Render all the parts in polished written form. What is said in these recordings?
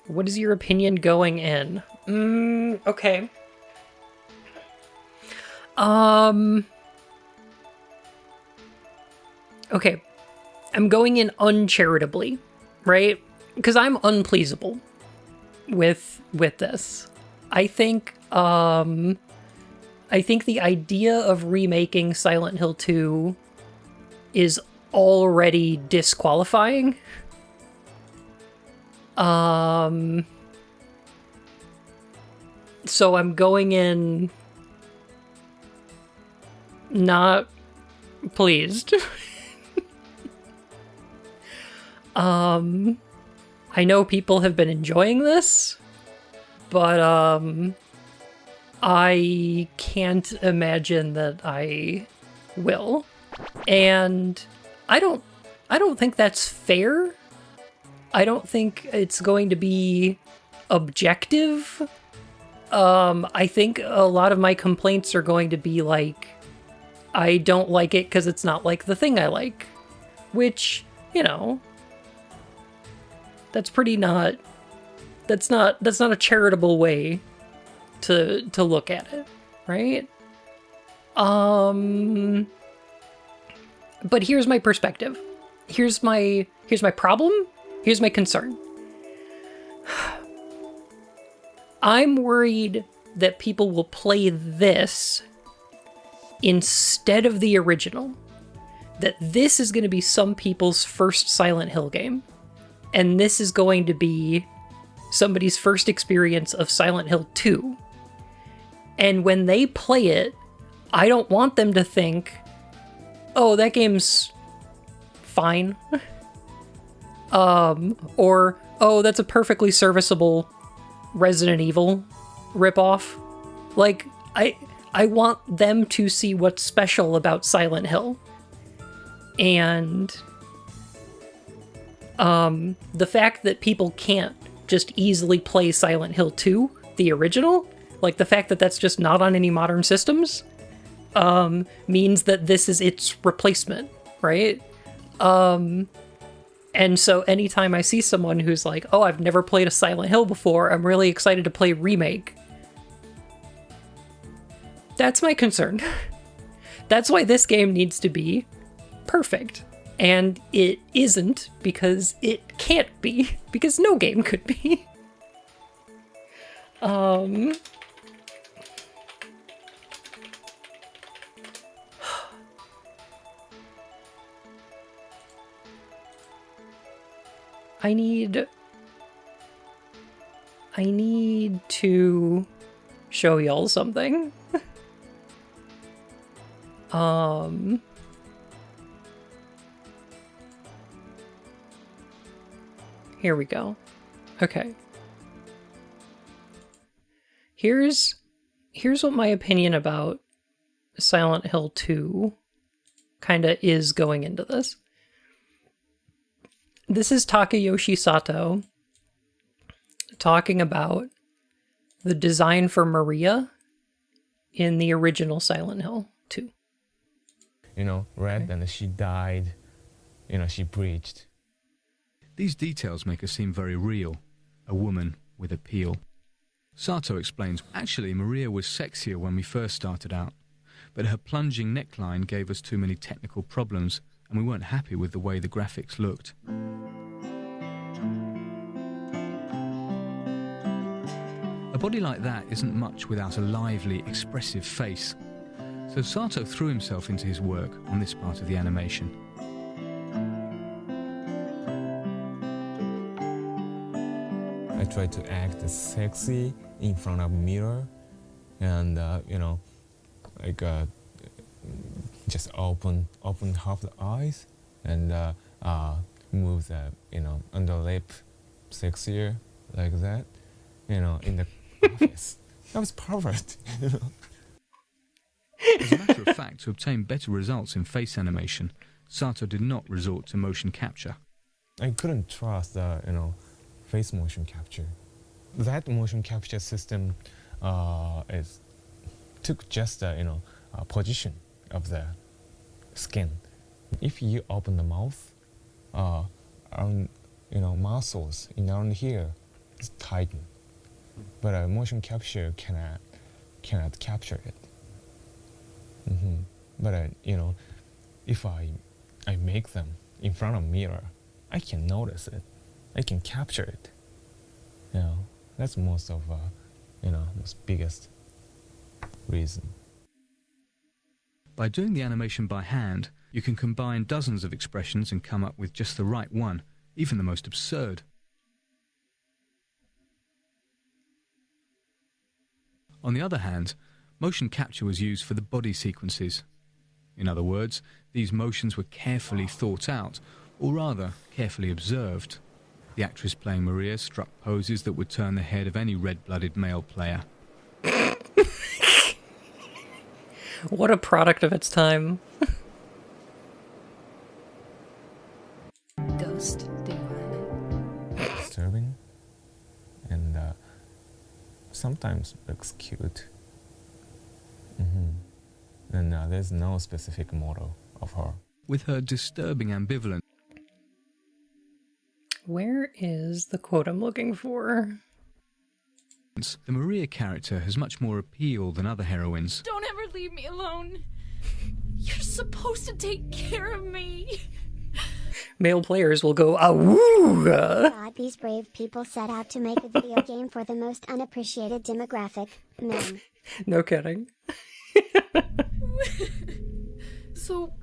What is your opinion going in? Okay. Okay. I'm going in uncharitably, right? Because I'm unpleasable with this. I think I think the idea of remaking Silent Hill 2 is already disqualifying. So I'm going in not pleased. I know people have been enjoying this, but I can't imagine that I will. And I don't think that's fair. I don't think it's going to be objective. I think a lot of my complaints are going to be like, I don't like it because it's not like the thing I like. Which, you know, that's pretty not that's not a charitable way to look at it, right? But here's my perspective. Here's my problem. Here's my concern. I'm worried that people will play this instead of the original. That this is going to be some people's first Silent Hill game. And this is going to be somebody's first experience of Silent Hill 2. And when they play it, I don't want them to think, oh, that game's fine. Or, oh, that's a perfectly serviceable Resident Evil ripoff. Like, I want them to see what's special about Silent Hill. And the fact that people can't just easily play Silent Hill 2, the original, like the fact that that's just not on any modern systems, means that this is its replacement, right? And so anytime I see someone who's like, oh, I've never played a Silent Hill before, I'm really excited to play Remake. That's my concern. That's why this game needs to be perfect. And it isn't, because it can't be, because no game could be. I need to show y'all something. Here we go. Okay. Here's what my opinion about Silent Hill 2 kinda is going into this. This is Takayoshi Sato talking about the design for Maria in the original Silent Hill 2. Red, okay. And she died, she breached. These details make her seem very real, a woman with appeal. Sato explains, actually Maria was sexier when we first started out, but her plunging neckline gave us too many technical problems and we weren't happy with the way the graphics looked. A body like that isn't much without a lively, expressive face. So Sato threw himself into his work on this part of the animation. I tried to act sexy in front of a mirror and, just open half the eyes and move the, under lip sexier like that, in the office. That was perfect, As a matter of fact, to obtain better results in face animation, Sato did not resort to motion capture. I couldn't trust the, face motion capture. That motion capture system took just the, position of the skin. If you open the mouth, muscles around here it's tightened. But motion capture cannot capture it. But you know, if I make them in front of mirror, I can notice it. I can capture it. You know, that's most of most biggest reason. By doing the animation by hand, you can combine dozens of expressions and come up with just the right one, even the most absurd. On the other hand, motion capture was used for the body sequences. In other words, these motions were carefully thought out, or rather, carefully observed. The actress playing Maria struck poses that would turn the head of any red-blooded male player. What a product of its time. Ghost Diwan. Disturbing, and sometimes looks cute. And there's no specific model of her. With her disturbing ambivalence, Where is the quote I'm looking for? the Maria character has much more appeal than other heroines. Don't ever leave me alone. You're supposed to take care of me. Male players will go, awooga! God, these brave people set out to make a video game for the most unappreciated demographic, men. No kidding. So,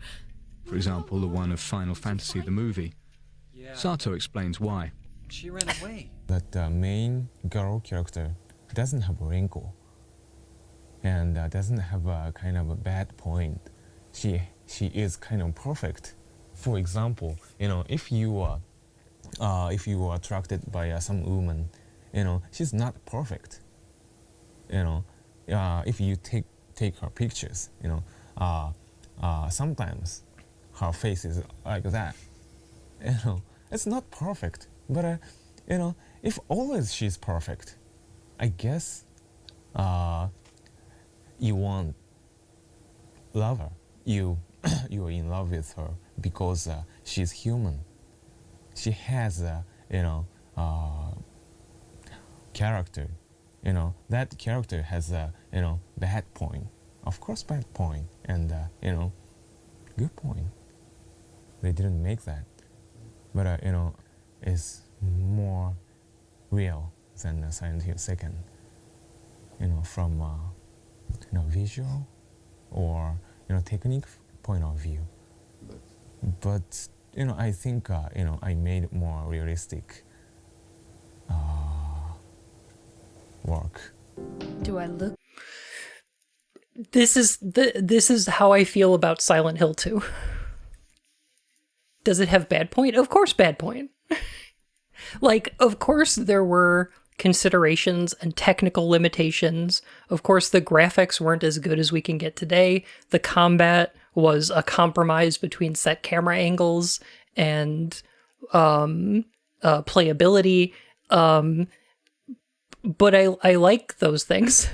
For example, the one of Final Fantasy the movie. Yeah, Sato explains why. she ran away. But the main girl character doesn't have a wrinkle, and doesn't have a kind of a bad point. She is kind of perfect. For example, you know, if you are attracted by some woman, you know, she's not perfect. You know, if you take her pictures, you know, sometimes her face is like that. You know, it's not perfect, but you know, if always she's perfect, I guess you won't love her. You are in love with her because she's human. She has character. You know, that character has a bad point. Of course, bad point, and good point. They didn't make that, but it's more real than a Silent Hill second. You know, from visual or technique point of view. But I think I made it more realistic work. do I look? This is how I feel about Silent Hill 2. Does it have bad point? Of course bad point. Like, of course there were considerations and technical limitations. Of course the graphics weren't as good as we can get today. The combat was a compromise between set camera angles and playability. But I like those things.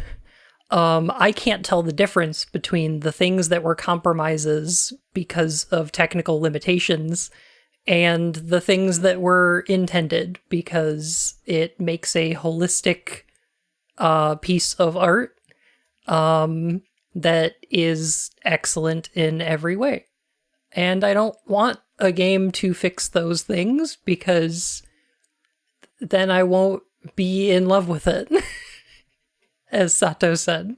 I can't tell the difference between the things that were compromises because of technical limitations and the things that were intended because it makes a holistic piece of art that is excellent in every way. And I don't want a game to fix those things because then I won't be in love with it. As Sato said.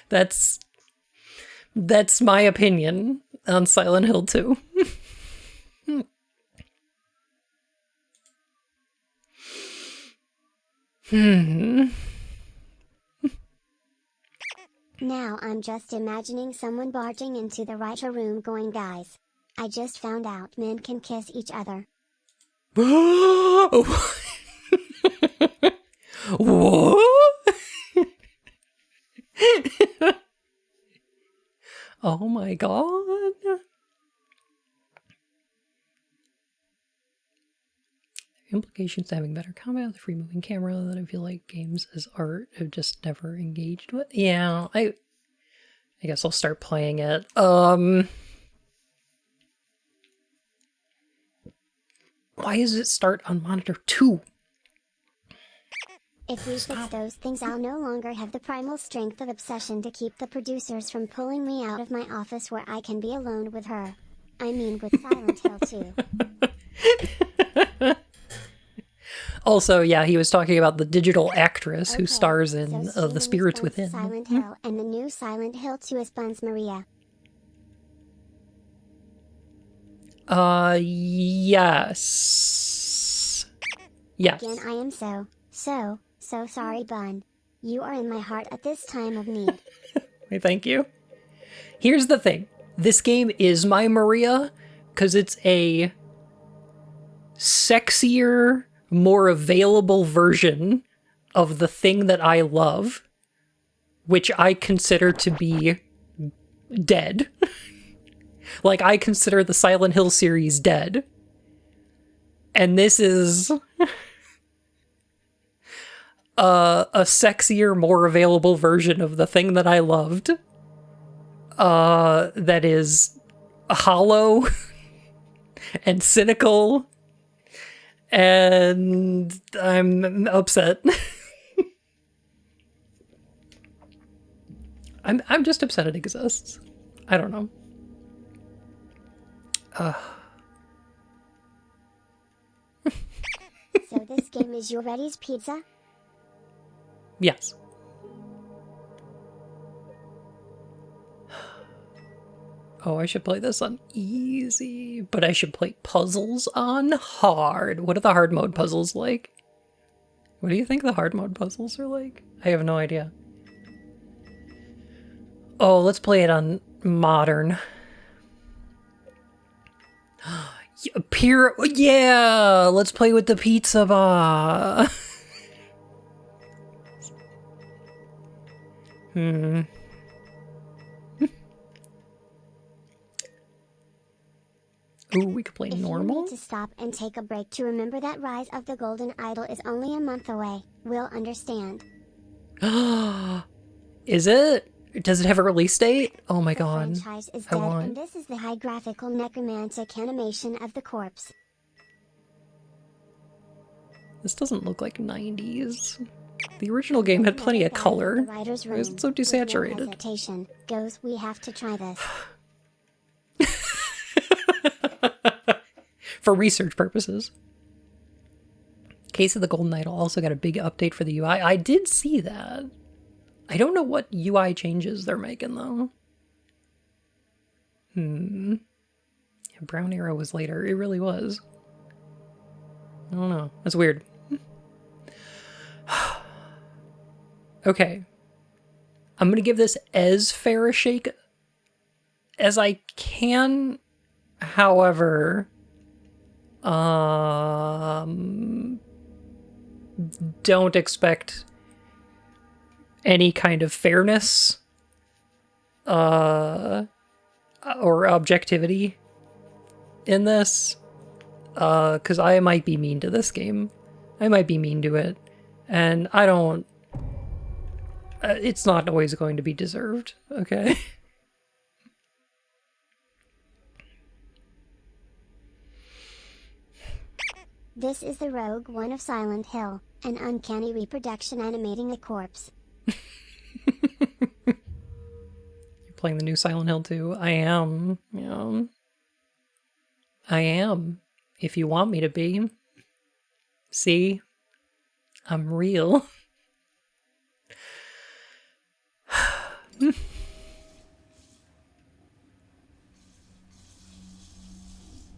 That's my opinion on Silent Hill 2. Now I'm just imagining someone barging into the writer room going, guys, I just found out men can kiss each other. What? Oh my god. Implications to having better combat with a free moving camera that I feel like games as art have just never engaged with. Yeah, I guess I'll start playing it. Why does it start on monitor 2? If we fix those things, I'll no longer have the primal strength of obsession to keep the producers from pulling me out of my office where I can be alone with her. I mean with Silent Hill 2. Also, yeah, he was talking about the digital actress who Okay, stars in so The Steven Spirits responds to Within. Silent Hill, and the new Silent Hill 2 is Buns Maria. Yes. Yes. Again, I am so sorry, Bun. You are in my heart at this time of need. Hey, thank you. Here's the thing. This game is my Maria because it's a sexier, more available version of the thing that I love, which I consider to be dead. Like, I consider the Silent Hill series dead. And this is a sexier, more available version of the thing that I loved. That is hollow and cynical. And I'm upset. I'm just upset it exists. I don't know. So this game is your Reddy's Pizza? Yes. Oh, I should play this on easy, but I should play puzzles on hard. What are the hard mode puzzles like? What do you think the hard mode puzzles are like? I have no idea. Oh, let's play it on modern. Yeah, let's play with the pizza bar. Ooh, we could play If you normal. need to stop and take a break to remember that Rise of the Golden Idol is only a month away, we'll understand. Is it? Does it have a release date? Oh my The god. franchise is I dead, want. and this is the high graphical necromantic animation of the corpse. This doesn't look like 90s. The original game had plenty of color. The writer's Why is room, it so with no desaturated? hesitation, goes, we have to try this. For research purposes. Case of the Golden Idol also got a big update for the UI. I did see that. I don't know what UI changes they're making, though. Yeah, Brown Arrow was later. It really was. I don't know. That's weird. Okay. I'm going to give this as fair a shake as I can. However, don't expect any kind of fairness or objectivity in this, because I might be mean to this game. I might be mean to it, and I don't... it's not always going to be deserved, okay? This is the Rogue One of Silent Hill, an uncanny reproduction animating a corpse. You're playing the new Silent Hill 2? I am. Yeah. I am. If you want me to be. See? I'm real.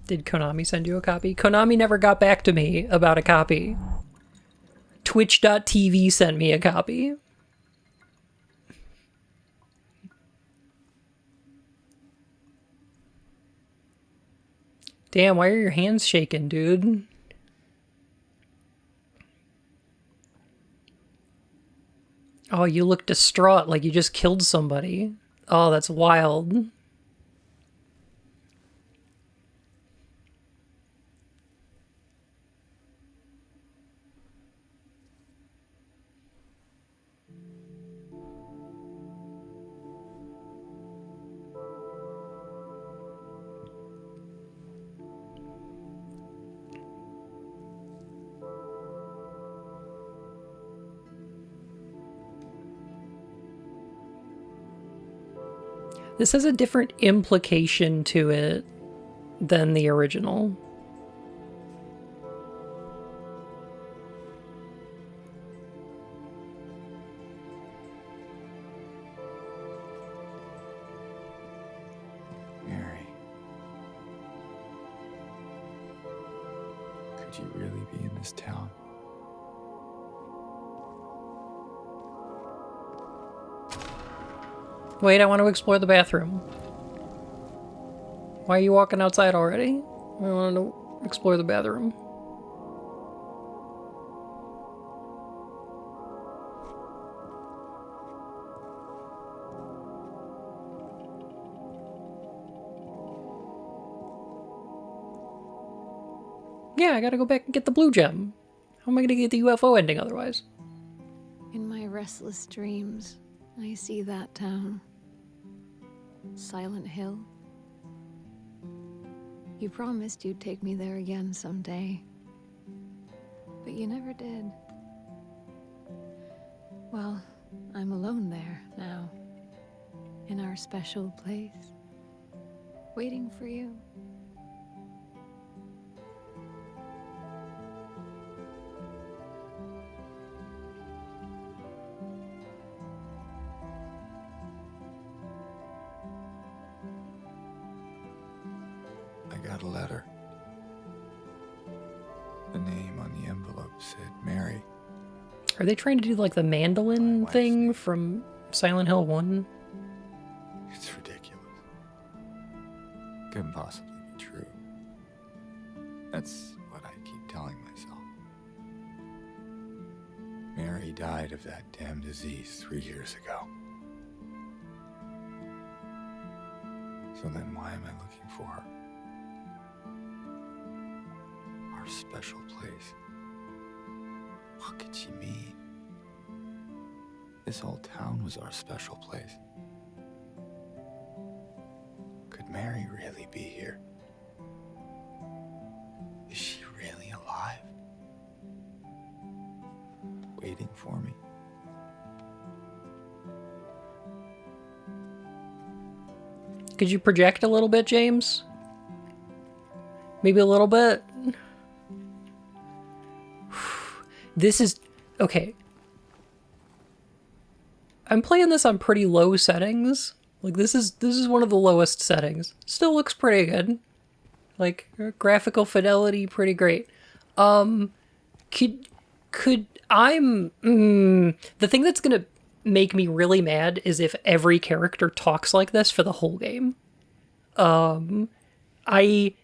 Did Konami send you a copy? Konami never got back to me about a copy. Twitch.tv sent me a copy. Damn, why are your hands shaking, dude? Oh, you look distraught, like you just killed somebody. Oh, that's wild. This has a different implication to it than the original. Mary. Could you really be in this town? Wait, I want to explore the bathroom. Why are you walking outside already? I want to explore the bathroom. Yeah, I gotta go back and get the blue gem. How am I gonna get the UFO ending otherwise? In my restless dreams, I see that town. Silent Hill. You promised you'd take me there again someday. But you never did. Well, I'm alone there now. In our special place. Waiting for you. I got a letter. The name on the envelope said Mary. Are they trying to do like the mandolin thing from Silent Hill 1? It's ridiculous. Couldn't possibly be true. That's what I keep telling myself. Mary died of that damn disease 3 years ago. So then why am I looking for her? Our special place. What could she mean? This whole town was our special place. Could Mary really be here? Is she really alive? Waiting for me? Could you project a little bit, James? Maybe a little bit? This is... okay. I'm playing this on pretty low settings. Like, this is one of the lowest settings. Still looks pretty good. Like, graphical fidelity, pretty great. The thing that's gonna make me really mad is if every character talks like this for the whole game. I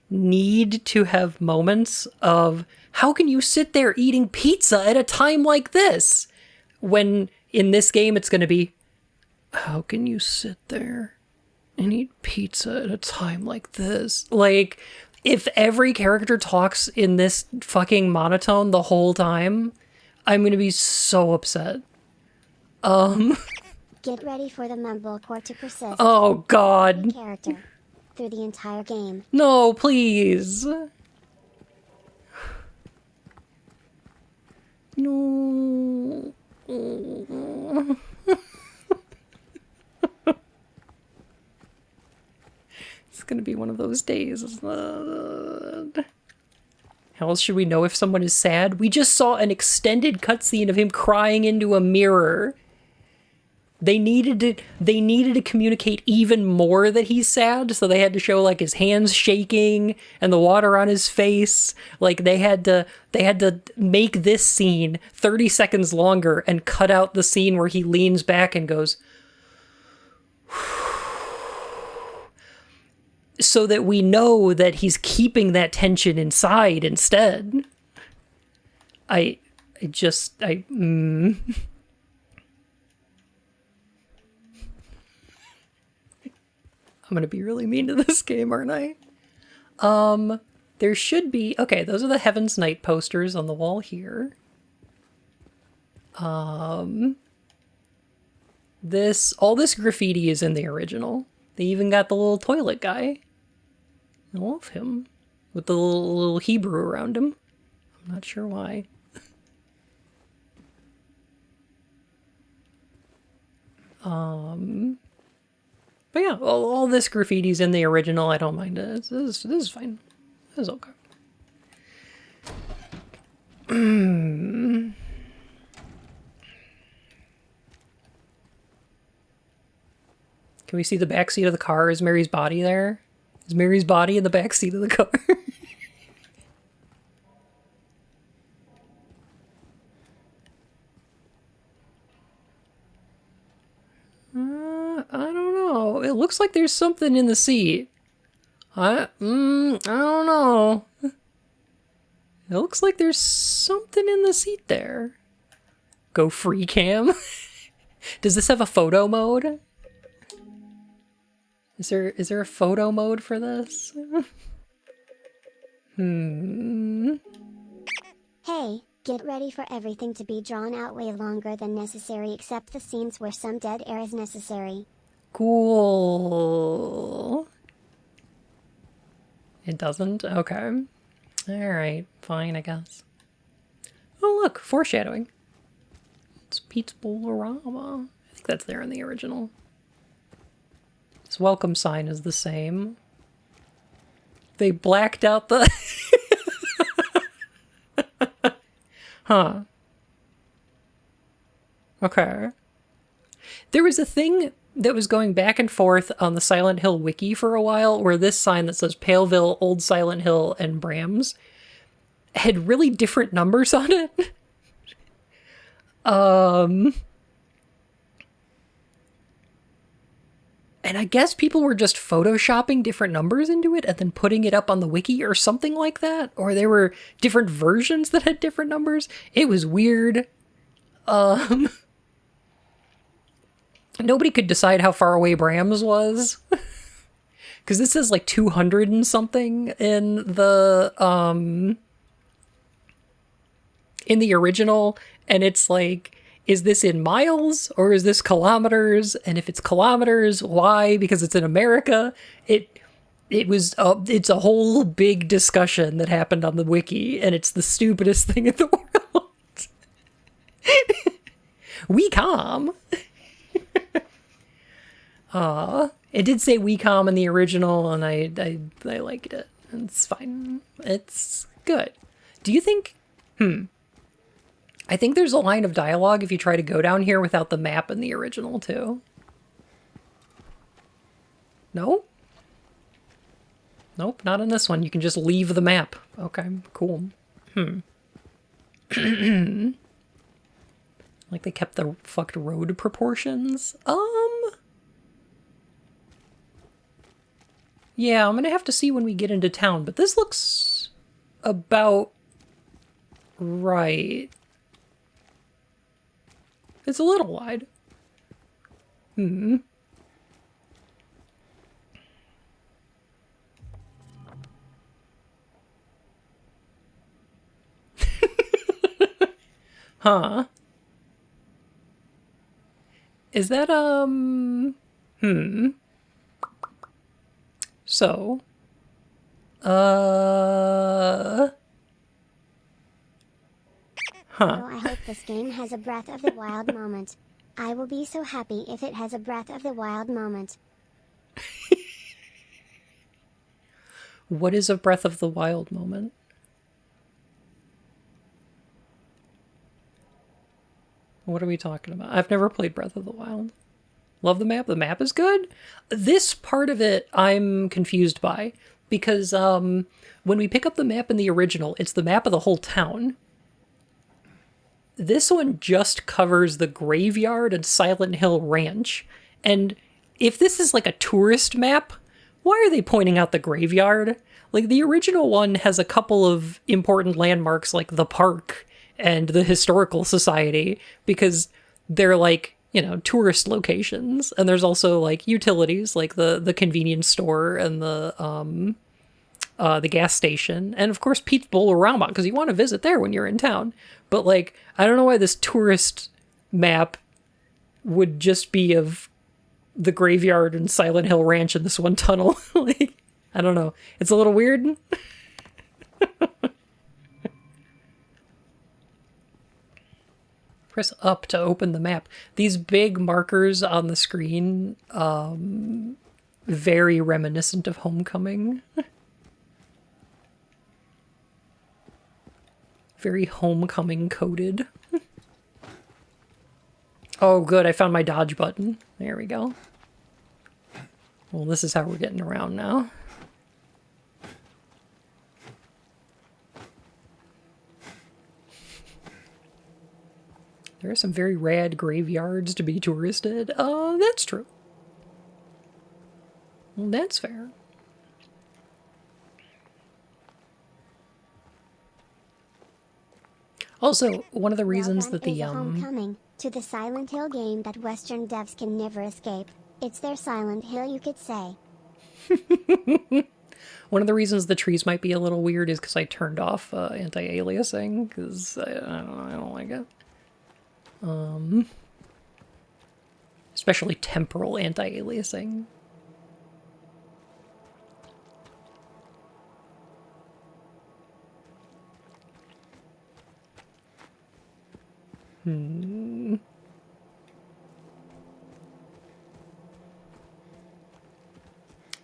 need to have moments of, how can you sit there eating pizza at a time like this? When in this game it's gonna be, how can you sit there and eat pizza at a time like this? Like, if every character talks in this fucking monotone the whole time, I'm gonna be so upset. Get ready for the mumblecore to persist. Oh god. Character through the entire game. No, please. No. It's gonna be one of those days. How else should we know if someone is sad? We just saw an extended cutscene of him crying into a mirror. They needed to communicate even more that he's sad, so they had to show like his hands shaking and the water on his face. Like they had to make this scene 30 seconds longer and cut out the scene where he leans back and goes so that we know that he's keeping that tension inside instead. I'm gonna be really mean to this game, aren't I? There should be... okay, those are the Heaven's Night posters on the wall here. All this graffiti is in the original. They even got the little toilet guy. I love him. With the little Hebrew around him. I'm not sure why. But yeah, all this graffiti's in the original. I don't mind it. This is fine. This is okay. Can we see the back seat of the car? Is Mary's body there? Is Mary's body in the back seat of the car? I don't know. It looks like there's something in the seat. I don't know. It looks like there's something in the seat there. Go free cam. Does this have a photo mode? Is there a photo mode for this? Hey, get ready for everything to be drawn out way longer than necessary except the scenes where some dead air is necessary. Cool. It doesn't? Okay. Alright, fine, I guess. Oh, look, foreshadowing. It's Pete's Bolorama. I think that's there in the original. His welcome sign is the same. They blacked out the... Huh. Okay. There was a thing that was going back and forth on the Silent Hill wiki for a while where this sign that says Paleville, Old Silent Hill, and Brams had really different numbers on it. And I guess people were just photoshopping different numbers into it and then putting it up on the wiki or something like that. Or there were different versions that had different numbers. It was weird. Nobody could decide how far away Brams was. Because this is like 200 and something in the original. And it's like, is this in miles or is this kilometers? And if it's kilometers, why? Because it's in America. It's a whole big discussion that happened on the wiki, and it's the stupidest thing in the world. WeCom. It did say WeCom in the original, and I liked it. It's fine. It's good. Do you think... I think there's a line of dialogue if you try to go down here without the map in the original, too. No? Nope, not in this one. You can just leave the map. Okay, cool. Like they kept the fucked road proportions. Yeah, I'm gonna have to see when we get into town, but this looks about right. It's a little wide. Huh. Is that, So, Huh. Oh, I hope this game has a Breath of the Wild moment. I will be so happy if it has a Breath of the Wild moment. What is a Breath of the Wild moment? What are we talking about? I've never played Breath of the Wild. Love the map. The map is good. This part of it I'm confused by because when we pick up the map in the original, it's the map of the whole town. This one just covers the graveyard and Silent Hill Ranch. And if this is like a tourist map, why are they pointing out the graveyard? Like the original one has a couple of important landmarks like the park and the historical society because they're like, you know, tourist locations. And there's also like utilities like the convenience store and the gas station, and of course Pete's Bolorama, because you want to visit there when you're in town. But like, I don't know why this tourist map would just be of the graveyard and Silent Hill Ranch in this one tunnel. Like, I don't know. It's a little weird. Press up to open the map. These big markers on the screen very reminiscent of Homecoming. Very Homecoming coded. Oh, good. I found my dodge button. There we go. Well, this is how we're getting around now. There are some very rad graveyards to be touristed. That's true. Well, that's fair. Also, one of the reasons that the Homecoming to the Silent Hill game that Western devs can never escape. It's their Silent Hill, you could say. one of the reasons the trees might be a little weird is because I turned off anti-aliasing, because I don't like it. Especially temporal anti-aliasing.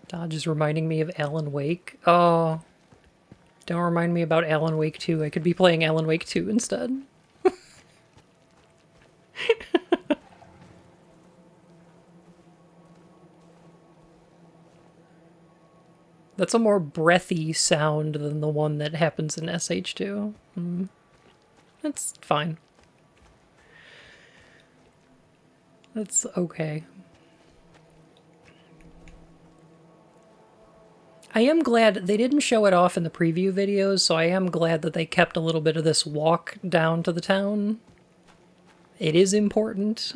Dodge is reminding me of Alan Wake. Oh, don't remind me about Alan Wake 2. I could be playing Alan Wake 2 instead. That's a more breathy sound than the one that happens in SH2. That's fine. That's okay. I am glad they didn't show it off in the preview videos, so I am glad that they kept a little bit of this walk down to the town. It is important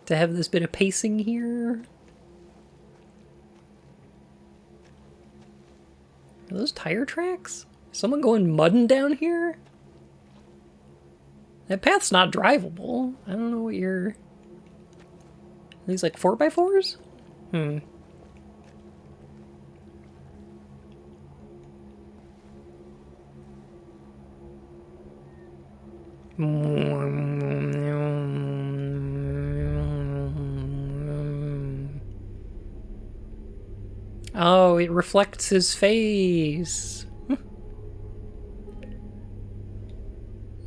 to have this bit of pacing here. Are those tire tracks? Someone going mudding down here? That path's not drivable. I don't know what you're... Are these like 4x4s? Oh, it reflects his face.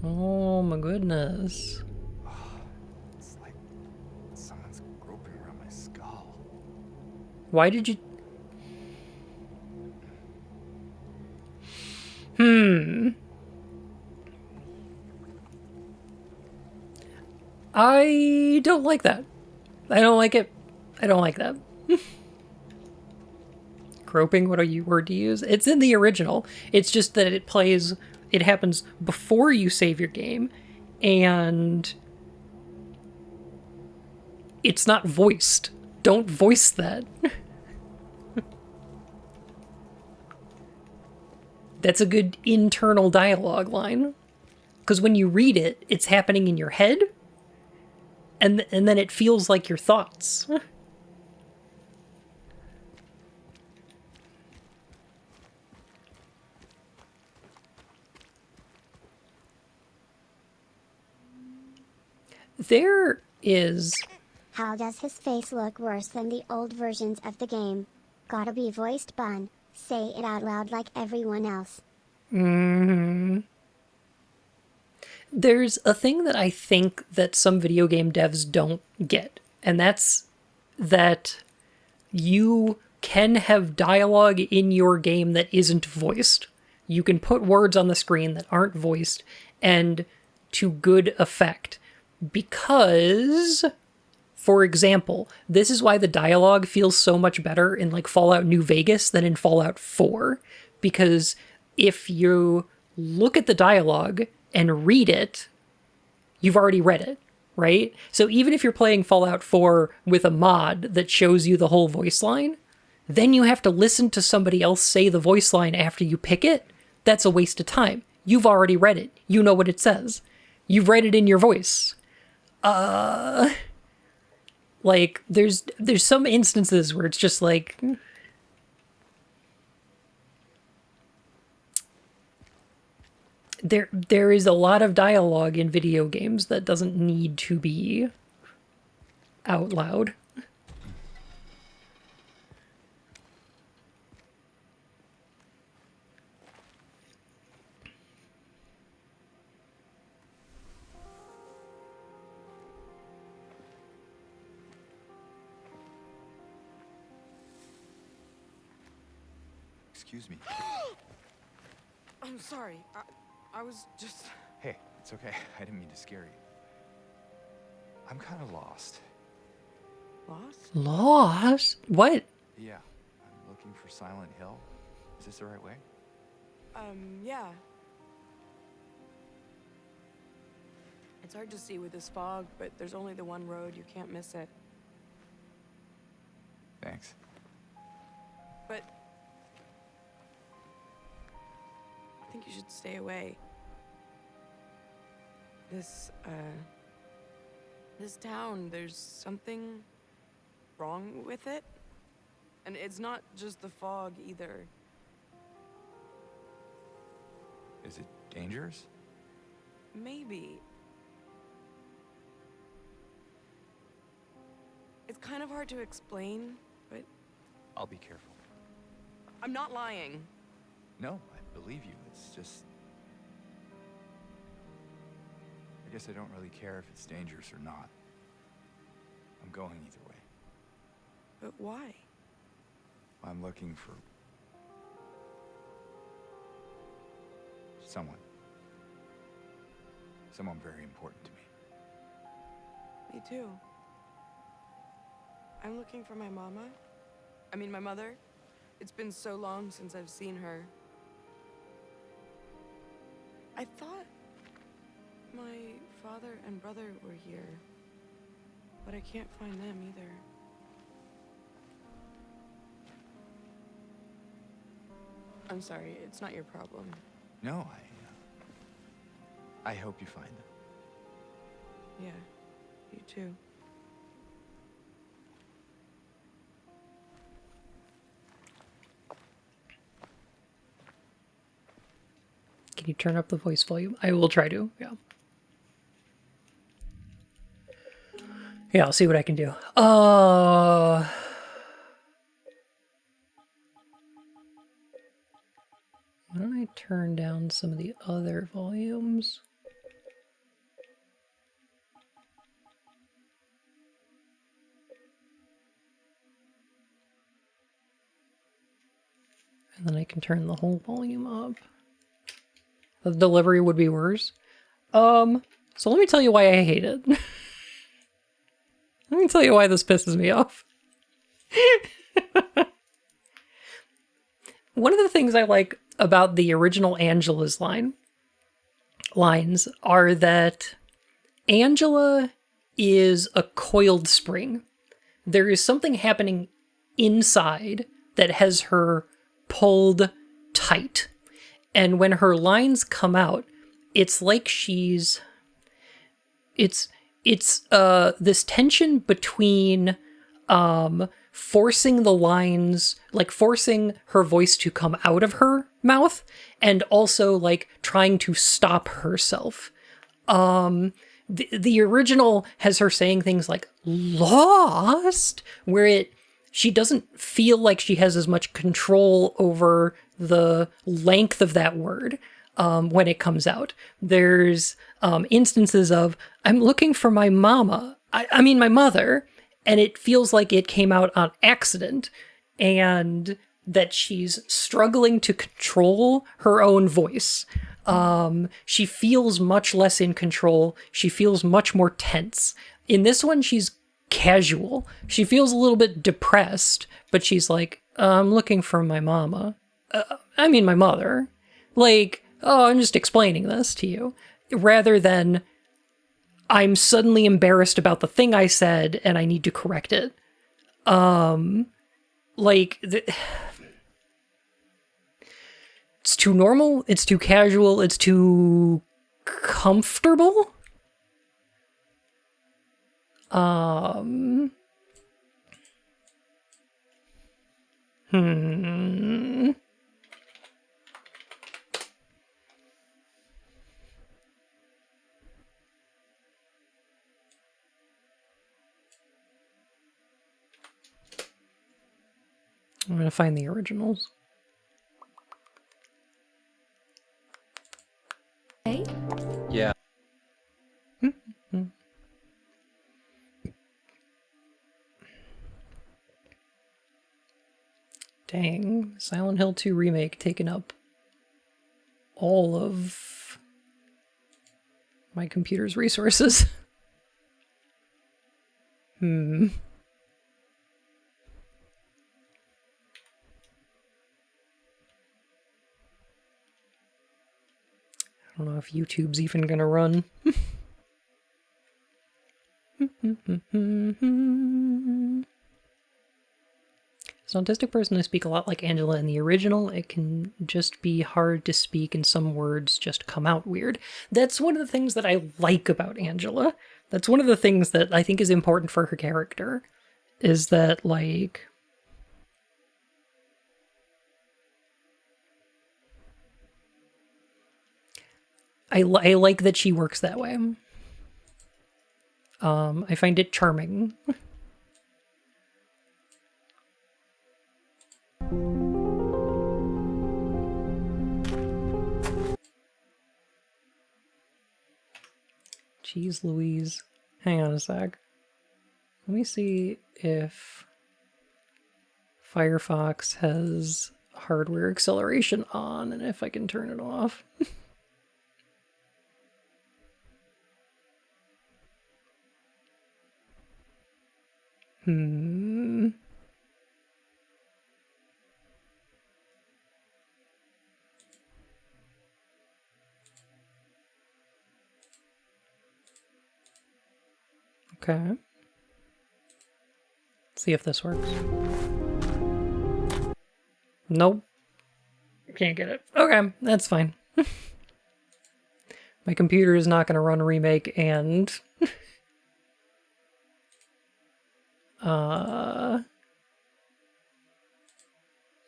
Oh my goodness. It's like someone's groping around my skull. Why did you... I don't like that. I don't like it. I don't like that. Groping, what word to use? It's in the original. It's just that it happens before you save your game, and it's not voiced. Don't voice that. That's a good internal dialogue line. Because when you read it, it's happening in your head, and then it feels like your thoughts. There is... How does his face look worse than the old versions of the game? Gotta be voiced Bun. Say it out loud like everyone else. There's a thing that I think that some video game devs don't get, and that's that you can have dialogue in your game that isn't voiced. You can put words on the screen that aren't voiced, and to good effect. Because, for example, this is why the dialogue feels so much better in like Fallout New Vegas than in Fallout 4. Because if you look at the dialogue and read it, you've already read it, right? So even if you're playing Fallout 4 with a mod that shows you the whole voice line, then you have to listen to somebody else say the voice line after you pick it. That's a waste of time. You've already read it. You know what it says. You've read it in your voice. Like, there's some instances where it's just like... There is a lot of dialogue in video games that doesn't need to be out loud. excuse me. I'm sorry. I was just... Hey, it's okay. I didn't mean to scare you. I'm kind of lost. Lost? Lost? What? Yeah, I'm looking for Silent Hill. Is this the right way? Yeah. It's hard to see with this fog, but there's only the one road. You can't miss it. Thanks. But... I think you should stay away. This town, there's something wrong with it. And it's not just the fog, either. Is it dangerous? Maybe. It's kind of hard to explain, but... I'll be careful. I'm not lying. No, I believe you. It's just... I guess I don't really care if it's dangerous or not. I'm going either way. But why? I'm looking for... someone. Someone very important to me. Me too. I'm looking for my mama. I mean, my mother. It's been so long since I've seen her. I thought my father and brother were here, but I can't find them either. I'm sorry, it's not your problem. No, I hope you find them. Yeah, you too. Can you turn up the voice volume? I will try to, yeah. Yeah, I'll see what I can do. Why don't I turn down some of the other volumes? And then I can turn the whole volume up. The delivery would be worse. So let me tell you why I hate it. Let me tell you why this pisses me off. One of the things I like about the original Angela's lines are that Angela is a coiled spring. There is something happening inside that has her pulled tight. And when her lines come out, it's like she's... It's this tension between forcing the lines, like forcing her voice to come out of her mouth, and also like trying to stop herself. The original has her saying things like lost, where she doesn't feel like she has as much control over the length of that word when it comes out. There's instances of, I'm looking for my mama, I mean my mother, and it feels like it came out on accident, and that she's struggling to control her own voice. She feels much less in control. She feels much more tense. In this one, she's casual. She feels a little bit depressed, but she's like, I'm looking for my mama. I mean my mother. Like, oh, I'm just explaining this to you. Rather than, I'm suddenly embarrassed about the thing I said and I need to correct it. It's too normal, it's too casual, it's too comfortable. I'm gonna find the originals. Hey? Yeah. Dang, Silent Hill 2 Remake taking up all of my computer's resources. I don't know if YouTube's even gonna run. As an autistic person, I speak a lot like Angela in the original. It can just be hard to speak and some words just come out weird. That's one of the things that I like about Angela. That's one of the things that I think is important for her character. Is that, like... I like that she works that way. I find it charming. Jeez Louise. Hang on a sec. Let me see if Firefox has hardware acceleration on and if I can turn it off. Okay. See if this works. Nope. Can't get it. Okay, that's fine. My computer is not going to run Remake and...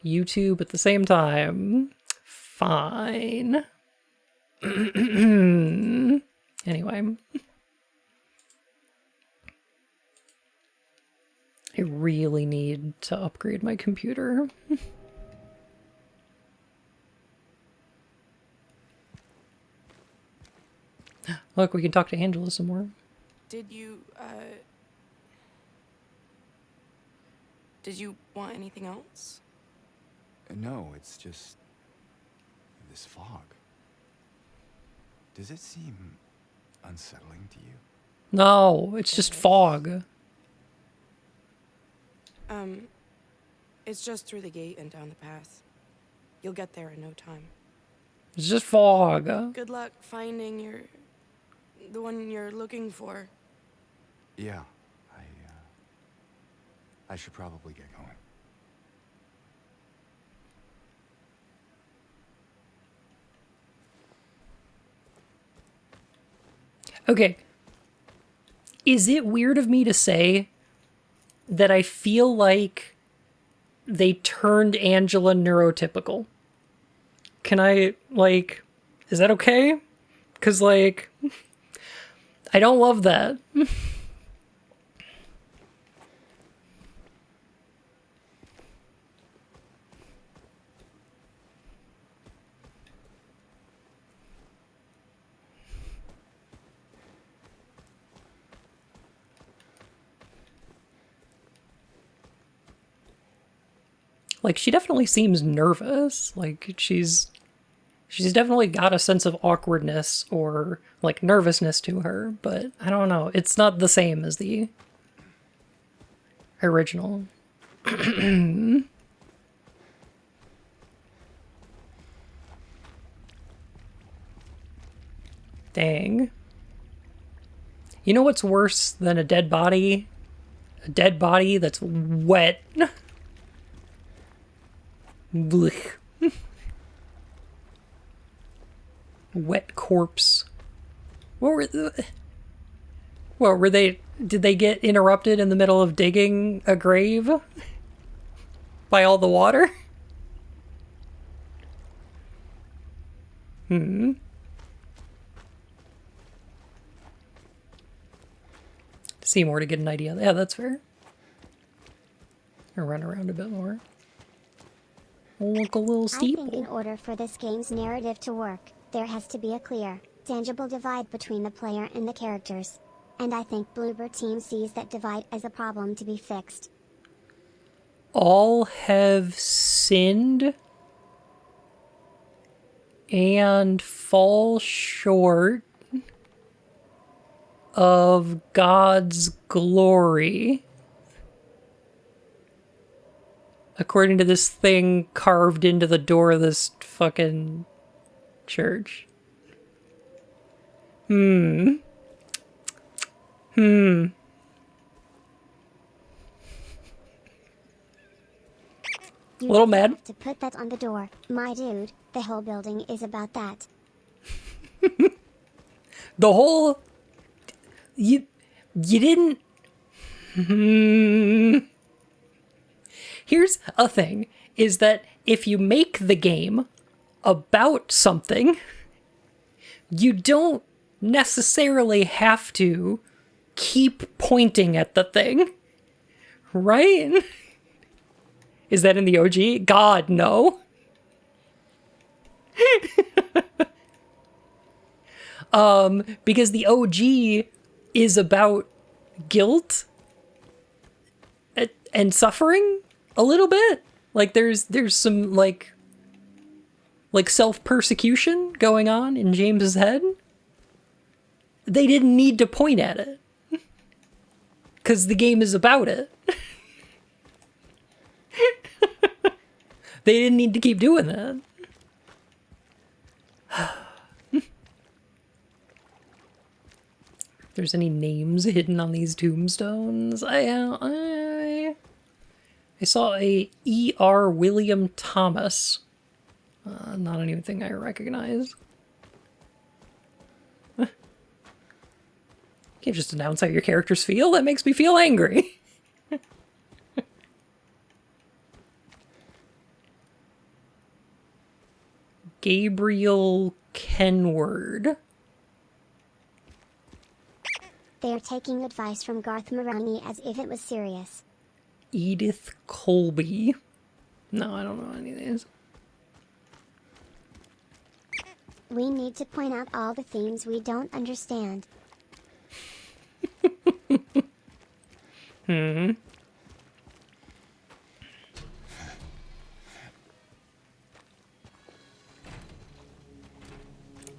YouTube at the same time. Fine. Anyway. I really need to upgrade my computer. Look, we can talk to Angela some more. Did you want anything else? No, it's just this fog. Does it seem unsettling to you? No, it's just fog. It's just through the gate and down the path. You'll get there in no time. It's just fog. Good luck finding the one you're looking for. Yeah, I should probably get going. Okay. Is it weird of me to say that I feel like they turned Angela neurotypical? Can I, like, is that okay? Because, like, I don't love that. Like, she definitely seems nervous. Like, she's definitely got a sense of awkwardness or, like, nervousness to her, but I don't know. It's not the same as the original. Dang. You know what's worse than a dead body? A dead body that's wet. Blech. Wet corpse. What were they? Did they get interrupted in the middle of digging a grave by all the water? Seymour to get an idea. Yeah, that's fair. Or run around a bit more. Look a little steeple. I think in order for this game's narrative to work, there has to be a clear, tangible divide between the player and the characters. And I think Bloober Team sees that divide as a problem to be fixed. all have sinned and fall short of God's glory. According to this thing carved into the door of this fucking church. You Little just mad. have to put that on the door. My dude, the whole building is about that. The whole... You didn't... Here's a thing, is that if you make the game about something, you don't necessarily have to keep pointing at the thing, right? Is that in the OG? God, no. Because the OG is about guilt and suffering a little bit. Like there's some like self-persecution going on in James's head. They didn't need to point at it. Cause the game is about it. They didn't need to keep doing that. If there's any names hidden on these tombstones, I saw a E.R. William Thomas. Not anything I recognize. Can't just announce how your characters feel. That makes me feel angry. Gabriel Kenward. They're taking advice from Garth Maroni as if it was serious. Edith Colby. No, I don't know any of these. We need to point out all the themes we don't understand.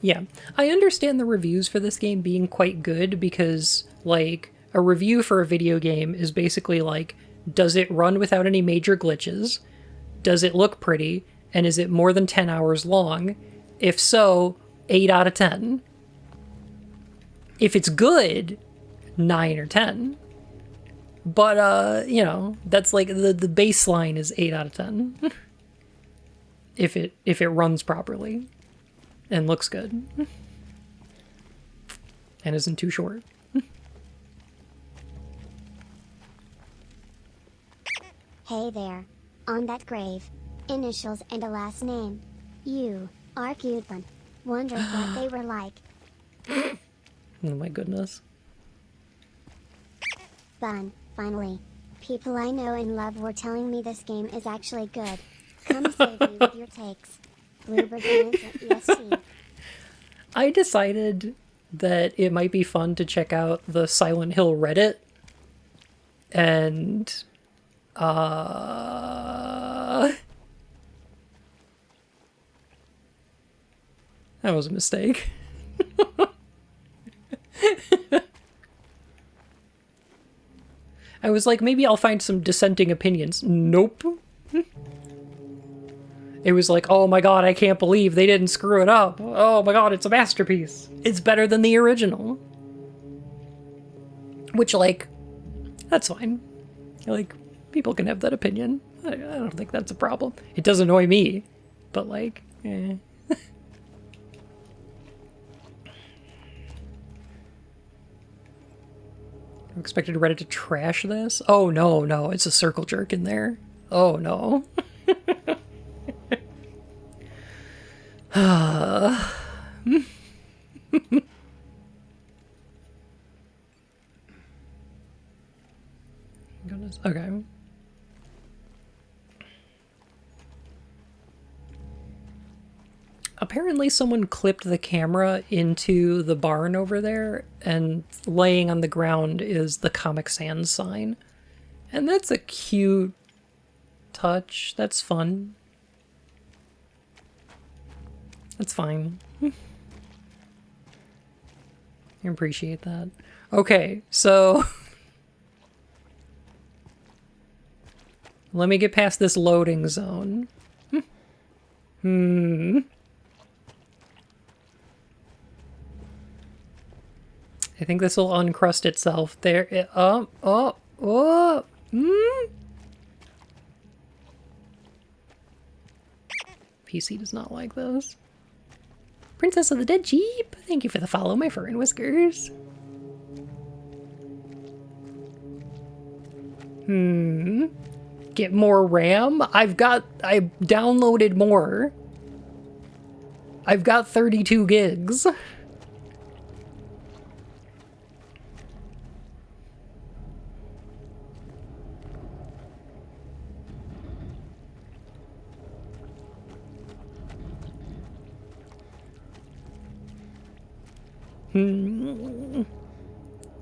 Yeah, I understand the reviews for this game being quite good because, like, a review for a video game is basically like, does it run without any major glitches? Does it look pretty? And is it more than 10 hours long? If so, 8 out of 10. If it's good, 9 or 10. But, you know, that's like the baseline is 8 out of 10. if it runs properly. And looks good. And isn't too short. Hey there. On that grave. Initials and a last name. You argued them. Wondered what they were like. Oh my goodness. Fun, finally. People I know and love were telling me this game is actually good. Come save me with your takes. Bluebird Fans at ESC. I decided that it might be fun to check out the Silent Hill Reddit. And, that was a mistake. I was like, maybe I'll find some dissenting opinions. Nope. It was like, oh my god, I can't believe they didn't screw it up. Oh my god, it's a masterpiece. It's better than the original. Which, like, that's fine. Like, people can have that opinion. I don't think that's a problem. It does annoy me, but like, eh. I'm expected Reddit to trash this? Oh no, no, it's a circle jerk in there. Oh no. Goodness. Okay. Apparently someone clipped the camera into the barn over there, and laying on the ground is the Comic Sans sign. And that's a cute touch. That's fun. That's fine. I appreciate that. Okay, so... let me get past this loading zone. I think this will uncrust itself. There. PC does not like those. Princess of the Dead Jeep. Thank you for the follow, my fur and whiskers. Get more RAM? I downloaded more. I've got 32 gigs.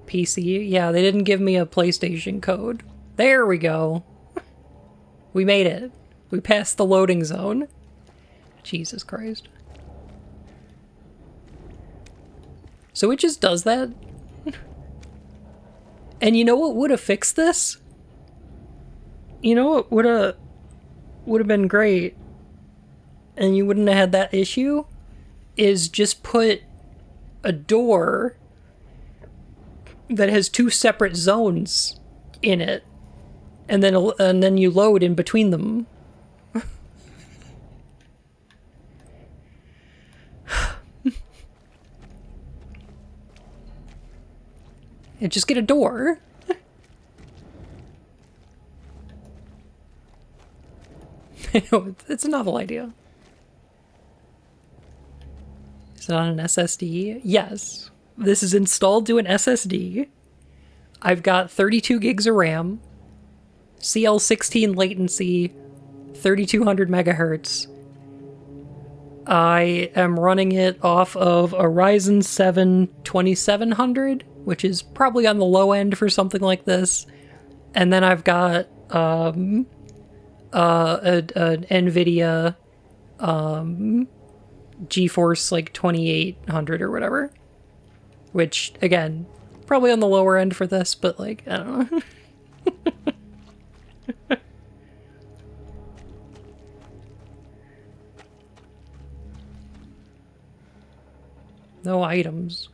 PC, yeah, they didn't give me a PlayStation code. There we go. We made it. We passed the loading zone. Jesus Christ. So it just does that? And you know what would have fixed this? You know what would have been great, and you wouldn't have had that issue? Is just put a door that has two separate zones in it, and then you load in between them. And just get a door. It's a novel idea. Is it on an SSD? Yes. This is installed to an SSD. I've got 32 gigs of RAM, CL16 latency, 3200 megahertz. I am running it off of a Ryzen 7 2700, which is probably on the low end for something like this. And then I've got an NVIDIA GeForce like 2800 or whatever. Which, again, probably on the lower end for this, but like, I don't know. No items.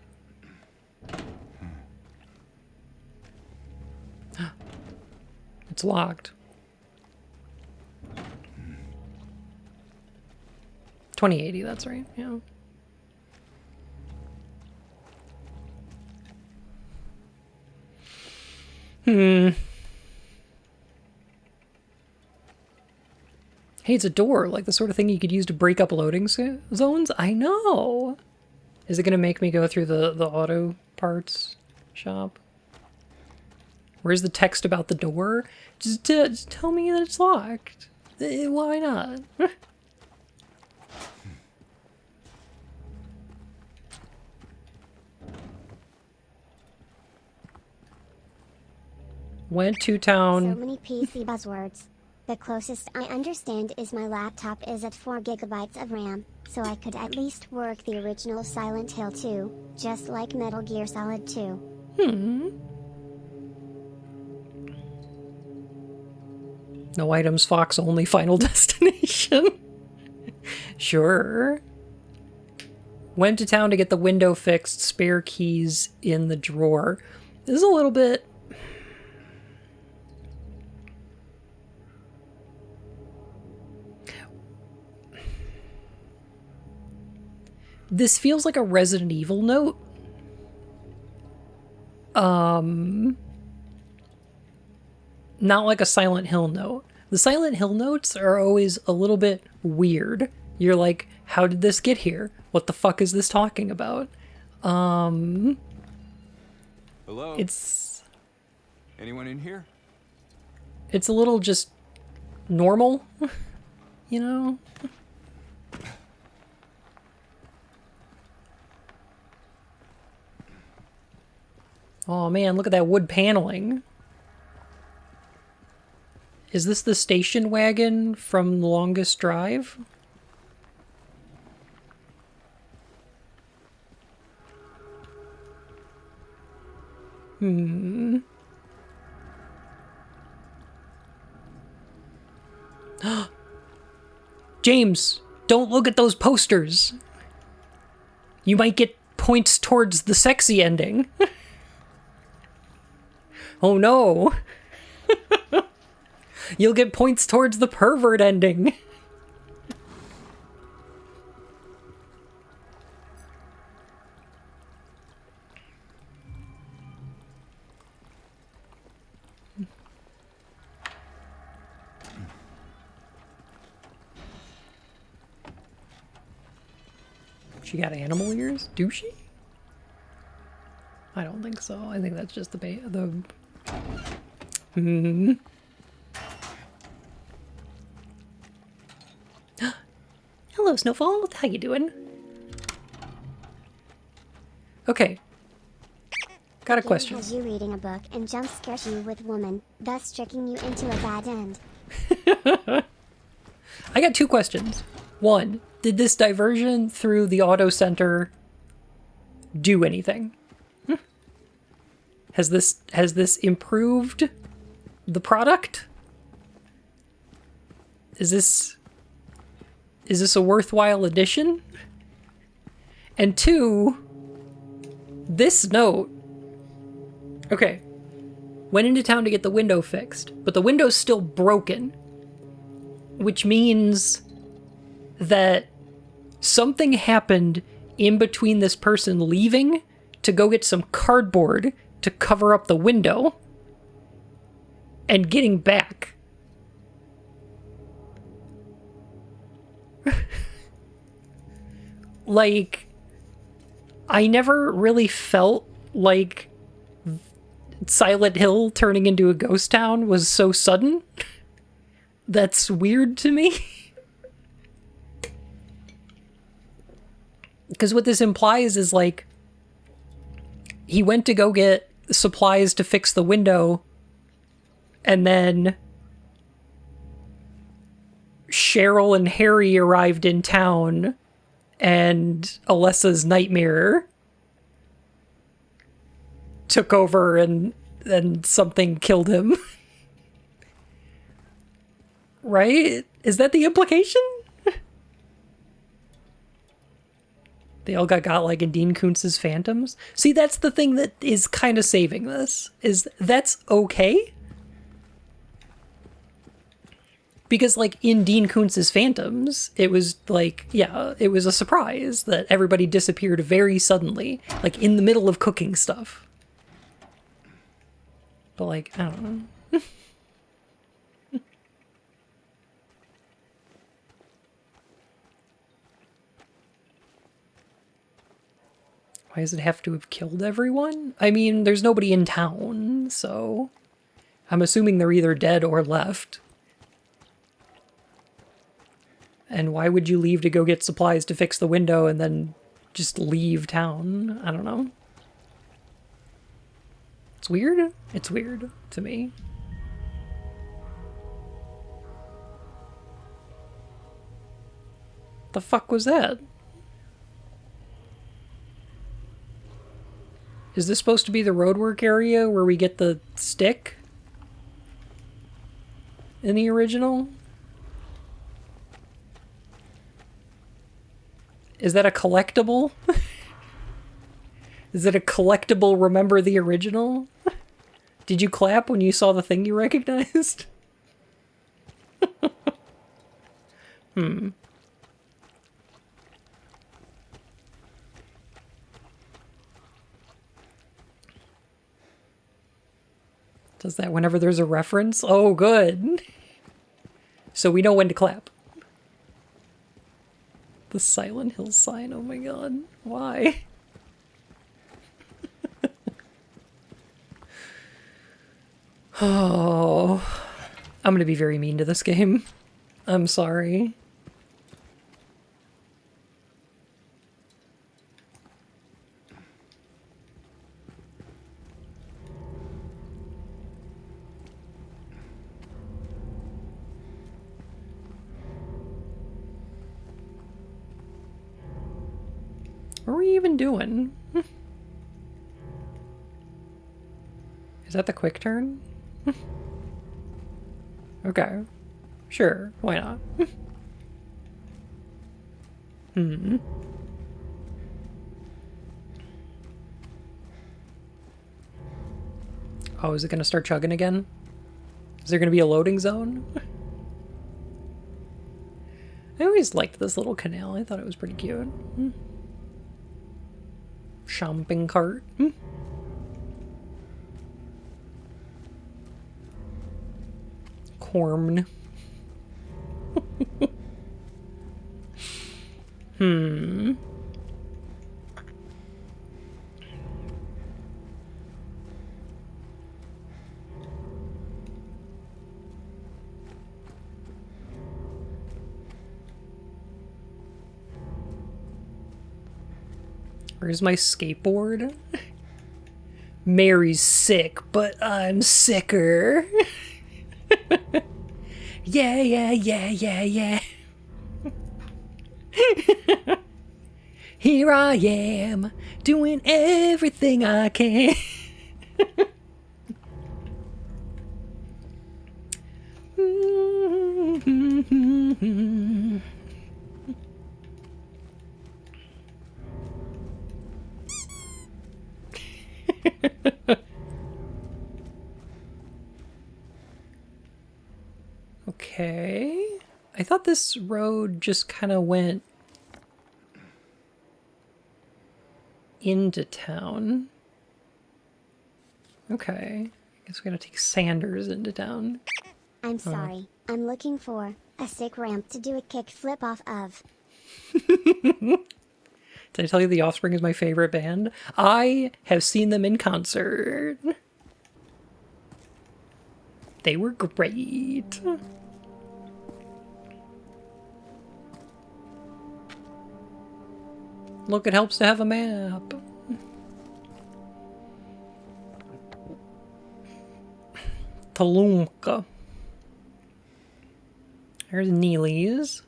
It's locked. 2080, that's right, yeah. Hey, it's a door, like the sort of thing you could use to break up loading zones? I know! Is it gonna make me go through the auto parts shop? Where's the text about the door? Just tell me that it's locked. Why not? Went to town. So many PC buzzwords. The closest I understand is my laptop is at 4 gigabytes of RAM, so I could at least work the original Silent Hill 2, just like Metal Gear Solid 2. No items, Fox only, Final Destination. Sure. Went to town to get the window fixed, spare keys in the drawer. This is a little bit... This feels like a Resident Evil note. Not like a Silent Hill note. The Silent Hill notes are always a little bit weird. You're like, how did this get here? What the fuck is this talking about? Hello? It's... Anyone in here? It's a little just normal, you know? Oh man, look at that wood paneling. Is this the station wagon from The Longest Drive? James, don't look at those posters. You might get points towards the sexy ending. Oh no. You'll get points towards the pervert ending. She got animal ears? Do she? I don't think so. I think that's just the Hello, Snowfall. How you doing? Okay. Got a question. Has you reading a book and jump scares you with woman, thus tricking you into a bad end. I got 2 questions. 1, did this diversion through the auto center do anything? Has this improved the product? Is this a worthwhile addition? And 2, this note. Okay. Went into town to get the window fixed, but the window's still broken. Which means that something happened in between this person leaving to go get some cardboard to cover up the window and getting back. Like, I never really felt like Silent Hill turning into a ghost town was so sudden. That's weird to me. Because what this implies is, like, he went to go get supplies to fix the window, and then Cheryl and Harry arrived in town, and Alessa's nightmare took over, and something killed him. Right? Is that the implication? They all got like in Dean Koontz's Phantoms. See, that's the thing that is kind of saving this. Is that's okay? Because like in Dean Koontz's Phantoms, it was like, yeah, it was a surprise that everybody disappeared very suddenly, like in the middle of cooking stuff. But like, I don't know. Why does it have to have killed everyone? I mean, there's nobody in town, so I'm assuming they're either dead or left. And why would you leave to go get supplies to fix the window and then just leave town? I don't know. It's weird. It's weird to me. The fuck was that? Is this supposed to be the roadwork area where we get the stick? In the original? Is that a collectible? Is it a collectible remember the original? Did you clap when you saw the thing you recognized? Does that whenever there's a reference? Oh, good. So we know when to clap. The Silent Hill sign, oh my god. Why? Oh. I'm gonna be very mean to this game. I'm sorry. What were we even doing? Is that the quick turn? Okay. Sure, why not? Hmm. Oh, is it gonna start chugging again? Is there gonna be a loading zone? I always liked this little canal. I thought it was pretty cute. Shopping cart. Corn. Hmm. Where's my skateboard? Mary's sick, but I'm sicker. Yeah, yeah, yeah, yeah, yeah. Here I am, doing everything I can. Okay. I thought this road just kind of went into town. Okay. I guess we gotta take Sanders into town. I'm sorry. I'm looking for a sick ramp to do a kickflip off of. Did I tell you The Offspring is my favorite band? I have seen them in concert. They were great. Look, it helps to have a map. Taloomka. There's Neely's.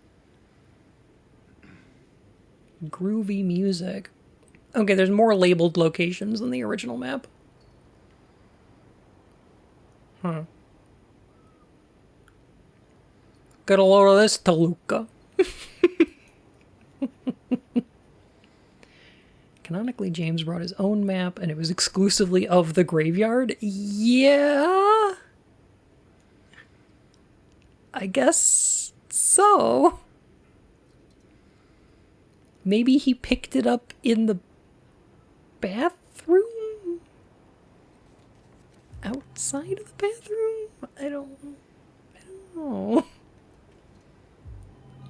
Groovy music. Okay, there's more labeled locations than the original map. Huh. Get a load of this, Toluca. Canonically, James brought his own map, and it was exclusively of the graveyard? Yeah? I guess so. Maybe he picked it up in the bathroom? Outside of the bathroom? I don't know.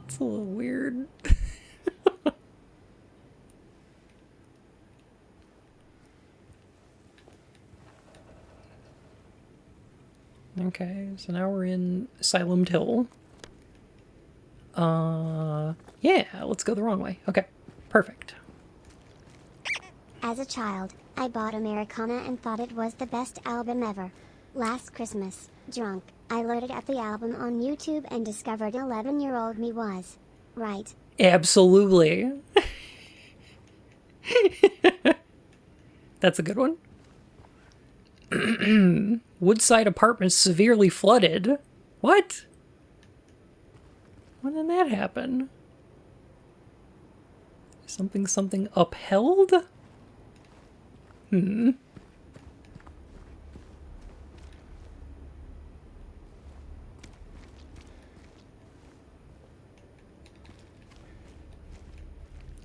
It's a little weird. Okay, so now we're in Asylum Hill. Yeah, let's go the wrong way. Okay, perfect. As a child, I bought Americana and thought it was the best album ever. Last Christmas, drunk, I loaded up the album on YouTube and discovered 11-year-old me was right. Absolutely. That's a good one. Woodside apartment severely flooded. What? When did that happen? Something upheld? Hmm.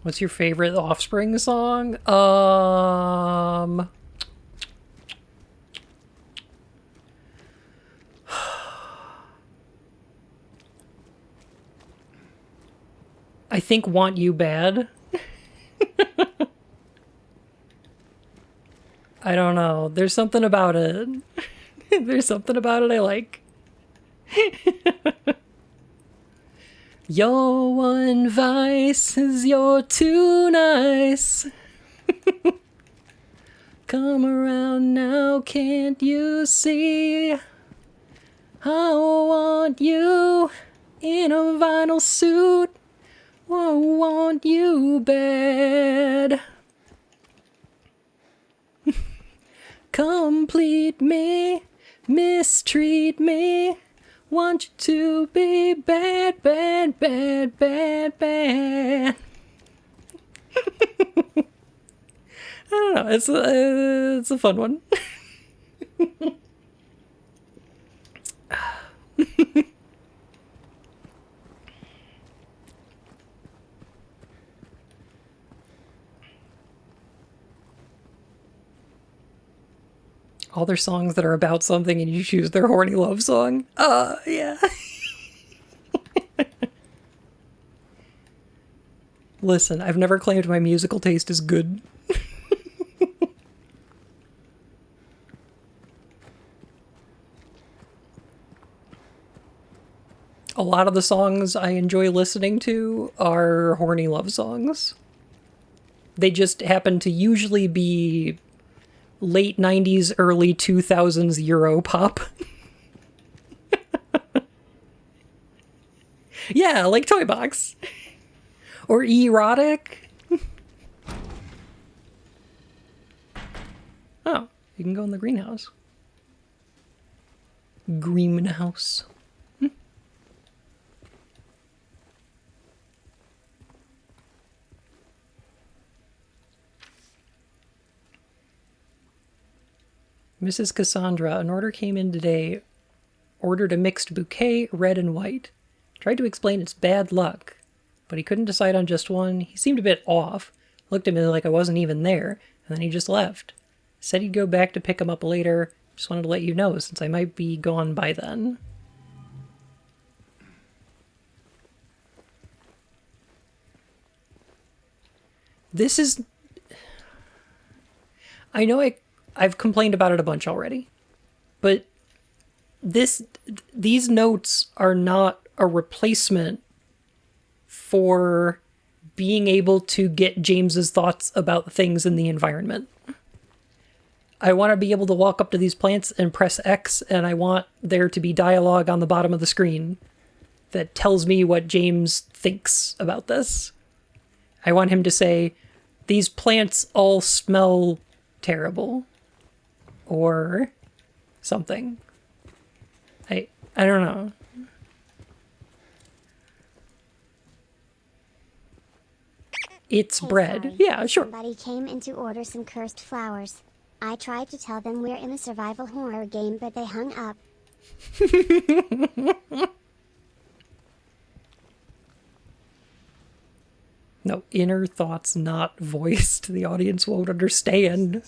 What's your favorite Offspring song? I think Want You Bad. I don't know. There's something about it. There's something about it I like. Your one vice is you're too nice. Come around now, can't you see? I want you in a vinyl suit I want you bad. Complete me, mistreat me. Want you to be bad, bad, bad, bad, bad. I don't know. It's a fun one. All their songs that are about something and you choose their horny love song. Yeah. Listen, I've never claimed my musical taste is good. A lot of the songs I enjoy listening to are horny love songs. They just happen to usually be late 90s, early 2000s Euro pop. Yeah, like Toy Box. Or erotic. Oh, you can go in the greenhouse. Greenhouse. Mrs. Cassandra, an order came in today. Ordered a mixed bouquet, red and white. Tried to explain it's bad luck, but he couldn't decide on just one. He seemed a bit off. Looked at me like I wasn't even there, and then he just left. Said he'd go back to pick him up later. Just wanted to let you know, since I might be gone by then. This is... I know I've complained about it a bunch already, but these notes are not a replacement for being able to get James's thoughts about things in the environment. I want to be able to walk up to these plants and press X, and I want there to be dialogue on the bottom of the screen that tells me what James thinks about this. I want him to say, these plants all smell terrible. Or something. I don't know. It's Hey, bread. sorry. Yeah, sure. Somebody came in to order some cursed flowers. I tried to tell them we're in a survival horror game, but they hung up. No, inner thoughts not voiced. The audience won't understand.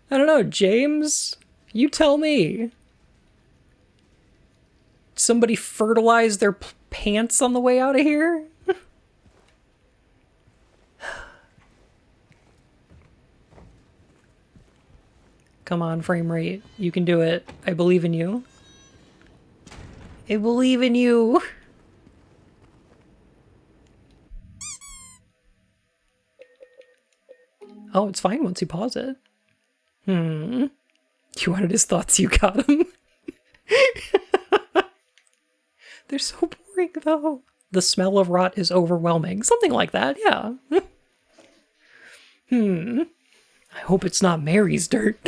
I don't know, James? You tell me. Somebody fertilized their pants on the way out of here? Come on, frame rate. You can do it. I believe in you. I believe in you. Oh, it's fine once you pause it. You wanted his thoughts, you got him. They're so boring, though. The smell of rot is overwhelming. Something like that, yeah. I hope it's not Mary's dirt.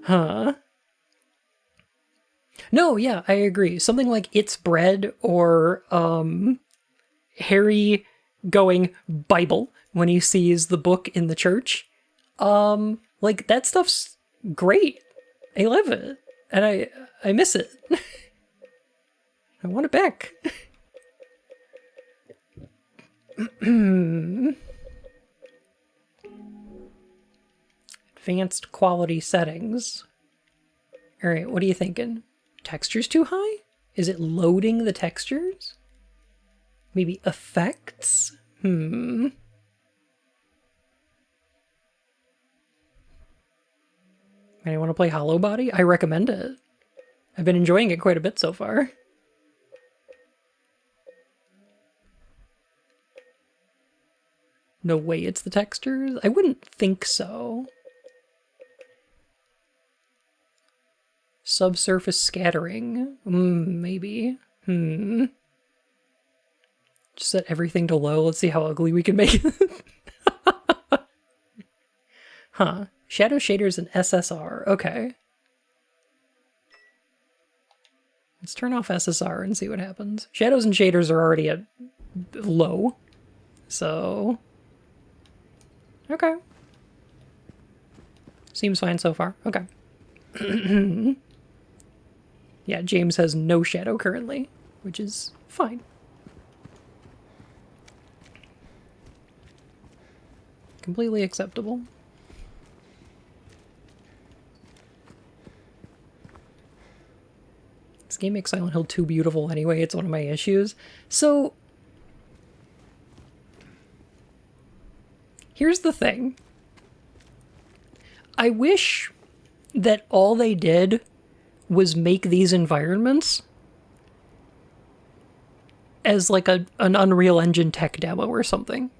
Huh? No, yeah, I agree. Something like It's Bread or Harry going Bible when he sees the book in the church. Like that stuff's great. I love it. And I miss it. I want it back. Advanced quality settings. All right, what are you thinking? Textures too high? Is it loading the textures? Maybe effects? I want to play Hollow Body? I recommend it. I've been enjoying it quite a bit so far. No way it's the textures? I wouldn't think so. Subsurface scattering. Maybe. Just set everything to low. Let's see how ugly we can make it. Huh. Shadow shaders and SSR. Okay. Let's turn off SSR and see what happens. Shadows and shaders are already at low. So... okay. Seems fine so far. Okay. Yeah, James has no shadow currently, which is fine. Completely acceptable. This game makes Silent Hill 2 beautiful anyway. It's one of my issues. So, here's the thing. I wish that all they did was make these environments as like an Unreal Engine tech demo or something.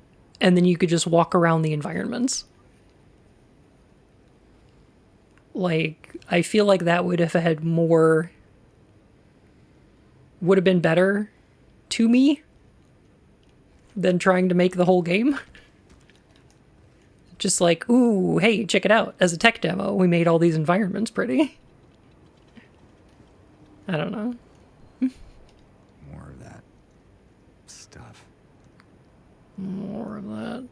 And then you could just walk around the environments. Like, I feel like that would have had more... would have been better to me than trying to make the whole game. Just like, ooh, hey, check it out. As a tech demo, we made all these environments pretty. I don't know. More of that stuff. More of that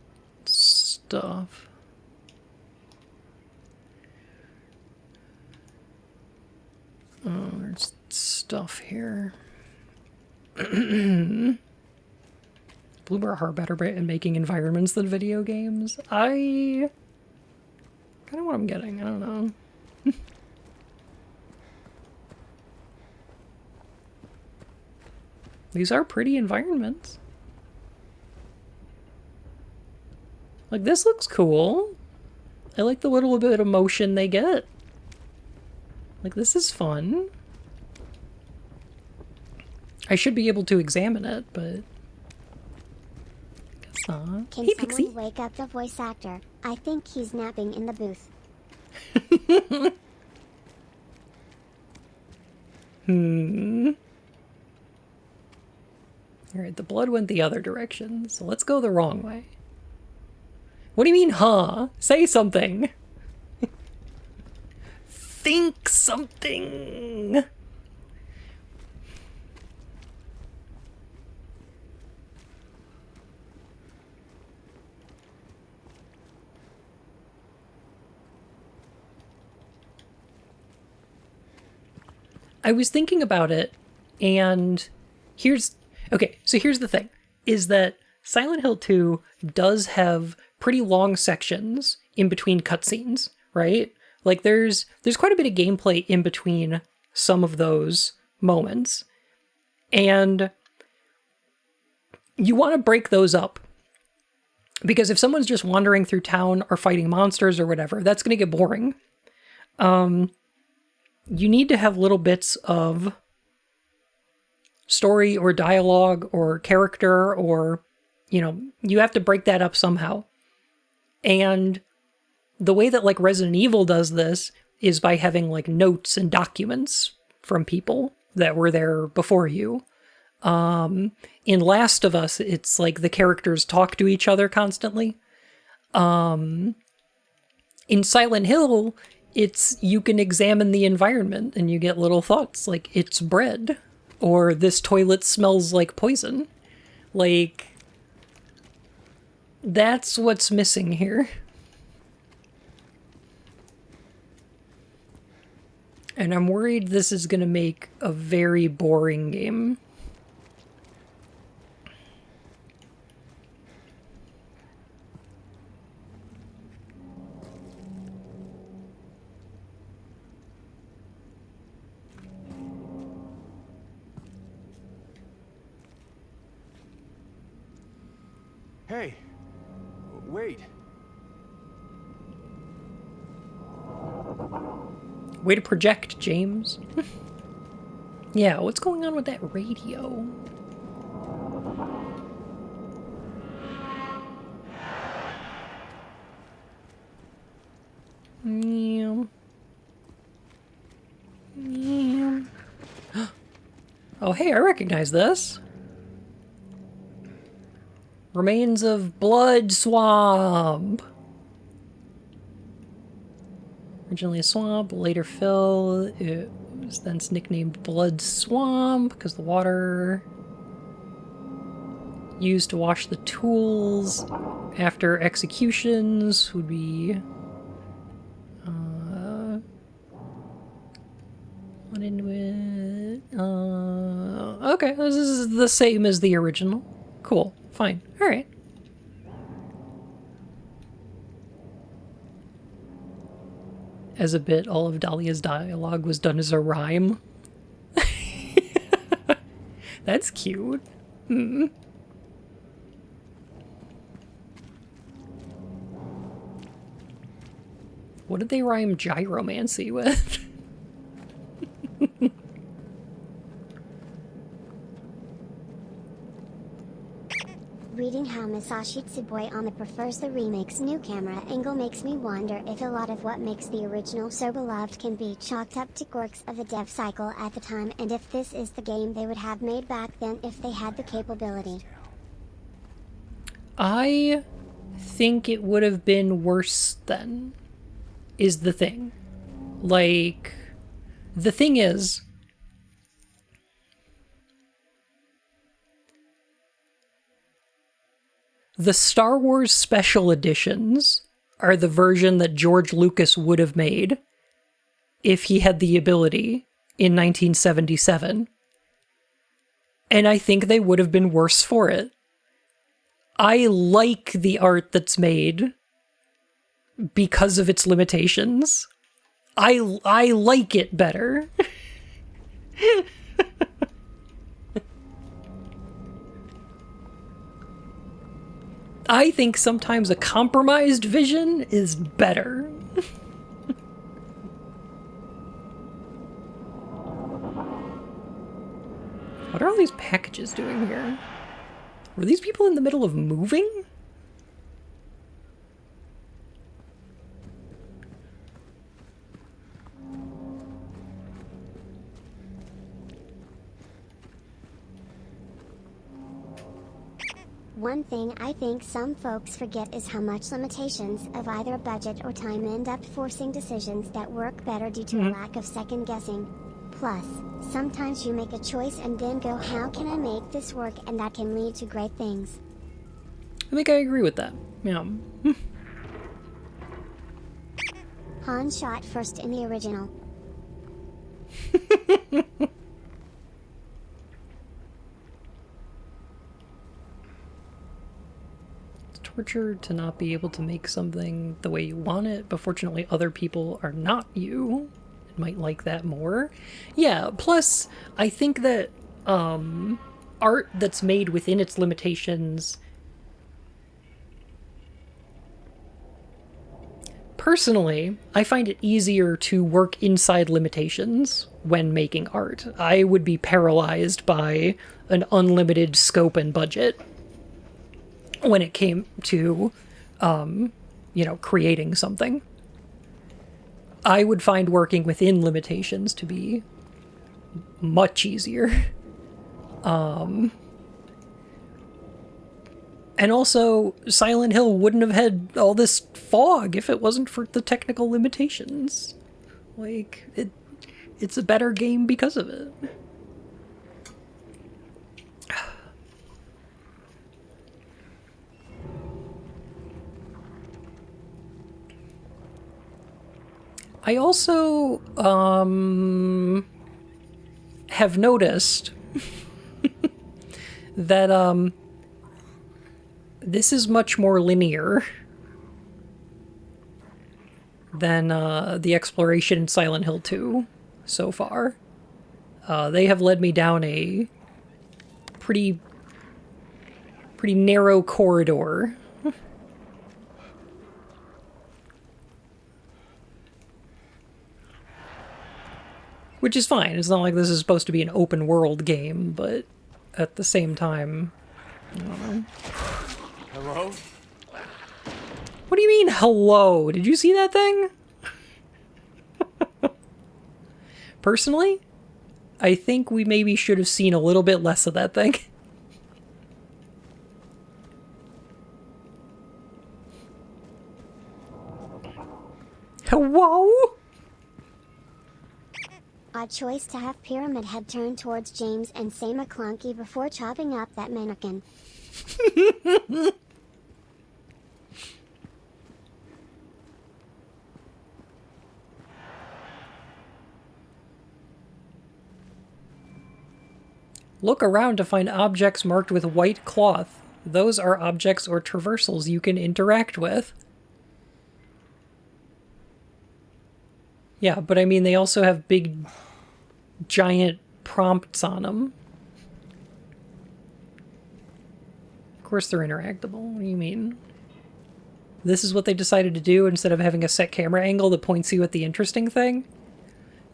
stuff. Oh, there's stuff here. Bloomer are better at making environments than video games. I kind of what I'm getting. I don't know. These are pretty environments. Like, this looks cool. I like the little bit of motion they get. Like, this is fun. I should be able to examine it, but... guess not. Can Hey, someone Pixie. wake up the voice actor? I think he's napping in the booth. Alright, the blood went the other direction, so let's go the wrong way. What do you mean, huh? Say something! Think something! I was thinking about it, and here's... okay, so here's the thing, is that Silent Hill 2 does have pretty long sections in between cutscenes, right? Like, there's quite a bit of gameplay in between some of those moments, and you want to break those up. Because if someone's just wandering through town or fighting monsters or whatever, that's going to get boring. You need to have little bits of story or dialogue or character or, you know, you have to break that up somehow. And the way that, like, Resident Evil does this is by having, like, notes and documents from people that were there before you. In Last of Us, it's like the characters talk to each other constantly. In Silent Hill, it's you can examine the environment and you get little thoughts like it's bread or this toilet smells like poison. Like, that's what's missing here. And I'm worried this is going to make a very boring game. Hey, wait. Way to project, James. Yeah, what's going on with that radio? Yeah. Oh, hey, I recognize this. Remains of Blood Swamp. Originally a swamp, later fill. It was then nicknamed Blood Swamp because the water used to wash the tools after executions would be what into it? Okay, this is the same as the original. Cool, fine, all right. As a bit, all of Dahlia's dialogue was done as a rhyme. That's cute. Hmm. What did they rhyme gyromancy with? Reading how Masashi Tsuboyama prefers the remake's new camera angle makes me wonder if a lot of what makes the original so beloved can be chalked up to quirks of the dev cycle at the time, and if this is the game they would have made back then if they had the capability. I think it would have been worse then, is the thing. Like, the thing is, the Star Wars Special Editions are the version that George Lucas would have made if he had the ability in 1977. And I think they would have been worse for it. I like the art that's made because of its limitations. I like it better. I think sometimes a compromised vision is better. What are all these packages doing here? Were these people in the middle of moving? One thing I think some folks forget is how much limitations of either budget or time end up forcing decisions that work better due to a lack of second guessing. Plus, sometimes you make a choice and then go, how can I make this work, and that can lead to great things. I think I agree with that. Yeah. Han shot first in the original. Torture to not be able to make something the way you want it, but fortunately other people are not you and might like that more. Yeah, plus I think that art that's made within its limitations, personally, I find it easier to work inside limitations when making art. I would be paralyzed by an unlimited scope and budget when it came to, creating something. I would find working within limitations to be much easier. And also, Silent Hill wouldn't have had all this fog if it wasn't for the technical limitations. Like, it's a better game because of it. I also have noticed that this is much more linear than the exploration in Silent Hill 2 so far. They have led me down a pretty narrow corridor. Which is fine. It's not like this is supposed to be an open world game, but at the same time, I don't know. Hello? What do you mean, hello? Did you see that thing? Personally, I think we maybe should have seen a little bit less of that thing. Whoa! Odd choice to have Pyramid Head turn towards James and say McClunky before chopping up that mannequin. Look around to find objects marked with white cloth. Those are objects or traversals you can interact with. Yeah, but I mean, they also have big, giant prompts on them. Of course they're interactable. What do you mean? This is what they decided to do instead of having a set camera angle that points you at the interesting thing?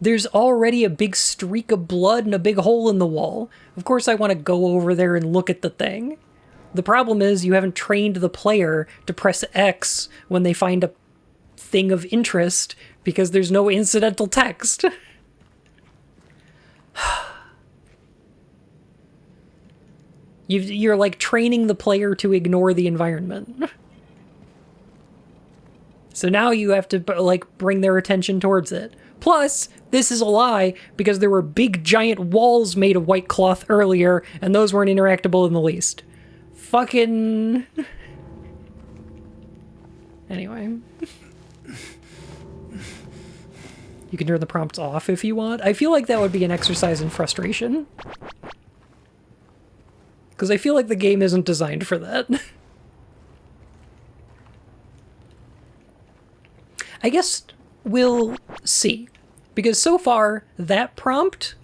There's already a big streak of blood and a big hole in the wall. Of course I want to go over there and look at the thing. The problem is you haven't trained the player to press X when they find a thing of interest because there's no incidental text. You're like training the player to ignore the environment. So now you have to like bring their attention towards it. Plus, this is a lie because there were big giant walls made of white cloth earlier and those weren't interactable in the least. Fucking... Anyway. You can turn the prompts off if you want. I feel like that would be an exercise in frustration. Because I feel like the game isn't designed for that. I guess we'll see. Because so far, that prompt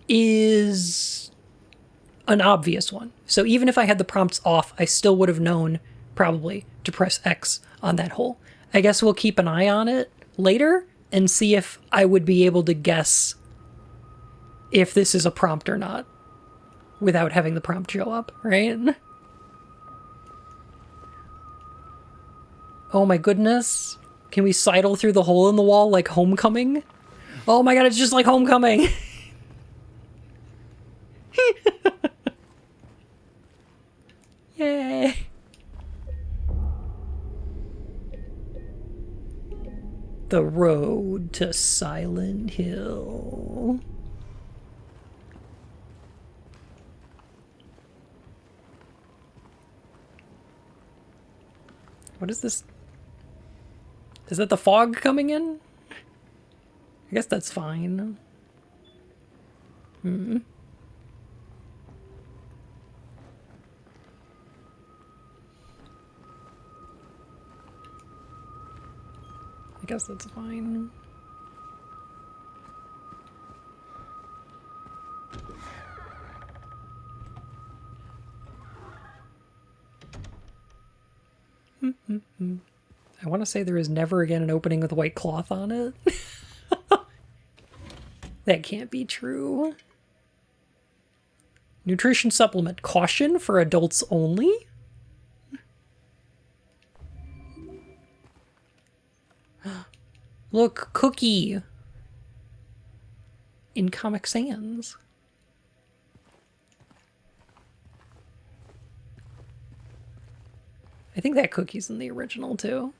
is an obvious one. So even if I had the prompts off, I still would have known, probably, to press X on that hole. I guess we'll keep an eye on it later and see if I would be able to guess if this is a prompt or not without having the prompt show up, right? Oh my goodness. Can we sidle through the hole in the wall like Homecoming? Oh my god, it's just like Homecoming! Yay! The road to Silent Hill. What is this? Is that the fog coming in? I guess that's fine. Hmm. I guess that's fine. I want to say there is never again an opening with white cloth on it. That can't be true. Nutrition supplement. Caution for adults only? Look, Cookie. In Comic Sans. I think that Cookie's in the original too.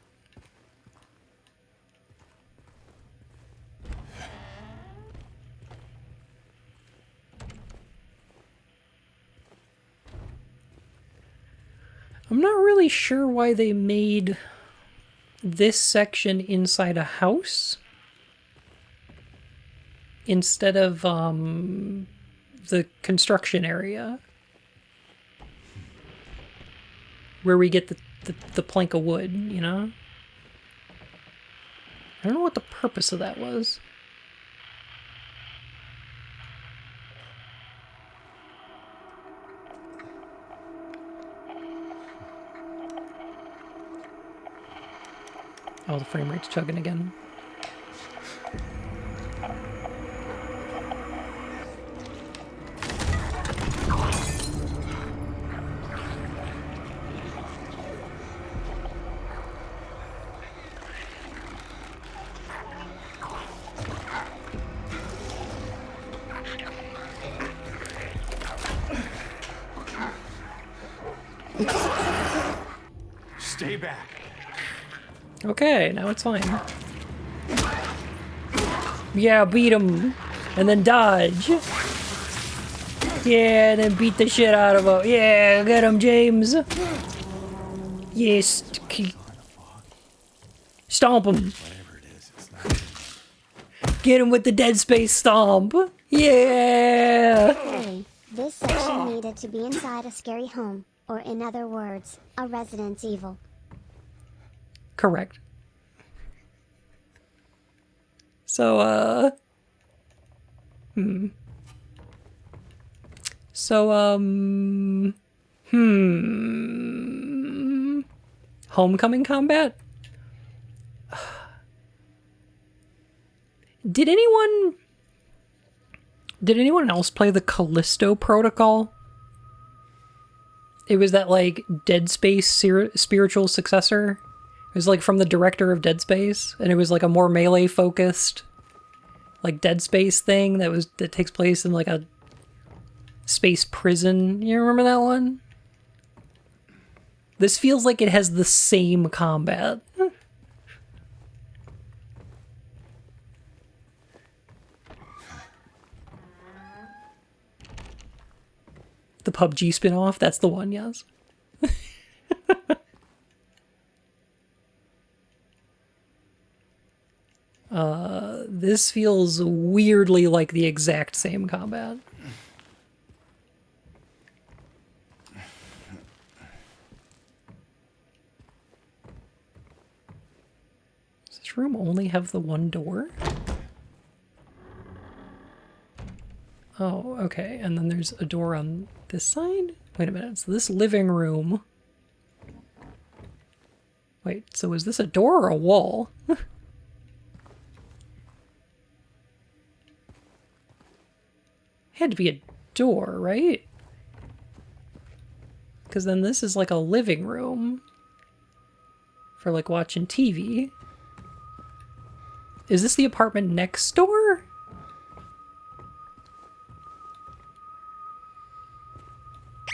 I'm not really sure why they made this section inside a house instead of the construction area where we get the plank of wood, you know? I don't know what the purpose of that was. Oh, the frame rate's chugging again. Stay back. Okay, now it's fine. Yeah, beat him. And then dodge. Yeah, and then beat the shit out of him. Yeah, get him, James. Yes. Stomp him. Get him with the Dead Space stomp. Yeah. Clearly, this section needed to be inside a scary home, or in other words, a Resident Evil. Correct. So, Homecoming combat? Did anyone else play the Callisto Protocol? It was that, like, Dead Space spiritual successor. It was, like, from the director of Dead Space, and it was, like, a more melee-focused, like, Dead Space thing that takes place in, like, a space prison. You remember that one? This feels like it has the same combat. The PUBG spin-off, that's the one, yes. This feels weirdly like the exact same combat. Does this room only have the one door? Oh, okay, and then there's a door on this side? Wait a minute, so this living room... Wait, so is this a door or a wall? Had to be a door, right? Because then this is like a living room for like watching TV. Is this the apartment next door?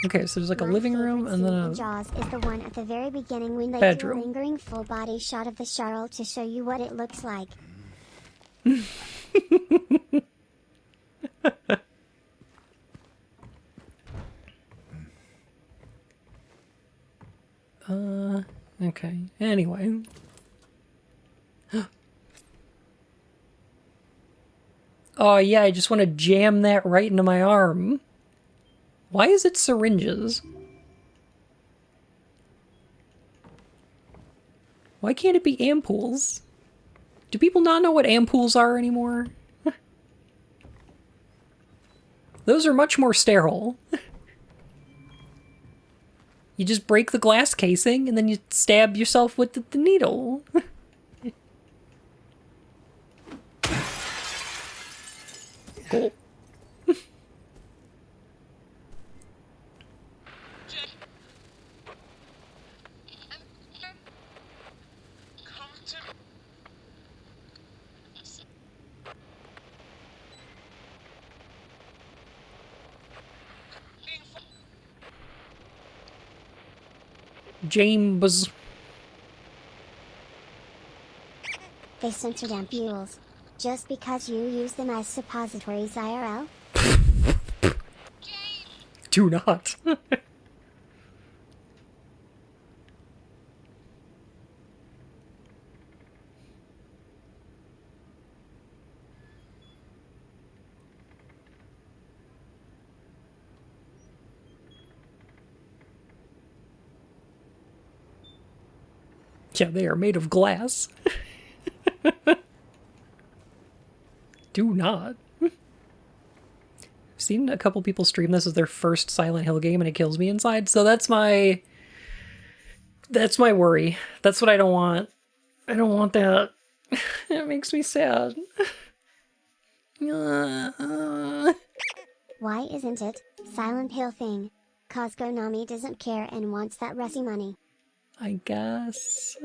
Okay, so there's like a My living favorite room and scene then in a Jaws is the one at the very beginning when they bedroom. do a lingering full body shot of the Charles to show you what it looks like. Okay. Anyway. Oh yeah, I just want to jam that right into my arm. Why is it syringes? Why can't it be ampoules? Do people not know what ampoules are anymore? Those are much more sterile. You just break the glass casing and then you stab yourself with the needle. Cool. James. They censored ampoules. Just because you use them as suppositories IRL? Do not. Yeah, they are made of glass. Do not. I've seen a couple people stream this as their first Silent Hill game and it kills me inside, so that's my worry. That's what I don't want. I don't want that. It makes me sad. Why isn't it Silent Hill thing? Cause Konami doesn't care and wants that Russie money. I guess.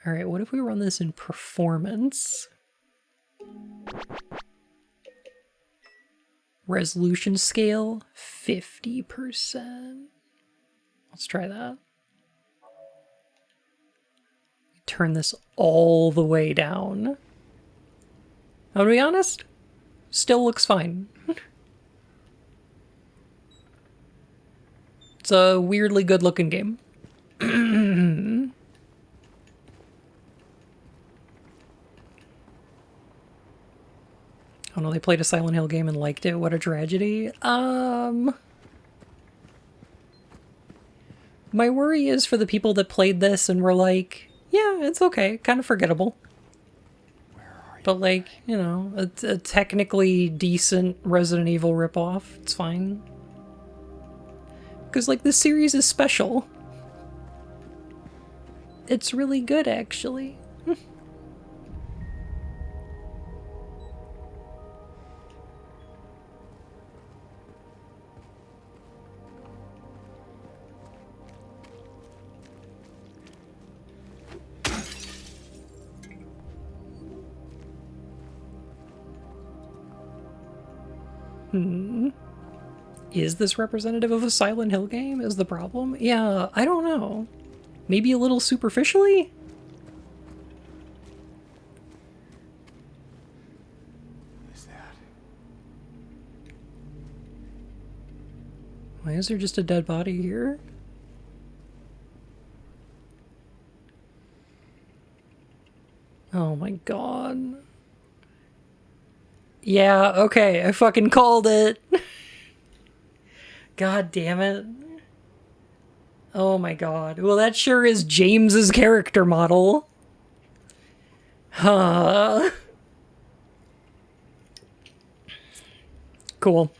Alright, what if we run this in performance? Resolution scale, 50%. Let's try that. Turn this all the way down. I'm gonna be honest, still looks fine. It's a weirdly good looking game. Oh no, they played a Silent Hill game and liked it. What a tragedy. My worry is for the people that played this and were like, yeah, it's okay, kind of forgettable. But like, you know, a technically decent Resident Evil ripoff, it's fine. Because like this series is special. It's really good, actually. Is this representative of a Silent Hill game is the problem? Yeah, I don't know. Maybe a little superficially? What is that? Why is there just a dead body here? Oh my god. Yeah, okay, I fucking called it. God damn it. Oh my god. Well, that sure is James's character model. Huh. Cool.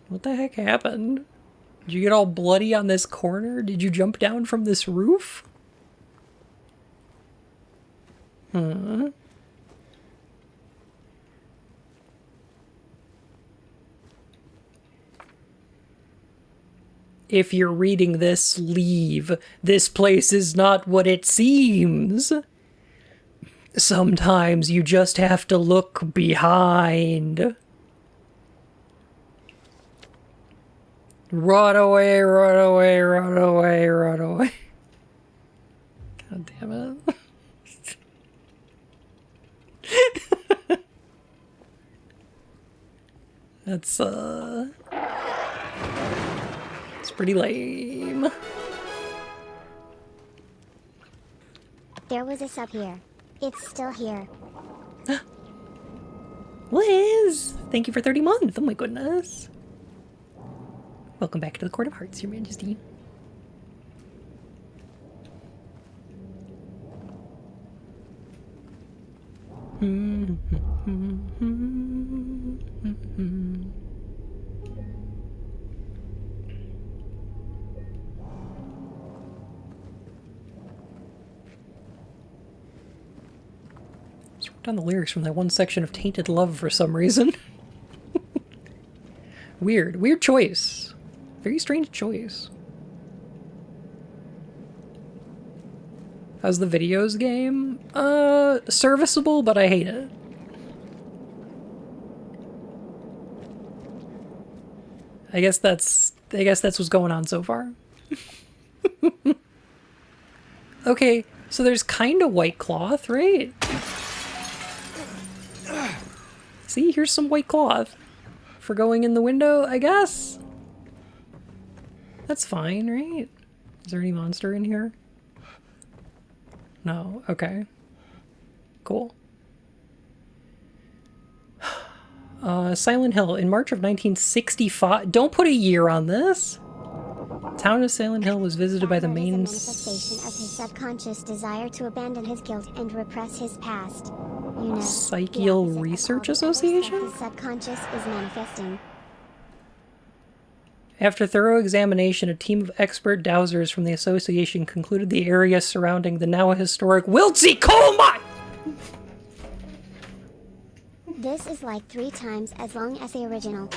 What the heck happened? Did you get all bloody on this corner? Did you jump down from this roof? Huh? If you're reading this, leave. This place is not what it seems. Sometimes you just have to look behind. Run away, run away, run away, run away. God damn it. That's, it's pretty lame. There was a sub here. It's still here. Liz! Thank you for 30 months. Oh my goodness. Welcome back to the Court of Hearts, Your Majesty. Just wrote down the lyrics from that one section of Tainted Love for some reason. Weird choice. Very strange choice. How's the videos game? Serviceable, but I hate it. I guess that's what's going on so far. Okay, so there's kind of white cloth, right? See, here's some white cloth for going in the window, I guess. That's fine, right? Is there any monster in here? No, okay. Cool. Silent Hill, in March of 1965. Don't put a year on this! Town of Silent Hill was visited by the main... Is a manifestation of his subconscious desire to abandon his guilt and repress his past. You know, Psychial Research Association? His subconscious is manifesting. After thorough examination, a team of expert dowsers from the association concluded the area surrounding the now historic Wiltsey coal mine This is like 3 times as long as the original.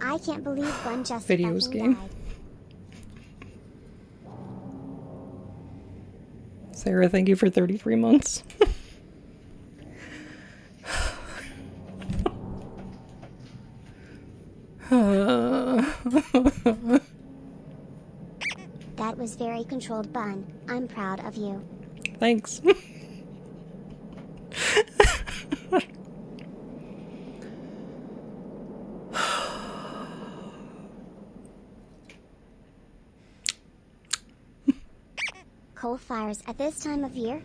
I can't believe one just Videos fucking game. died. Sarah, thank you for 33 months. That was very controlled, Bun. I'm proud of you. Thanks. Coal fires at this time of year?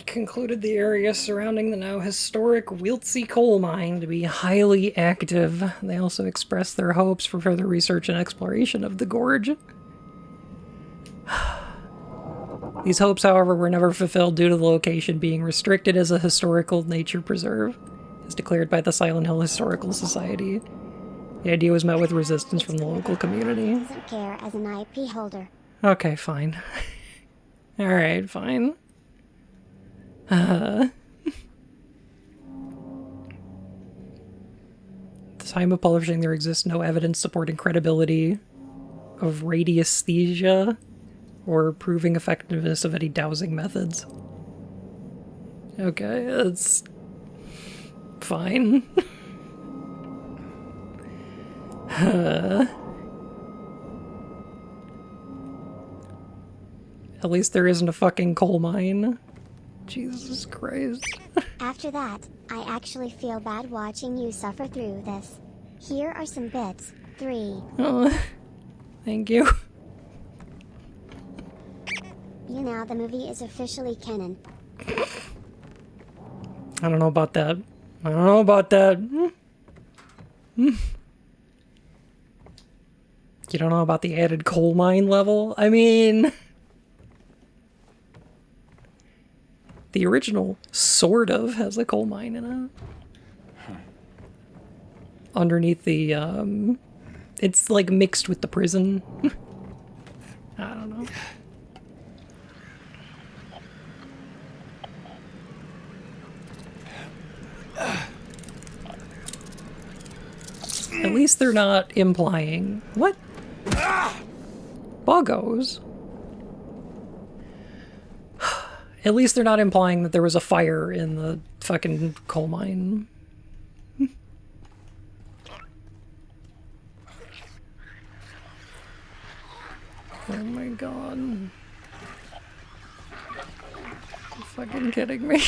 Concluded the area surrounding the now historic Wiltsey coal mine to be highly active. They also expressed their hopes for further research and exploration of the gorge. These hopes, however, were never fulfilled due to the location being restricted as a historical nature preserve, as declared by the Silent Hill Historical Society. The idea was met with resistance from the local community. Doesn't care as an IP holder. Okay, fine. Alright, fine. At the time of publishing, there exists no evidence supporting credibility of radiesthesia or proving effectiveness of any dowsing methods. Okay, that's fine. At least there isn't a fucking coal mine. Jesus Christ. After that, I actually feel bad watching you suffer through this. Here are some bits. 3. Oh, thank you. You know, the movie is officially canon. I don't know about that. I don't know about that. You don't know about the added coal mine level? I mean... The original sort of has a coal mine in it. Underneath the, it's like mixed with the prison. I don't know. At least they're not implying... What? Buggos? At least they're not implying that there was a fire in the fucking coal mine. Oh my god. You're fucking kidding me.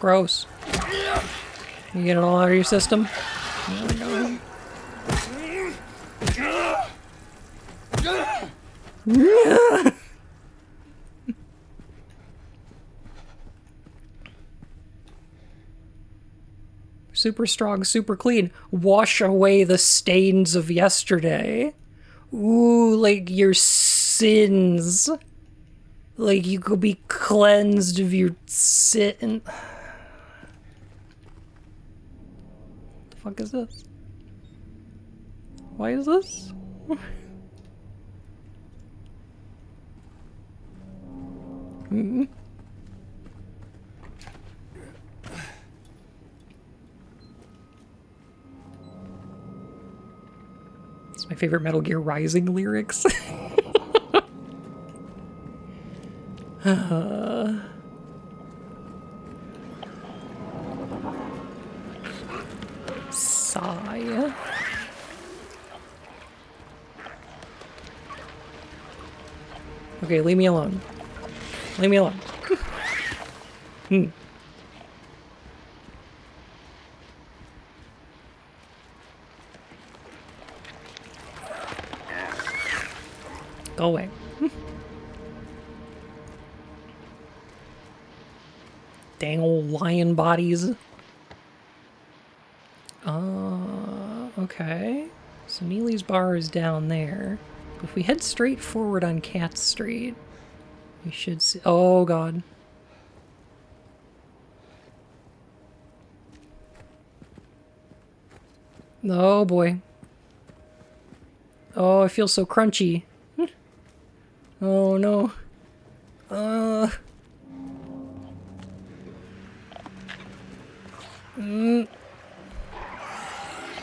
Gross. You get it all out of your system? There we go. Super strong, super clean. Wash away the stains of yesterday. Ooh, like your sins. Like you could be cleansed of your sin. The fuck is this? Why is this? Hmm. It's my favorite Metal Gear Rising lyrics. Sigh. Okay, leave me alone. Leave me alone. Hmm. Go away. Dang old lion bodies. Okay. So Neely's bar is down there. If we head straight forward on Cat Street, we should see. Oh, God. Oh, boy. Oh, it feels so crunchy. Oh, no.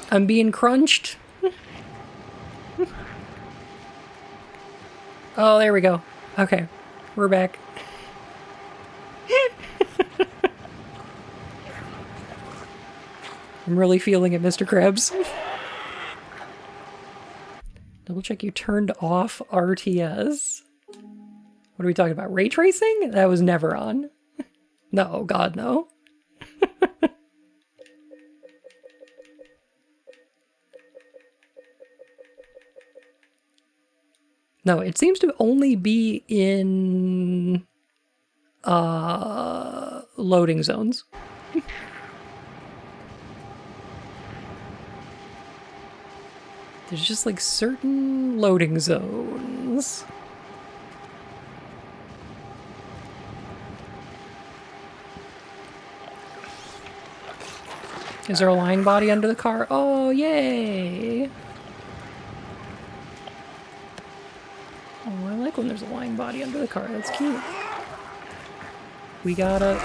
I'm being crunched. Oh, there we go. Okay, we're back. I'm really feeling it, Mr. Krabs. Double check you turned off RTS. What are we talking about? Ray tracing? That was never on. No, God, no. No, it seems to only be in loading zones. There's just like certain loading zones. Is there a lying body under the car? Oh, yay! Oh, I like when there's a lying body under the car. That's cute. We gotta...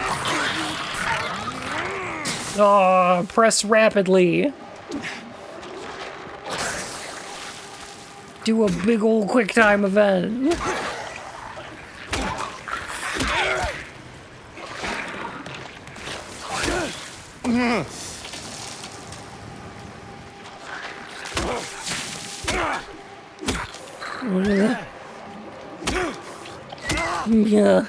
Oh, press rapidly. Do a big old quick time event. Yeah.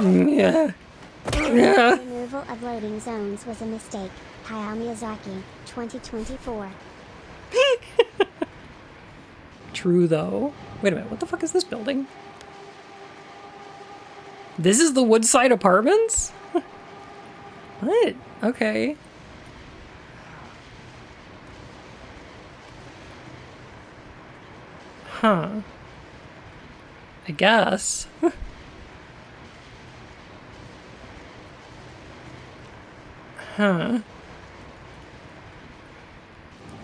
Yeah. Yeah. Removal of loading zones was a mistake. Hayao Miyazaki, 2024. True, though. Wait a minute, what the fuck is this building? This is the Woodside Apartments? What? Okay. Huh. I guess. Huh.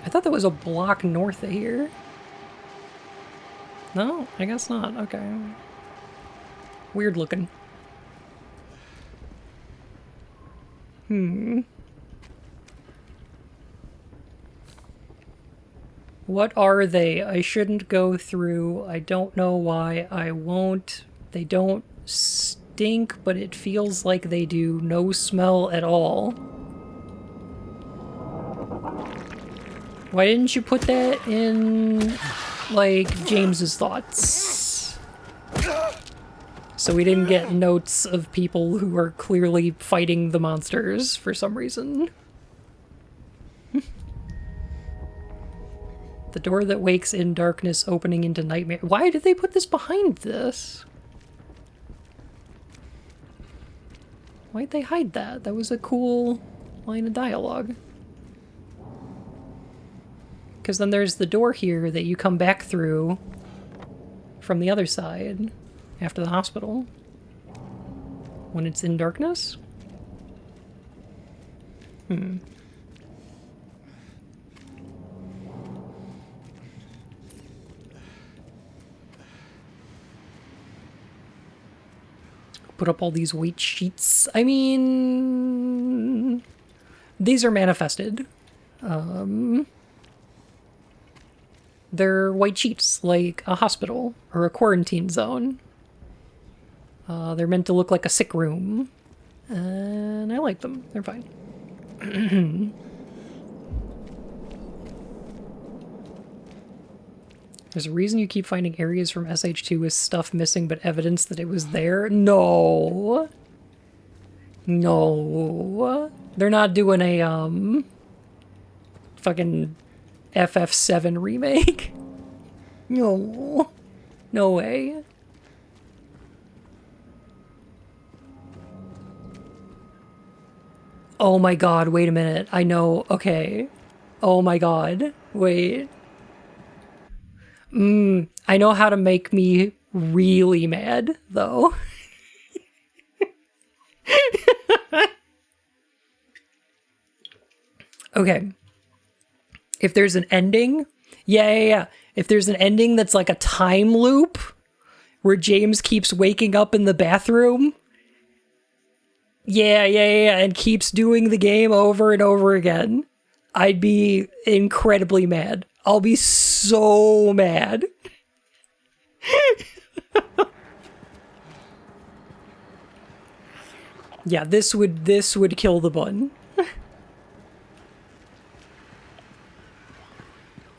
I thought that was a block north of here. No, I guess not. Okay. Weird looking. What are they? I shouldn't go through. I don't know why I won't. They don't stink, but it feels like they do. No smell at all. Why didn't you put that in, like, James's thoughts? So we didn't get notes of people who are clearly fighting the monsters for some reason. The door that wakes in darkness opening into nightmare. Why did they put this behind this? Why'd they hide that? That was a cool line of dialogue. Because then there's the door here that you come back through from the other side after the hospital. When it's in darkness? Put up all these white sheets. I mean... These are manifested. They're white sheets, like a hospital or a quarantine zone. They're meant to look like a sick room. And I like them. They're fine. There's a reason you keep finding areas from SH2 with stuff missing but evidence that it was there? No. No. They're not doing a, fucking FF7 remake. No. No way. Oh my god, wait a minute. I know. Okay. Oh my god. Wait. I know how to make me really mad, though. Okay. If there's an ending, yeah. If there's an ending that's like a time loop where James keeps waking up in the bathroom, yeah, and keeps doing the game over and over again, I'd be incredibly mad. I'll be so mad. Yeah, this would kill the bun.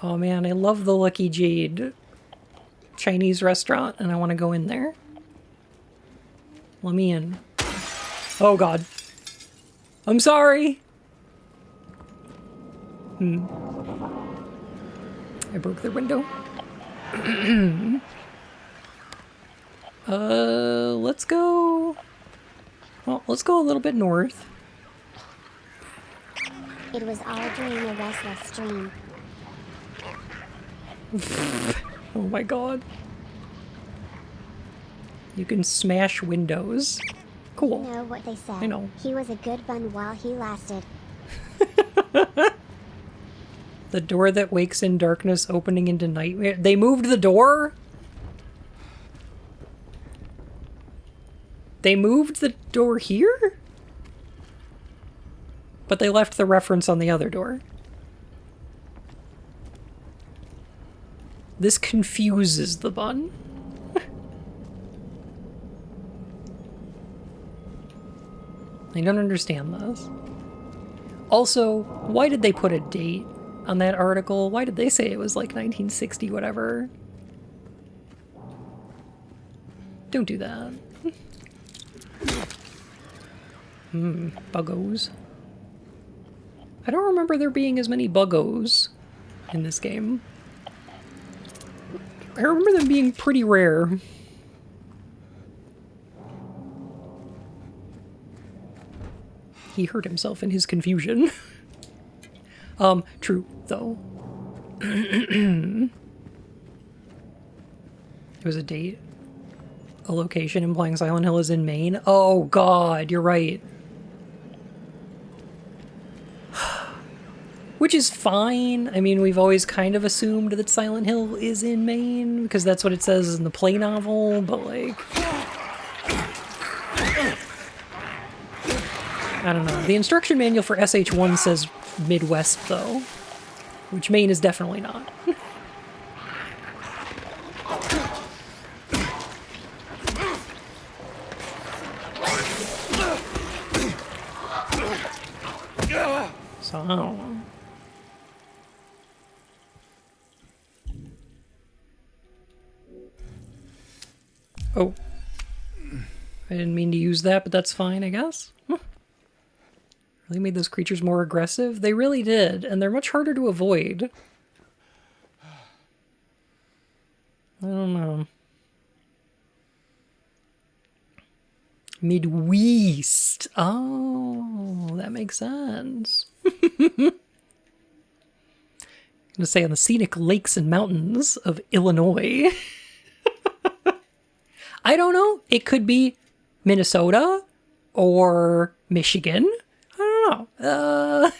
Oh man, I love the Lucky Jade Chinese restaurant and I want to go in there. Let me in. Oh god. I'm sorry. I broke their window. Let's go. Well, let's go a little bit north. It was all a dream, a restless dream. Oh my god. You can smash windows. Cool. You know what they said. I know. He was a good bun while he lasted. The door that wakes in darkness opening into nightmare. They moved the door? They moved the door here? But they left the reference on the other door. This confuses the bun. I don't understand this. Also, why did they put a date on that article? Why did they say it was like 1960 whatever? Don't do that. Buggos. I don't remember there being as many buggos in this game. I remember them being pretty rare. He hurt himself in his confusion. True, though. It was a date. A location implying Silent Hill is in Maine. Oh god, you're right. Which is fine. I mean, we've always kind of assumed that Silent Hill is in Maine, because that's what it says in the play novel, but like... I don't know. The instruction manual for SH1 says Midwest, though. Which Maine is definitely not. So, I don't know. Oh. I didn't mean to use that, but that's fine, I guess. Really made those creatures more aggressive? They really did, and they're much harder to avoid. I don't know. Midwest. Oh, that makes sense. I'm gonna say on the scenic lakes and mountains of Illinois. I don't know. It could be Minnesota or Michigan. I don't know.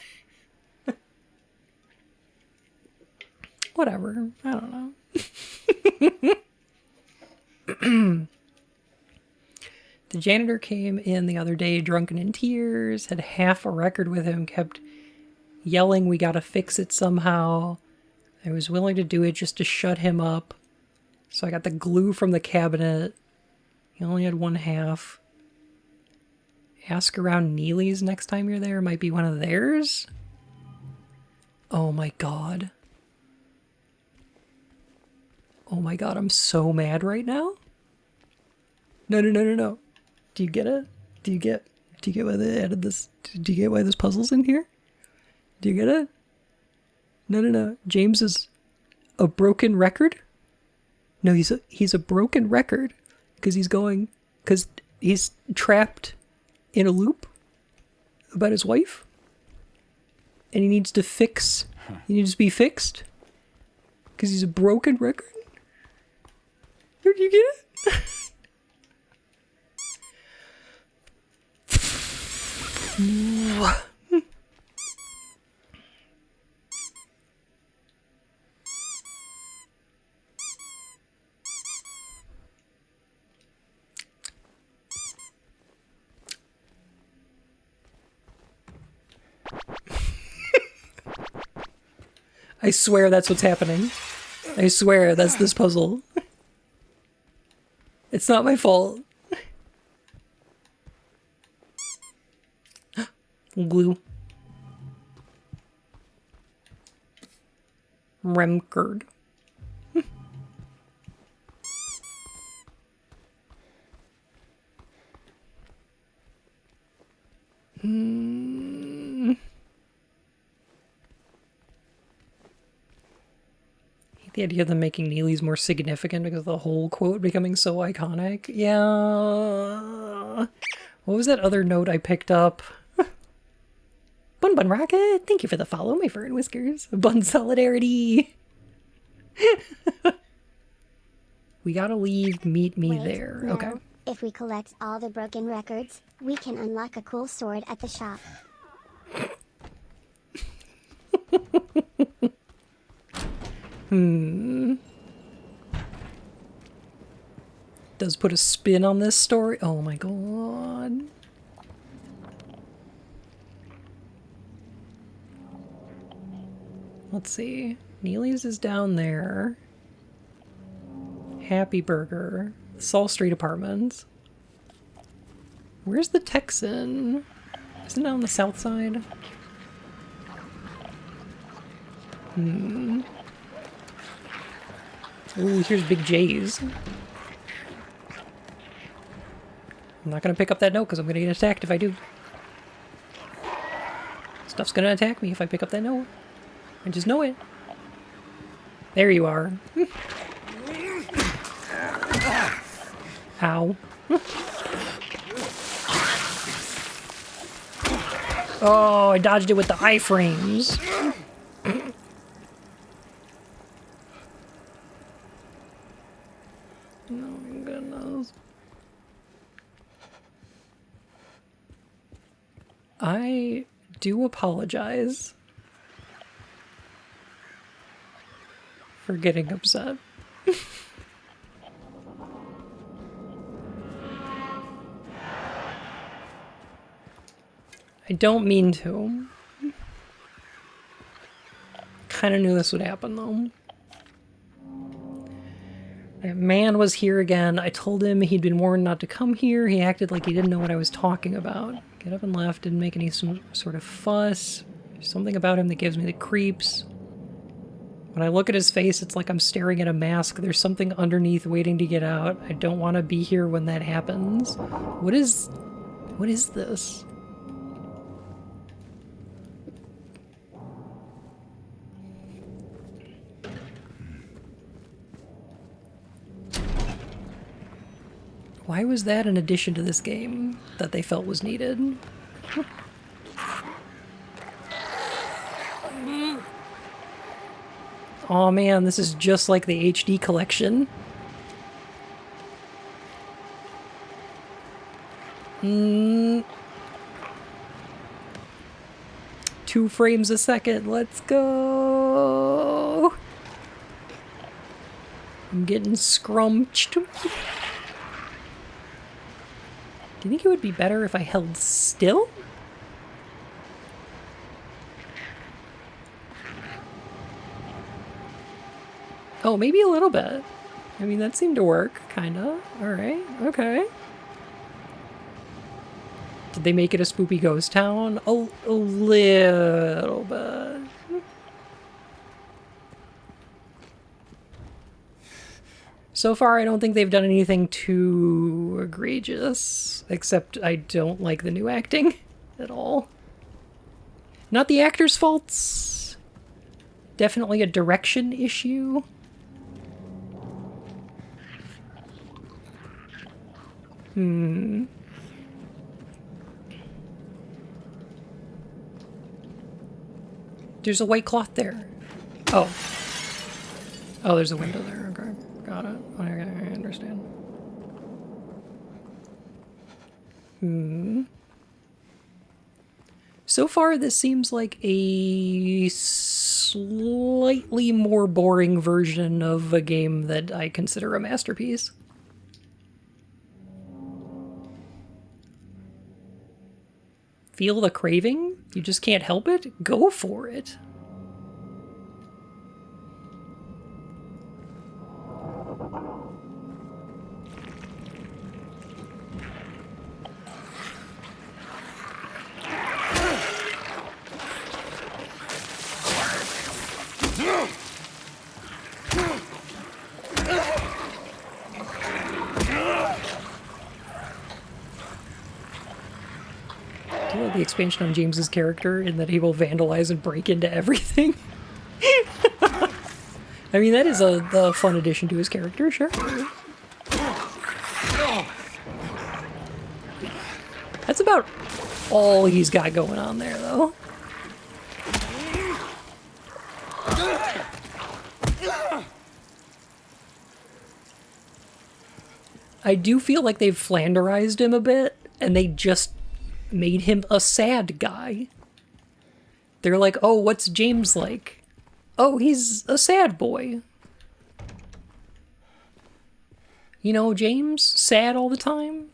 Whatever. I don't know. The janitor came in the other day drunken in tears, had half a record with him, kept yelling, "We gotta fix it somehow." I was willing to do it just to shut him up. So I got the glue from the cabinet. He only had one half. Ask around Neely's next time you're there. Might be one of theirs. Oh my god. Oh my god, I'm so mad right now. No, no, no, no, no. Do you get it? Do you get why they added this? Do you get why this puzzle's in here? Do you get it? No, no, no. James is a broken record? No, he's a broken record because he's trapped in a loop about his wife and he needs to be fixed because he's a broken record. Did you get it? I swear that's what's happening. I swear that's this puzzle. It's not my fault. Glue. Remkerd. The idea of them making Neely's more significant because of the whole quote becoming so iconic. Yeah. What was that other note I picked up? Bun Bun Rocket, thank you for the follow, my fur and whiskers. Bun Solidarity. We gotta leave, meet me there. No. Okay. If we collect all the broken records, we can unlock a cool sword at the shop. Does put a spin on this story. Oh my god. Let's see. Neely's is down there. Happy Burger. Saul Street Apartments. Where's the Texan? Isn't it on the south side? Ooh, here's Big J's. I'm not gonna pick up that note because I'm gonna get attacked if I do. Stuff's gonna attack me if I pick up that note. I just know it. There you are. Ow. Oh, I dodged it with the iframes. Oh my goodness. I do apologize for getting upset. I don't mean to. Kind of knew this would happen though. That man was here again. I told him he'd been warned not to come here. He acted like he didn't know what I was talking about. Get up and left, didn't make any sort of fuss. There's something about him that gives me the creeps. When I look at his face, it's like I'm staring at a mask. There's something underneath waiting to get out. I don't want to be here when that happens. What is this? Why was that an addition to this game that they felt was needed? Oh man, this is just like the HD collection. 2 frames a second, let's go! I'm getting scrumped. Do you think it would be better if I held still? Oh, maybe a little bit. I mean, that seemed to work, kinda. Alright, okay. Did they make it a spoopy ghost town? A little bit. So far, I don't think they've done anything too egregious, except I don't like the new acting at all. Not the actors' faults. Definitely a direction issue. There's a white cloth there. Oh. Oh, there's a window there. Okay. Got it. I understand. So far, this seems like a slightly more boring version of a game that I consider a masterpiece. Feel the craving? You just can't help it? Go for it. Do you like the expansion on James's character in that he will vandalize and break into everything? I mean, that is the fun addition to his character, sure. That's about all he's got going on there, though. I do feel like they've flanderized him a bit, and they just made him a sad guy. They're like, oh, what's James like? Oh, he's a sad boy. You know, James, sad all the time.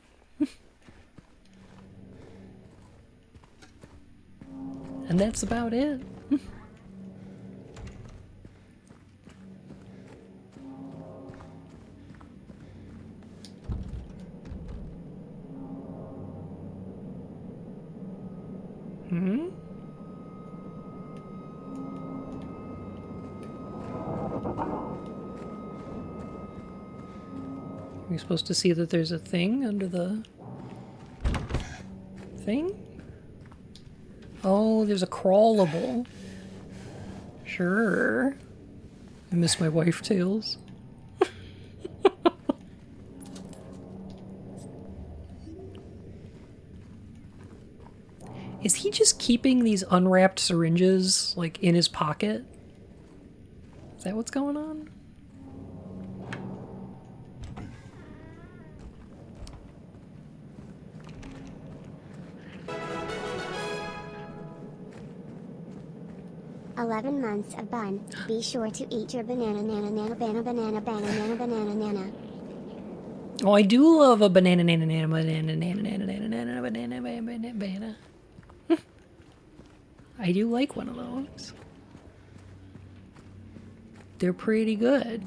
And that's about it. Are we supposed to see that there's a thing under the thing? Oh, there's a crawlable. Sure. I miss my wife tales. Is he just keeping these unwrapped syringes, like, in his pocket? Is that what's going on? "11 months of bun. Be sure to eat your banana nana nana banana nana. Oh, I do love a banana nana nana banana nana nana nana nana banana banana banana. I do like one of those. They're pretty good.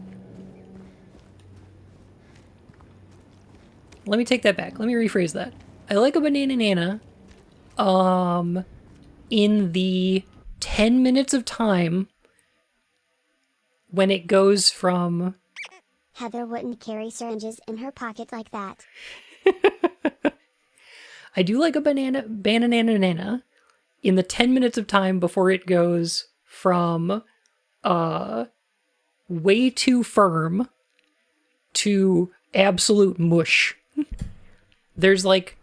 Let me take that back. Let me rephrase that. I like a banana nana in the 10 minutes of time when it goes from... Heather wouldn't carry syringes in her pocket like that. I do like a banana nana in the 10 minutes of time before it goes from way too firm to absolute mush. There's like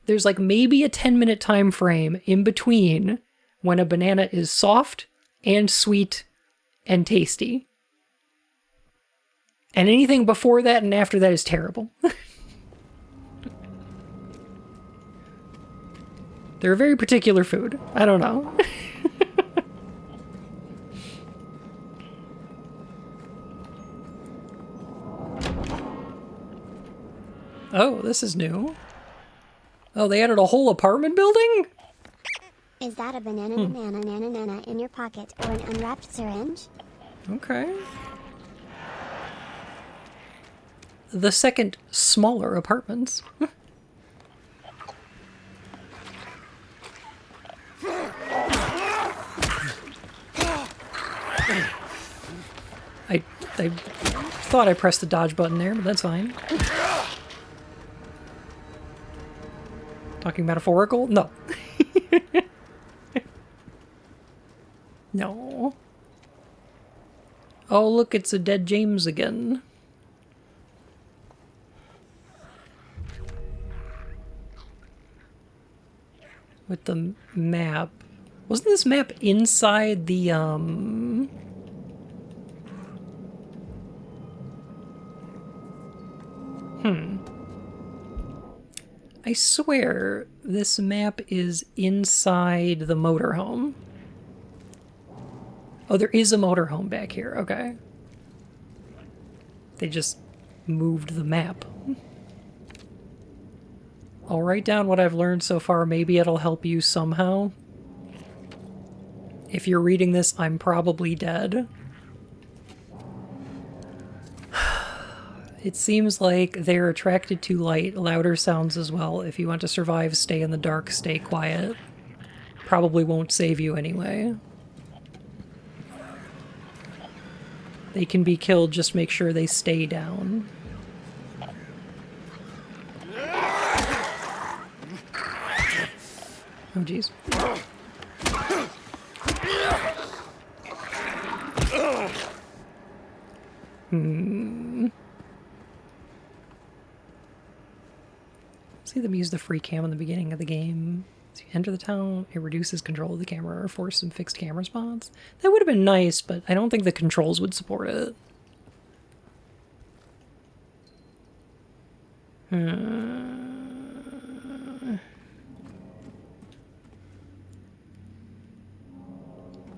maybe a 10-minute time frame in between when a banana is soft and sweet and tasty. And anything before that and after that is terrible. They're a very particular food. I don't know. Oh, this is new. Oh, they added a whole apartment building? Is that a banana nana nana nana in your pocket or an unwrapped syringe? Okay. The second smaller apartments. I thought I pressed the dodge button there, but that's fine. Talking metaphorical? No. No. Oh, look, it's a dead James again. With the map. Wasn't this map inside the, I swear this map is inside the motorhome. Oh, there is a motorhome back here. Okay. They just moved the map. I'll write down what I've learned so far. Maybe it'll help you somehow. If you're reading this, I'm probably dead. It seems like they're attracted to light, louder sounds as well. If you want to survive, stay in the dark, stay quiet. Probably won't save you anyway. They can be killed, just make sure they stay down. Oh, jeez. See them use the free cam in the beginning of the game. As you enter the town, it reduces control of the camera or force some fixed camera spots. That would have been nice, but I don't think the controls would support it.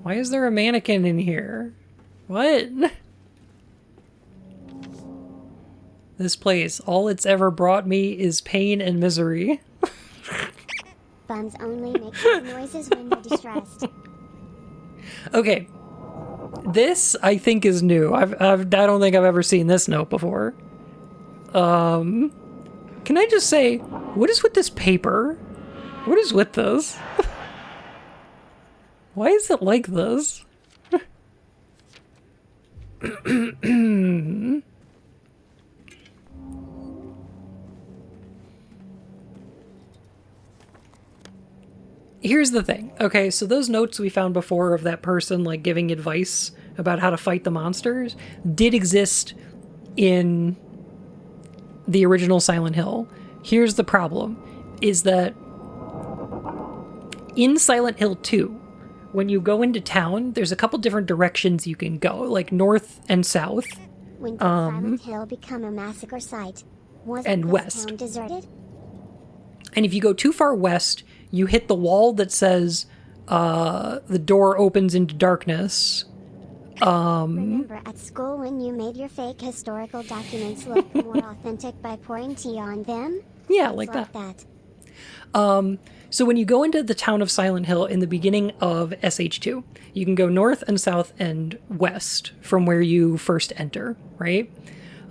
Why is there a mannequin in here? What? This place, all it's ever brought me is pain and misery. Buns only make these noises when you're distressed. Okay. This, I think, is new. I don't think I've ever seen this note before. Can I just say, what is with this paper? What is with this? Why is it like this? Here's the thing. Okay, so those notes we found before of that person, like, giving advice about how to fight the monsters did exist in the original Silent Hill. Here's the problem, is that in Silent Hill 2, when you go into town, there's a couple different directions you can go, like north and south. When did Silent Hill become a massacre site? Was and this west. town deserted? And if you go too far west, you hit the wall that says the door opens into darkness. Remember at school when you made your fake historical documents look more authentic by pouring tea on them? Yeah, It's like that. So when you go into the town of Silent Hill in the beginning of SH2, you can go north and south and west from where you first enter, right?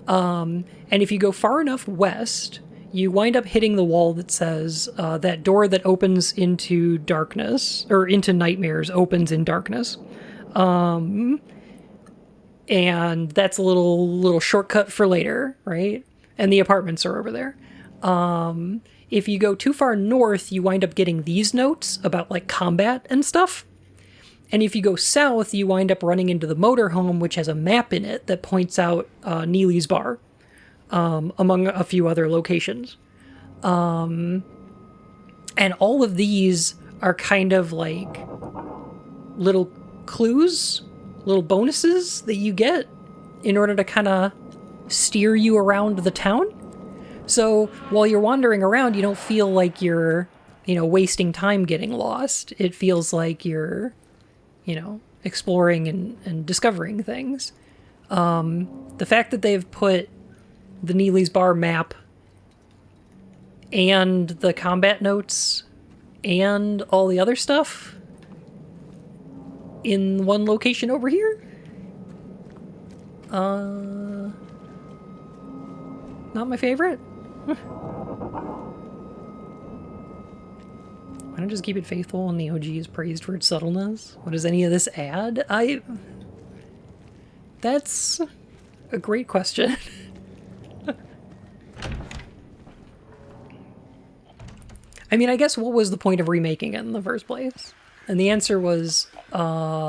And if you go far enough west, you wind up hitting the wall that says that door that opens into darkness, or into nightmares, opens in darkness. And that's a little shortcut for later, right? And the apartments are over there. If you go too far north, you wind up getting these notes about, like, combat and stuff. And if you go south, you wind up running into the motorhome, which has a map in it that points out Neely's Bar, among a few other locations. And all of these are kind of like little clues, little bonuses that you get in order to kind of steer you around the town. So while you're wandering around, you don't feel like you're, wasting time getting lost. It feels like you're, exploring and discovering things. The fact that they've put the Neely's Bar map and the combat notes and all the other stuff in one location over here? Not my favorite. Why don't just keep it faithful and the OG is praised for its subtleness? What does any of this add? a great question. I mean, I guess what was the point of remaking it in the first place? And the answer was, money.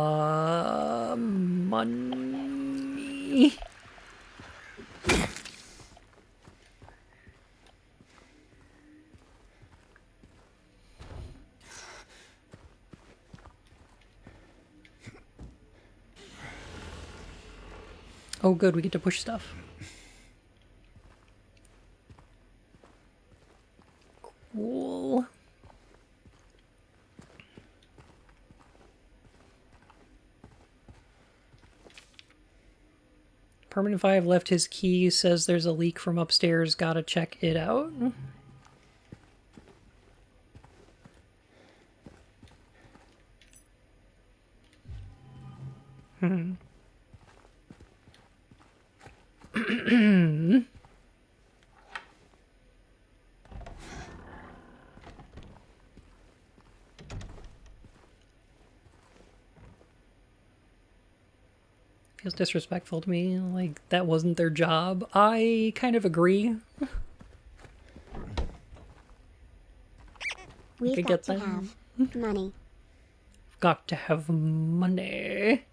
Oh, good, we get to push stuff. Cool. Permanent 5 left his key, says there's a leak from upstairs, gotta check it out. Feels disrespectful to me, like that wasn't their job. I kind of agree. We've got to have money. Got to have money.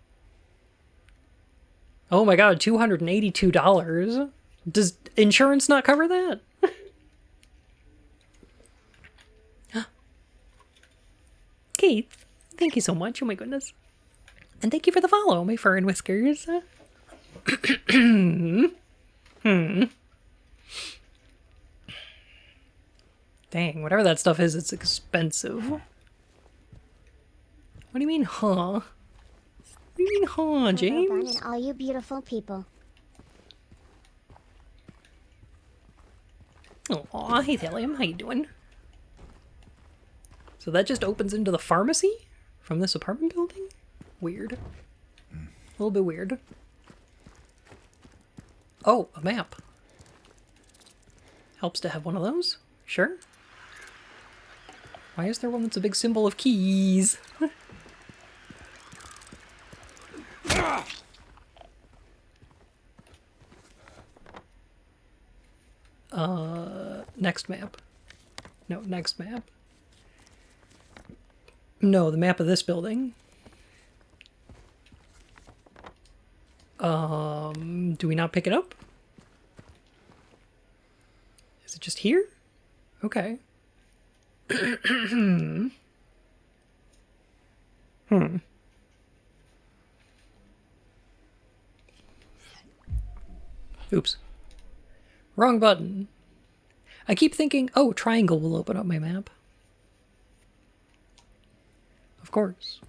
Oh my god, $282. Does insurance not cover that? Keith, thank you so much. Oh my goodness. And thank you for the follow, my fur and whiskers. Dang, whatever that stuff is, it's expensive. What do you mean, huh? What do you mean, huh, James? And all you beautiful people. Aw, hey Thalium, how you doing? So that just opens into the pharmacy from this apartment building? Weird. A little bit weird. Oh, a map. Helps to have one of those. Sure. Why is there one that's a big symbol of keys? Next map. No, next map. No, the map of this building. Do we not pick it up? Is it just here? Okay. Oops. Wrong button. I keep thinking, oh, triangle will open up my map. Of course.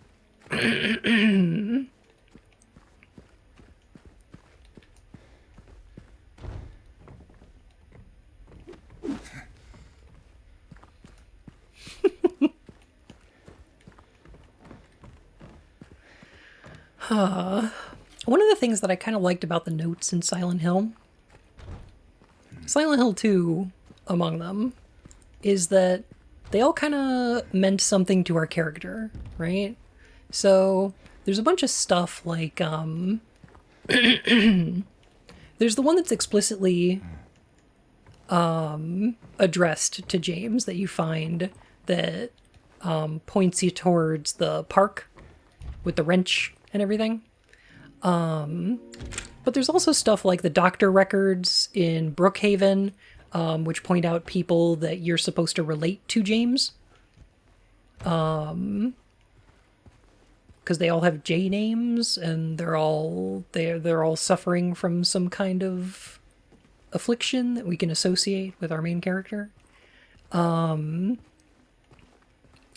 One of the things that I kind of liked about the notes in Silent Hill, Silent Hill 2 among them, is that they all kind of meant something to our character, right? So there's a bunch of stuff like, there's the one that's explicitly addressed to James that you find that points you towards the park with the wrench and everything. But there's also stuff like the doctor records in Brookhaven, which point out people that you're supposed to relate to James. Because they all have J names and they're all suffering from some kind of affliction that we can associate with our main character.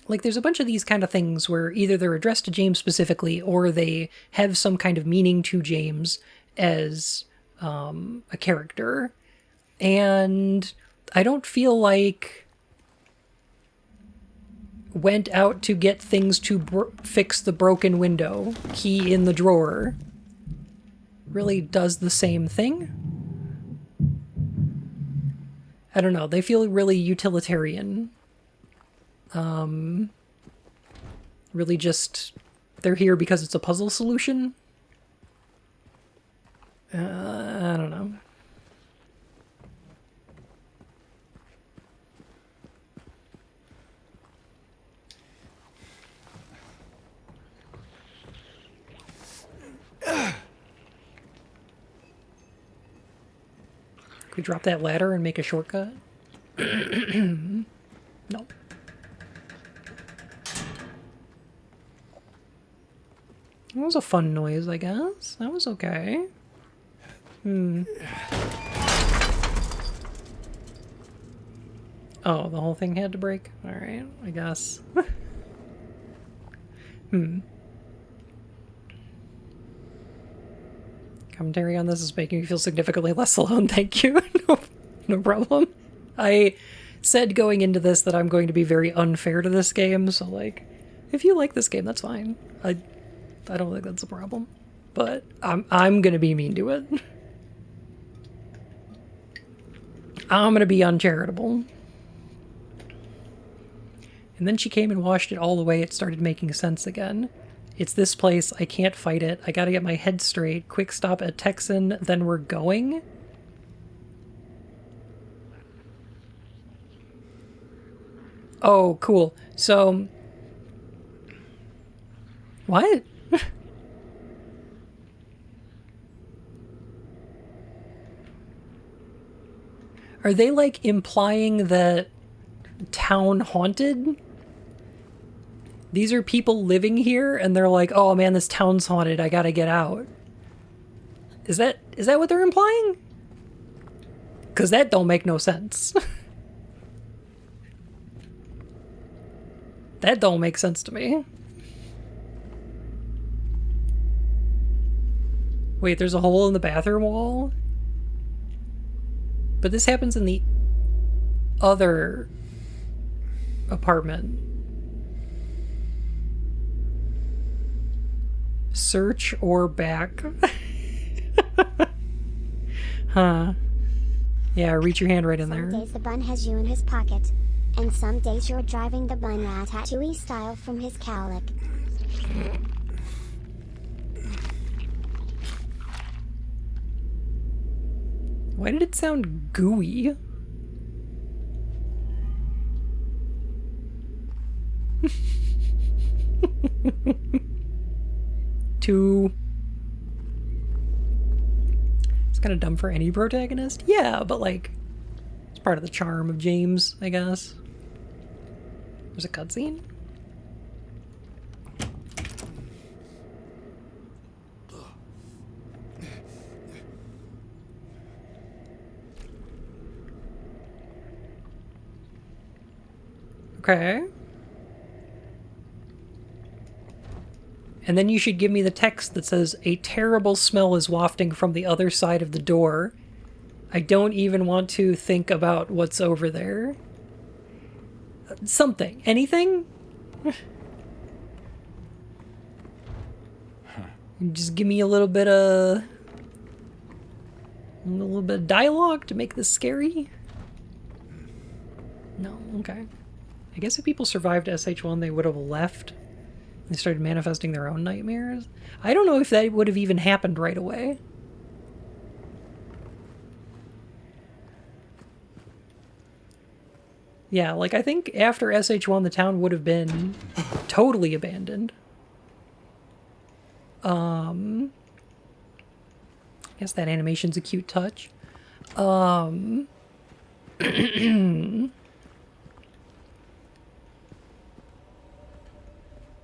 Like, there's a bunch of these kind of things where either they're addressed to James specifically or they have some kind of meaning to James as a character. And I don't feel like went out to get things to fix the broken window, key in the drawer, really does the same thing. I don't know, they feel really utilitarian. Really just, they're here because it's a puzzle solution. I we drop that ladder and make a shortcut? No. That was a fun noise, I guess. That was okay. Oh, the whole thing had to break? Alright, I guess. Commentary on this is making me feel significantly less alone, thank you. No problem. I said going into this that I'm going to be very unfair to this game, so like, if you like this game, that's fine. I don't think that's a problem. But I'm gonna be mean to it. I'm gonna be uncharitable. And then she came and washed it all away. It started making sense again. It's this place. I can't fight it. I gotta get my head straight. Quick stop at Texan, then we're going. Oh, cool. So... What? Are they, like, implying that town haunted? These are people living here, and they're like, oh man, this town's haunted, I gotta get out. Is that what they're implying? Because that don't make no sense. That don't make sense to me. Wait, there's a hole in the bathroom wall? But this happens in the other apartment. Search or back? Huh. Yeah, reach your hand right in there. Some days the bun has you in his pocket, and some days you're driving the bun ratatouille style from his cowlick. Why did it sound gooey? Two. It's kind of dumb for any protagonist. Yeah, but like, it's part of the charm of James, I guess. There's a cutscene? Okay. And then you should give me the text that says, a terrible smell is wafting from the other side of the door. I don't even want to think about what's over there. Something. Anything? Just give me a little bit of dialogue to make this scary. No, okay. I guess if people survived SH1, they would have left. They started manifesting their own nightmares. I don't know if that would have even happened right away. Yeah, like I think after SH1, the town would have been totally abandoned. I guess that animation's a cute touch.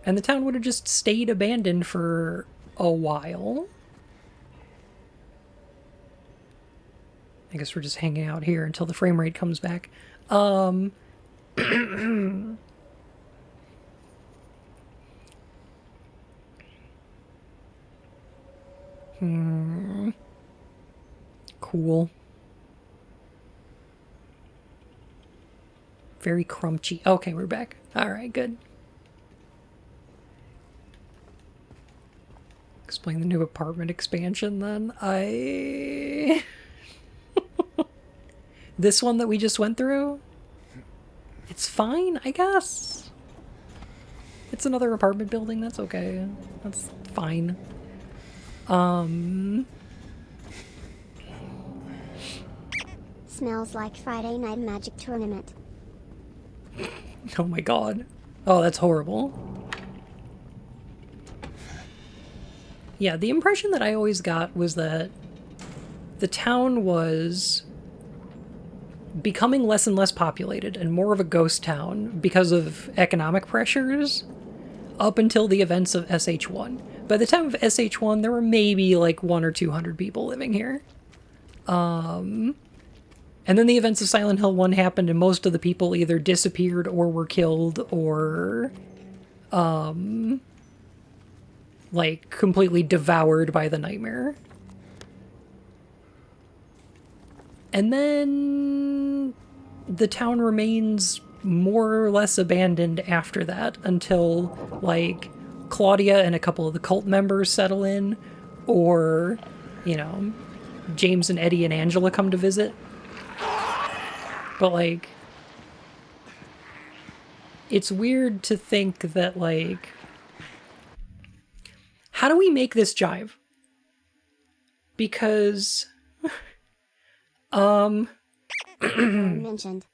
And the town would have just stayed abandoned for a while. I guess we're just hanging out here until the frame rate comes back. Cool. Very crunchy. Okay, we're back. All right, good. Explain the new apartment expansion then. This one that we just went through? It's fine, I guess. It's another apartment building, that's okay. That's fine. Smells like Friday Night Magic Tournament. Oh my god. Oh, that's horrible. Yeah, the impression that I always got was that the town was becoming less and less populated and more of a ghost town because of economic pressures up until the events of SH1. By the time of SH1, there were maybe like 100 or 200 people living here. And then the events of Silent Hill 1 happened and most of the people either disappeared or were killed or like completely devoured by the nightmare. And then the town remains more or less abandoned after that until, like, Claudia and a couple of the cult members settle in, or, you know, James and Eddie and Angela come to visit. But, like, it's weird to think that, like, how do we make this jive? Because... mentioned.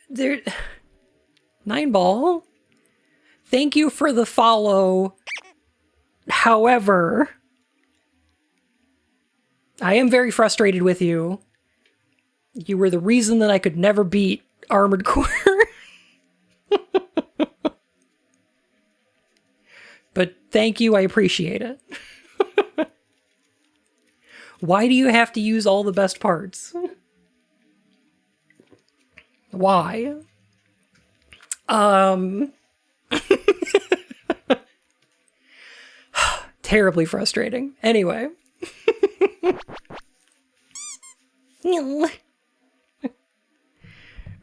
There, Nineball, thank you for the follow. However, I am very frustrated with you. You were the reason that I could never beat Armored Core. But thank you, I appreciate it. Why do you have to use all the best parts? Why? Terribly frustrating. Anyway.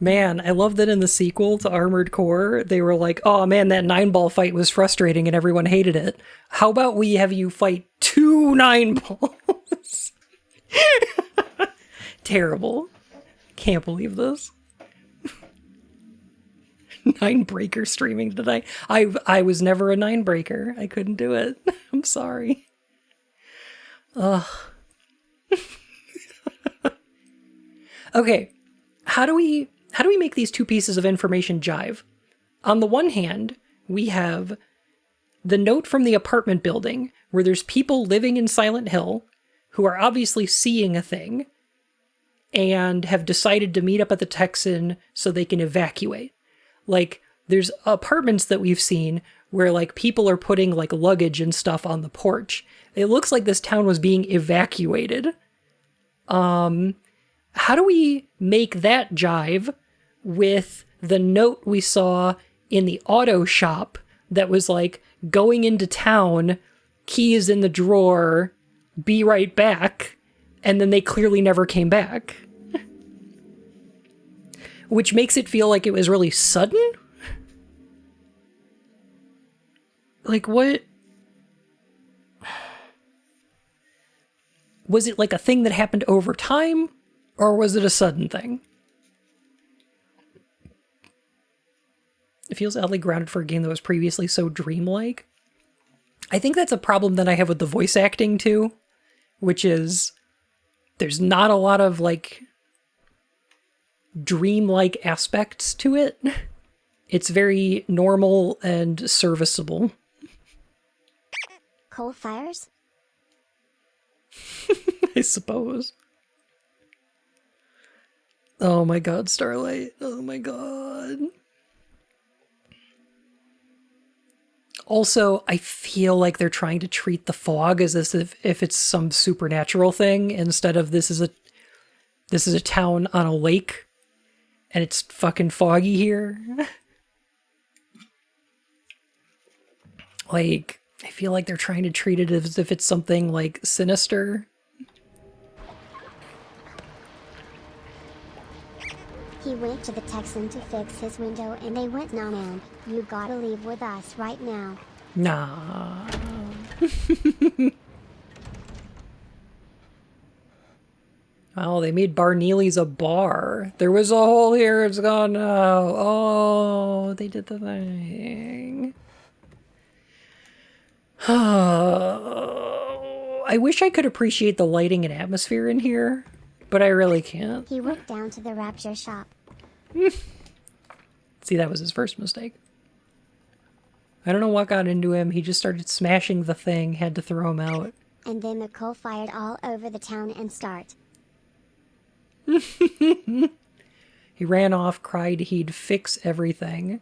Man, I love that in the sequel to Armored Core, they were like, oh man, that 9-ball fight was frustrating and everyone hated it. How about we have you fight 2 9-balls? Terrible. Can't believe this. 9-breaker streaming today. I was never a 9-breaker. I couldn't do it. I'm sorry. Ugh. Okay. How do we make these two pieces of information jive? On the one hand, we have the note from the apartment building where there's people living in Silent Hill who are obviously seeing a thing and have decided to meet up at the Texan so they can evacuate. Like, there's apartments that we've seen where, like, people are putting, like, luggage and stuff on the porch. It looks like this town was being evacuated. How do we make that jive with the note we saw in the auto shop that was, like, going into town, key is in the drawer, be right back, and then they clearly never came back? Which makes it feel like it was really sudden? Like, what? Was it like a thing that happened over time? Or was it a sudden thing? It feels oddly grounded for a game that was previously so dreamlike. I think that's a problem that I have with the voice acting too, which is there's not a lot of like dreamlike aspects to it. It's very normal and serviceable. Coal fires? I suppose. Oh my god, Starlight. Oh my god. Also, I feel like they're trying to treat the fog as if it's some supernatural thing instead of this is a town on a lake and it's fucking foggy here. Like, I feel like they're trying to treat it as if it's something like sinister. He went to the Texan to fix his window and they went, nah man, you gotta leave with us right now. Nah. Oh, they made Barneely's a bar. There was a hole here, it's gone now. Oh, they did the thing. I wish I could appreciate the lighting and atmosphere in here, but I really can't. He went down to the Rapture shop. See, that was his first mistake. I don't know what got into him. He just started smashing the thing, had to throw him out. and then the coal fired all over the town and start. He ran off, cried he'd fix everything.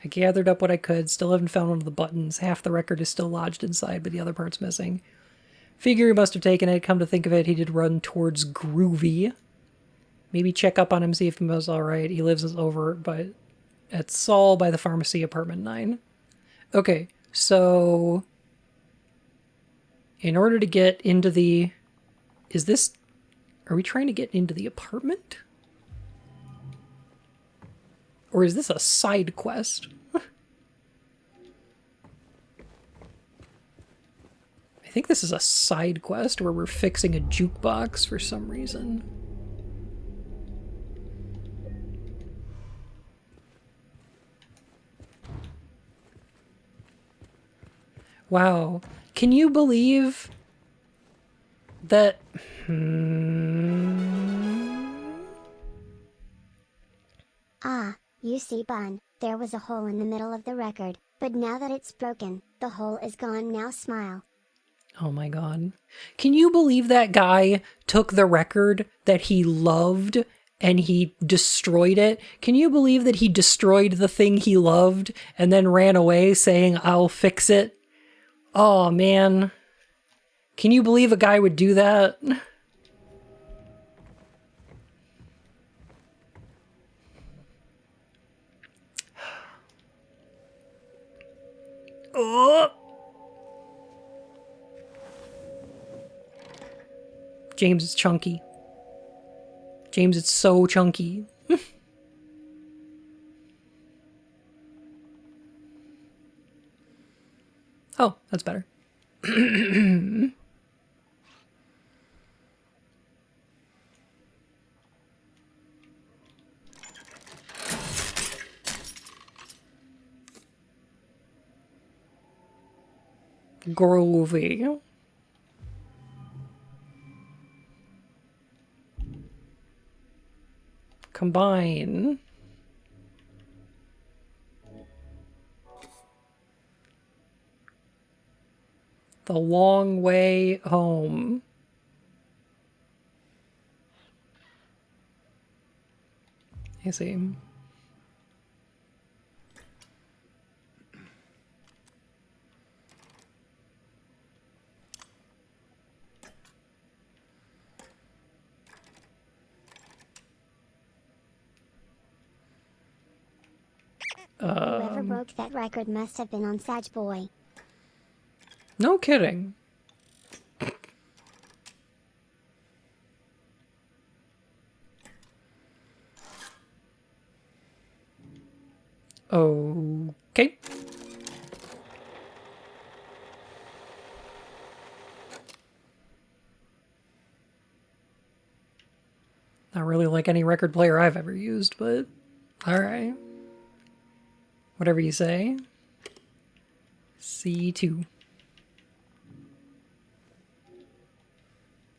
I gathered up what I could, still haven't found one of the buttons. Half the record is still lodged inside, but the other part's missing. Figure he must have taken it. Come to think of it, he did run towards Groovy. Maybe check up on him, see if he was alright. He lives over at Saul by the pharmacy, apartment 9. Okay, so in order to get into the... Are we trying to get into the apartment? Or is this a side quest? I think this is a side quest where we're fixing a jukebox for some reason. Wow. Can you believe that... Ah, you see, Bun, there was a hole in the middle of the record, but now that it's broken, the hole is gone. Now smile. Oh my god. Can you believe that guy took the record that he loved and he destroyed it? Can you believe that he destroyed the thing he loved and then ran away saying, I'll fix it? Oh man. Can you believe a guy would do that? Oh. James is chunky. James, it's so chunky. Oh, that's better. Groovy. Combine. The Long Way Home. I see. Whoever broke that record must have been on Sag Boy. No kidding. Okay. Not really like any record player I've ever used, but alright. Whatever you say. C2.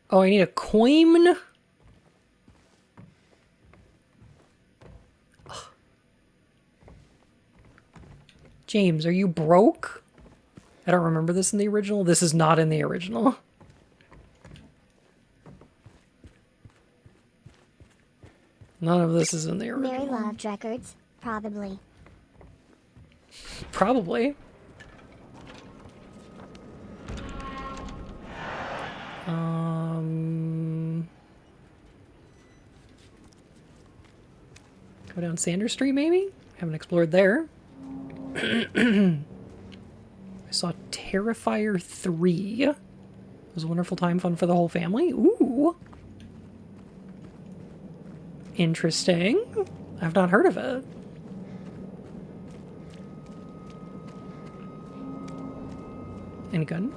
Oh, I need a coin? Ugh. James, are you broke? I don't remember this in the original. This is not in the original. None of this is in the original. Mary loved records, probably. Probably. Go down Sanders Street, maybe? Haven't explored there. I saw Terrifier 3. It was a wonderful time, fun for the whole family. Ooh. Interesting. I've not heard of it. Any good?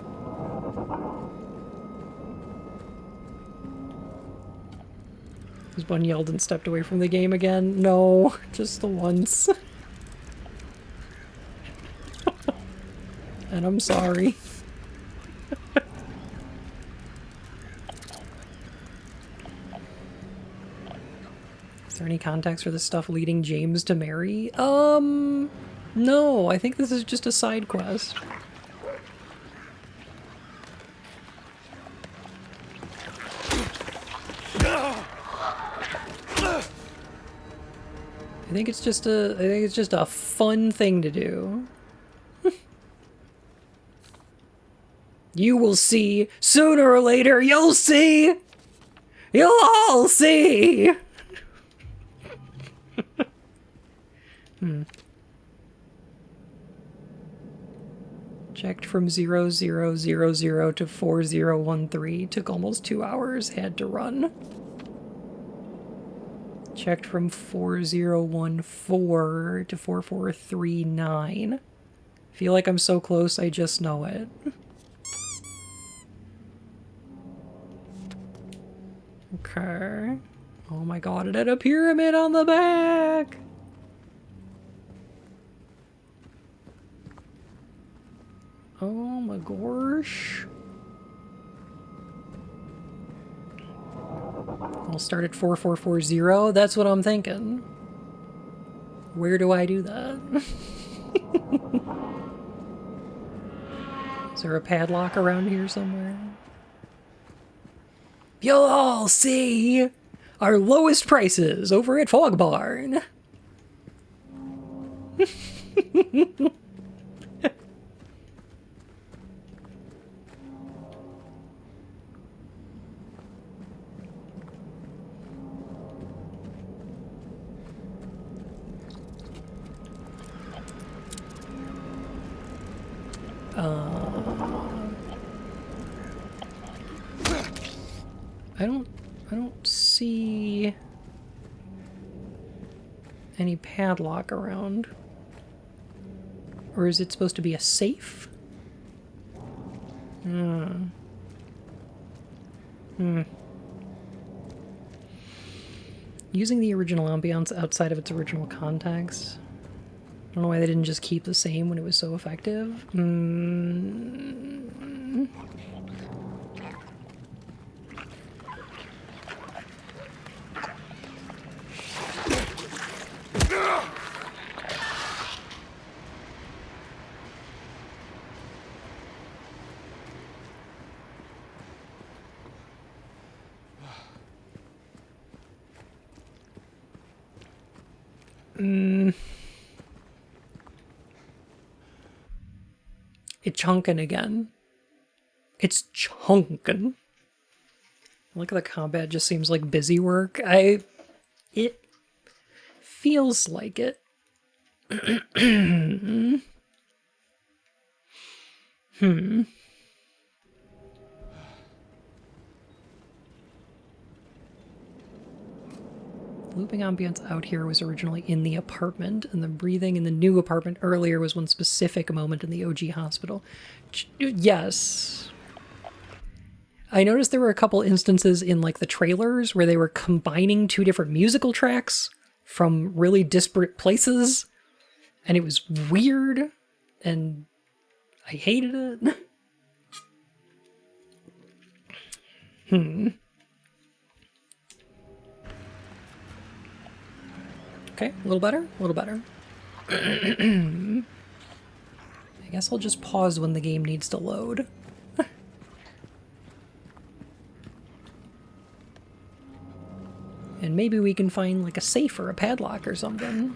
Has one yelled and stepped away from the game again? No, just the once. And I'm sorry. Is there any context for this stuff leading James to Mary? No, I think this is just a side quest. think it's just a fun thing to do. You will see. Sooner or later, you'll see. You'll all see. Checked from 0000 to 4013. Took almost 2 hours. Had to run. Checked from 4014 to 4439. Feel like I'm so close, I just know it. Okay. Oh my god, it had a pyramid on the back! Oh my gosh. I'll start at 4440. That's what I'm thinking. Where do I do that? Is there a padlock around here somewhere? You'll all see our lowest prices over at Fog Barn. I don't see any padlock around. Or is it supposed to be a safe? Using the original ambiance outside of its original context. I don't know why they didn't just keep the same when it was so effective. It's chunkin' again. It's chunkin'. Look at the combat, just seems like busy work. It feels like it. Looping ambience out here was originally in the apartment, and the breathing in the new apartment earlier was one specific moment in the OG hospital. Yes. I noticed there were a couple instances in like the trailers where they were combining two different musical tracks from really disparate places, and it was weird, and I hated it. Okay, a little better, a little better. I guess I'll just pause when the game needs to load. And maybe we can find like a safe or a padlock or something.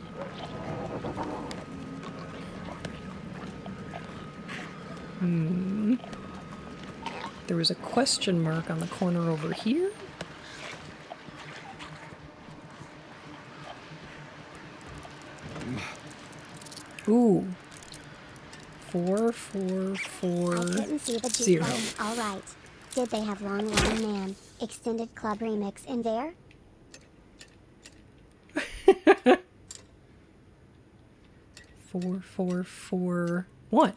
There was a question mark on the corner over here. Ooh. 4440. I couldn't see the G button. All right. Did they have Long Man Extended Club Remix in there? 4441.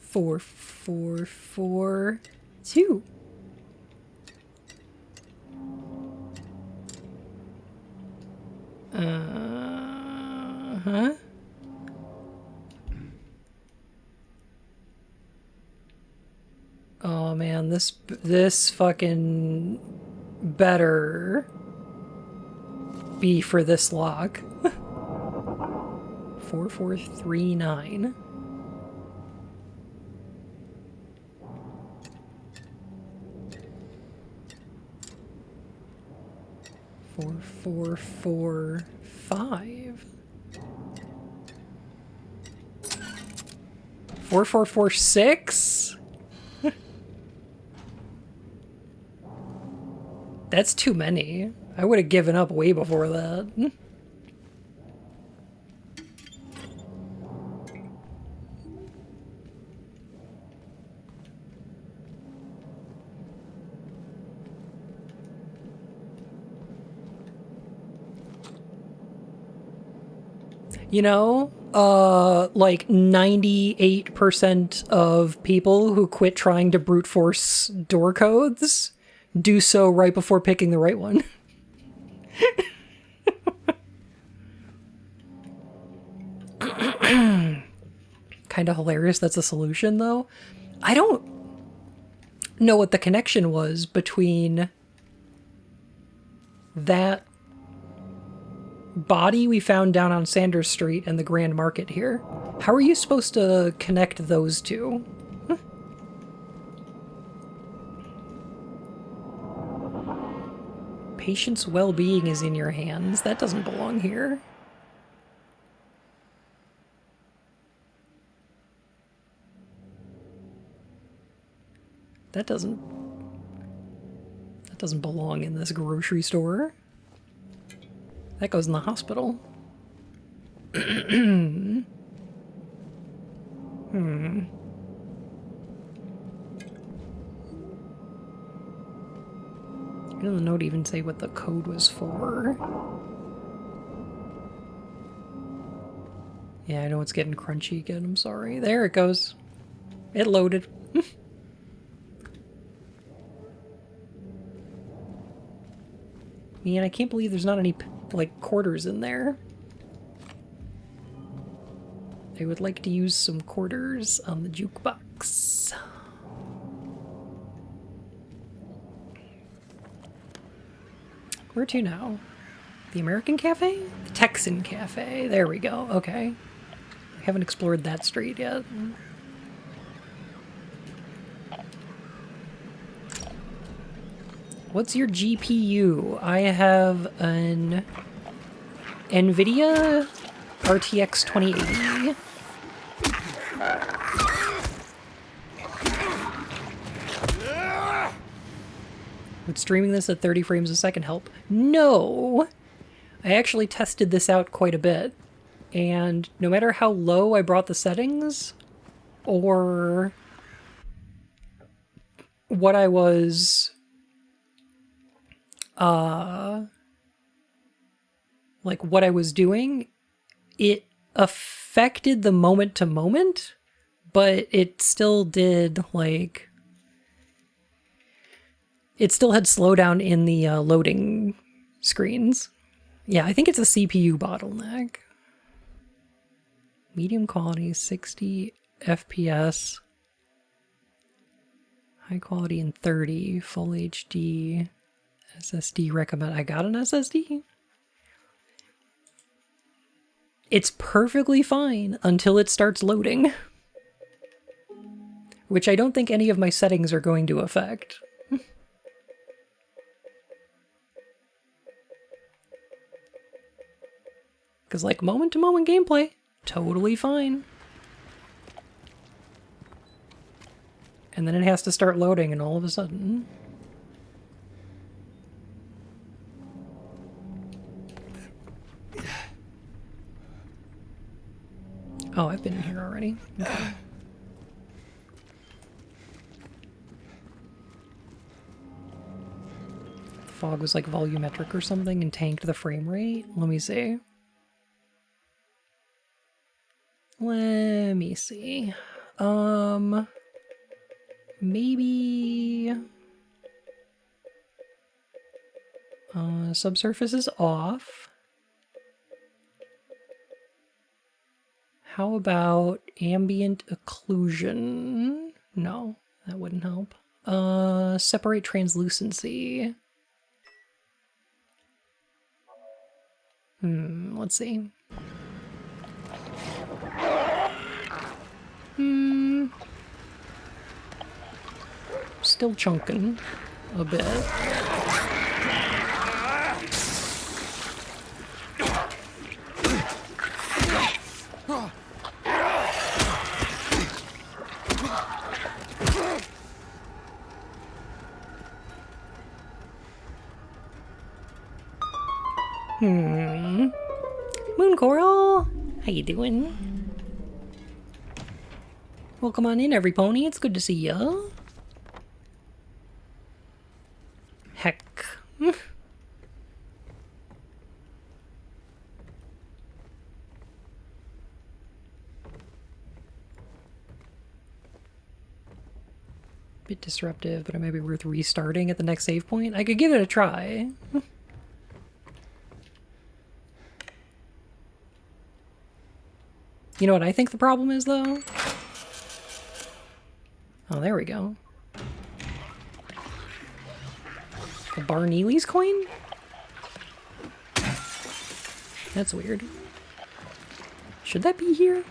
4442. Huh? Oh man, this fucking better be for this lock. 4439. Four, 4, 4, 5. 4446? That's too many. I would have given up way before that. You know, like 98% of people who quit trying to brute force door codes do so right before picking the right one. Kind of hilarious that's a solution, though. I don't know what the connection was between that body we found down on Sanders Street and the Grand Market here. How are you supposed to connect those two? Patient's well-being is in your hands. That doesn't belong here. That doesn't belong in this grocery store. That goes in the hospital. Hmm. Didn't the note even say what the code was for? Yeah, I know it's getting crunchy again. I'm sorry. There it goes. It loaded. Man, I can't believe there's not any, like, quarters in there. I would like to use some quarters on the jukebox. Where to now? The American Cafe? The Texan Cafe. There we go. Okay. I haven't explored that street yet. What's your GPU? I have an NVIDIA RTX 2080. Would streaming this at 30 frames a second help? No! I actually tested this out quite a bit, and no matter how low I brought the settings, or what I was like what I was doing, it affected the moment to moment, but it still did, like, it still had slowdown in the loading screens. Yeah, I think it's a CPU bottleneck. Medium quality, 60 FPS. High quality in 30, full HD. SSD recommend. I got an SSD? It's perfectly fine until it starts loading. Which I don't think any of my settings are going to affect. Because, like, moment-to-moment gameplay, totally fine. And then it has to start loading, and all of a sudden... Oh, I've been in here already. Okay. The fog was like volumetric or something and tanked the frame rate. Let me see. Let me see. Maybe... subsurface is off. How about ambient occlusion? No, that wouldn't help. Separate translucency. Let's see. Still chunking a bit. Moon Coral, how you doing? Welcome on in, every pony. It's good to see ya. Heck. Bit disruptive, but it might be worth restarting at the next save point. I could give it a try. You know what I think the problem is, though? Oh, there we go. The Barneely's coin? That's weird. Should that be here?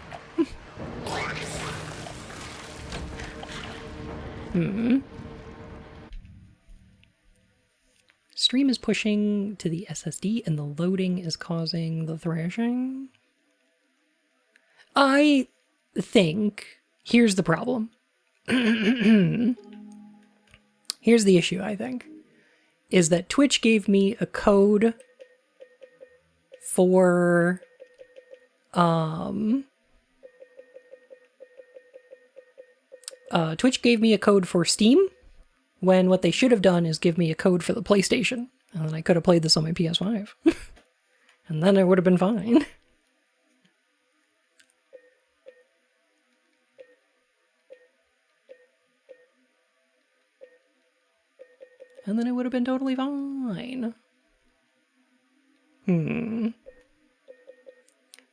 Stream is pushing to the SSD and the loading is causing the thrashing. I think here's the problem. Here's the issue, I think. Is that Twitch gave me a code for Twitch gave me a code for Steam, when what they should have done is give me a code for the PlayStation, and then I could have played this on my PS5. And then it would have been fine. And then it would have been totally fine.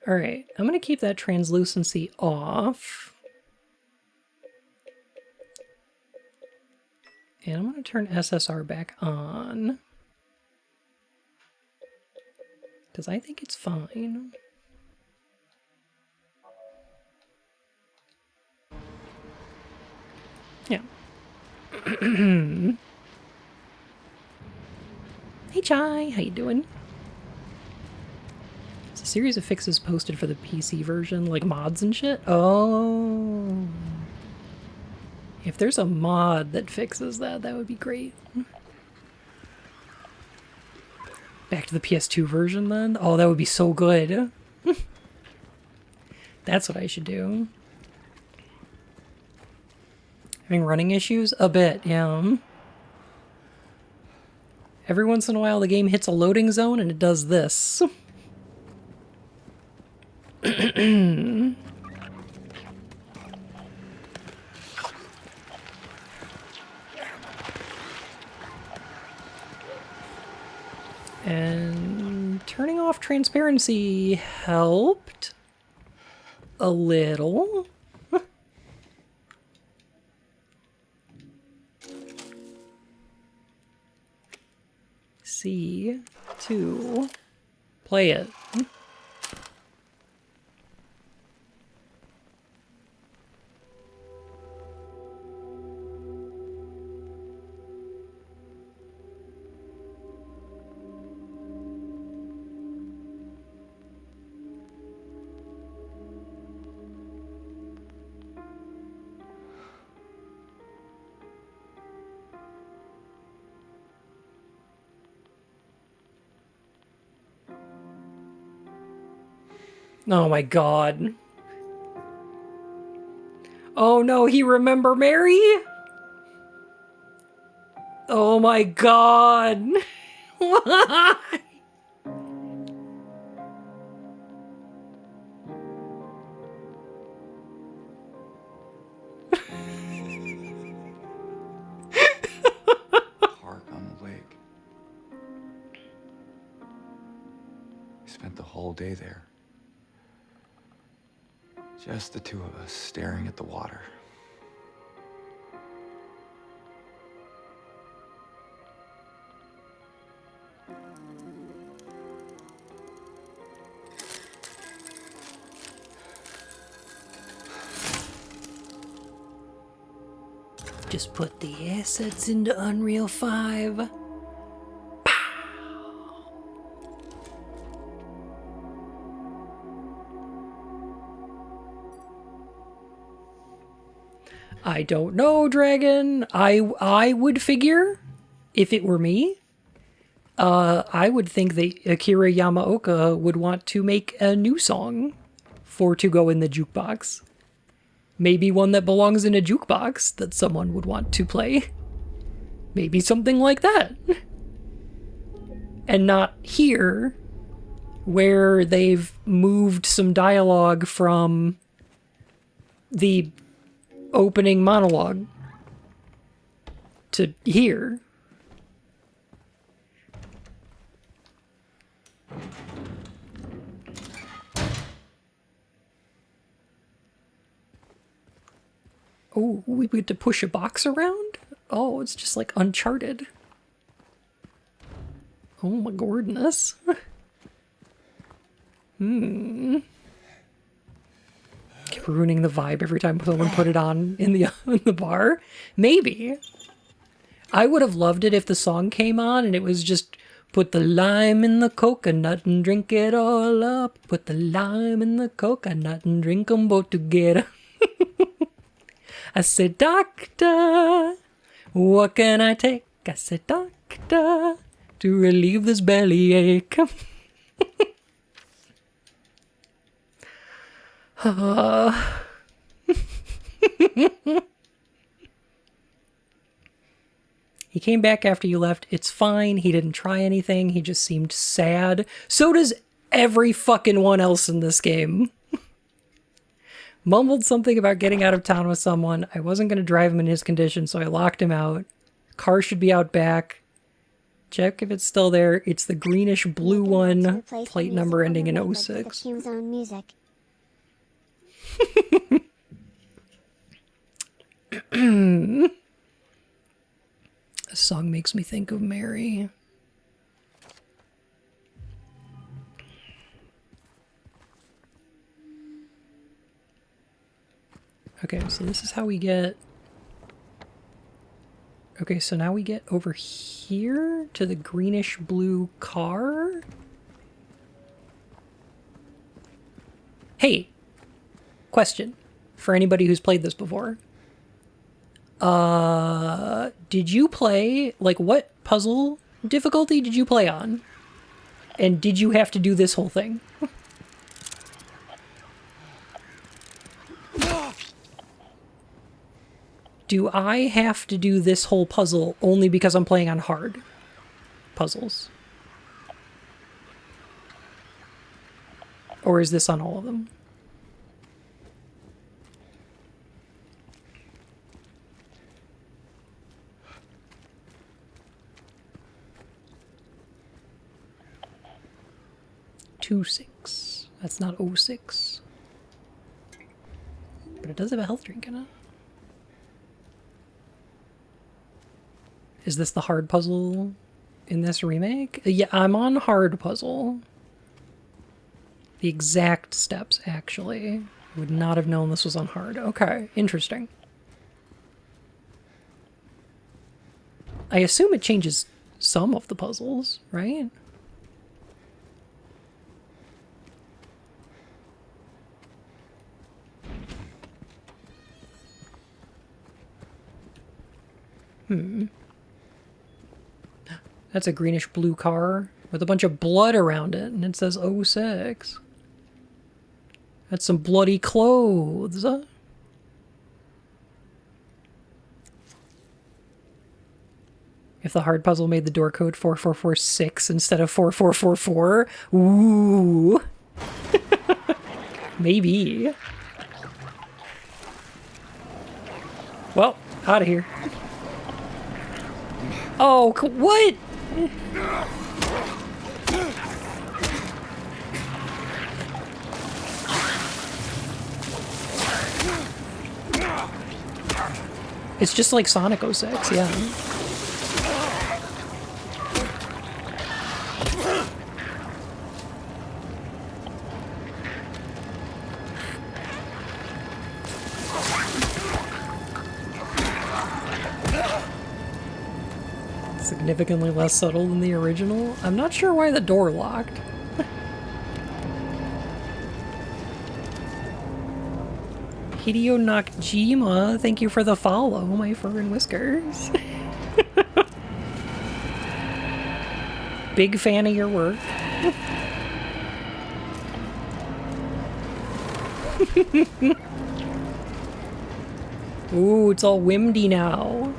Alright, I'm going to keep that translucency off. And I'm going to turn SSR back on. Because I think it's fine. Yeah. Hey Chai, how you doing? It's a series of fixes posted for the PC version, like mods and shit? Oh. If there's a mod that fixes that, that would be great. Back to the PS2 version then? Oh, that would be so good. That's what I should do. Having running issues? A bit, yeah. Every once in a while the game hits a loading zone and it does this. And turning off transparency helped a little. C2. Play it. Oh my god. Oh no, he remember Mary? Oh my god. Why? Park on the lake. We spent the whole day there. Just the two of us staring at the water. Just put the assets into Unreal 5. I don't know, Dragon. I would figure, if it were me, I would think that Akira Yamaoka would want to make a new song for To Go in the Jukebox. Maybe one that belongs in a jukebox that someone would want to play. Maybe something like that. And not here, where they've moved some dialogue from the opening monologue to here. Oh, we get to push a box around? Oh, it's just like Uncharted. Oh my goodness. Keep ruining the vibe every time someone put it on in the bar. Maybe. I would have loved it if the song came on and it was just put the lime in the coconut and drink it all up. Put the lime in the coconut and drink them both together. I said, doctor, what can I take? I said, doctor, to relieve this bellyache. He came back after you left. It's fine. He didn't try anything. He just seemed sad. So does every fucking one else in this game. Mumbled something about getting out of town with someone. I wasn't going to drive him in his condition, so I locked him out. Car should be out back. Check if it's still there. It's the greenish blue one. Plate number ending in 06. Music. This song makes me think of Mary. Okay, so this is how we get... Okay, so now we get over here to the greenish blue car. Hey, question for anybody who's played this before. Did you play, like, what puzzle difficulty did you play on? And did you have to do this whole thing? Do I have to do this whole puzzle only because I'm playing on hard puzzles? Or is this on all of them? .26. That's not 06. But it does have a health drink in it. Is this the hard puzzle in this remake? Yeah, I'm on hard puzzle. The exact steps, actually. I would not have known this was on hard. Okay, interesting. I assume it changes some of the puzzles, right? That's a greenish blue car with a bunch of blood around it, and it says 06. That's some bloody clothes. If the hard puzzle made the door code 4446 instead of 4444, ooh. Maybe. Well, out of here. Oh, what? It's just like Sonic 06, yeah. Significantly less subtle than the original. I'm not sure why the door locked. Hideo Nakajima, thank you for the follow, my fur and whiskers. Big fan of your work. Ooh, it's all windy now.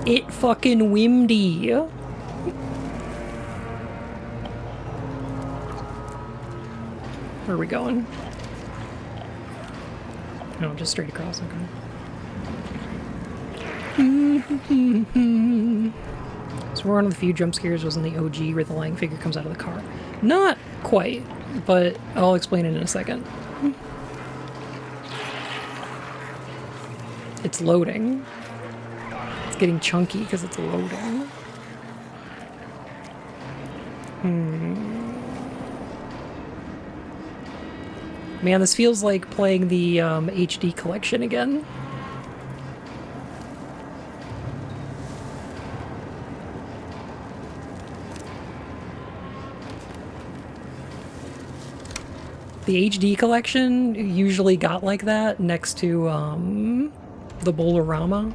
It fucking windy. Where are we going? No, just straight across, okay. So one of the few jump scares was in the OG where the lying figure comes out of the car. Not quite, but I'll explain it in a second. It's loading. It's getting chunky because it's loading. Man, this feels like playing the HD collection again. The HD collection usually got like that next to the Bolorama.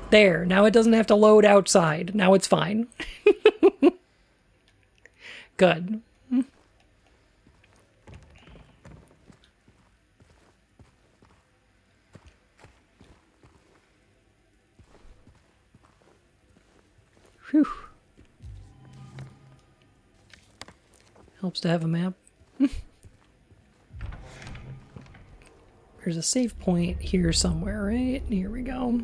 There, now it doesn't have to load outside. Now it's fine. Good. Whew. Helps to have a map. There's a save point here somewhere, right? Here we go.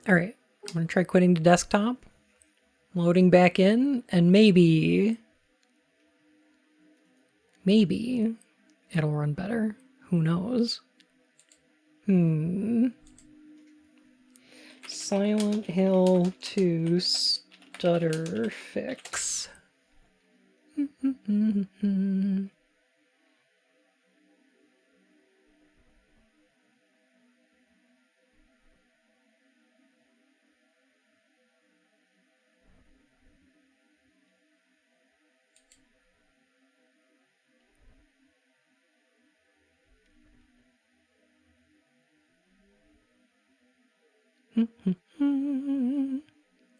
Alright, I'm gonna try quitting the desktop, loading back in, and maybe it'll run better. Who knows? Silent Hill 2 stutter fix.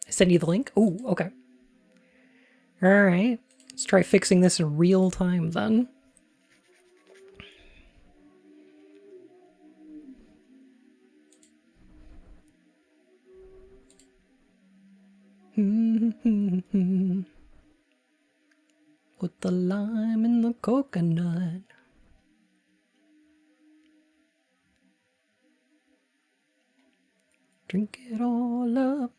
Send you the link? Ooh, okay. Alright. Let's try fixing this in real time then. Put the lime in the coconut. Drink it all up.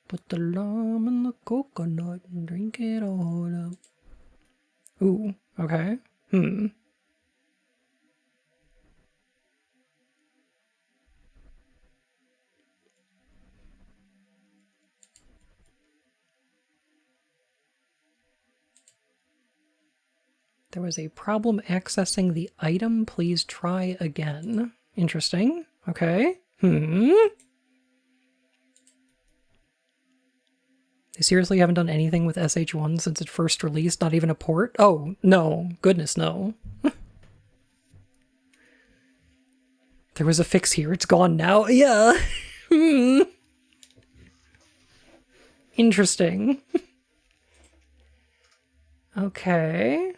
Put the lime in the coconut and drink it all up. Ooh, okay. There was a problem accessing the item. Please try again. Interesting. Okay. They seriously haven't done anything with SH1 since it first released? Not even a port? Oh, no. Goodness, no. There was a fix here. It's gone now. Yeah. Interesting. Okay.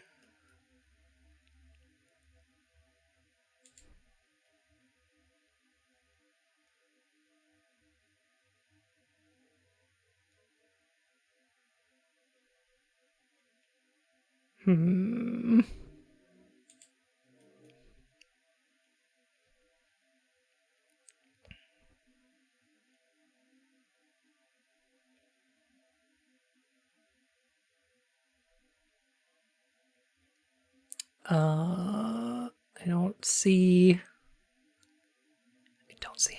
I don't see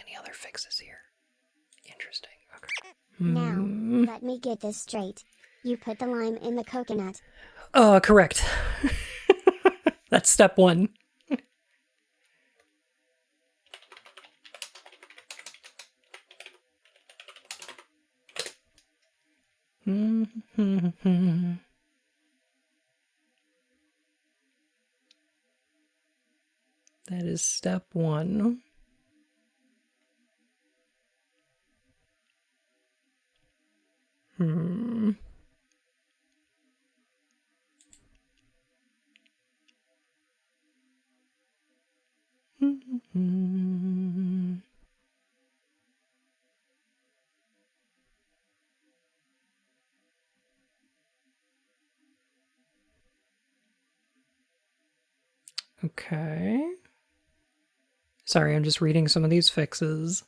any other fixes here. Interesting. Okay. Now, let me get this straight. You put the lime in the coconut. Correct. That's step one. That is step one. Hmm. Okay. Sorry, I'm just reading some of these fixes.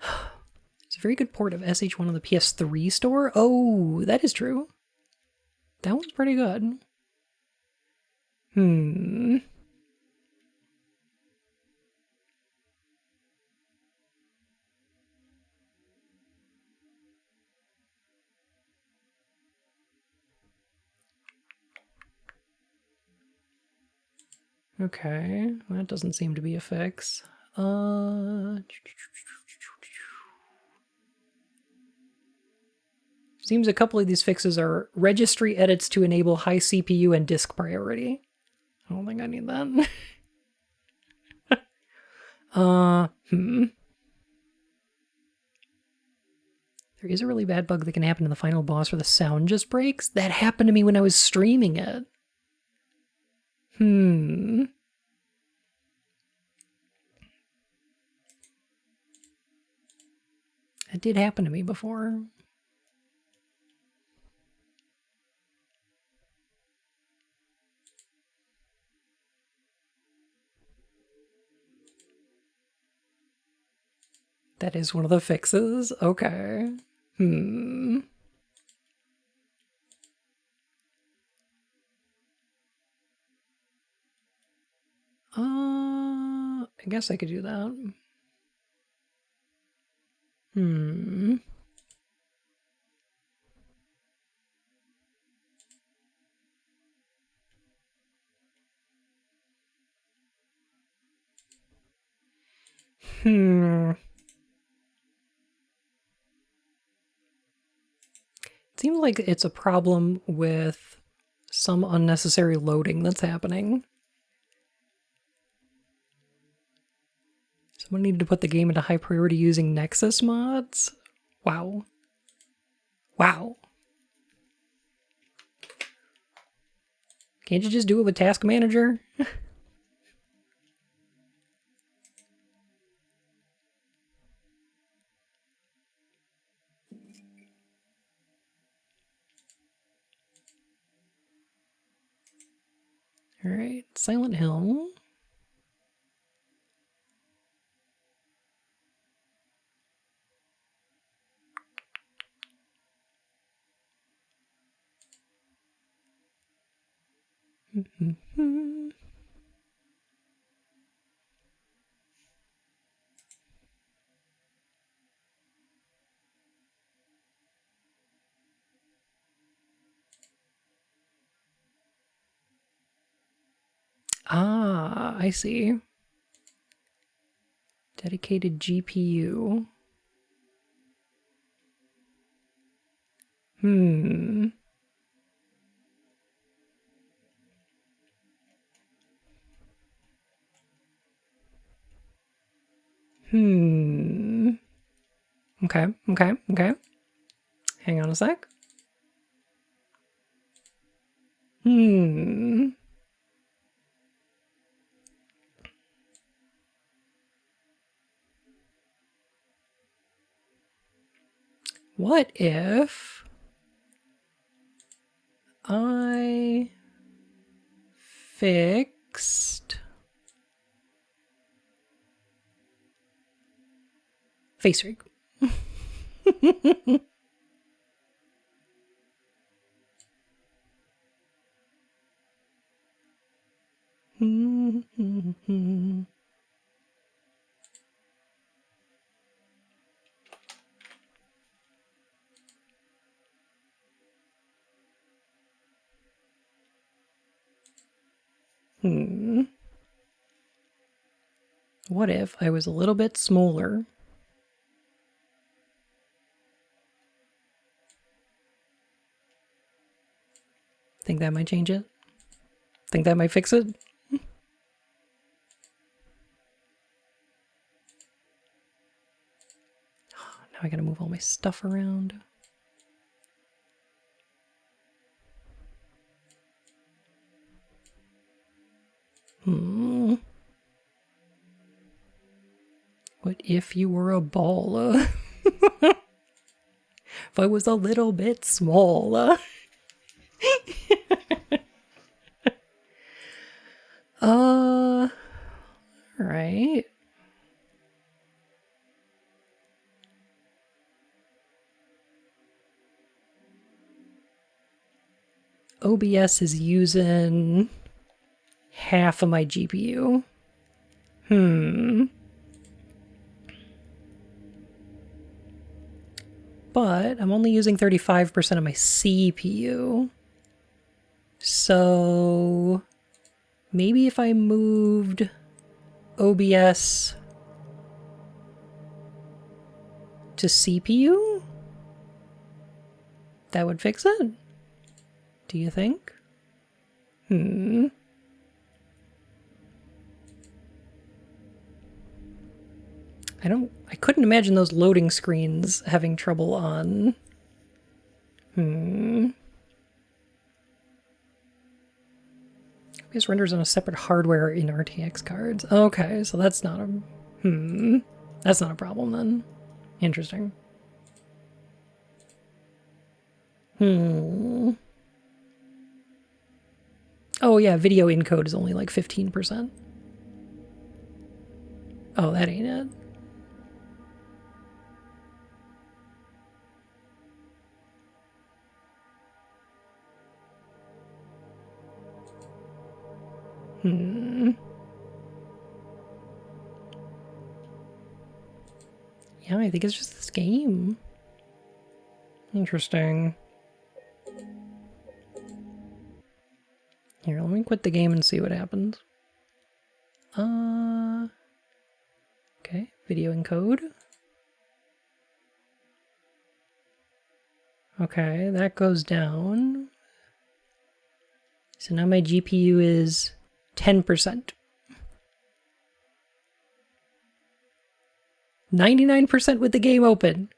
It's a very good port of SH1 on the PS3 store. Oh, that is true. That one's pretty good. Hmm. Okay, that doesn't seem to be a fix. Seems a couple of these fixes are registry edits to enable high CPU and disk priority. I don't think I need that. There is a really bad bug that can happen in the final boss where the sound just breaks. That happened to me when I was streaming it. That did happen to me before. That is one of the fixes. Okay. I guess I could do that. It seems like it's a problem with some unnecessary loading that's happening. Someone needed to put the game into high priority using Nexus mods? Wow. Wow. Can't you just do it with Task Manager? Alright, Silent Hill. Ah, I see. Dedicated GPU. Okay. Hang on a sec. What if I fixed face rig? What if I was a little bit smaller? Think that might change it? Think that might fix it? I gotta move all my stuff around. What if you were a baller? If I was a little bit smaller. Right. OBS is using half of my GPU. But I'm only using 35% of my CPU. So maybe if I moved OBS to CPU, that would fix it? Do you think? I couldn't imagine those loading screens having trouble on. OBS renders on a separate hardware in RTX cards. Okay, so that's not a that's not a problem then. Interesting. Oh yeah, video encode is only like 15%. Oh, that ain't it. Yeah, I think it's just this game. Interesting. Here, let me quit the game and see what happens. Okay, video encode. Okay, that goes down. So now my GPU is 10%. 99% with the game open.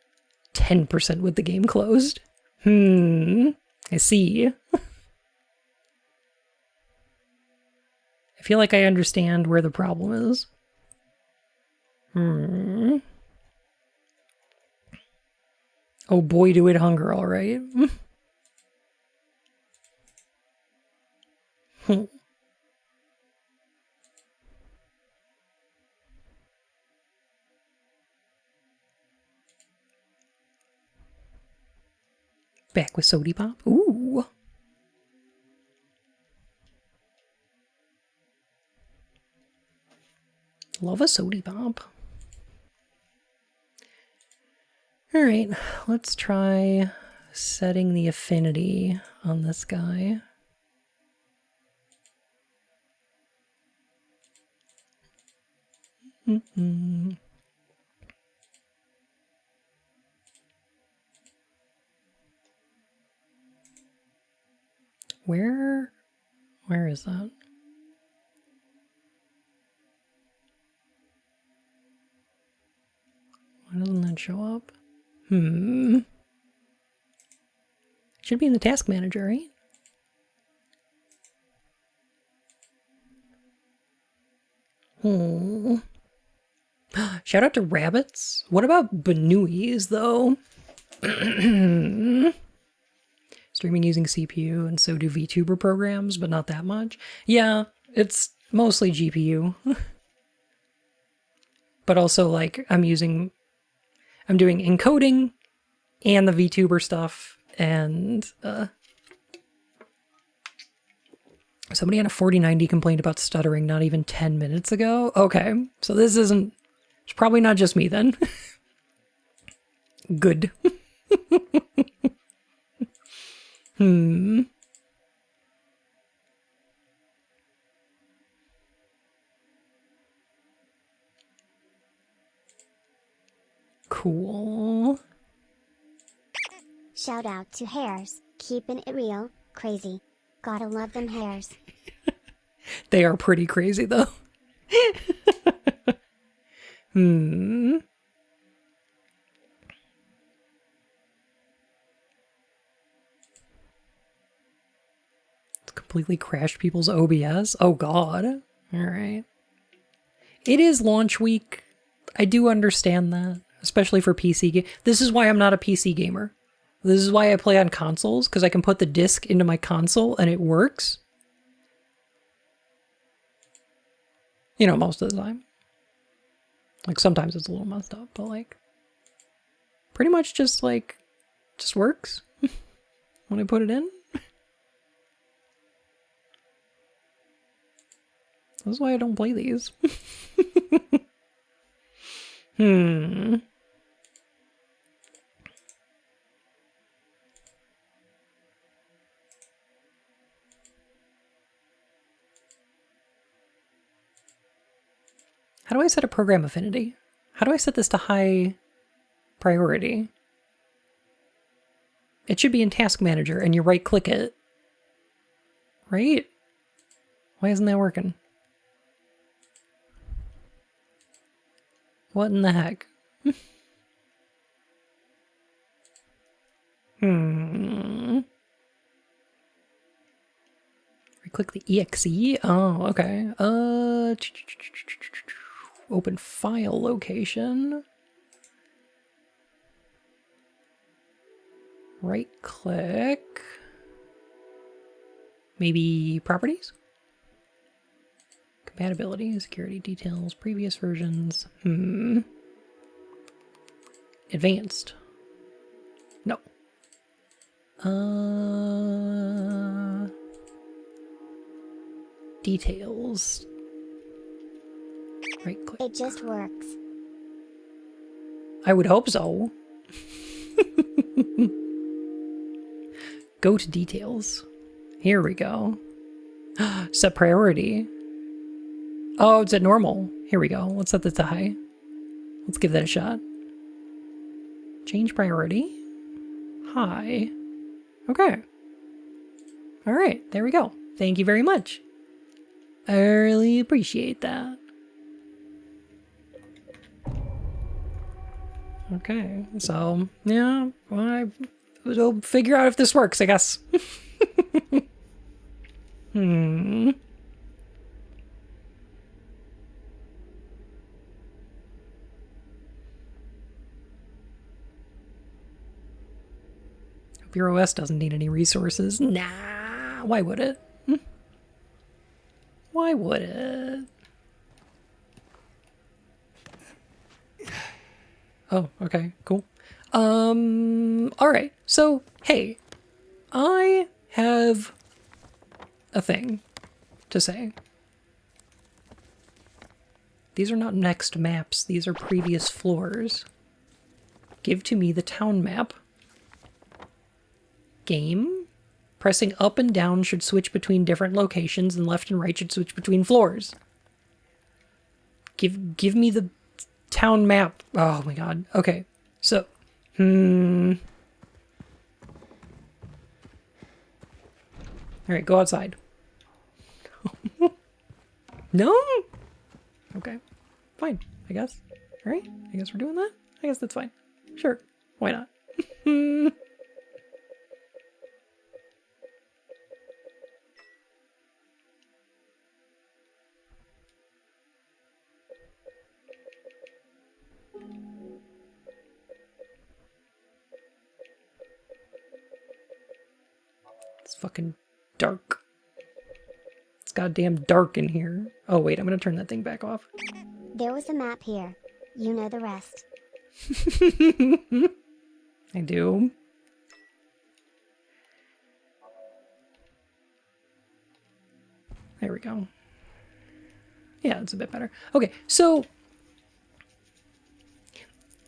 10% with the game closed. I see. I feel like I understand where the problem is. Oh boy, do it hunger, all right. Back with Sody Pop. Ooh. Love a Sody Pop. All right, let's try setting the affinity on this guy. Where is that? Why doesn't that show up? It should be in the task manager, right? Shout out to rabbits. What about Banuis, though? Streaming using CPU, and so do VTuber programs, but not that much. Yeah, it's mostly GPU. But also, like, I'm doing encoding and the VTuber stuff, and somebody on a 4090 complained about stuttering not even 10 minutes ago. Okay, so it's probably not just me then. Good. Cool. Shout out to hares, keeping it real, crazy. Gotta love them hares. They are pretty crazy, though. Completely crashed people's OBS. Oh god. Alright. It is launch week. I do understand that, especially for PC game. This is why I'm not a PC gamer. This is why I play on consoles, because I can put the disc into my console and it works. You know, most of the time. Like, sometimes it's a little messed up, but like, pretty much just like, just works when I put it in. That's why I don't play these. How do I set a program affinity? How do I set this to high priority? It should be in Task Manager and you right click it. Right? Why isn't that working? What in the heck? Right click the exe. Oh, okay. Open file location. Right click. Maybe properties? Compatibility, security details, previous versions. Advanced. No. Details. Right click. It just works. I would hope so. Go to details. Here we go. Set priority. Oh, it's at normal. Here we go. Let's set this to high. Let's give that a shot. Change priority. High. Okay. All right. There we go. Thank you very much. I really appreciate that. Okay. So, yeah. We'll figure out if this works, I guess. Hope your OS doesn't need any resources. Nah, why would it? Why would it? Oh, okay, cool. Alright, so, hey, I have a thing to say. These are not next maps, these are previous floors. Give to me the town map. Game. Pressing up and down should switch between different locations, and left and right should switch between floors. Give me the town map. Oh my god. Okay. So, Alright, go outside. No? Okay. Fine, I guess. Alright, I guess we're doing that? I guess that's fine. Sure. Why not? It's fucking dark. It's goddamn dark in here. Oh wait, I'm gonna turn that thing back off. There was a map here. You know the rest. I do. There we go. Yeah, it's a bit better. Okay, so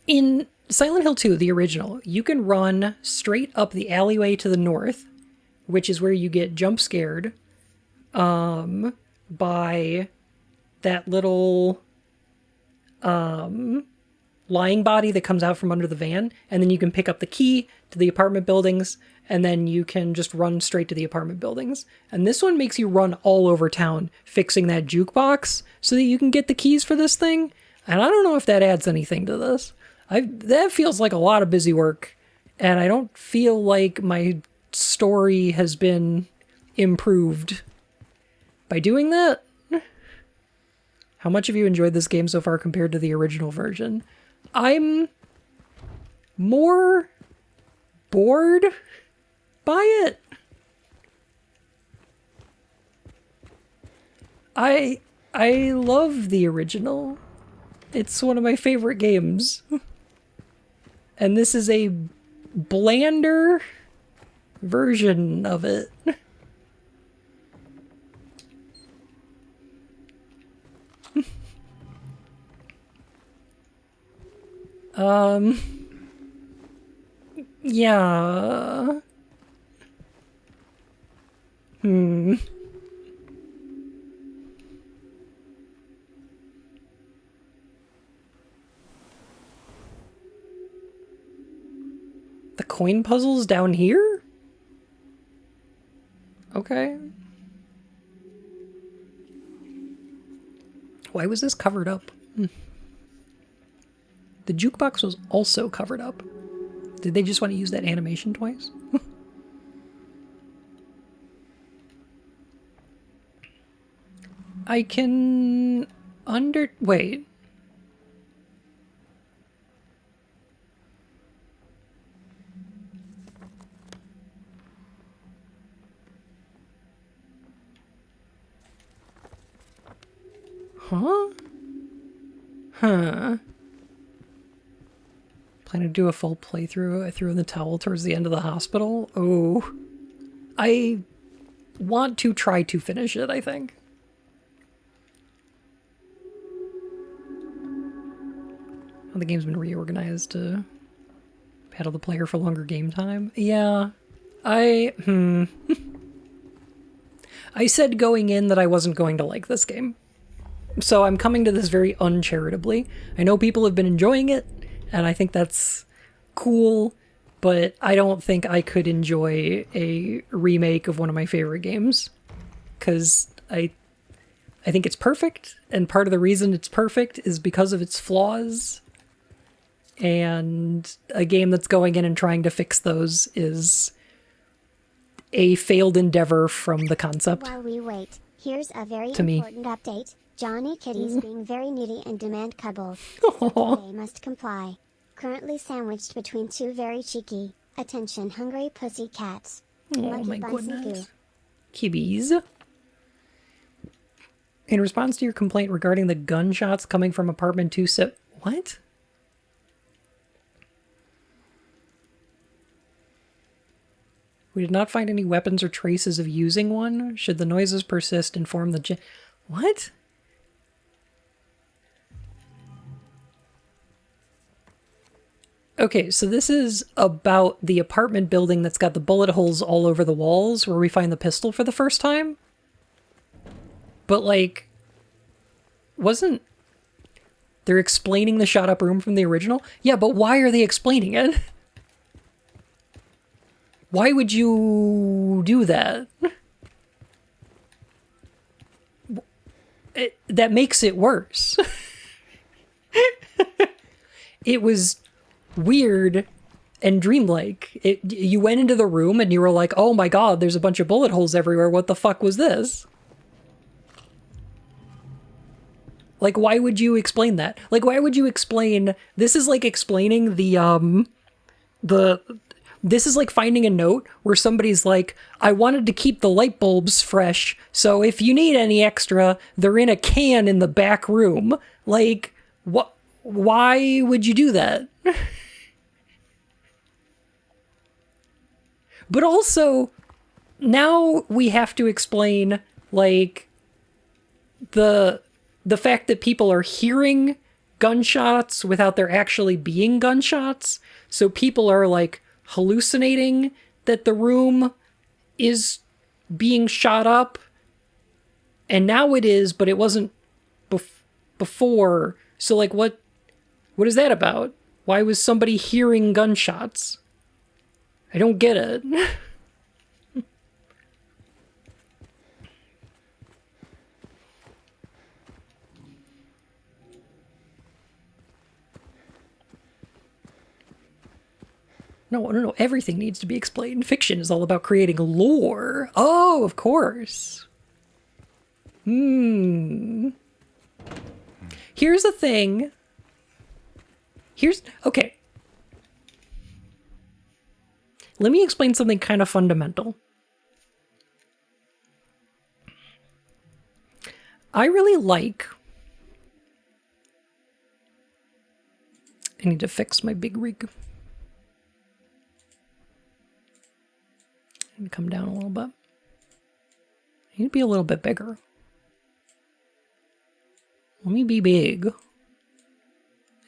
in Silent Hill 2, the original, you can run straight up the alleyway to the north, which is where you get jump scared by that little lying body that comes out from under the van, and then you can pick up the key to the apartment buildings, and then you can just run straight to the apartment buildings. And this one makes you run all over town fixing that jukebox so that you can get the keys for this thing. And I don't know if that adds anything to this. That feels like a lot of busy work, and I don't feel like my story has been improved by doing that. How much have you enjoyed this game so far compared to the original version? I'm more bored by it. I love the original. It's one of my favorite games. And this is a blander version of it. Yeah. The coin puzzle's down here? Okay. Why was this covered up? The jukebox was also covered up. Did they just want to use that animation twice? I can wait. Huh? Huh. Plan to do a full playthrough. I threw in the towel towards the end of the hospital. Oh. I want to try to finish it, I think. Well, the game's been reorganized to paddle the player for longer game time. Yeah. I said going in that I wasn't going to like this game. So I'm coming to this very uncharitably. I know people have been enjoying it, and I think that's cool, but I don't think I could enjoy a remake of one of my favorite games. Because I think it's perfect, and part of the reason it's perfect is because of its flaws. And a game that's going in and trying to fix those is a failed endeavor from the concept. While we wait, here's a very To me. important update. Johnny Kitty's being very needy and demand cuddles, so they must comply. Currently sandwiched between two very cheeky, attention-hungry pussy cats. Oh Lucky my Buns and goodness. Goo. Kibbies. In response to your complaint regarding the gunshots coming from apartment 2 What? We did not find any weapons or traces of using one. Should the noises persist, inform the What? Okay, so this is about the apartment building that's got the bullet holes all over the walls where we find the pistol for the first time. But, like, wasn't... They're explaining the shot-up room from the original? Yeah, but why are they explaining it? Why would you do that? That makes it worse. It was weird and dreamlike. You went into the room and you were like, oh my god, there's a bunch of bullet holes everywhere. What the fuck was this? Like, why would you explain that? Like, why would you explain... This is like explaining this is like finding a note where somebody's like, I wanted to keep the light bulbs fresh, so if you need any extra, they're in a can in the back room. Like, what? Why would you do that? But also, now we have to explain, like, the fact that people are hearing gunshots without there actually being gunshots. So people are, like, hallucinating that the room is being shot up. And now it is, but it wasn't before. So, like, what is that about? Why was somebody hearing gunshots? I don't get it. No. Everything needs to be explained. Fiction is all about creating lore. Oh, of course. Here's the thing. Okay. Let me explain something kind of fundamental. I really like... I need to fix my big rig. I need to come down a little bit. I need to be a little bit bigger. Let me be big.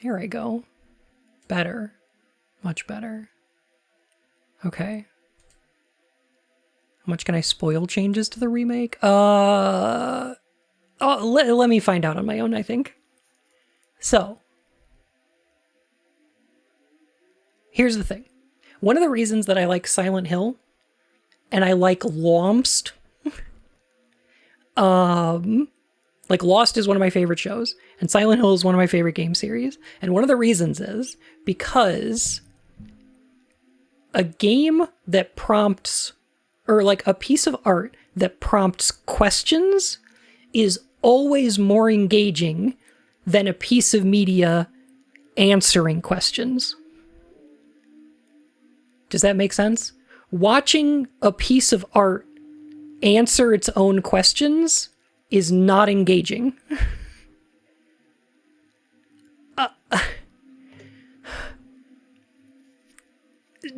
There I go. Better. Much better. Okay. How much can I spoil changes to the remake? Let me find out on my own, I think. So. Here's the thing. One of the reasons that I like Silent Hill, and I like Lost, like Lost is one of my favorite shows, and Silent Hill is one of my favorite game series, and one of the reasons is because a game that prompts, or like a piece of art that prompts questions is always more engaging than a piece of media answering questions. Does that make sense? Watching a piece of art answer its own questions is not engaging.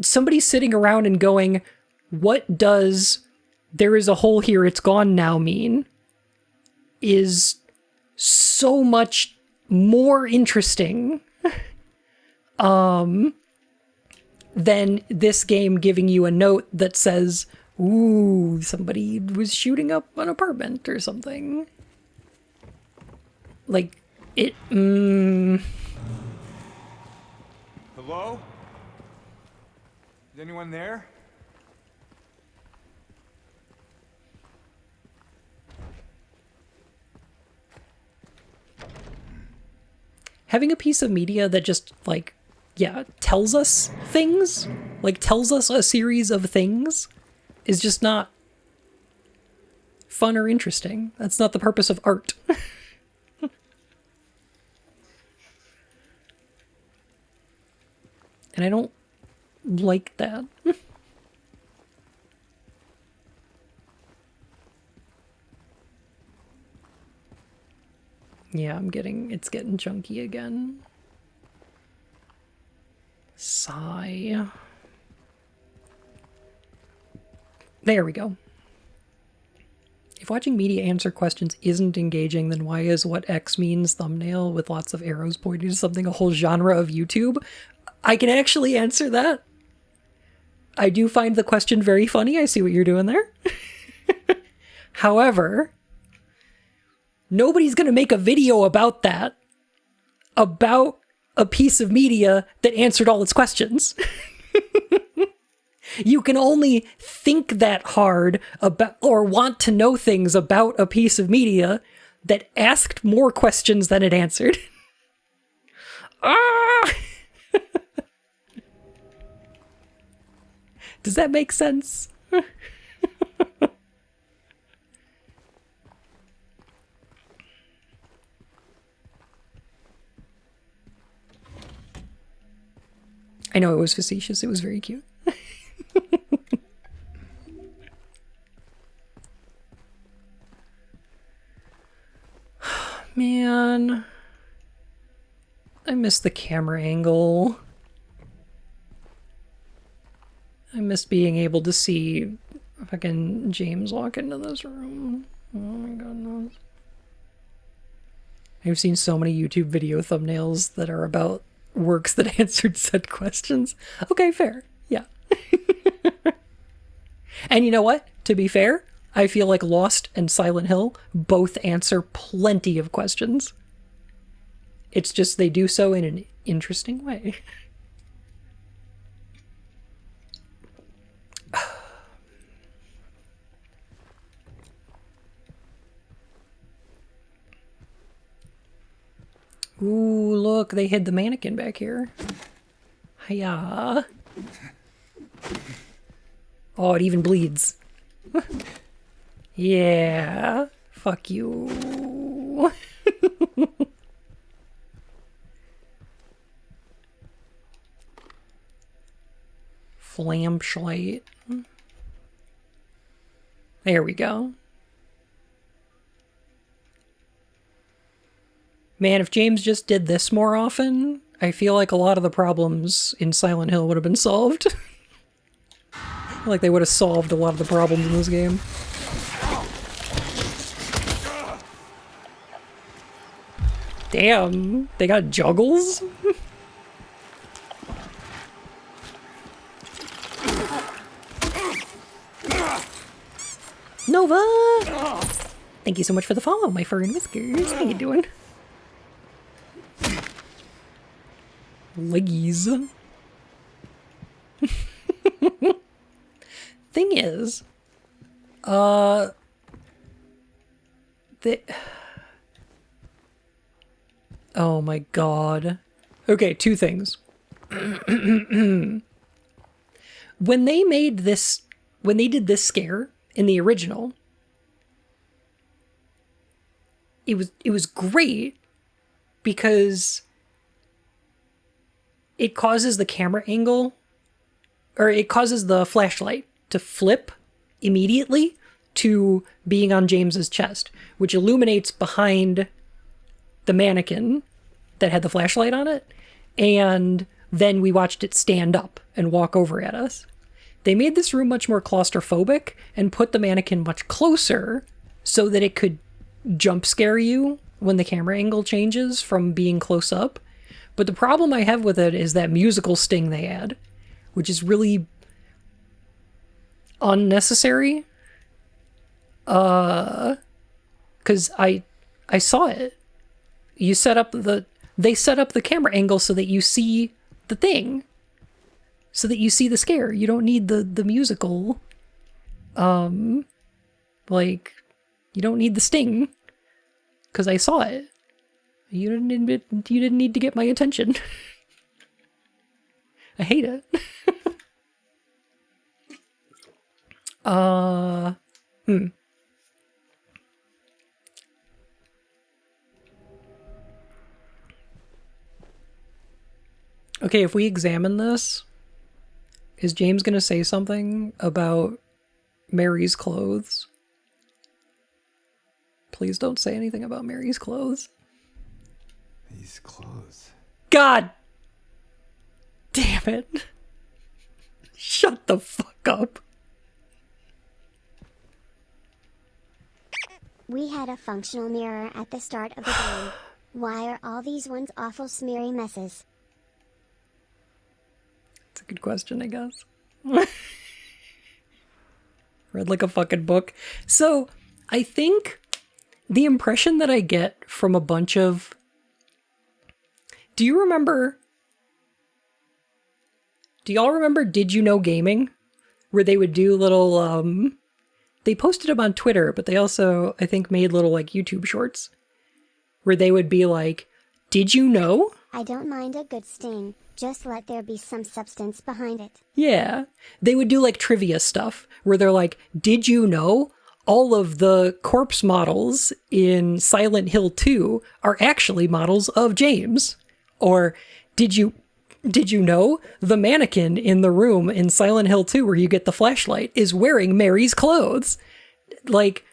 Somebody sitting around and going, what does "there is a hole here, it's gone now" mean? Is so much more interesting than this game giving you a note that says, ooh, somebody was shooting up an apartment or something. Like, it, Hello? Is anyone there? having a piece of media that just, like, yeah, tells us things, like, tells us a series of things, is just not fun or interesting. That's not the purpose of art. And I don't like that. Yeah, it's getting chunky again. Sigh. There we go. If watching media answer questions isn't engaging, then why is "what X means" thumbnail with lots of arrows pointing to something a whole genre of YouTube? I can actually answer that. I do find the question very funny. I see what you're doing there. However, nobody's going to make a video about that, about a piece of media that answered all its questions. You can only think that hard about, or want to know things about, a piece of media that asked more questions than it answered. Ah! Does that make sense? I know it was facetious. It was very cute. Man. I miss the camera angle. I miss being able to see fucking James walk into this room. Oh my goodness. I've seen so many YouTube video thumbnails that are about works that answered said questions. Okay, fair. Yeah. And you know what? To be fair, I feel like Lost and Silent Hill both answer plenty of questions. It's just they do so in an interesting way. Ooh, look, they hid the mannequin back here. Hiya. Oh, it even bleeds. Yeah. Fuck you. Flashlight. There we go. Man, if James just did this more often, I feel like a lot of the problems in Silent Hill would have been solved. Like they would have solved a lot of the problems in this game. Damn, they got juggles? Nova! Thank you so much for the follow, my fur and whiskers. How you doing? Leggies. Thing is, oh my god. Okay, two things. When they made this, when they did this scare in the original, it was great because it causes the camera angle, or it causes the flashlight to flip immediately to being on James's chest, which illuminates behind the mannequin that had the flashlight on it, and then we watched it stand up and walk over at us. They made this room much more claustrophobic and put the mannequin much closer so that it could jump scare you when the camera angle changes from being close up. But the problem I have with it is that musical sting they add, which is really unnecessary. Because I saw it. They set up the camera angle so that you see the thing. So that you see the scare. You don't need the musical. Like, you don't need the sting. Because I saw it. You didn't need to get my attention. I hate it. Okay, if we examine this, is James gonna say something about Mary's clothes? Please don't say anything about Mary's clothes. These clothes. God damn it. Shut the fuck up. We had a functional mirror at the start of the game. Why are all these ones awful smeary messes? It's a good question, I guess. Read like a fucking book. So, I think the impression that I get from a bunch of... Do y'all remember Did You Know Gaming? Where they would do little, they posted them on Twitter, but they also, I think, made little, like, YouTube shorts. Where they would be like, did you know? I don't mind a good sting, just let there be some substance behind it. Yeah. They would do, like, trivia stuff, where they're like, did you know all of the corpse models in Silent Hill 2 are actually models of James? Or, did you know the mannequin in the room in Silent Hill 2 where you get the flashlight is wearing Mary's clothes? Like,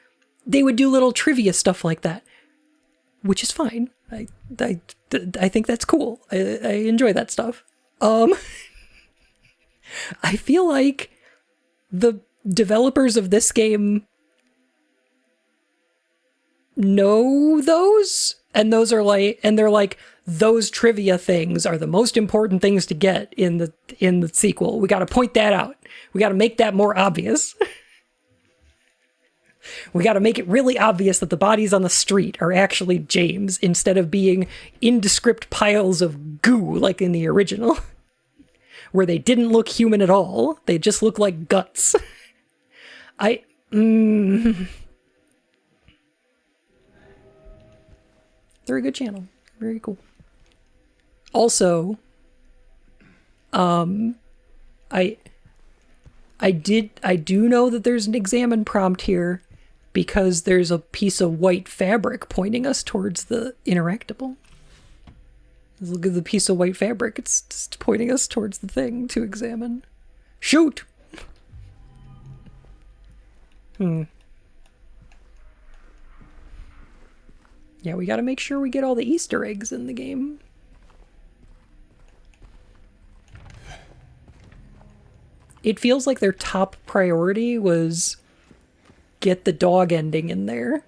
they would do little trivia stuff like that, which is fine. I think that's cool. I enjoy that stuff. I feel like the developers of this game know those, and those are like, and they're like, those trivia things are the most important things to get in the sequel. We got to point that out. We got to make that more obvious. We got to make it really obvious that the bodies on the street are actually James instead of being indescript piles of goo like in the original, where they didn't look human at all. They just look like guts. They're a good channel. Very cool. Also, I do know that there's an examine prompt here because there's a piece of white fabric pointing us towards the interactable. Look at the piece of white fabric. It's just pointing us towards the thing to examine. Shoot! Yeah, we gotta make sure we get all the Easter eggs in the game. It feels like their top priority was get the dog ending in there.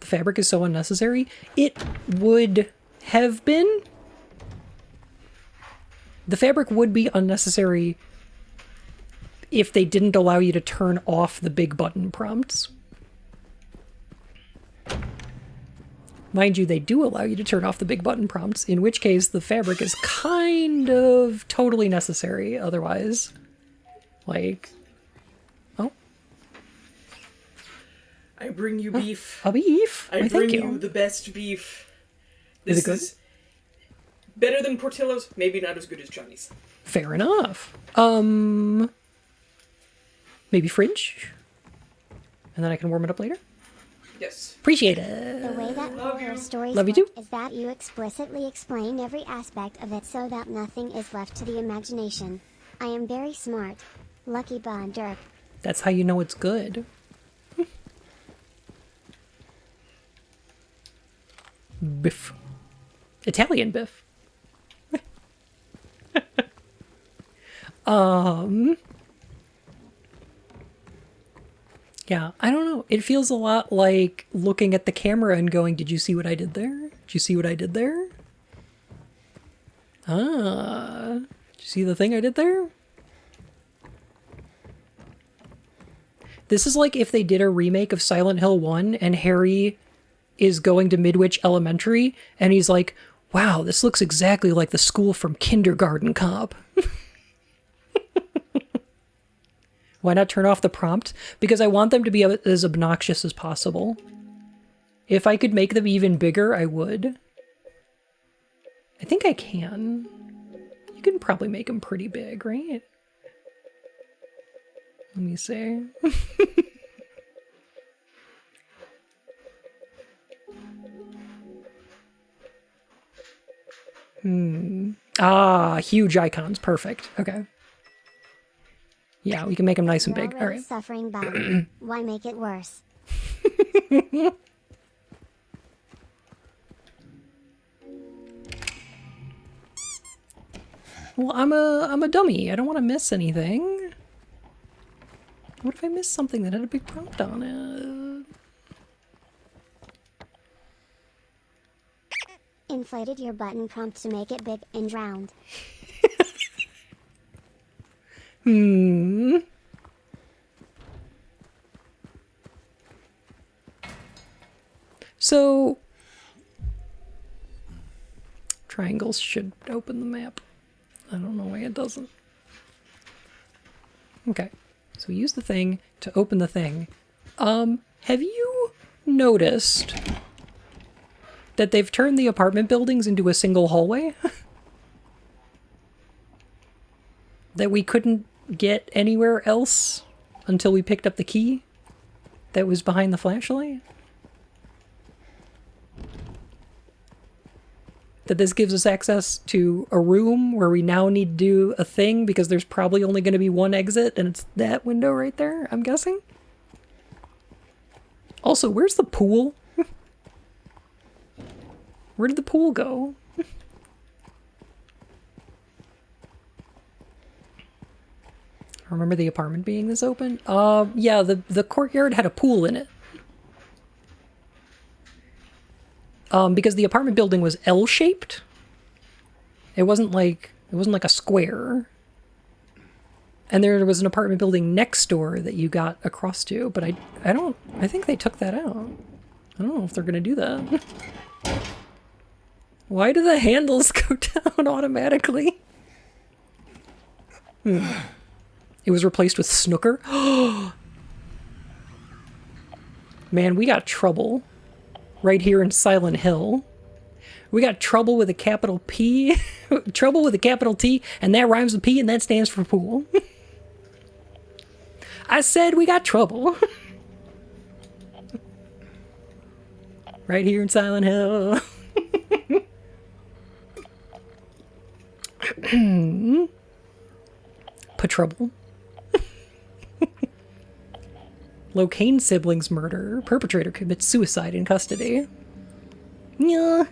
The fabric is so unnecessary. It would have been. The fabric would be unnecessary if they didn't allow you to turn off the big button prompts. Mind you, they do allow you to turn off the big button prompts, in which case the fabric is kind of totally necessary otherwise. Like, oh. I bring you beef. A beef? I bring you the best beef. This Is it good? is better than Portillo's, maybe not as good as Johnny's. Fair enough. Maybe fridge? And then I can warm it up later? Yes. Appreciate it. The way that horror stories Love you work too. is that you explicitly explain every aspect of it so that nothing is left to the imagination. I am very smart. Lucky Bon Derp. That's how you know it's good. Biff. Italian biff. Yeah, I don't know. It feels a lot like looking at the camera and going, did you see what I did there? Did you see what I did there? Ah, did you see the thing I did there? This is like if they did a remake of Silent Hill 1 and Harry is going to Midwich Elementary and he's like, wow, this looks exactly like the school from Kindergarten Cop. Why not turn off the prompt? Because I want them to be as obnoxious as possible. If I could make them even bigger, I would. I think I can. You can probably make them pretty big, right? Let me see. Ah, huge icons. Perfect. Okay. Yeah, we can make them nice and big. All right. Suffering bad. Why make it worse? Well, I'm a dummy. I don't want to miss anything. What if I missed something that had a big prompt on it? Inflated your button prompt to make it big and round. So, triangles should open the map. I don't know why it doesn't. Okay, so we use the thing to open the thing. Have you noticed that they've turned the apartment buildings into a single hallway? That we couldn't get anywhere else until we picked up the key that was behind the flashlight? That this gives us access to a room where we now need to do a thing because there's probably only going to be one exit and it's that window right there, I'm guessing? Also, where's the pool? Where did the pool go? Remember the apartment being this open? Yeah, the courtyard had a pool in it. Because the apartment building was L-shaped. It wasn't like a square. And there was an apartment building next door that you got across to, but I think they took that out. I don't know if they're gonna do that. Why do the handles go down automatically? It was replaced with snooker. Man, we got trouble right here in Silent Hill. We got trouble with a capital P, trouble with a capital T, and that rhymes with P, and that stands for pool. I said we got trouble. Right here in Silent Hill. Trouble. Locaine siblings murder. Perpetrator commits suicide in custody. Yeah.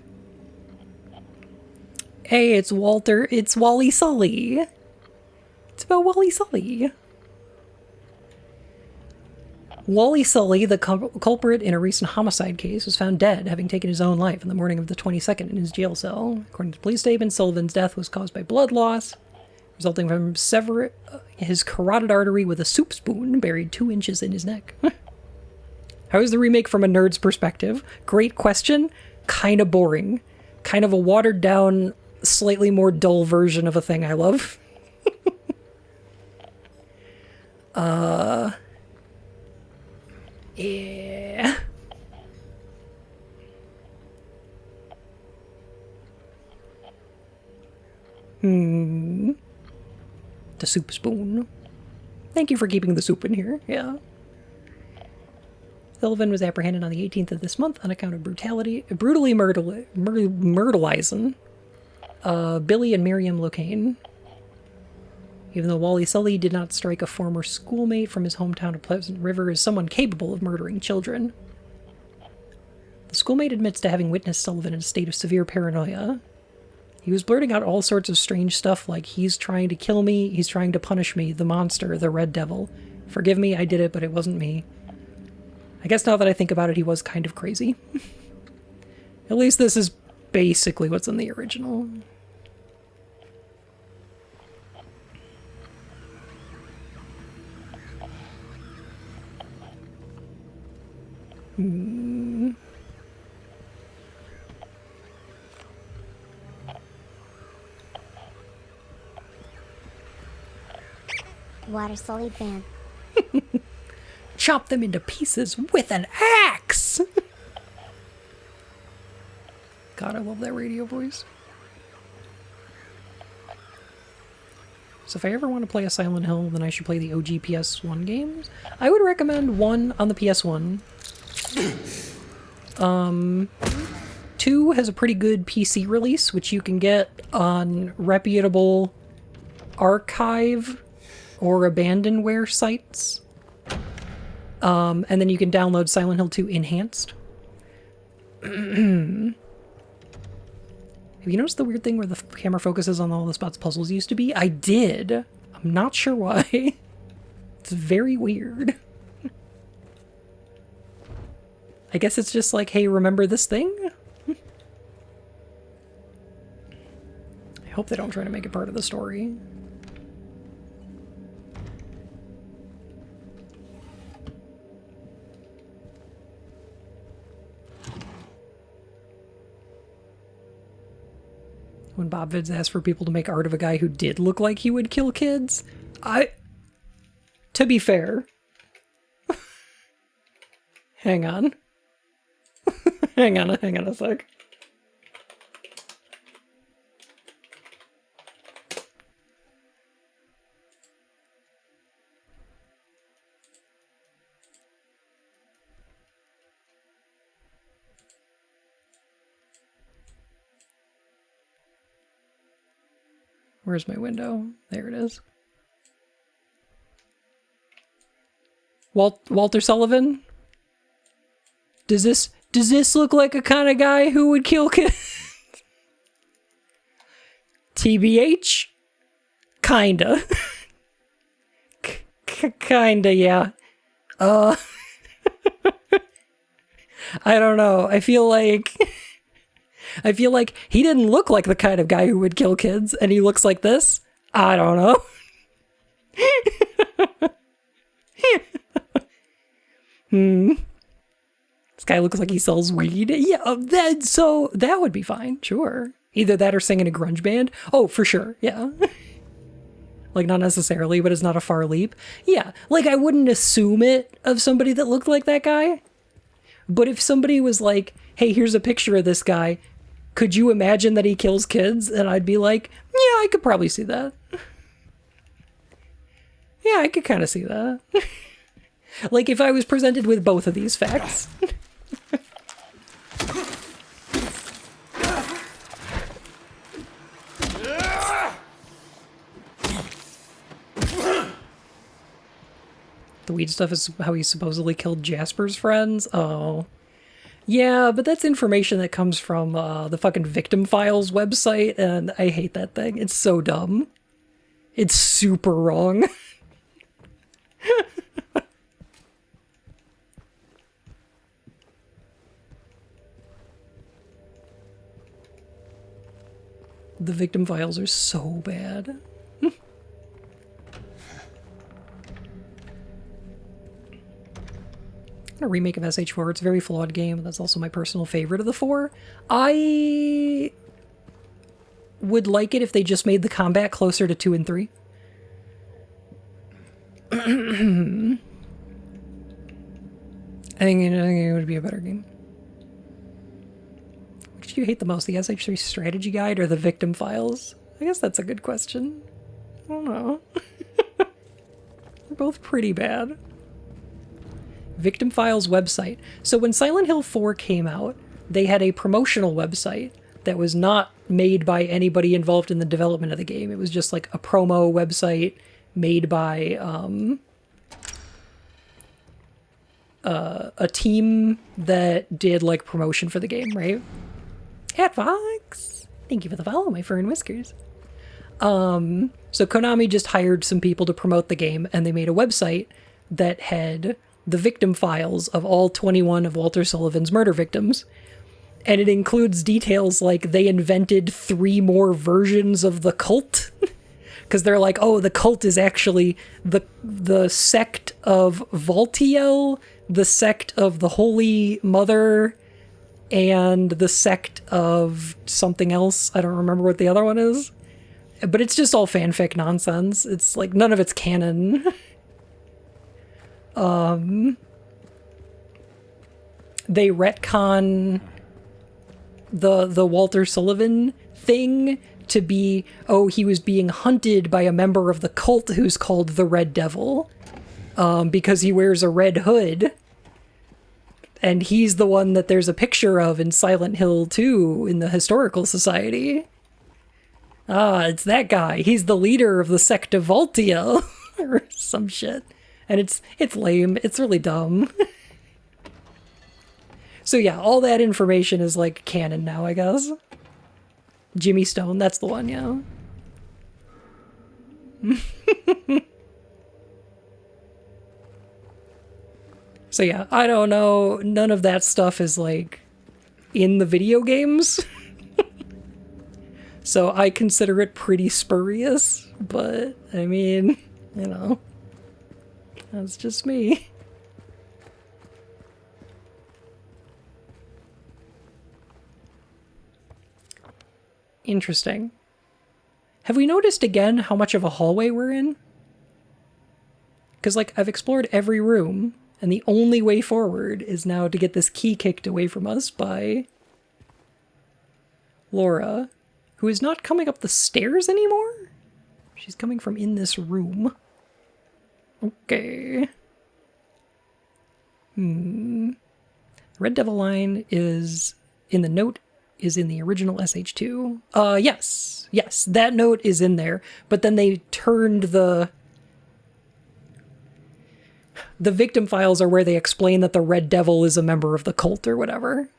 Hey, it's Walter. It's Wally Sully. It's about Wally Sully. Wally Sully, the culprit in a recent homicide case, was found dead, having taken his own life on the morning of the 22nd in his jail cell. According to police statements, Sullivan's death was caused by blood loss, resulting from severing his carotid artery with a soup spoon buried 2 inches in his neck. How is the remake from a nerd's perspective? Great question. Kind of boring. Kind of a watered down, slightly more dull version of a thing I love. Yeah. The soup spoon. Thank you for keeping the soup in here. Yeah. Sullivan was apprehended on the 18th of this month on account of brutally myrtleizing Billy and Miriam Locaine. Even though Wally Sully did not strike a former schoolmate from his hometown of Pleasant River as someone capable of murdering children. The schoolmate admits to having witnessed Sullivan in a state of severe paranoia. He was blurting out all sorts of strange stuff like, he's trying to kill me, he's trying to punish me, the monster, the red devil. Forgive me, I did it, but it wasn't me. I guess now that I think about it, he was kind of crazy. At least this is basically what's in the original. Water Sully ban. Chop them into pieces with an axe! God, I love that radio voice. So if I ever want to play a Silent Hill, then I should play the OG PS1 games. I would recommend 1 on the PS1. 2 has a pretty good PC release, which you can get on reputable archive or abandonware sites. And then you can download Silent Hill 2 Enhanced. Have you noticed the weird thing where the camera focuses on all the spots puzzles used to be? I did. I'm not sure why. It's very weird. I guess it's just like, hey, remember this thing? I hope they don't try to make it part of the story. When Bob Vids asked for people to make art of a guy who did look like he would kill kids, to be fair. Hang on. hang on a sec. Where's my window? There it is. Walter Sullivan? Does this look like a kind of guy who would kill kids? TBH? Kinda. Kinda, yeah. I don't know. I feel like he didn't look like the kind of guy who would kill kids, and he looks like this. I don't know. This guy looks like he sells weed. Yeah, that would be fine, sure. Either that or sing in a grunge band. Oh, for sure, yeah. Like, not necessarily, but it's not a far leap. Yeah, like, I wouldn't assume it of somebody that looked like that guy. But if somebody was like, hey, here's a picture of this guy, could you imagine that he kills kids? And I'd be like, yeah, I could probably see that. Yeah, I could kind of see that. Like, if I was presented with both of these facts. The weed stuff is how he supposedly killed Jasper's friends? Oh. Yeah, but that's information that comes from the fucking Victim Files website, and I hate that thing. It's so dumb. It's super wrong. The Victim Files are so bad. A remake of SH4. It's a very flawed game. That's also my personal favorite of the four. I would like it if they just made the combat closer to 2 and 3. I think it would be a better game. Which do you hate the most, the SH3 strategy guide or the Victim Files? I guess that's a good question. I don't know. They're both pretty bad. Victim Files website. So when Silent Hill 4 came out, they had a promotional website that was not made by anybody involved in the development of the game. It was just like a promo website made by a team that did like promotion for the game, right? Hat Fox! Thank you for the follow, my fur and whiskers. So Konami just hired some people to promote the game, and they made a website that had the victim files of all 21 of Walter Sullivan's murder victims. And it includes details like they invented 3 more versions of the cult. Because they're like, oh, the cult is actually the sect of Valtiel, the sect of the Holy Mother, and the sect of something else. I don't remember what the other one is. But it's just all fanfic nonsense. It's like, none of it's canon. They retcon the Walter Sullivan thing to be, oh, he was being hunted by a member of the cult who's called the Red Devil, because he wears a red hood, and he's the one that there's a picture of in Silent Hill 2 in the Historical Society. Ah, it's that guy. He's the leader of the sect of Valtiel, or some shit. And it's lame. It's really dumb. So yeah, all that information is like canon now, I guess. Jimmy Stone, that's the one, yeah. So yeah, I don't know. None of that stuff is like in the video games. So I consider it pretty spurious, but I mean, you know. That's just me. Interesting. Have we noticed again how much of a hallway we're in? Because, like, I've explored every room, and the only way forward is now to get this key kicked away from us by Laura, who is not coming up the stairs anymore? She's coming from in this room. Okay. Red Devil line is in the note, is in the original SH2. Yes, that note is in there, but then they turned the victim files are where they explain that the Red Devil is a member of the cult or whatever.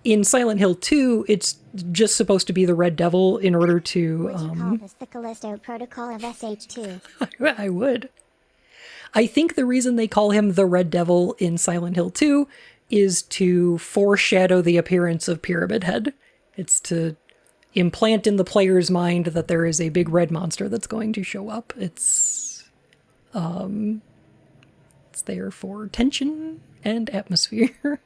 In Silent Hill 2, it's just supposed to be the Red Devil in order to... Would you call this the Callisto Protocol of SH2? I would. I think the reason they call him the Red Devil in Silent Hill 2 is to foreshadow the appearance of Pyramid Head. It's to implant in the player's mind that there is a big red monster that's going to show up. It's there for tension and atmosphere. I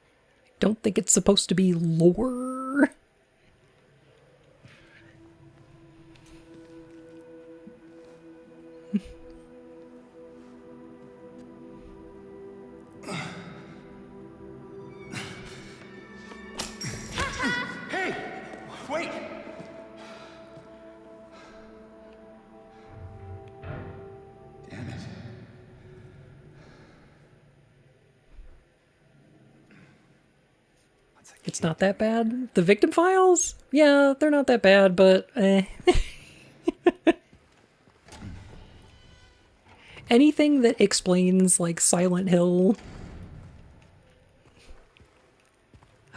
don't think it's supposed to be lore. It's not that bad. The victim files? Yeah, they're not that bad, but anything that explains, like, Silent Hill,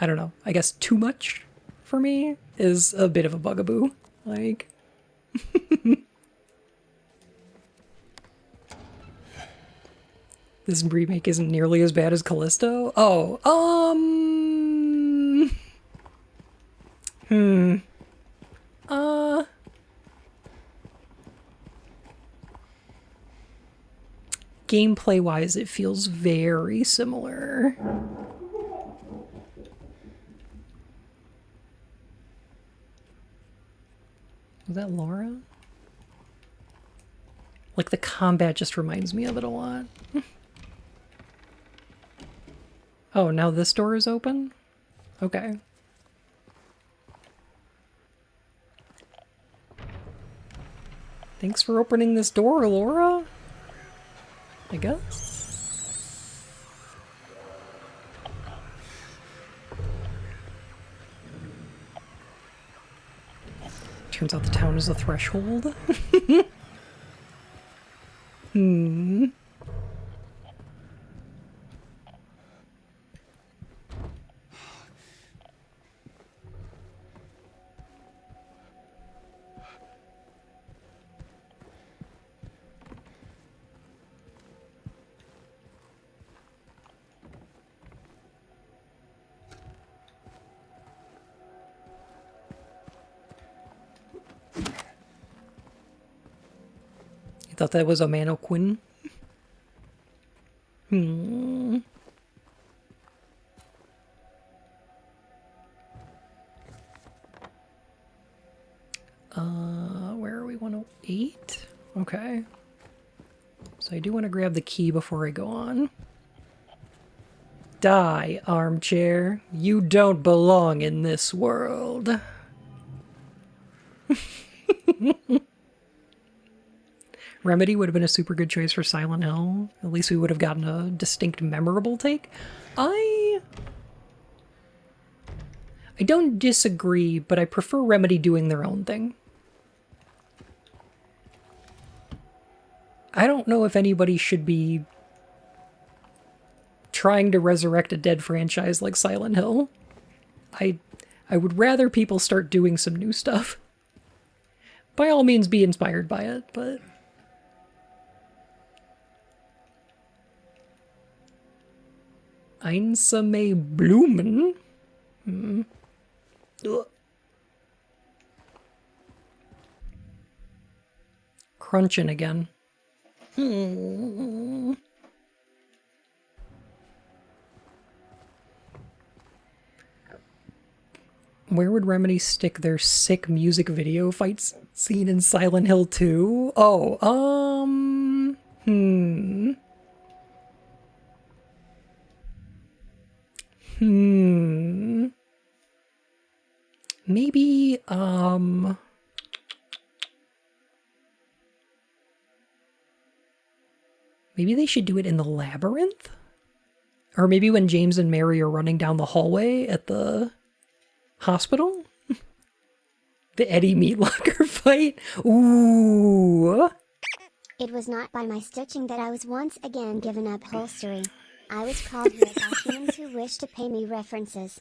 I don't know, I guess too much for me is a bit of a bugaboo. Like, this remake isn't nearly as bad as Callisto. Oh, gameplay-wise, it feels very similar. Was that Laura? Like, the combat just reminds me of it a lot. Oh, now this door is open? Okay. Thanks for opening this door, Laura. I guess. Turns out the town is a threshold. You thought that was a mannequin? Where are we? 108? Okay. So I do want to grab the key before I go on. Die, armchair. You don't belong in this world. Remedy would have been a super good choice for Silent Hill. At least we would have gotten a distinct, memorable take. I don't disagree, but I prefer Remedy doing their own thing. I don't know if anybody should be trying to resurrect a dead franchise like Silent Hill. I would rather people start doing some new stuff. By all means, be inspired by it, but... Einsame Blumen? Ugh. Crunching again. Where would Remedy stick their sick music video fights scene in Silent Hill 2? Oh, maybe, maybe they should do it in the labyrinth? Or maybe when James and Mary are running down the hallway at the hospital? The Eddie Meat Locker fight? Ooh. It was not by my stitching that I was once again given up holstery. I was called here by humans who wish to pay me references.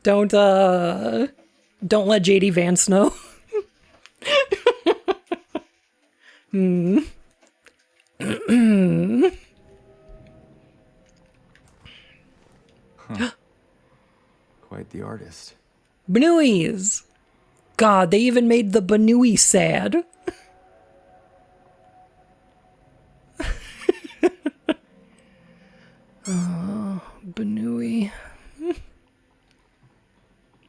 Don't let JD Vance know. Quite the artist. Banuis! God, they even made the Banui sad. Banui.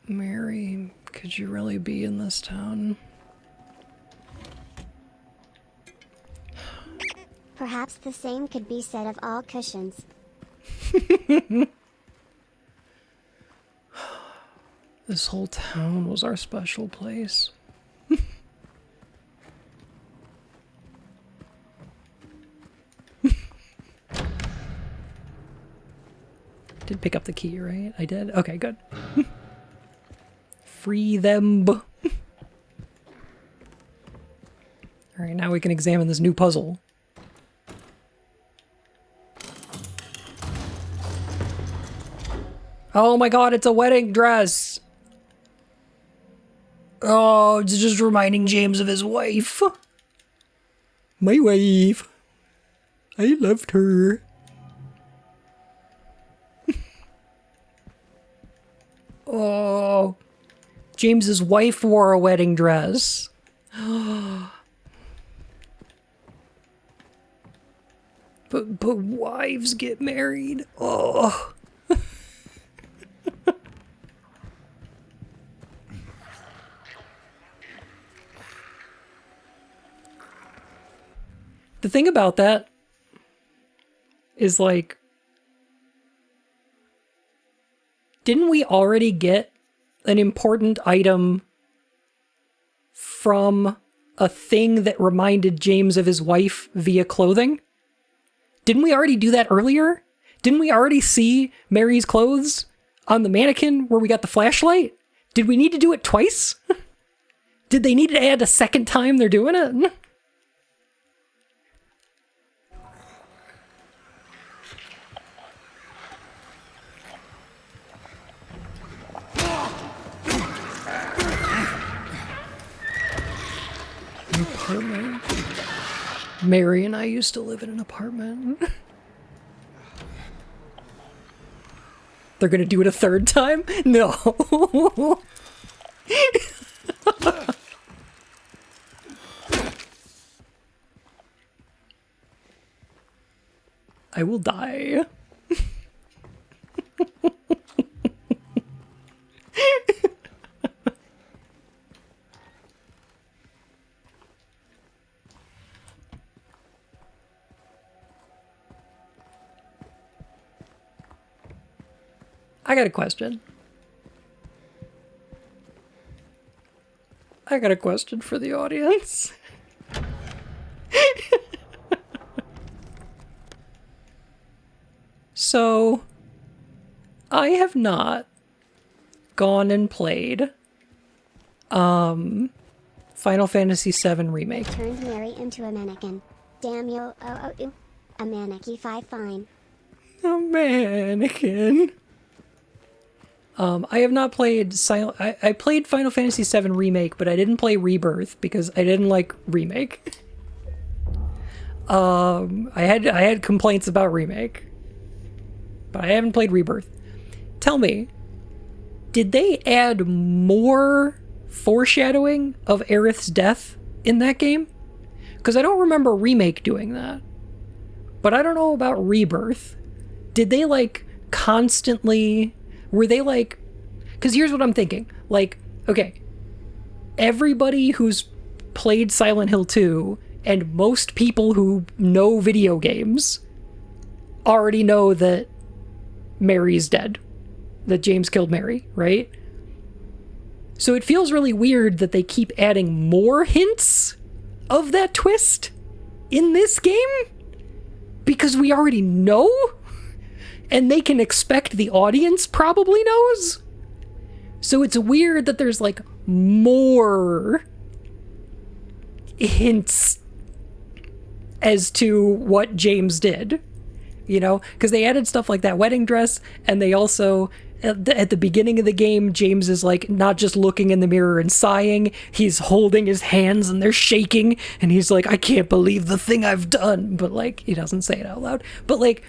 Mary, could you really be in this town? Perhaps the same could be said of all cushions. This whole town was our special place. did pick up the key, right? I did? Okay, good. Free them. Alright, now we can examine this new puzzle. Oh my god, it's a wedding dress! Oh, it's just reminding James of his wife. My wife. I loved her. Oh. James's wife wore a wedding dress. But wives get married. Oh. The thing about that is, like, didn't we already get an important item from a thing that reminded James of his wife via clothing? Didn't we already do that earlier? Didn't we already see Mary's clothes on the mannequin where we got the flashlight? Did we need to do it twice? Did they need to add a second time they're doing it? Apartment. Mary and I used to live in an apartment. They're gonna do it a third time? No. I will die. I got a question. I got a question for the audience. So, I have not gone and played Final Fantasy VII Remake. Turned Mary into a mannequin. Damn you, a mannequin 5 fine. A mannequin. I have not played I played Final Fantasy VII Remake, but I didn't play Rebirth because I didn't like Remake. I had complaints about Remake, but I haven't played Rebirth. Tell me, did they add more foreshadowing of Aerith's death in that game? Because I don't remember Remake doing that, but I don't know about Rebirth. Did they like constantly? Were they like, because here's what I'm thinking. Like, okay, everybody who's played Silent Hill 2 and most people who know video games already know that Mary's dead, that James killed Mary, right? So it feels really weird that they keep adding more hints of that twist in this game because we already know. And they can expect the audience probably knows. So it's weird that there's like more hints as to what James did, you know, because they added stuff like that wedding dress, and they also at the beginning of the game, James is like not just looking in the mirror and sighing, he's holding his hands and they're shaking, and he's like, I can't believe the thing I've done, but like he doesn't say it out loud. But like,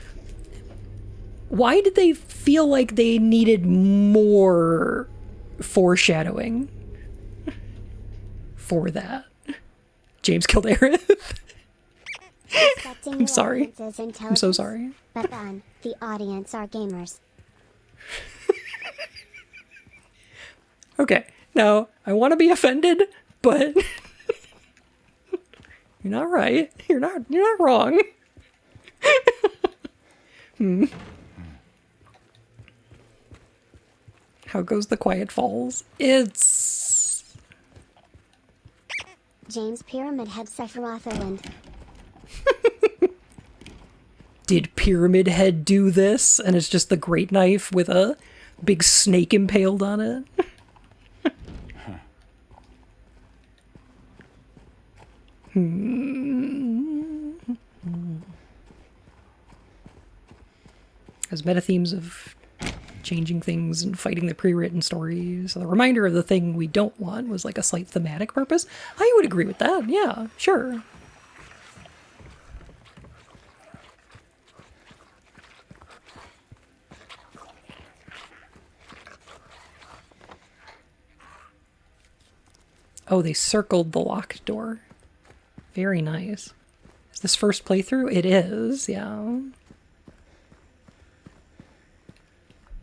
why did they feel like they needed more foreshadowing for that? James killed Aerith. I'm sorry. I'm so sorry. But then, the audience are gamers. Okay, now, I want to be offended, but you're not right. You're not wrong. How goes the Quiet Falls? It's... James Pyramid Head Sephiroth Island. did Pyramid Head do this? And it's just the great knife with a big snake impaled on it. Has meta themes of changing things and fighting the pre-written stories. So the reminder of the thing we don't want was like a slight thematic purpose. I would agree with that. Yeah, sure. Oh, they circled the locked door. Very nice. Is this first playthrough? It is, yeah.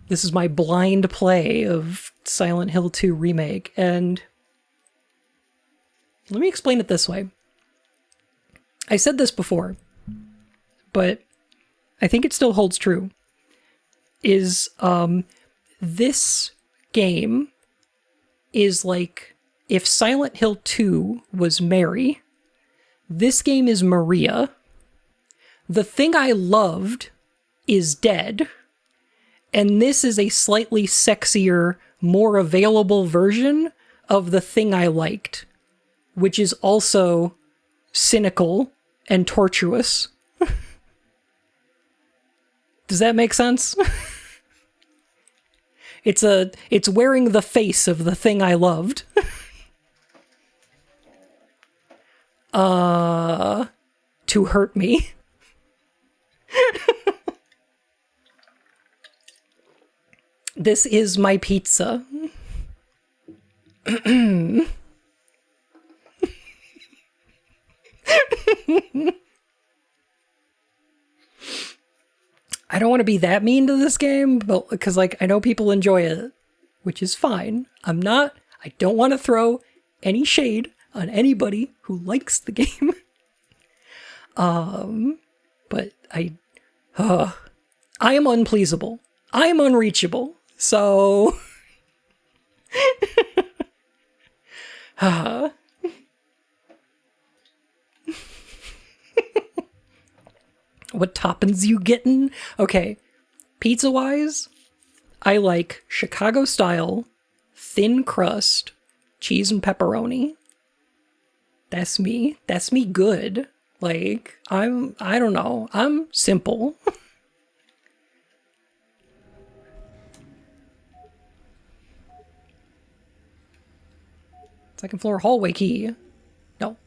This is my blind play of Silent Hill 2 Remake, and let me explain it this way. I said this before, but I think it still holds true. Is this game is like if Silent Hill 2 was Mary, this game is Maria. The thing I loved is dead. And this is a slightly sexier, more available version of the thing I liked, which is also cynical and tortuous. Does that make sense? It's wearing the face of the thing I loved. To hurt me. This is my pizza. I don't want to be that mean to this game, but because like I know people enjoy it, which is fine. I don't want to throw any shade on anybody who likes the game. But I am unpleasable. I am unreachable. So what toppings you getting? Okay, pizza-wise, I like Chicago style, thin crust, cheese and pepperoni. That's me. That's me good. Like, I don't know. I'm simple. Second floor hallway key. No.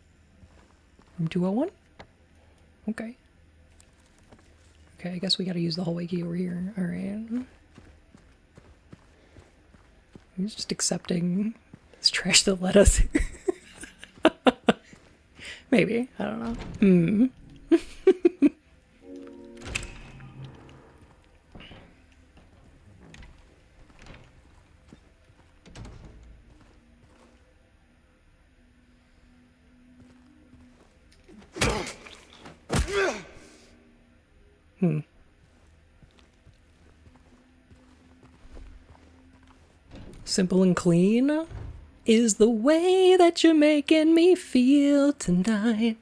Room 201? Okay. Okay, I guess we gotta use the hallway key over here. Alright. He's just accepting this trash that led us here. Maybe. I don't know. Simple and clean is the way that you're making me feel tonight.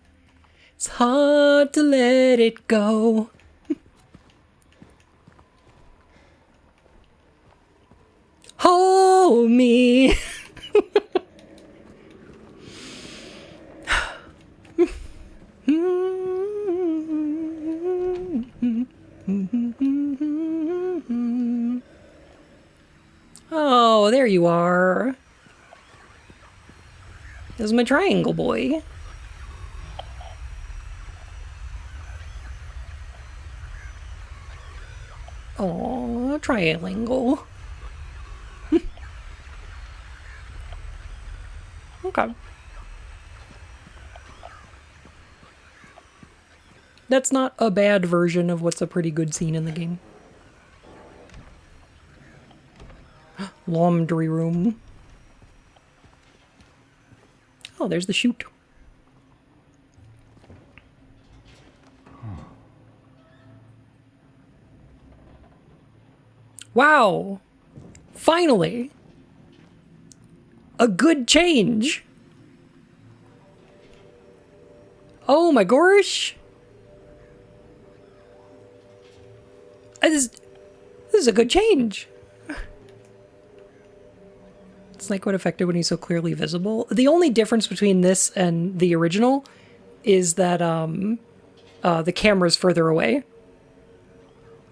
It's hard to let it go. Hold me. Oh, there you are. There's my triangle boy. Oh, triangle. Okay. That's not a bad version of what's a pretty good scene in the game. Laundry room. Oh, there's the chute. Wow! Finally! A good change! Oh my gosh! This is a good change. It's like what affected when he's so clearly visible. The only difference between this and the original is that the camera's further away.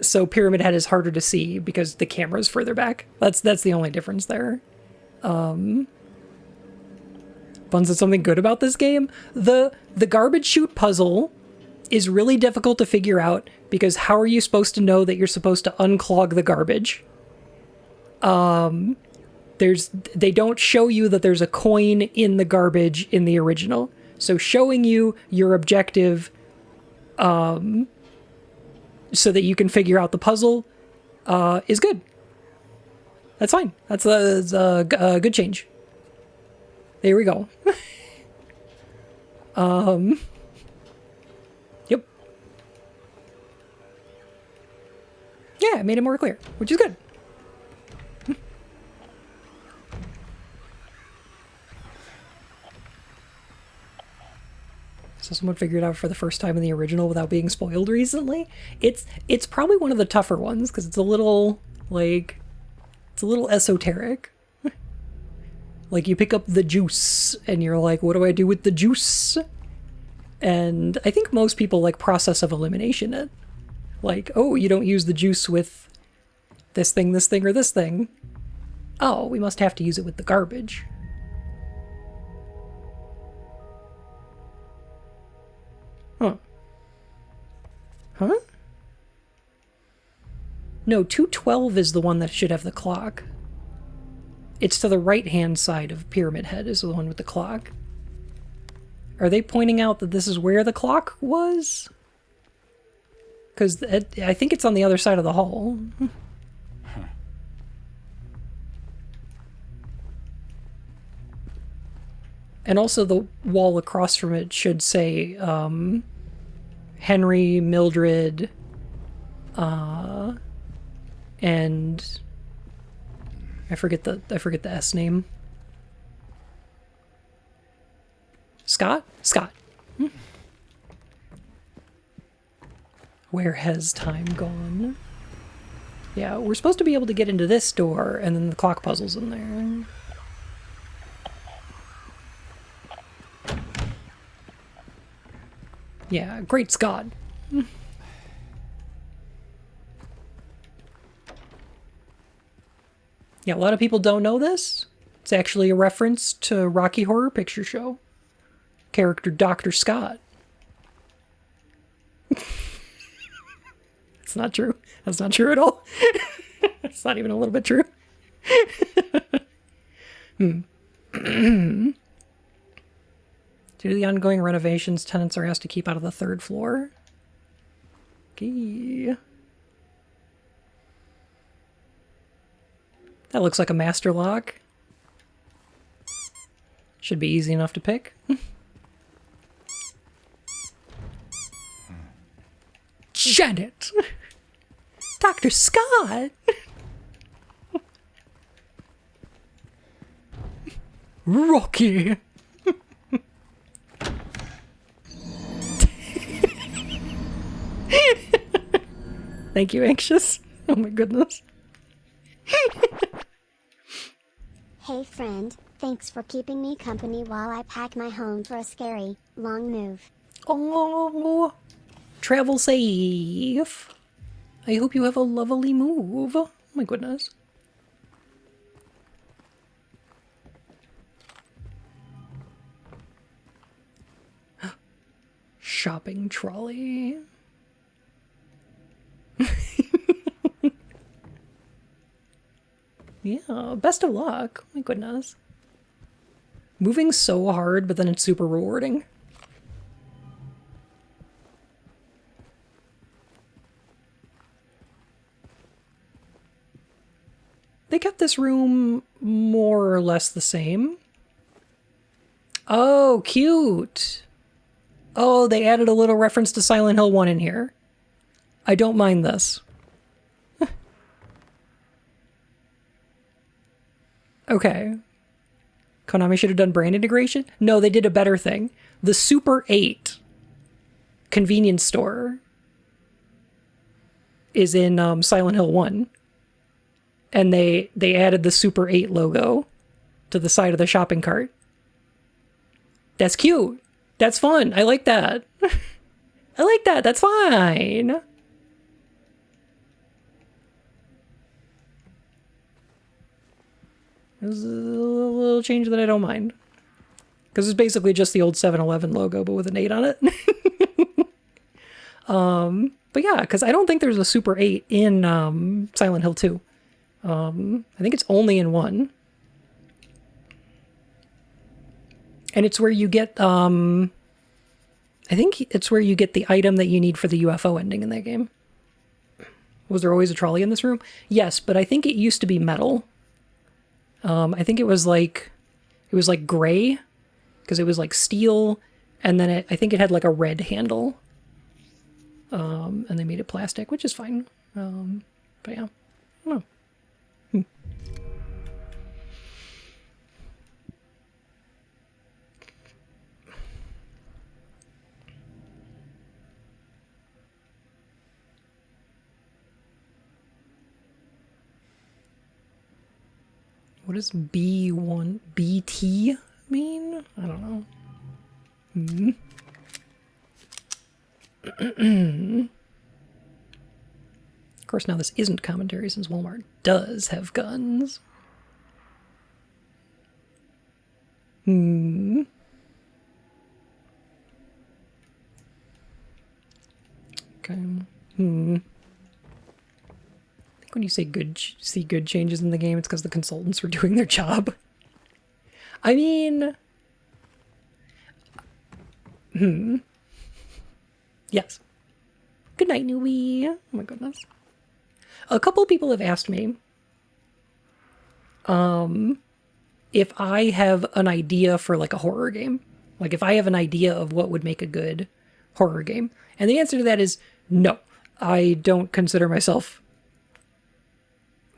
So Pyramid Head is harder to see because the camera's further back. That's the only difference there. Bun said something good about this game. The garbage chute puzzle is really difficult to figure out because how are you supposed to know that you're supposed to unclog the garbage? They don't show you that there's a coin in the garbage in the original. So showing you your objective so that you can figure out the puzzle is good. That's fine. That's a good change. There we go. Yep. Yeah, it made it more clear, which is good. So someone figured it out for the first time in the original without being spoiled recently. It's probably one of the tougher ones because it's a little esoteric. Like you pick up the juice and you're like, what do I do with the juice? And I think most people like process of elimination it. Like, oh, you don't use the juice with this thing, or this thing. Oh, we must have to use it with the garbage. Huh? No, 212 is the one that should have the clock. It's to the right-hand side of Pyramid Head is the one with the clock. Are they pointing out that this is where the clock was? Because I think it's on the other side of the hall. And also the wall across from it should say Henry, Mildred, and I forget the S name. Scott? Scott. Where has time gone? Yeah, we're supposed to be able to get into this door, and then the clock puzzle's in there. Yeah, great Scott. Yeah, a lot of people don't know this. It's actually a reference to Rocky Horror Picture Show. Character Dr. Scott. It's not true. That's not true at all. It's not even a little bit true. Due to the ongoing renovations, tenants are asked to keep out of the third floor. Okay. That looks like a master lock. Should be easy enough to pick. Janet! Dr. Scott! Rocky! Thank you, Anxious. Oh my goodness. Hey friend, thanks for keeping me company while I pack my home for a scary, long move. Oh, travel safe. I hope you have a lovely move. Oh my goodness. Shopping trolley. Yeah, best of luck. Oh my goodness. Moving so hard, but then it's super rewarding. They kept this room more or less the same. Oh, cute. Oh, they added a little reference to Silent Hill 1 in here. I don't mind this. Okay. Konami should have done brand integration? No, they did a better thing. The Super 8 convenience store is in Silent Hill 1. And they added the Super 8 logo to the side of the shopping cart. That's cute. That's fun. I like that. I like that. That's fine. There's a little change that I don't mind. Because it's basically just the old 7-Eleven logo, but with an 8 on it. But yeah, because I don't think there's a Super 8 in Silent Hill 2. I think it's only in 1. And it's where you get, I think it's where you get the item that you need for the UFO ending in that game. Was there always a trolley in this room? Yes, but I think it used to be metal. I think it was like gray, because it was like steel, and then I think it had like a red handle. And they made it plastic, which is fine. But yeah, I don't know. What does BT mean? I don't know. Of course, now this isn't commentary since Walmart does have guns. Okay. I think when you say see good changes in the game, it's because the consultants were doing their job. I mean... Yes. Good night, Newbie. Oh my goodness. A couple of people have asked me if I have an idea for like a horror game. Like if I have an idea of what would make a good horror game. And the answer to that is no. I don't consider myself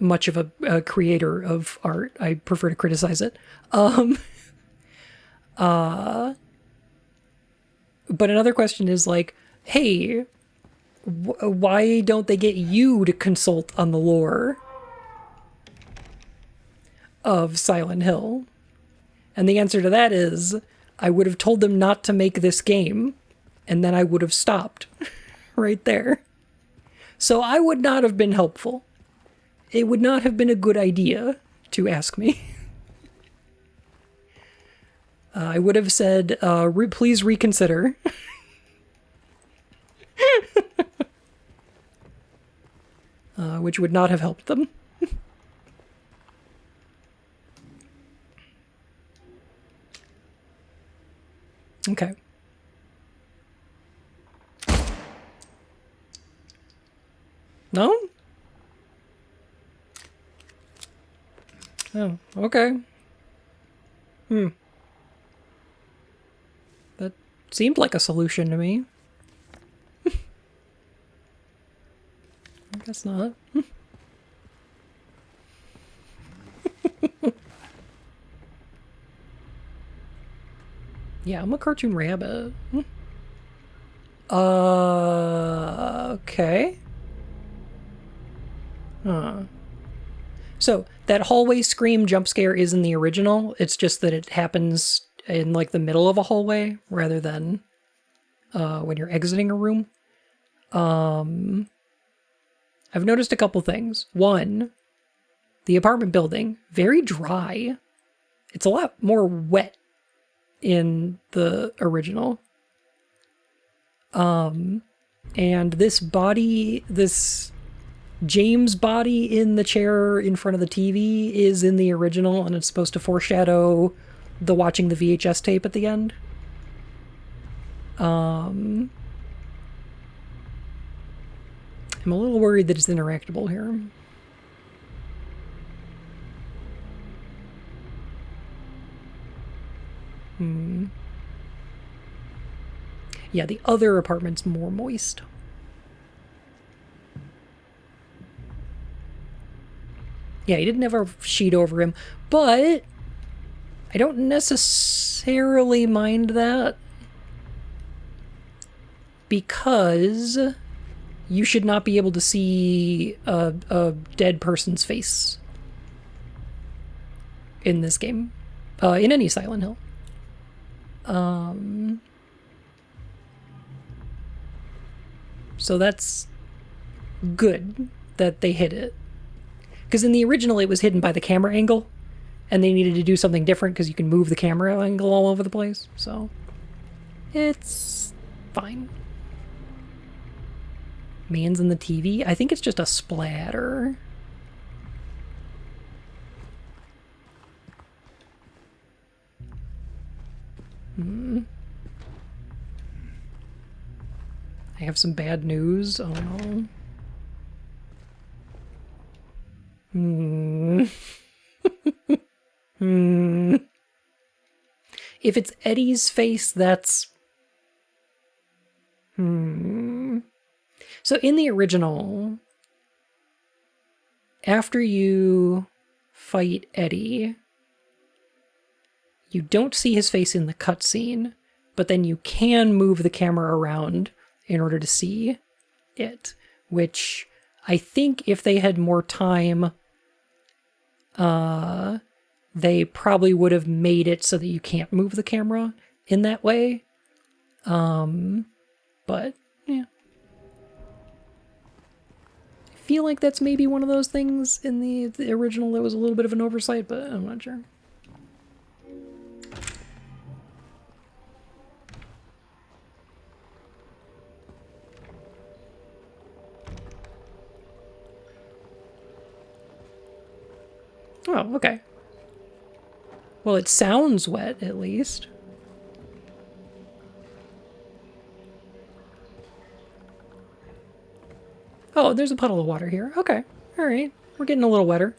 much of a creator of art. I prefer to criticize it. But another question is like, hey, why don't they get you to consult on the lore of Silent Hill? And the answer to that is, I would have told them not to make this game, and then I would have stopped right there. So I would not have been helpful. It would not have been a good idea to ask me. I would have said, please reconsider. Which would not have helped them. Okay. No? Oh, okay. That seemed like a solution to me. I guess not. Yeah, I'm a cartoon rabbit. Okay. So, that hallway scream jump scare is in the original. It's just that it happens in, like, the middle of a hallway rather than when you're exiting a room. I've noticed a couple things. One, the apartment building, very dry. It's a lot more wet in the original. And this body, this James body in the chair in front of the TV is in the original, and it's supposed to foreshadow the watching the VHS tape at the end. I'm a little worried that it's interactable here. Yeah, the other apartment's more moist. Yeah, he didn't have a sheet over him, but I don't necessarily mind that because you should not be able to see a dead person's face in this game, in any Silent Hill. So that's good that they hid it. Because in the original, it was hidden by the camera angle, and they needed to do something different because you can move the camera angle all over the place. So it's fine. Man's in the TV. I think it's just a splatter. I have some bad news. Oh no. If it's Eddie's face, that's... So in the original, after you fight Eddie, you don't see his face in the cutscene, but then you can move the camera around in order to see it, which I think if they had more time, they probably would have made it so that you can't move the camera in that way. But yeah. I feel like that's maybe one of those things in the original that was a little bit of an oversight, but I'm not sure. Oh, okay. Well, it sounds wet, at least. Oh, there's a puddle of water here. Okay. All right. We're getting a little wetter.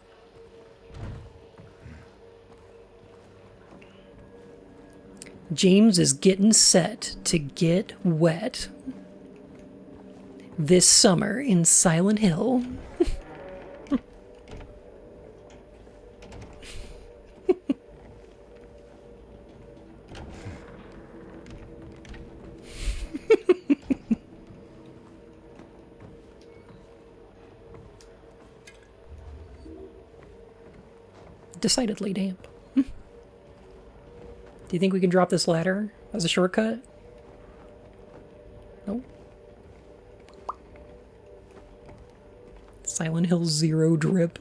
James is getting set to get wet this summer in Silent Hill. Decidedly damp. Do you think we can drop this ladder as a shortcut? Nope. Silent Hill 0 drip.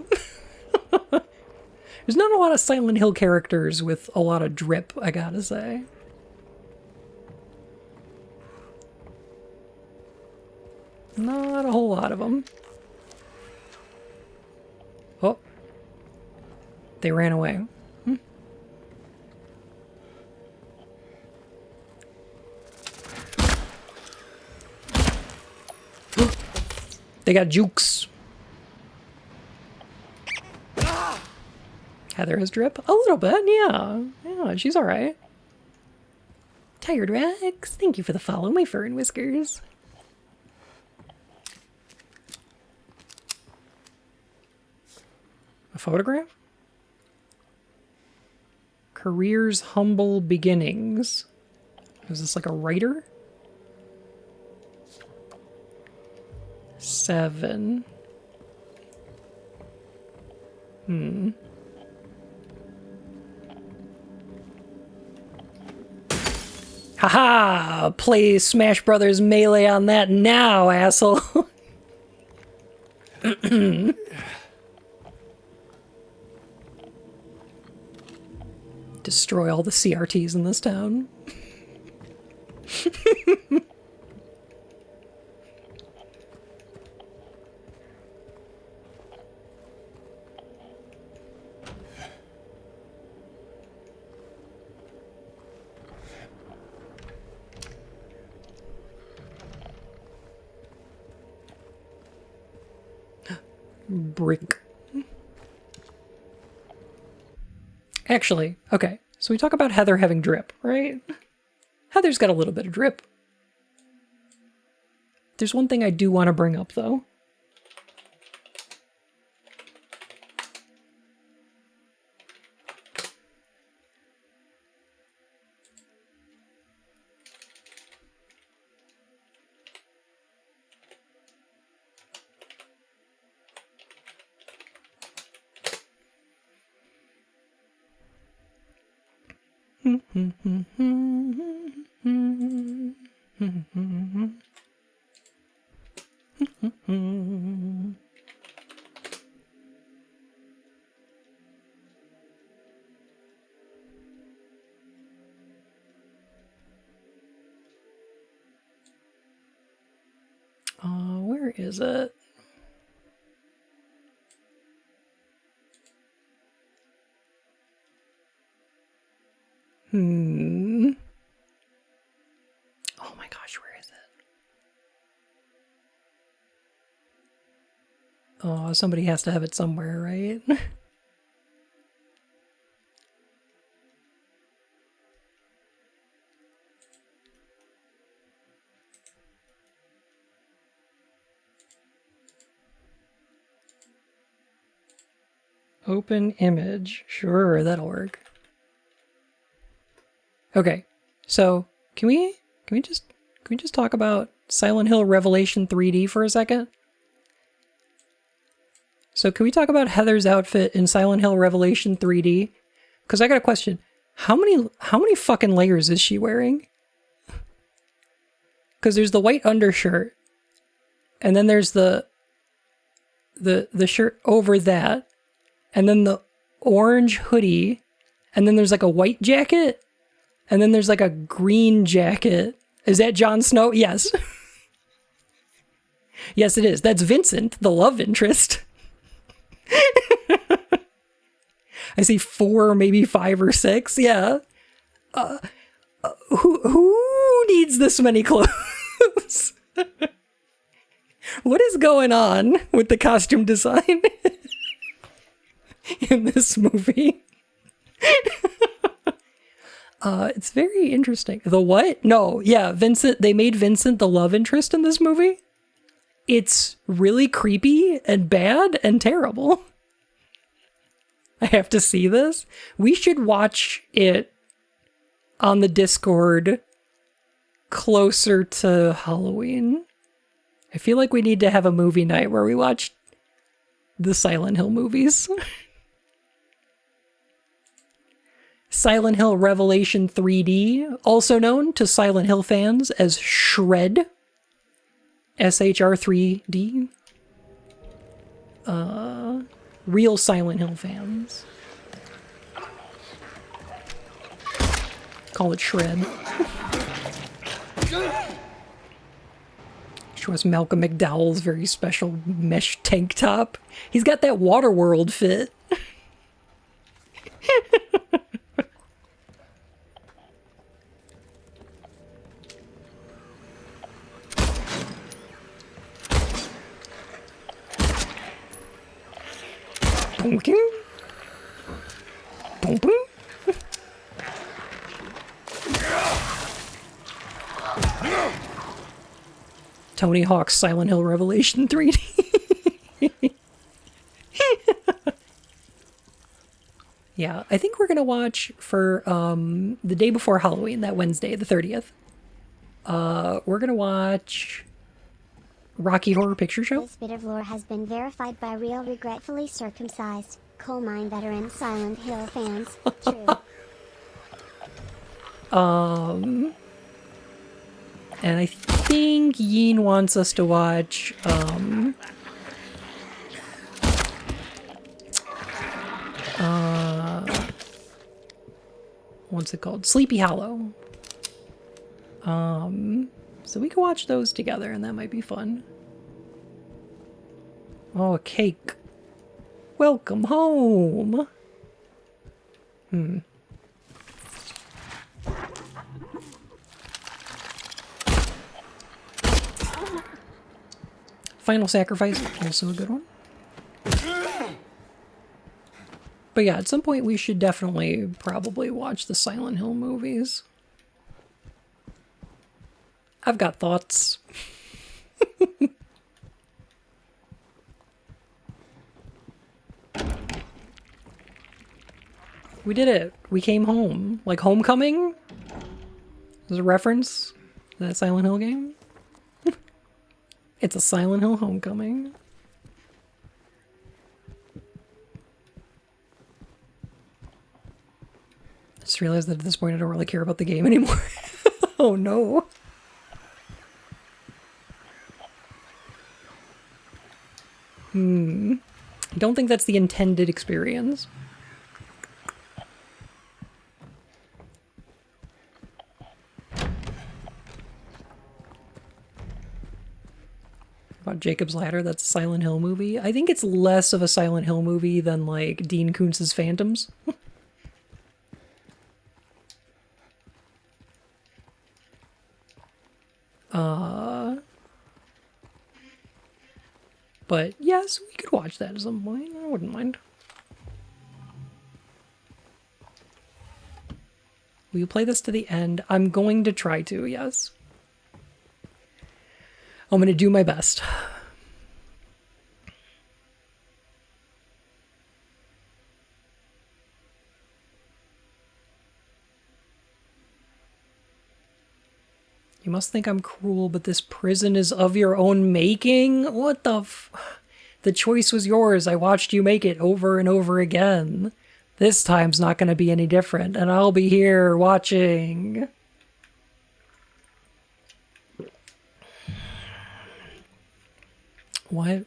There's not a lot of Silent Hill characters with a lot of drip, I gotta say. Not a whole lot of them. Oh. They ran away. They got jukes. Heather has drip? A little bit, yeah. Yeah, she's alright. Tired Rex, thank you for the follow, my fur and whiskers. A photograph? Career's humble beginnings. Is this like a writer? 7. Haha! Play Smash Brothers Melee on that now, asshole! Destroy all the CRTs in this town. Brick. Actually, okay, so we talk about Heather having drip, right? Heather's got a little bit of drip. There's one thing I do want to bring up, though. Where is it? Oh my gosh, where is it? Oh, somebody has to have it somewhere, right? Open image. Sure, that'll work. Okay, so can we just talk about Silent Hill Revelation 3D for a second? So can we talk about Heather's outfit in Silent Hill Revelation 3D? Because I got a question. How many fucking layers is she wearing? Because there's the white undershirt, and then there's the shirt over that, and then the orange hoodie, and then there's like a white jacket, and then there's like a green jacket. Is that Jon Snow? Yes. Yes, it is. That's Vincent, the love interest. I see 4, maybe 5 or 6. Yeah. Who needs this many clothes? What is going on with the costume design in this movie? It's very interesting. The what? No, yeah, Vincent. They made Vincent the love interest in this movie. It's really creepy and bad and terrible. I have to see this. We should watch it on the Discord closer to Halloween. I feel like we need to have a movie night where we watch the Silent Hill movies. Silent Hill Revelation 3D, also known to Silent Hill fans as Shred. SHR3D. Real Silent Hill fans call it Shred. She was Malcolm McDowell's very special mesh tank top. He's got that Waterworld fit. Bonking. Bonking. Tony Hawk's Silent Hill Revelation 3D. Yeah, I think we're gonna watch for the day before Halloween, that Wednesday, the 30th. We're gonna watch Rocky Horror Picture Show. This bit of lore has been verified by real regretfully circumcised coal mine veteran Silent Hill fans. True. And I think Yeen wants us to watch what's it called? Sleepy Hollow. So we can watch those together, and that might be fun. Oh, a cake. Welcome home. Final Sacrifice, also a good one. But yeah, at some point we should definitely probably watch the Silent Hill movies. I've got thoughts. We did it. We came home. Like Homecoming? There's a reference to that Silent Hill game. It's a Silent Hill Homecoming. Just realized that at this point I don't really care about the game anymore. Oh no. I don't think that's the intended experience. About Jacob's Ladder, that's a Silent Hill movie. I think it's less of a Silent Hill movie than like Dean Koontz's Phantoms. But yes, we could watch that at some point. I wouldn't mind. Will you play this to the end? I'm going to try to, yes. I'm going to do my best. You must think I'm cruel, but this prison is of your own making? What the The choice was yours. I watched you make it over and over again. This time's not going to be any different, and I'll be here watching. What?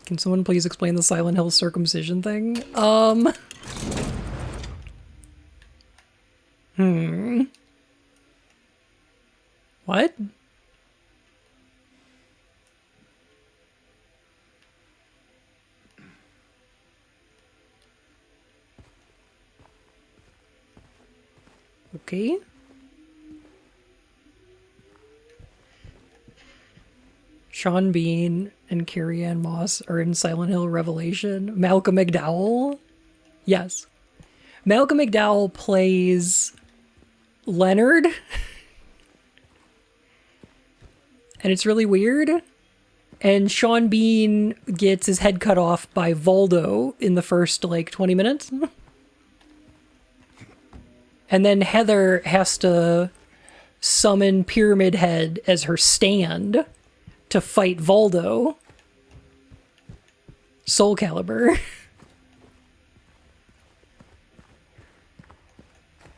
Can someone please explain the Silent Hill circumcision thing? What? Okay. Sean Bean and Carrie-Anne Moss are in Silent Hill Revelation. Malcolm McDowell? Yes. Malcolm McDowell plays Leonard. And it's really weird. And Sean Bean gets his head cut off by Voldo in the first, 20 minutes. And then Heather has to summon Pyramid Head as her stand to fight Voldo. Soul Calibur.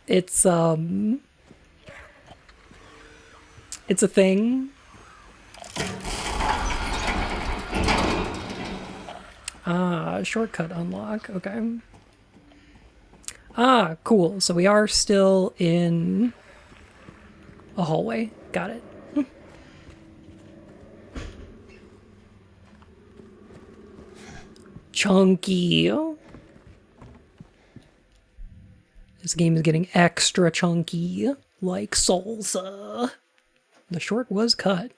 It's a thing. Shortcut unlock. Okay. Cool. So we are still in a hallway. Got it. Chunky. This game is getting extra chunky, like salsa. The short was cut.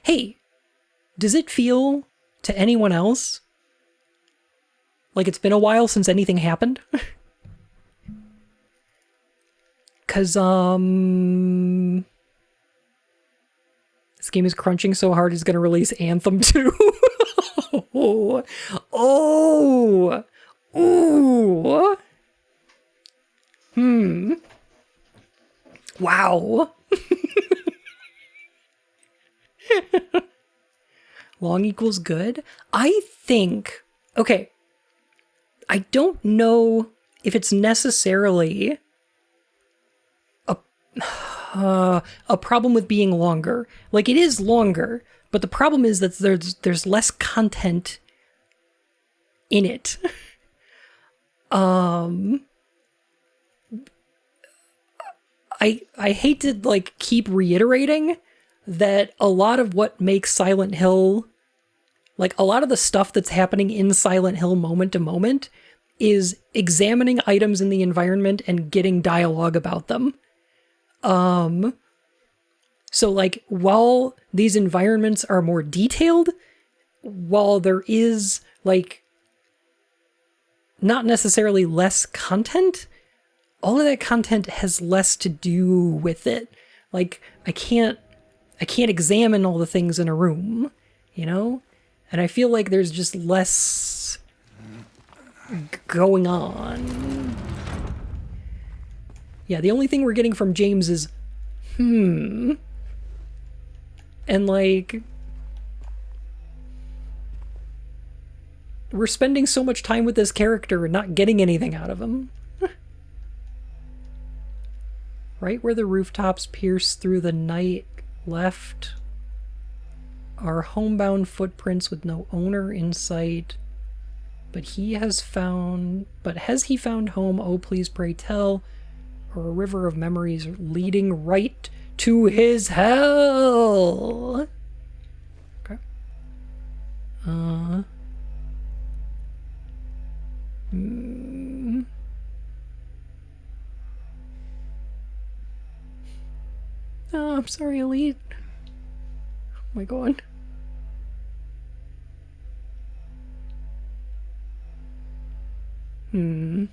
Hey, does it feel to anyone else like it's been a while since anything happened? 'Cause, this game is crunching so hard it's gonna release Anthem 2. Oh! Oh! Ooh! Wow! Long equals good? I think... Okay. I don't know if it's necessarily a problem with being longer. Like, it is longer, but the problem is that there's less content in it. I hate to keep reiterating that a lot of what makes Silent Hill, a lot of the stuff that's happening in Silent Hill moment to moment is examining items in the environment and getting dialogue about them. So while these environments are more detailed, while there is not necessarily less content, all of that content has less to do with it. I can't examine all the things in a room, And I feel like there's just less going on. Yeah, the only thing we're getting from James is, and We're spending so much time with this character and not getting anything out of him. Right where the rooftops pierce through the night, left are homebound footprints with no owner in sight. But has he found home? Oh, please pray tell. Or a river of memories leading right to his hell. Okay. Oh, I'm sorry, Elite. Oh my god. Then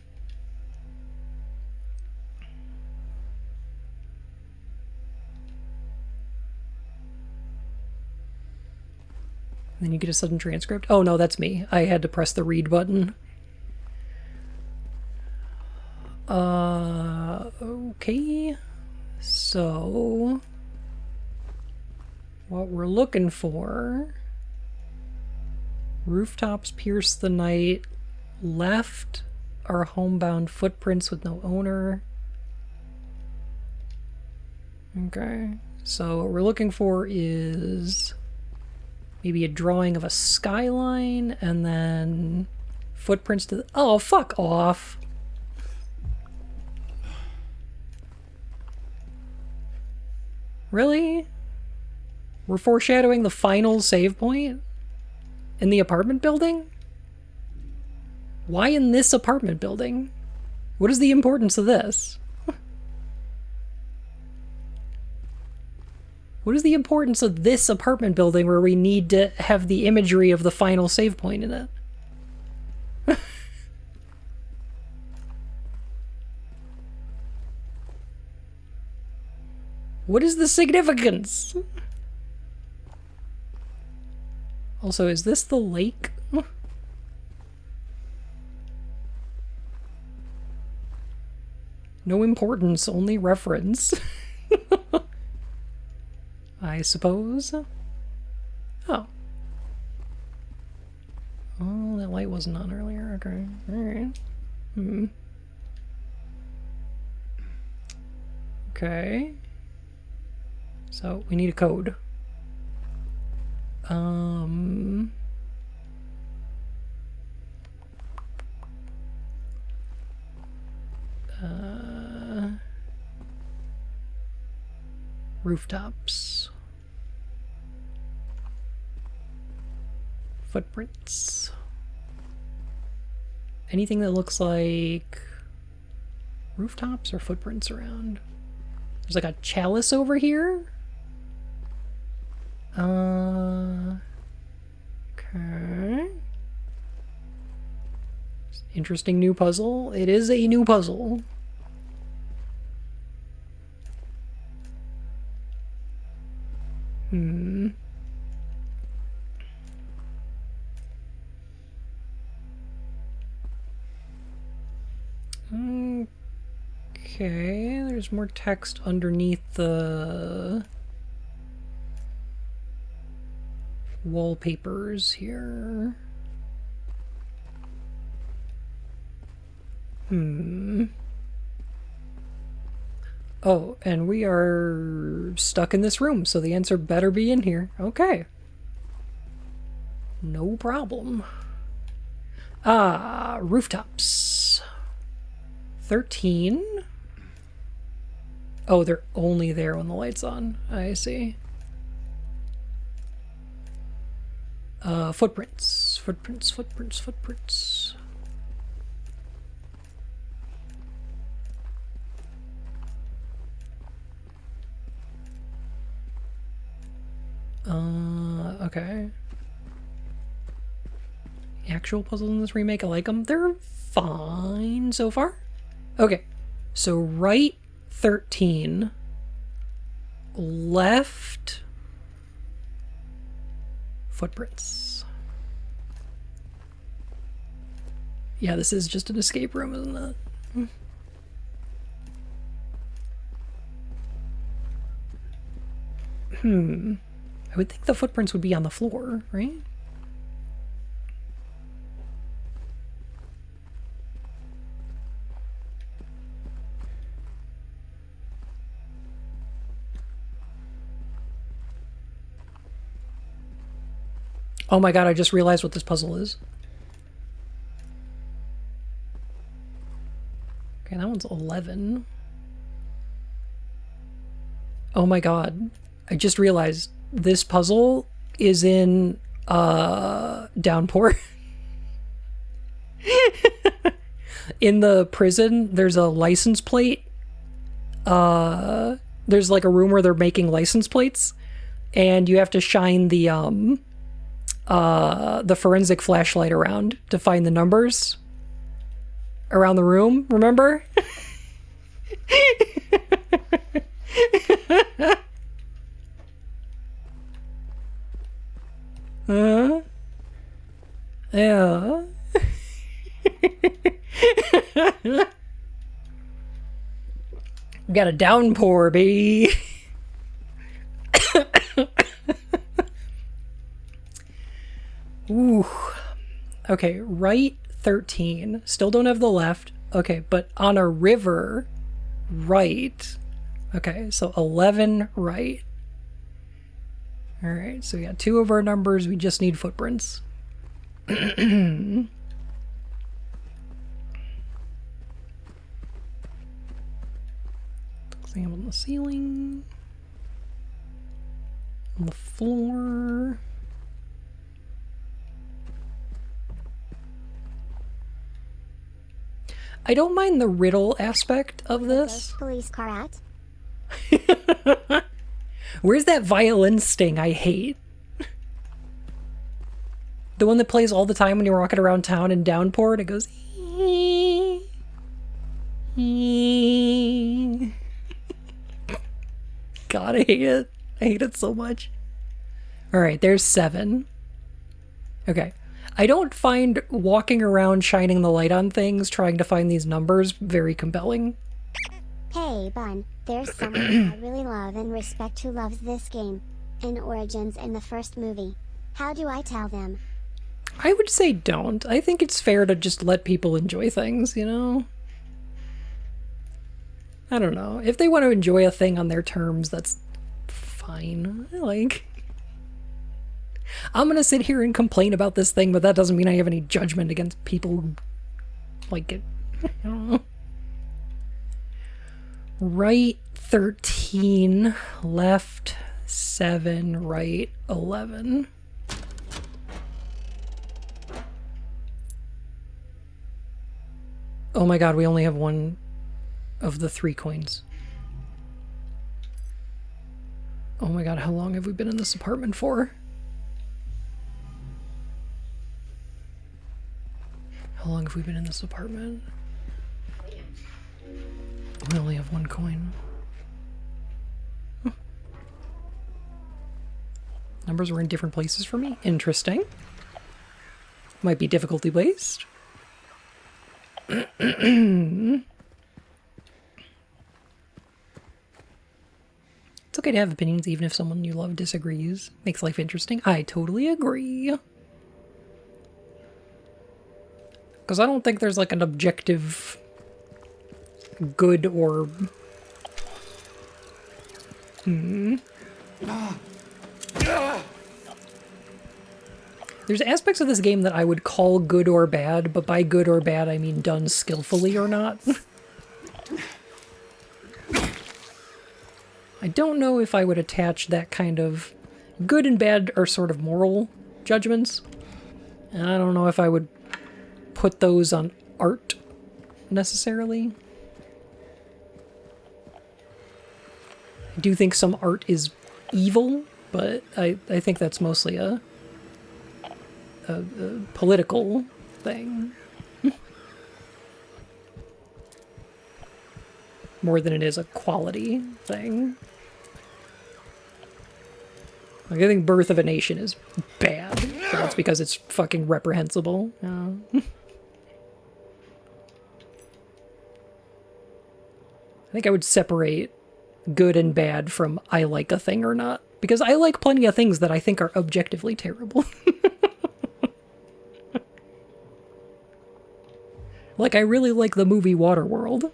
you get a sudden transcript. Oh no, that's me. I had to press the read button. Okay. So, what we're looking for... Rooftops pierce the night. Left are homebound footprints with no owner. Okay. So what we're looking for is maybe a drawing of a skyline and then footprints to the... Oh, fuck off. Really? We're foreshadowing the final save point? In the apartment building? Why in this apartment building? What is the importance of this? What is the importance of this apartment building where we need to have the imagery of the final save point in it? What is the significance? Also, is this the lake? No importance, only reference. I suppose. Oh. Oh, that light wasn't on earlier. Okay. Alright. Okay. So, we need a code. Rooftops. Footprints. Anything that looks like rooftops or footprints around. There's like a chalice over here. Okay. Interesting new puzzle. It is a new puzzle. Okay, there's more text underneath the wallpapers here. Oh, and we are stuck in this room, so the answer better be in here. Okay. No problem. Ah, rooftops. 13. Oh, they're only there when the light's on. I see. Footprints. Footprints, footprints, footprints. Okay. Actual puzzles in this remake, I like them. They're fine so far. Okay, so right 13, left footprints. Yeah, this is just an escape room, isn't it? I would think the footprints would be on the floor, right? Oh my god, I just realized what this puzzle is. Okay, that one's 11. Oh my god. I just realized this puzzle is in Downpour. In the prison, there's a license plate. There's like a room where they're making license plates, and you have to shine the forensic flashlight around to find the numbers around the room, remember? Yeah. We got a downpour, baby. Ooh. Okay, right 13. Still don't have the left. Okay, but on a river, right. Okay, so 11 right. Alright, so we got 2 of our numbers. We just need footprints. Thing on the ceiling. On the floor. I don't mind the riddle aspect of this. Police car at? Where's that violin sting I hate? The one that plays all the time when you're walking around town in Downpour and it goes... God, I hate it. I hate it so much. Alright, there's 7. Okay. I don't find walking around shining the light on things, trying to find these numbers, very compelling. Hey, Bun, there's someone I really love and respect who loves this game. In Origins in the first movie. How do I tell them? I would say don't. I think it's fair to just let people enjoy things, you know? I don't know. If they want to enjoy a thing on their terms, that's fine. Like... I'm gonna sit here and complain about this thing, but that doesn't mean I have any judgment against people who like it. I don't know. Right 13, left 7, right 11. Oh my god, we only have one of the 3 coins. Oh my god, how long have we been in this apartment for? How long have we been in this apartment? We only have 1 coin. Huh. Numbers were in different places for me. Interesting. Might be difficulty based. It's okay to have opinions even if someone you love disagrees. Makes life interesting. I totally agree. Because I don't think there's like an objective good or... There's aspects of this game that I would call good or bad, but by good or bad I mean done skillfully or not. I don't know if I would attach that kind of... Good and bad are sort of moral judgments. And I don't know if I would put those on art necessarily. I do think some art is evil, but I think that's mostly a political thing. More than it is a quality thing. Like, I think Birth of a Nation is bad, but that's because it's fucking reprehensible. I think I would separate good and bad from I like a thing or not. Because I like plenty of things that I think are objectively terrible. Like, I really like the movie Waterworld.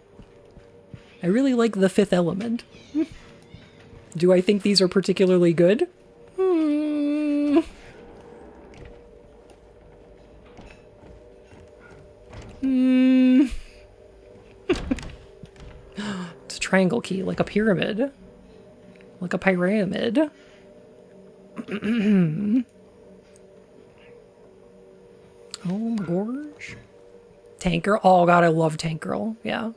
I really like The Fifth Element. Do I think these are particularly good? Hmm. It's a triangle key, like a pyramid. Like a pyramid. Oh my gosh. Tank Girl. Oh god, I love Tank Girl. Yeah.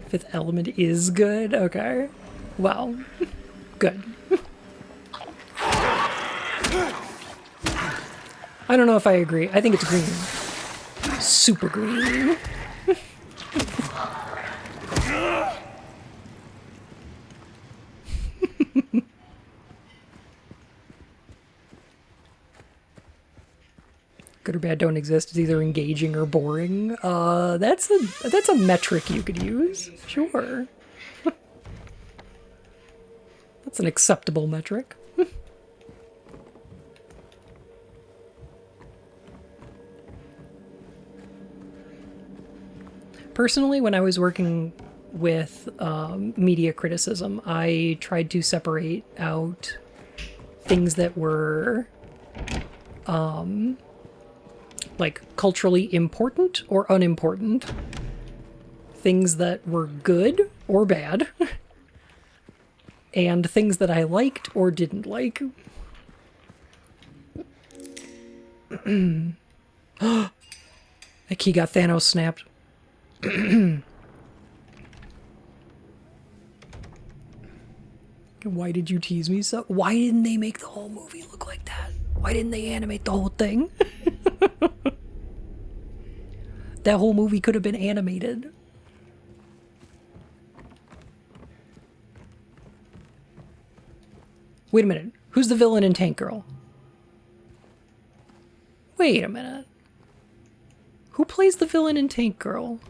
Fifth Element is good. Okay. Well, good. I don't know if I agree. I think it's green. Super green. Good or bad don't exist. It's either engaging or boring. That's a metric you could use. Sure. That's an acceptable metric. Personally, when I was working with media criticism, I tried to separate out things that were like culturally important or unimportant, things that were good or bad, and things that I liked or didn't like. That key got Thanos snapped. Why did you tease me so? Why didn't they make the whole movie look like that? Why didn't they animate the whole thing? That whole movie could have been animated. Wait a minute. Who's the villain in Tank Girl? Wait a minute. Who plays the villain in Tank Girl?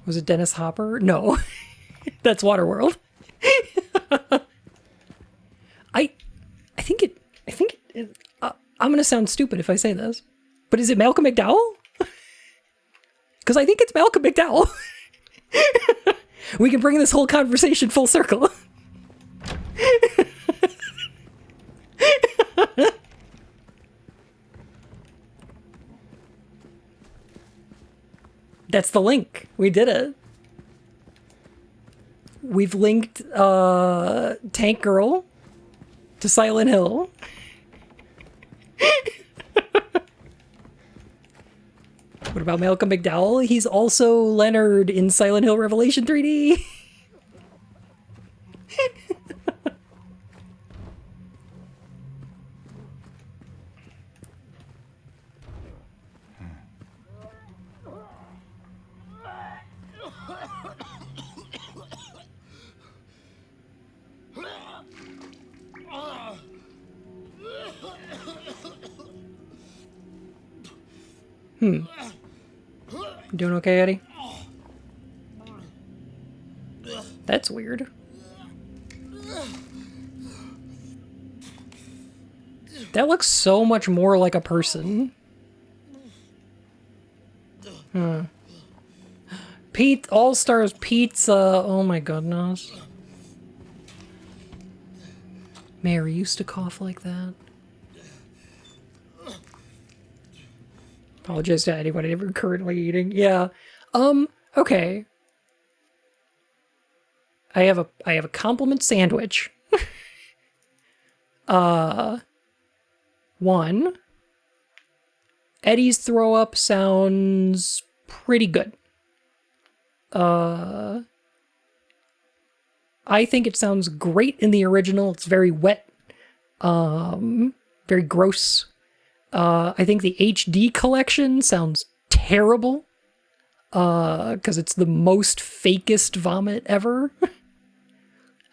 Was it Dennis Hopper? No. That's Waterworld. I think I'm gonna sound stupid if I say this, but is it Malcolm McDowell? Because I think it's Malcolm McDowell. We can bring this whole conversation full circle. That's the link. We did it. We've linked Tank Girl to Silent Hill. What about Malcolm McDowell? He's also Leonard in Silent Hill Revelation 3D. You doing okay, Eddie? That's weird. That looks so much more like a person. Pete, All Stars Pizza. Oh my goodness. Mary used to cough like that. Apologize to anyone ever currently eating. Yeah. Okay. I have a compliment sandwich. One. Eddie's throw up sounds pretty good. I think it sounds great in the original. It's very wet. Very gross. I think the HD collection sounds terrible. Because it's the most fakest vomit ever.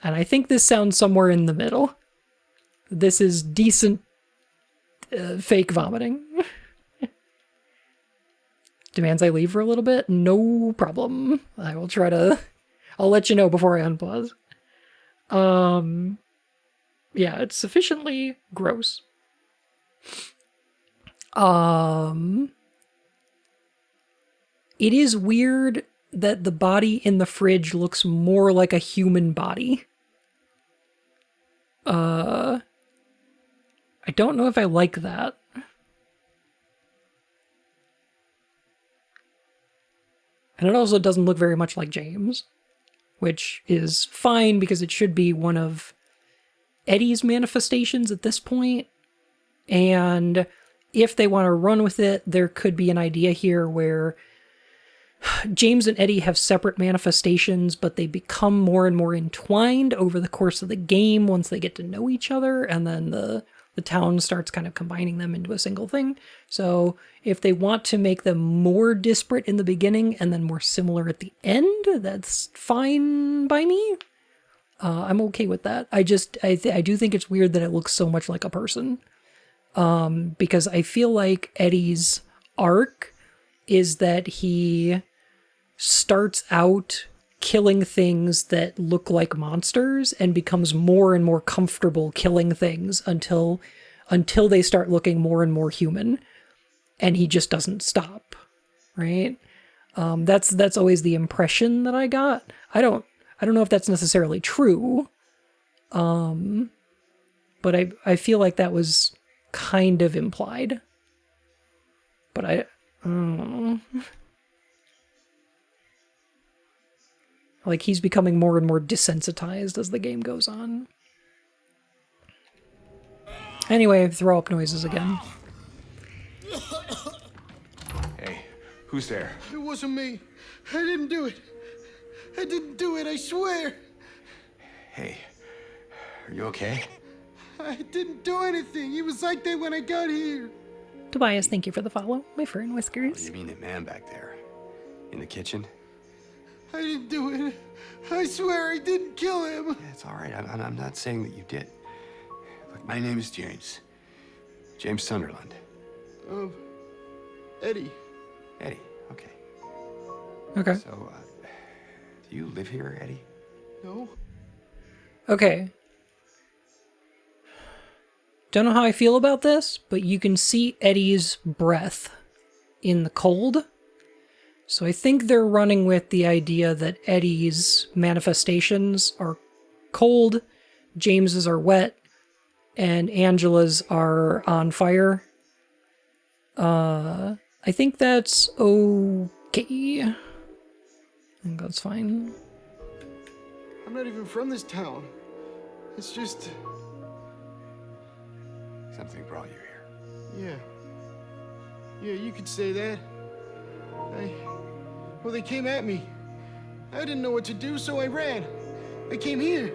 And I think this sounds somewhere in the middle. This is decent fake vomiting. Demands I leave for a little bit? No problem. I will try to... I'll let you know before I unpause. Yeah, it's sufficiently gross. It is weird that the body in the fridge looks more like a human body. I don't know if I like that. And it also doesn't look very much like James, which is fine because it should be one of Eddie's manifestations at this point. And if they want to run with it, there could be an idea here where James and Eddie have separate manifestations, but they become more and more entwined over the course of the game once they get to know each other, and then the town starts kind of combining them into a single thing. So if they want to make them more disparate in the beginning and then more similar at the end, that's fine by me. I'm okay with that. I do think it's weird that it looks so much like a person. Because I feel like Eddie's arc is that he starts out killing things that look like monsters and becomes more and more comfortable killing things until they start looking more and more human, and he just doesn't stop, right? That's always the impression that I got. I don't know if that's necessarily true, but I feel like that was kind of implied. But I don't know. Like, he's becoming more and more desensitized as the game goes on. Anyway, throw up noises again. Hey, who's there? It wasn't me. I didn't do it. I didn't do it, I swear. Hey, are you okay? I didn't do anything. It was like that when I got here. Tobias, thank you for the follow. My fur and whiskers. You mean that man back there? In the kitchen? I didn't do it. I swear I didn't kill him. Yeah, it's all right. I'm not saying that you did. Look, my name is James. James Sunderland. Eddie. Eddie, okay. Okay. So, do you live here, Eddie? No. Okay. Don't know how I feel about this, but you can see Eddie's breath in the cold. So I think they're running with the idea that Eddie's manifestations are cold, James's are wet, and Angela's are on fire. I think that's okay. I think that's fine. I'm not even from this town. It's just... Something brought you here. Yeah. Yeah, you could say that. Well, they came at me. I didn't know what to do, so I ran. I came here.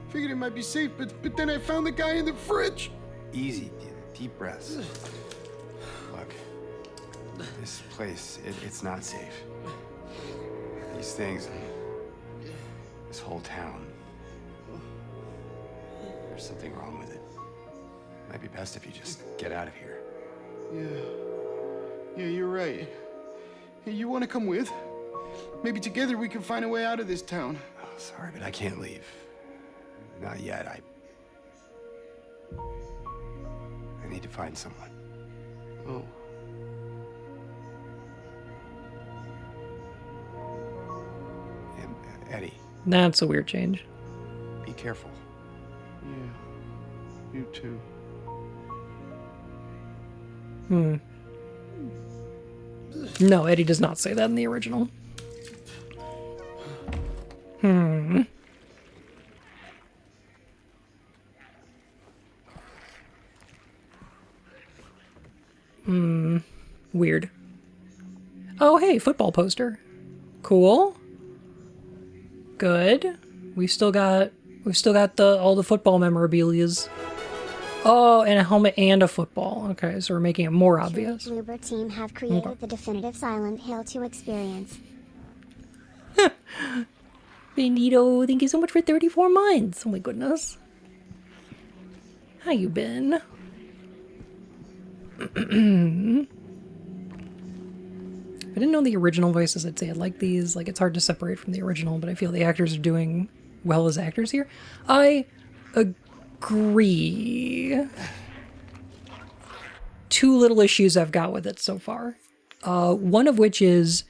Figured it might be safe, but then I found the guy in the fridge. Easy, deep breaths. Look, this place, it's not safe. These things, this whole town, there's something wrong with it. Might be best if you just get out of here. Yeah, you're right. Hey, you want to come with? Maybe together we can find a way out of this town. Oh, sorry, but I can't leave. Not yet. I need to find someone. Oh. And, Eddie. That's a weird change. Be careful. Yeah. You too. No, Eddie does not say that in the original. Weird. Oh, hey, football poster. Cool. Good. We've still got all the football memorabilias. Oh, and a helmet and a football. Okay, so we're making it more obvious. The Bloober team have created the definitive Silent Hill 2 experience. Benito, thank you so much for 34 months. Oh my goodness. How you been? If I didn't know the original voices, I'd say I like these. Like, it's hard to separate from the original, but I feel the actors are doing well as actors here. I agree. Two little issues I've got with it so far. One of which is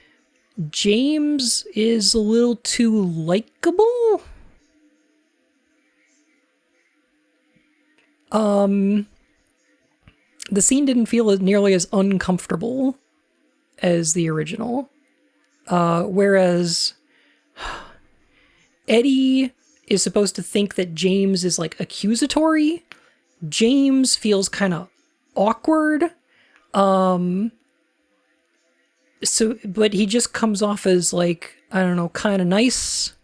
James is a little too likable. The scene didn't feel nearly as uncomfortable as the original. Whereas Eddie is supposed to think that James is like accusatory. James feels kind of awkward. But he just comes off as like, I don't know, kind of nice.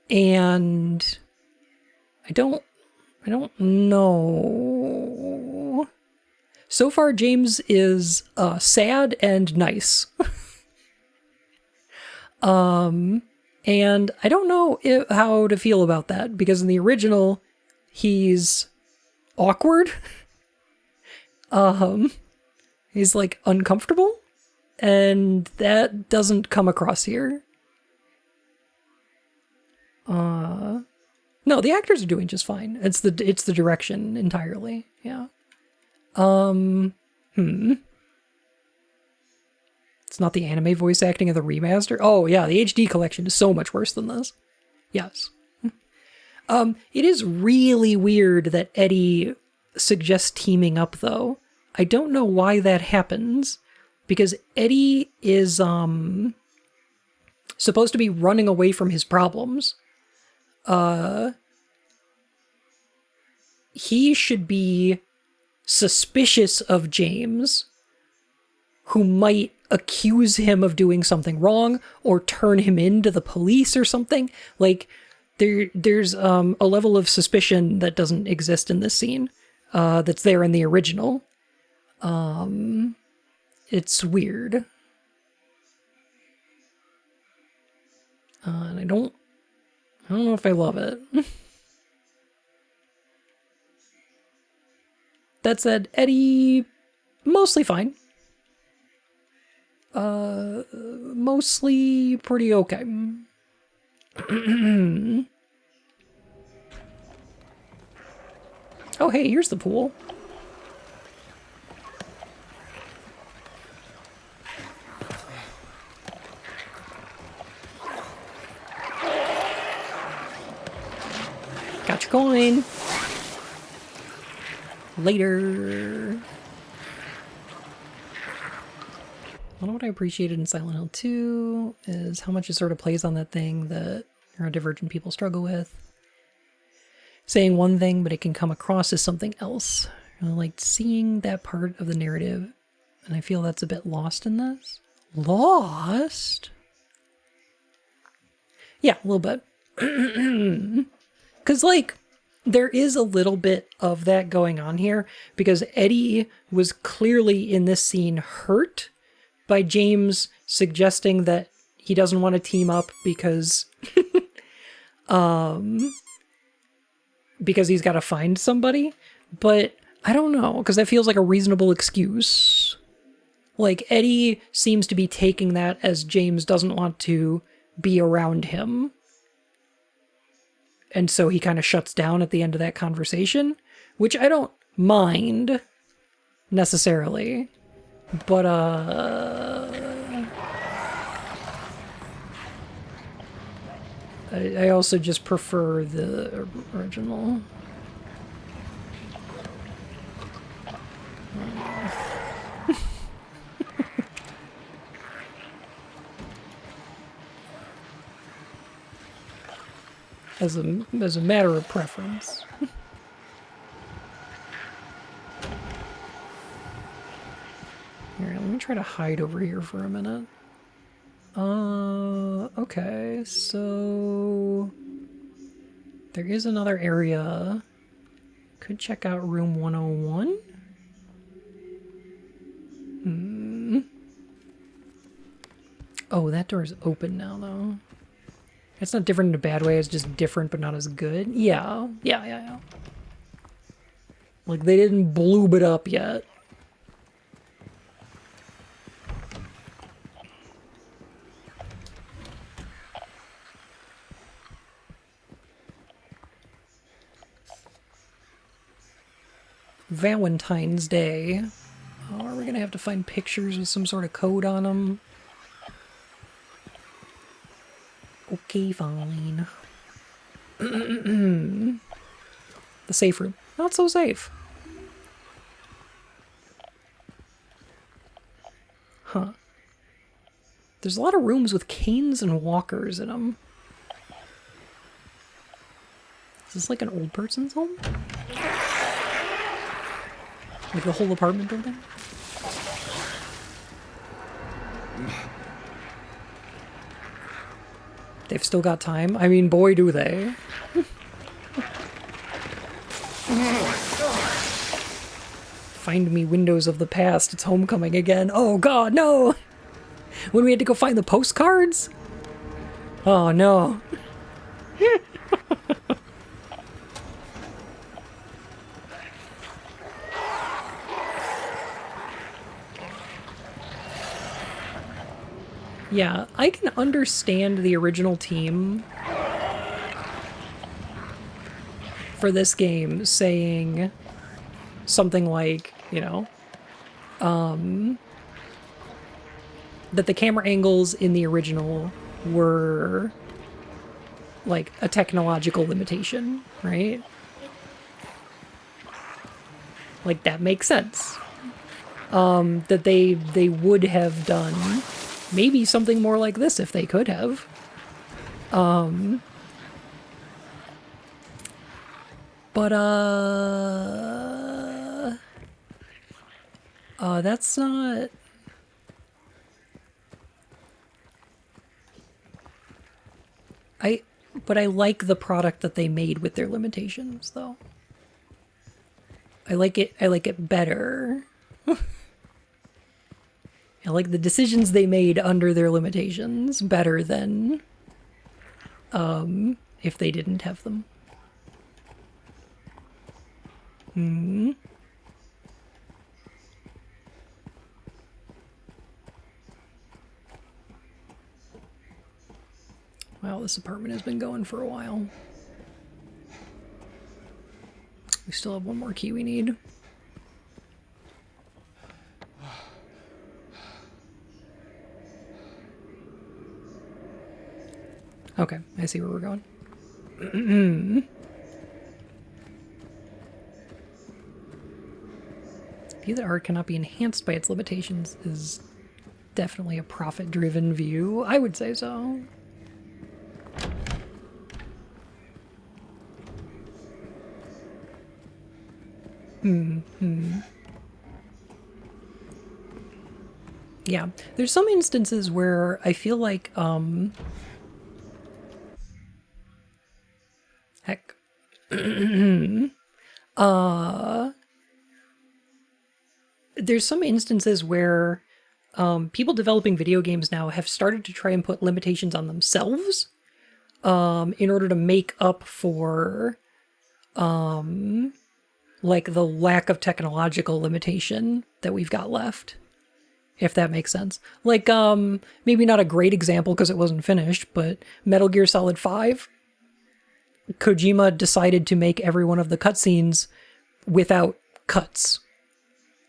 And I don't know. So far, James is sad and nice. And I don't know how to feel about that, because in the original, he's awkward. He's like uncomfortable, and that doesn't come across here. No, the actors are doing just fine. It's the direction entirely. Yeah. It's not the anime voice acting of the remaster. Oh yeah, the HD collection is so much worse than this. Yes. It is really weird that Eddie suggests teaming up, though. I don't know why that happens, because Eddie is supposed to be running away from his problems. He should be suspicious of James, who might accuse him of doing something wrong or turn him into the police or something. Like, there's a level of suspicion that doesn't exist in this scene, that's there in the original. It's weird. And I don't know if I love it. That said, Eddie, mostly fine. Mostly pretty okay. Oh, hey, here's the pool. Got your coin. Later. What I appreciated in Silent Hill 2 is how much it sort of plays on that thing that neurodivergent people struggle with. Saying one thing, but it can come across as something else. I liked seeing that part of the narrative, and I feel that's a bit lost in this. Lost? Yeah, a little bit. Because, like, there is a little bit of that going on here, because Eddie was clearly in this scene hurt by James suggesting that he doesn't want to team up because because he's got to find somebody. But I don't know, because that feels like a reasonable excuse. Like, Eddie seems to be taking that as James doesn't want to be around him. And so he kind of shuts down at the end of that conversation, which I don't mind necessarily. But, I also just prefer the original. As a matter of preference. Alright, let me try to hide over here for a minute. Okay, so there is another area. Could check out room 101. Oh, that door is open now, though. It's not different in a bad way, it's just different but not as good. Yeah. Like, they didn't bloob it up yet. Valentine's Day. Oh, are we gonna have to find pictures with some sort of code on them? Okay, fine. The safe room. Not so safe. Huh. There's a lot of rooms with canes and walkers in them. Is this like an old person's home? Like the whole apartment building? They've still got time. I mean, boy, do they. Find me windows of the past. It's homecoming again. Oh god, no! When we had to go find the postcards? Oh no. Yeah, I can understand the original team for this game saying something like, you know, that the camera angles in the original were like a technological limitation, right? Like that makes sense. That they would have done maybe something more like this if they could have. But that's not... But I like the product that they made with their limitations, though. I like it better. I like the decisions they made under their limitations better than if they didn't have them. Wow, this apartment has been going for a while. We still have one more key we need. Okay, I see where we're going. View that art cannot be enhanced by its limitations is definitely a profit-driven view. I would say so. Yeah, there's some instances where I feel like, heck. There's some instances where people developing video games now have started to try and put limitations on themselves in order to make up for like the lack of technological limitation that we've got left, if that makes sense. Like, maybe not a great example because it wasn't finished, but Metal Gear Solid 5, Kojima decided to make every one of the cutscenes without cuts.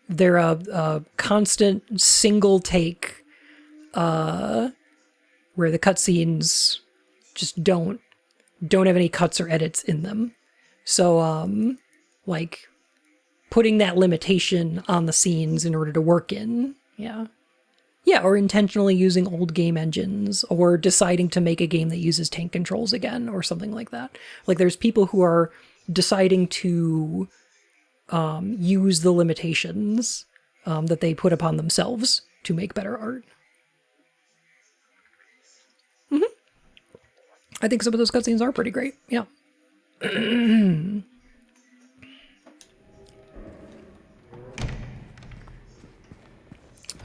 They're a constant single take where the cutscenes just don't have any cuts or edits in them. So, like, putting that limitation on the scenes in order to work in, yeah. Yeah, or intentionally using old game engines, or deciding to make a game that uses tank controls again, or something like that. Like, there's people who are deciding to use the limitations that they put upon themselves to make better art. I think some of those cutscenes are pretty great, yeah.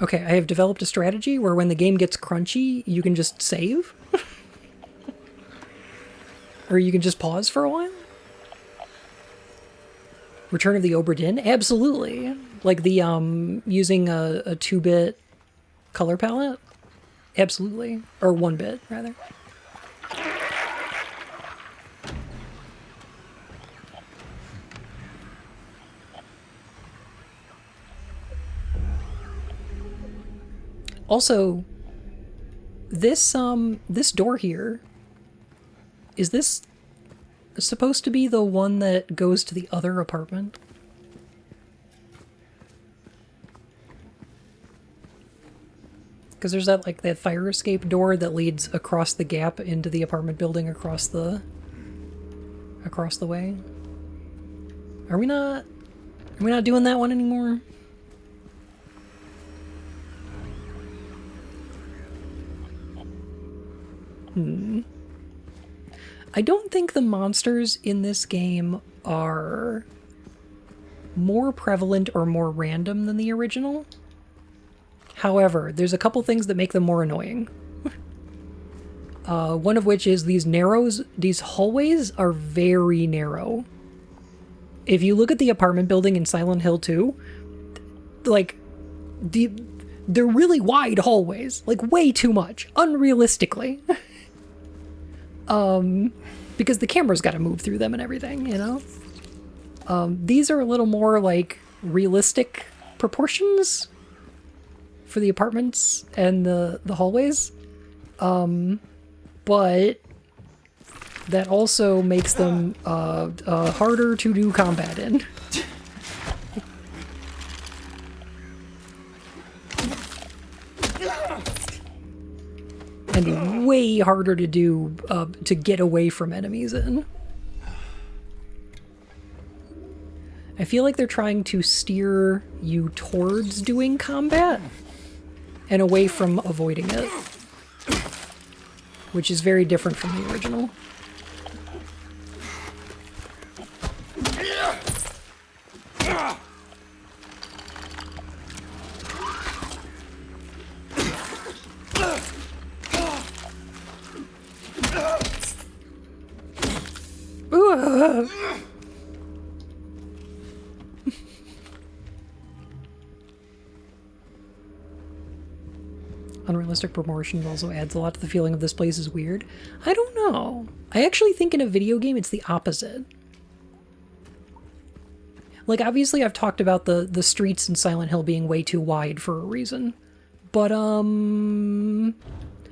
Okay, I have developed a strategy where when the game gets crunchy, you can just save. Or you can just pause for a while. Return of the Obra Dinn? Absolutely. Like the, using a 2-bit color palette? Absolutely. Or 1-bit, rather. Also, this door here, is this supposed to be the one that goes to the other apartment? Because there's that, like, that fire escape door that leads across the gap into the apartment building across the way. Are we not doing that one anymore? I don't think the monsters in this game are more prevalent or more random than the original. However, there's a couple things that make them more annoying. One of which is these hallways are very narrow. If you look at the apartment building in Silent Hill 2, like, they're really wide hallways, like way too much, unrealistically. Because the camera's got to move through them and everything, you know? These are a little more, like, realistic proportions for the apartments and the hallways. But that also makes them harder to do combat in. And way harder to do to get away from enemies in. I feel like they're trying to steer you towards doing combat and away from avoiding it, which is very different from the original. Unrealistic proportions also adds a lot to the feeling of this place is weird. I don't know. I actually think in a video game it's the opposite. Like, obviously I've talked about the streets in Silent Hill being way too wide for a reason. But,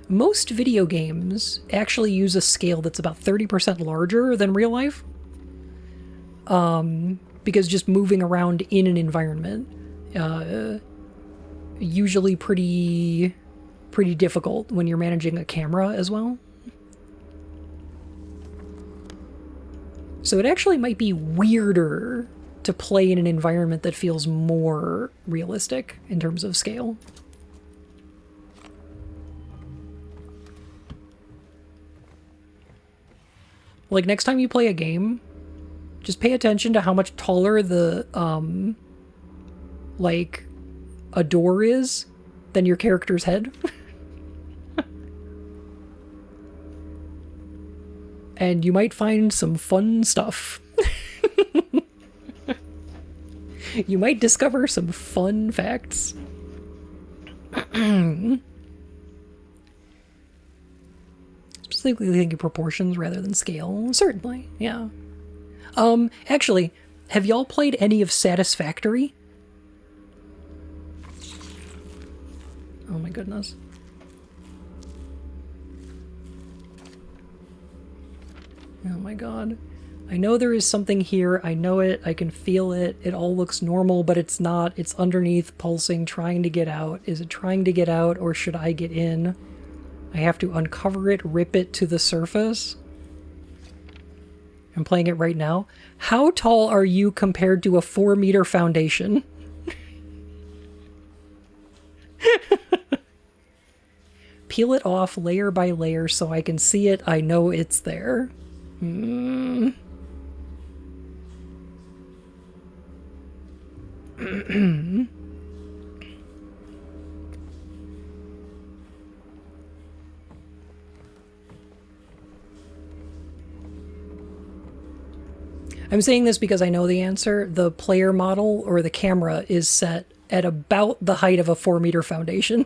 most video games actually use a scale that's about 30% larger than real life. Because just moving around in an environment, usually pretty difficult when you're managing a camera as well. So it actually might be weirder to play in an environment that feels more realistic in terms of scale. Like, next time you play a game, just pay attention to how much taller the, like, a door is than your character's head. And you might find some fun stuff. You might discover some fun facts. Specifically thinking proportions rather than scale. Certainly, yeah. Actually, have y'all played any of Satisfactory? Oh my goodness. Oh my god. I know there is something here. I know it. I can feel it. It all looks normal, but it's not. It's underneath, pulsing, trying to get out. Is it trying to get out, or should I get in? I have to uncover it, rip it to the surface. I'm playing it right now. How tall are you compared to a 4-meter foundation? Peel it off layer by layer so I can see it. I know it's there. I'm saying this because I know the answer. The player model or the camera is set at about the height of a 4-meter foundation.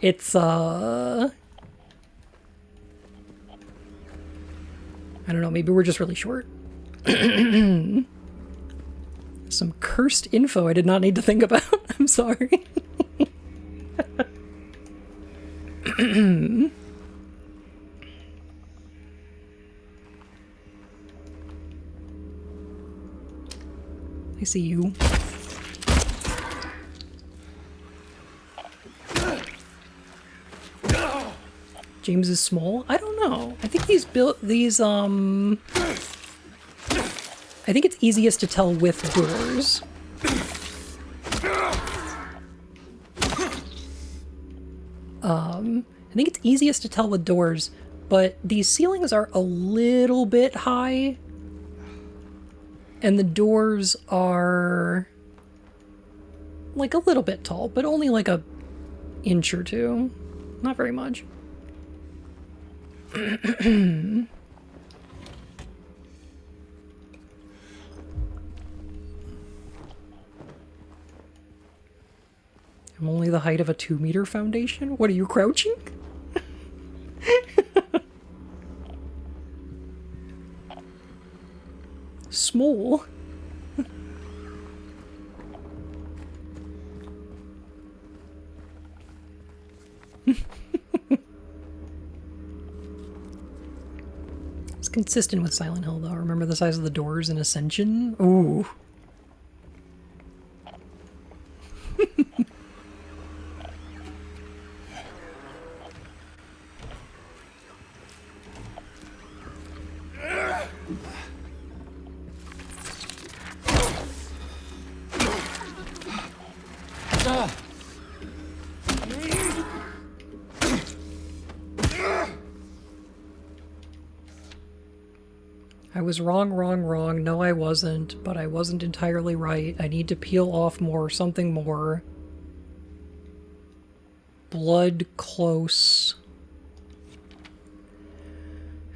It's, I don't know, maybe we're just really short. Some cursed info I did not need to think about. I'm sorry. I see you. James is small? I don't know. I think he's built these, I think it's easiest to tell with doors. I think it's easiest to tell with doors, but these ceilings are a little bit high. And the doors are like a little bit tall, but only like a inch or two. Not very much. I'm only the height of a 2-meter foundation? What are you, crouching? Small. It's consistent with Silent Hill, though. Remember the size of the doors in Ascension? Ooh. I was wrong. No, I wasn't, but I wasn't entirely right. I need to peel off more, something more. Blood close.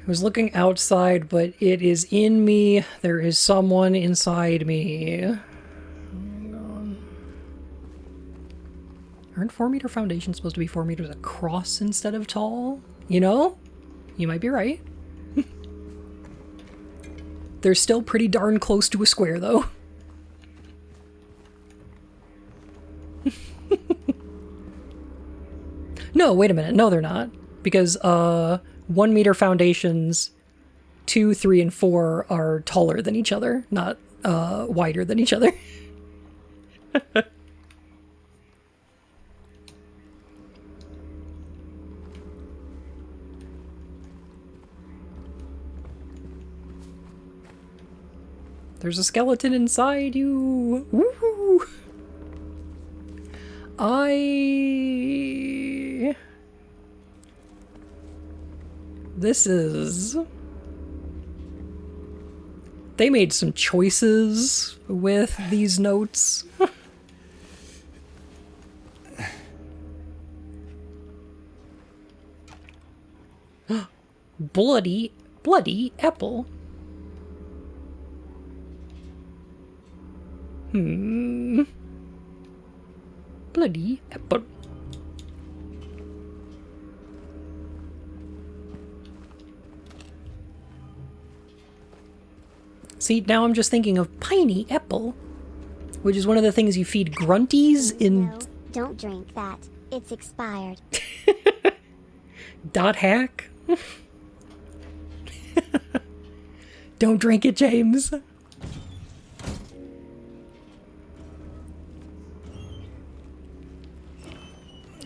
I was looking outside, but it is in me. There is someone inside me. Oh my God. Aren't 4-meter foundations supposed to be 4 meters across instead of tall? You know? You might be right. They're still pretty darn close to a square, though. No, wait a minute. No, they're not. Because 1-meter foundations, 2, 3, and 4 are taller than each other, not wider than each other. There's a skeleton inside you. Woo! This is... They made some choices with these notes. Bloody apple. Bloody apple. See, now I'm just thinking of piney apple, which is one of the things you feed grunties in... No, don't drink that. It's expired. Dot hack? Don't drink it, James.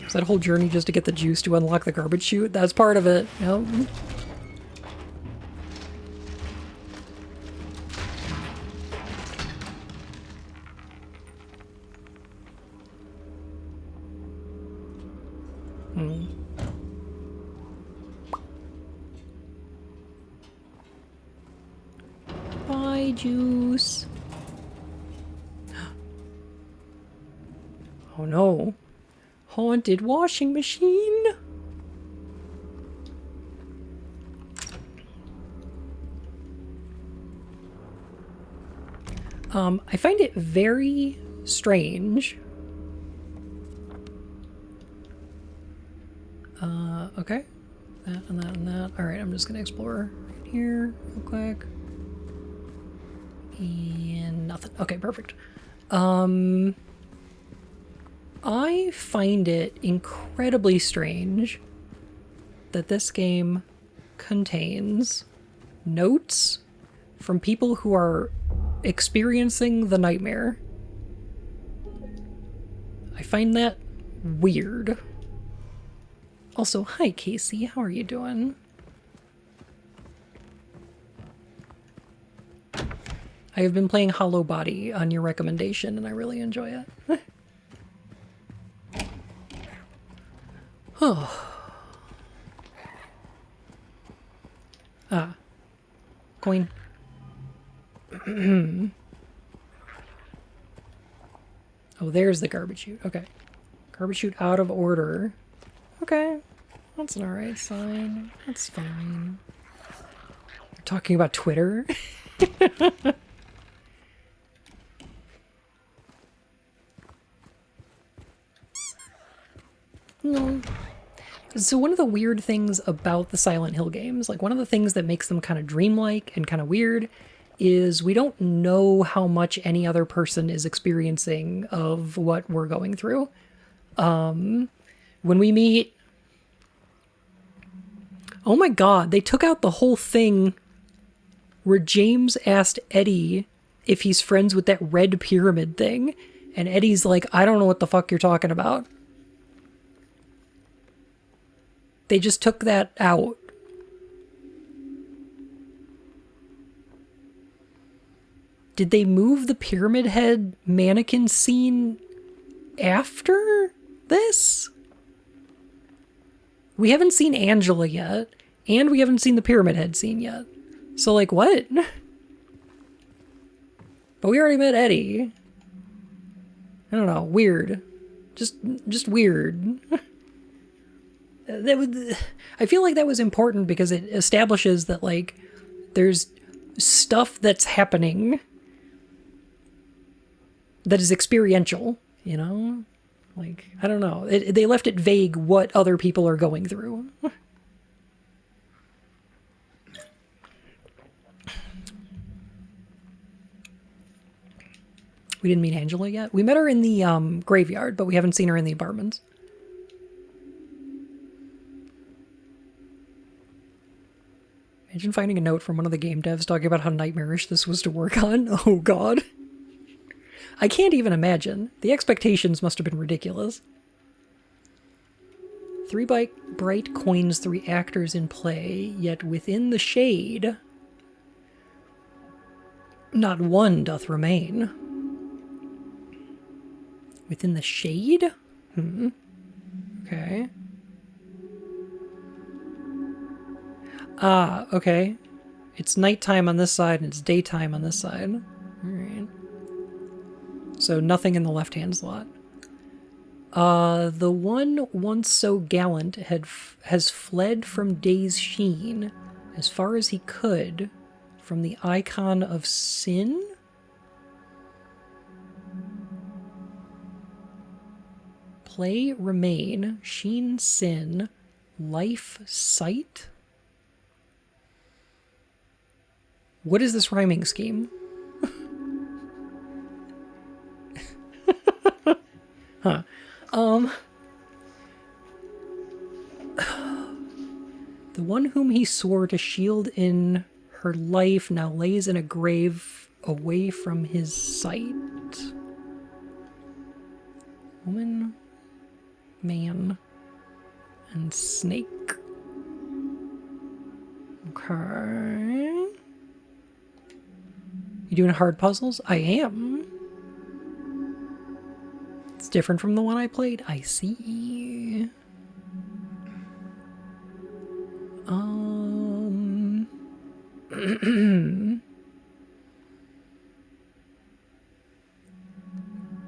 Is that whole journey just to get the juice to unlock the garbage chute? That's part of it. Yep. Bye, juice. Oh no. Haunted washing machine. I find it very strange. Okay. That and that and that. Alright, I'm just gonna explore right here real quick. And nothing. Okay, perfect. I find it incredibly strange that this game contains notes from people who are experiencing the nightmare. I find that weird. Also, hi Casey, how are you doing? I have been playing Hollow Body on your recommendation and I really enjoy it. Oh. Ah. Coin. Oh, there's the garbage chute. Okay. Garbage chute out of order. Okay. That's an alright sign. That's fine. We're talking about Twitter? No. So one of the weird things about the Silent Hill games, like one of the things that makes them kind of dreamlike and kind of weird, is we don't know how much any other person is experiencing of what we're going through. When we meet... Oh my god, they took out the whole thing where James asked Eddie if he's friends with that red pyramid thing, and Eddie's like, I don't know what the fuck you're talking about. They just took that out. Did they move the Pyramid Head mannequin scene after this? We haven't seen Angela yet, and we haven't seen the Pyramid Head scene yet. So, like, what? But we already met Eddie. I don't know, weird. Just weird. I feel like that was important because it establishes that, like, there's stuff that's happening that is experiential, you know? Like, I don't know. They left it vague what other people are going through. We didn't meet Angela yet. We met her in the graveyard, but we haven't seen her in the apartments. Imagine finding a note from one of the game devs talking about how nightmarish this was to work on. Oh god. I can't even imagine. The expectations must have been ridiculous. 3 bright coins, 3 actors in play, yet within the shade, not one doth remain. Within the shade? Okay. Ah, okay. It's nighttime on this side and it's daytime on this side. Alright. So nothing in the left-hand slot. The one once so gallant has fled from day's sheen as far as he could from the icon of sin? Play, remain, sheen, sin, life, sight? What is this rhyming scheme? Huh. The one whom he swore to shield in her life now lays in a grave away from his sight. Woman, man, and snake. Okay. You doing hard puzzles? I am. It's different from the one I played. I see.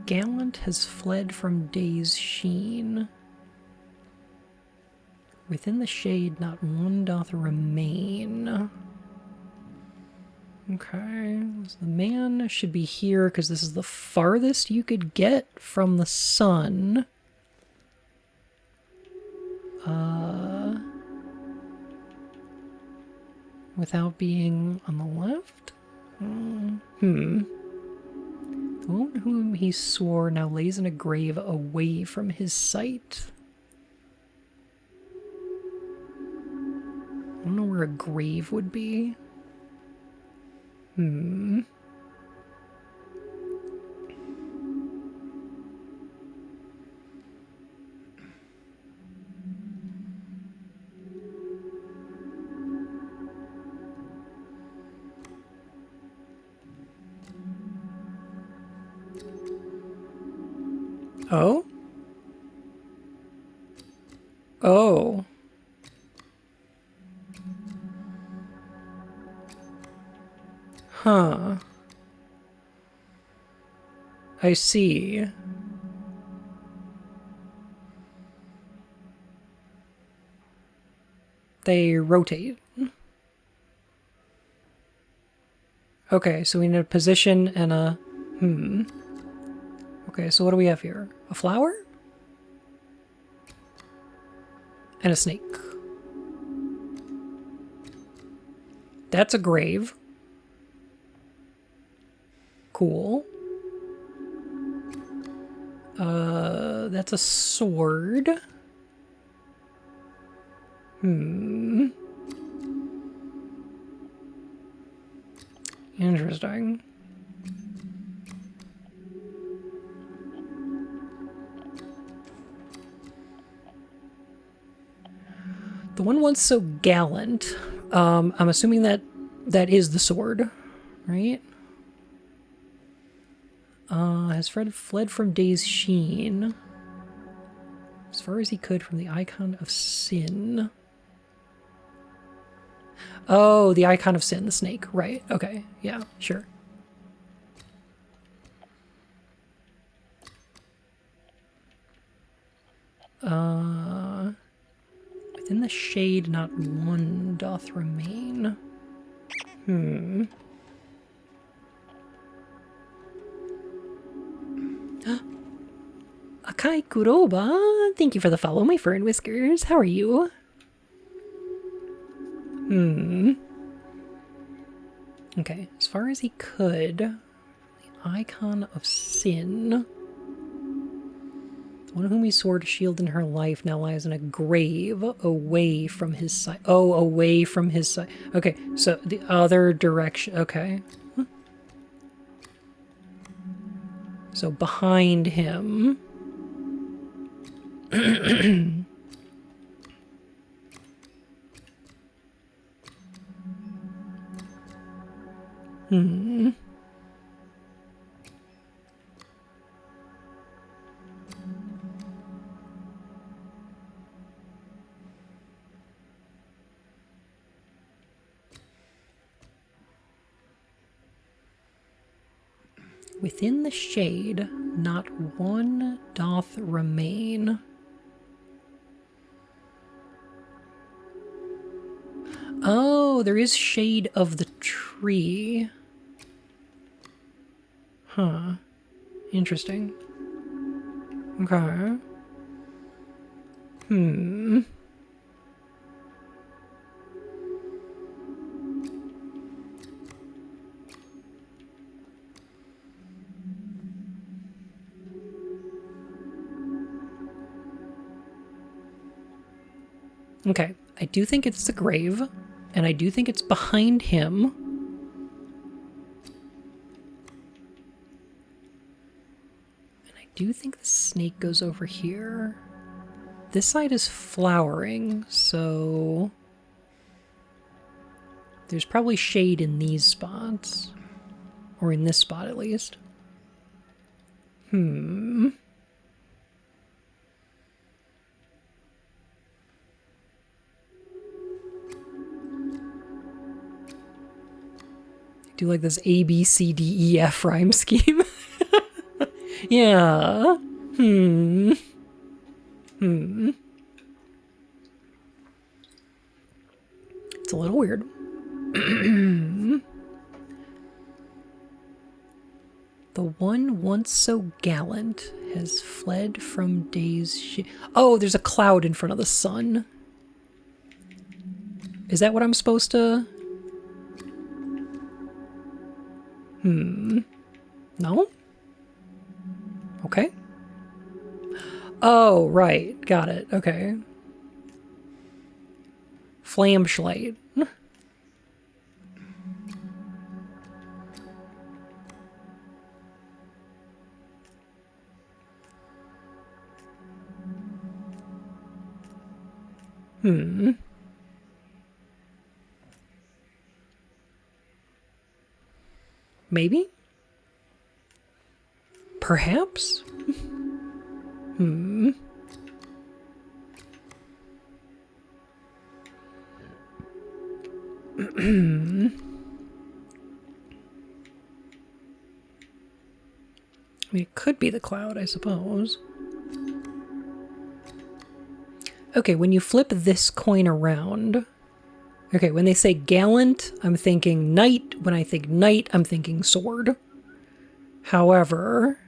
Gallant has fled from day's sheen. Within the shade not one doth remain. Okay, so the man should be here because this is the farthest you could get from the sun. Without being on the left? The one whom he swore now lays in a grave away from his sight. I don't know where a grave would be. Oh? Oh. Huh. I see. They rotate. Okay, so we need a position and a... Okay, so what do we have here? A flower? And a snake. That's a grave. Cool. That's a sword. Interesting. The one once so gallant, I'm assuming that is the sword, right? Has Fred fled from Day's sheen as far as he could from the icon of sin. Oh, the icon of sin, the snake, right? Okay, yeah, sure. Within the shade, not one doth remain. Akai Kuroba, thank you for the follow, my fur and whiskers. How are you? Okay, as far as he could, the icon of sin. The one whom he swore to shield in her life now lies in a grave away from his side. Oh, away from his side. Okay, so the other direction. Okay. So behind him. Within the shade, not one doth remain. Oh, there is shade of the tree. Huh. Interesting. Okay. Okay, I do think it's the grave, and I do think it's behind him. And I do think the snake goes over here. This side is flowering, so... there's probably shade in these spots. Or in this spot, at least. Do like this A, B, C, D, E, F rhyme scheme. Yeah. It's a little weird. The one once so gallant has fled from Day's oh, there's a cloud in front of the sun. Is that what I'm supposed to... No? Okay. Oh, right. Got it. Okay. Flamschlight. Maybe? Perhaps? I mean, it could be the cloud, I suppose. Okay, when you flip this coin around... Okay, when they say gallant, I'm thinking knight. When I think knight, I'm thinking sword. However...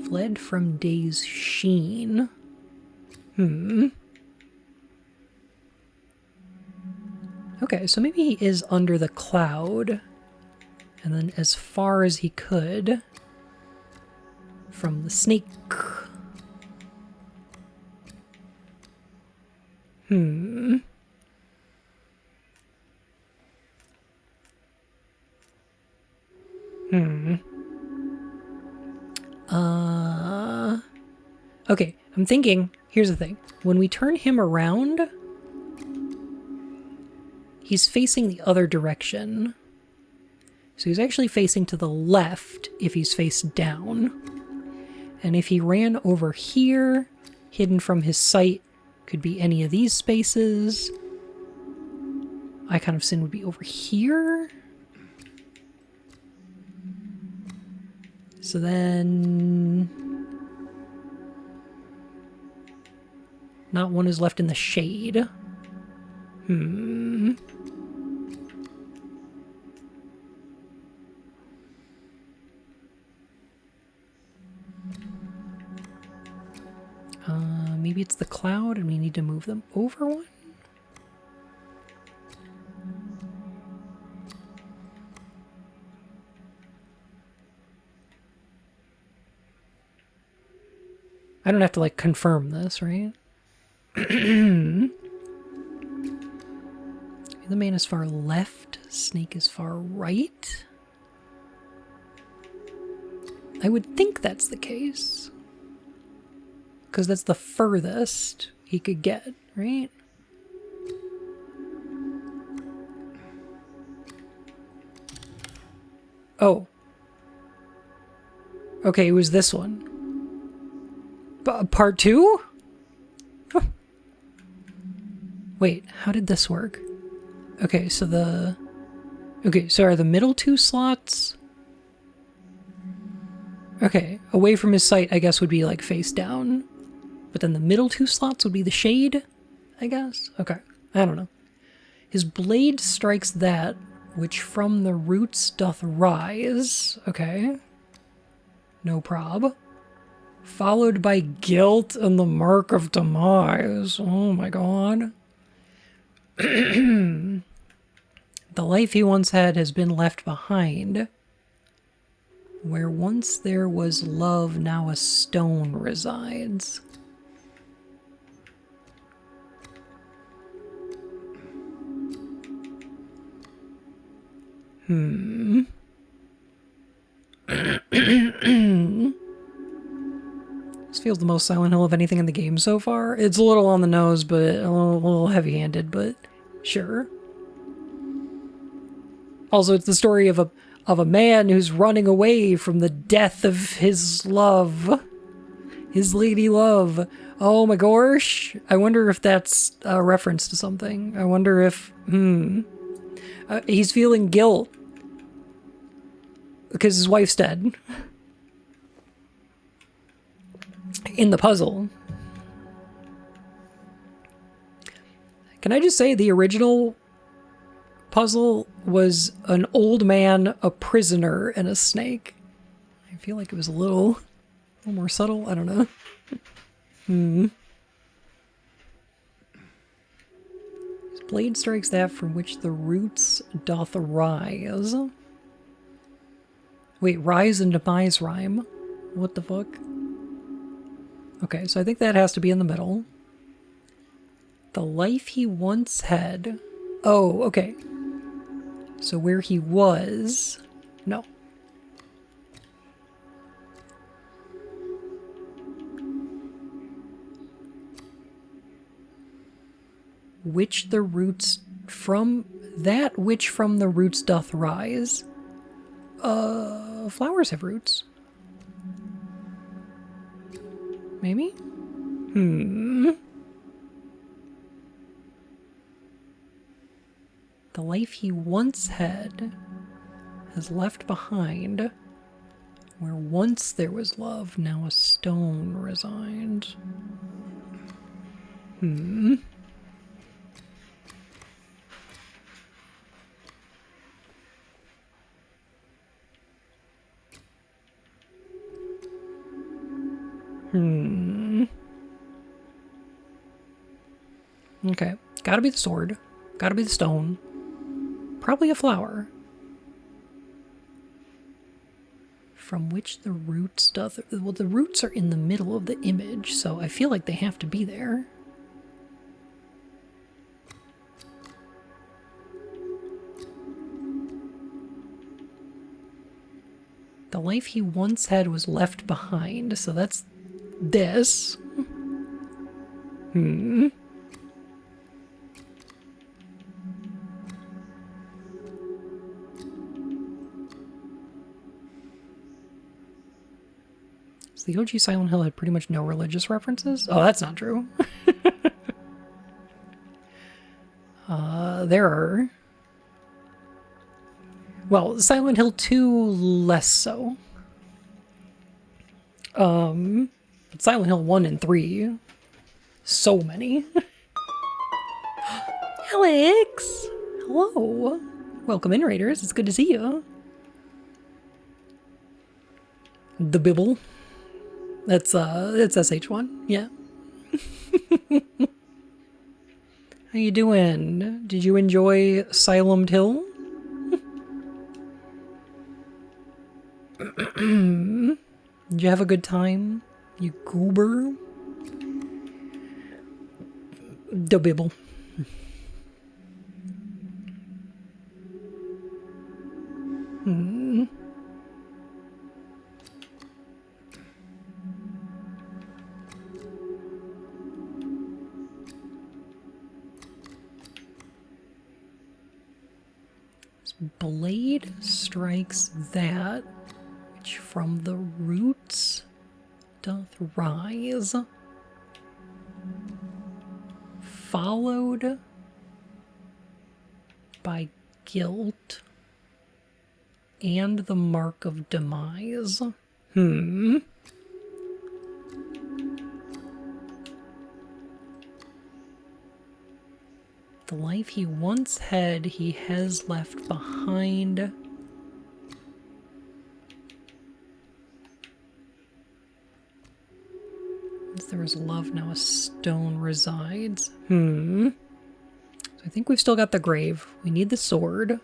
Fled from day's sheen. Okay, so maybe he is under the cloud. And then as far as he could from the snake. Okay, I'm thinking, here's the thing. When we turn him around, he's facing the other direction. So he's actually facing to the left if he's face down. And if he ran over here, hidden from his sight, could be any of these spaces. Icon of Sin would be over here. So then... Not one is left in the shade. Maybe it's the cloud and we need to move them over one? I don't have to, like, confirm this, right? The man is far left, snake is far right. I would think that's the case. Because that's the furthest he could get, right? Oh. Okay, it was this one. Part 2? Huh. Wait, how did this work? Okay, so the... Okay, so are the middle 2 slots... Okay, away from his sight, I guess, would be, like, face down. But then the middle 2 slots would be the shade, I guess? Okay, I don't know. His blade strikes that, which from the roots doth rise. Okay. No prob. Followed by guilt and the mark of demise. Oh my god. The life he once had has been left behind. Where once there was love, now a stone resides. This feels the most Silent Hill of anything in the game so far. It's a little on the nose, but a little heavy-handed, but sure. Also, it's the story of a man who's running away from the death of his love. His lady love. Oh my gosh. I wonder if that's a reference to something. I wonder if... he's feeling guilt. Because his wife's dead. In the puzzle. Can I just say the original puzzle was an old man, a prisoner, and a snake? I feel like it was a little little more subtle? I don't know. Hmm. Blade strikes that from which the roots doth rise. Wait, rise and demise rhyme? What the fuck? Okay, so I think that has to be in the middle. The life he once had. Oh, okay. So where he was... No. Which the roots from... That which from the roots doth rise. Flowers have roots. Maybe? The life he once had has left behind. Where once there was love, now a stone resigned. Okay. Gotta be the sword. Gotta be the stone. Probably a flower. From which the roots doth... Well, the roots are in the middle of the image, so I feel like they have to be there. The life he once had was left behind, so that's this. So the OG Silent Hill had pretty much no religious references? Oh, that's not true. There are... Well, Silent Hill 2, less so. But Silent Hill 1 and 3, so many. Alex! Hello! Welcome in, Raiders. It's good to see you. The Bibble. That's SH1, yeah. How you doing? Did you enjoy Silent Hill? Did you have a good time? You goober? The Bibble. Blade strikes that which from the roots doth rise, followed by guilt and the mark of demise. The life he once had, he has left behind. Once there was love, now a stone resides. So I think we've still got the grave. We need the sword.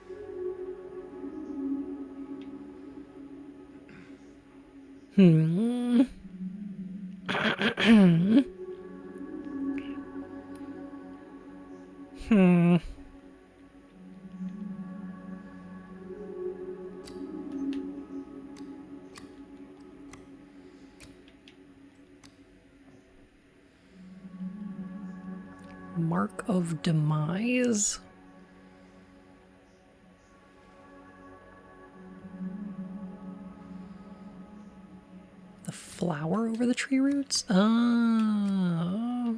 Mark of demise. The flower over the tree roots? Oh.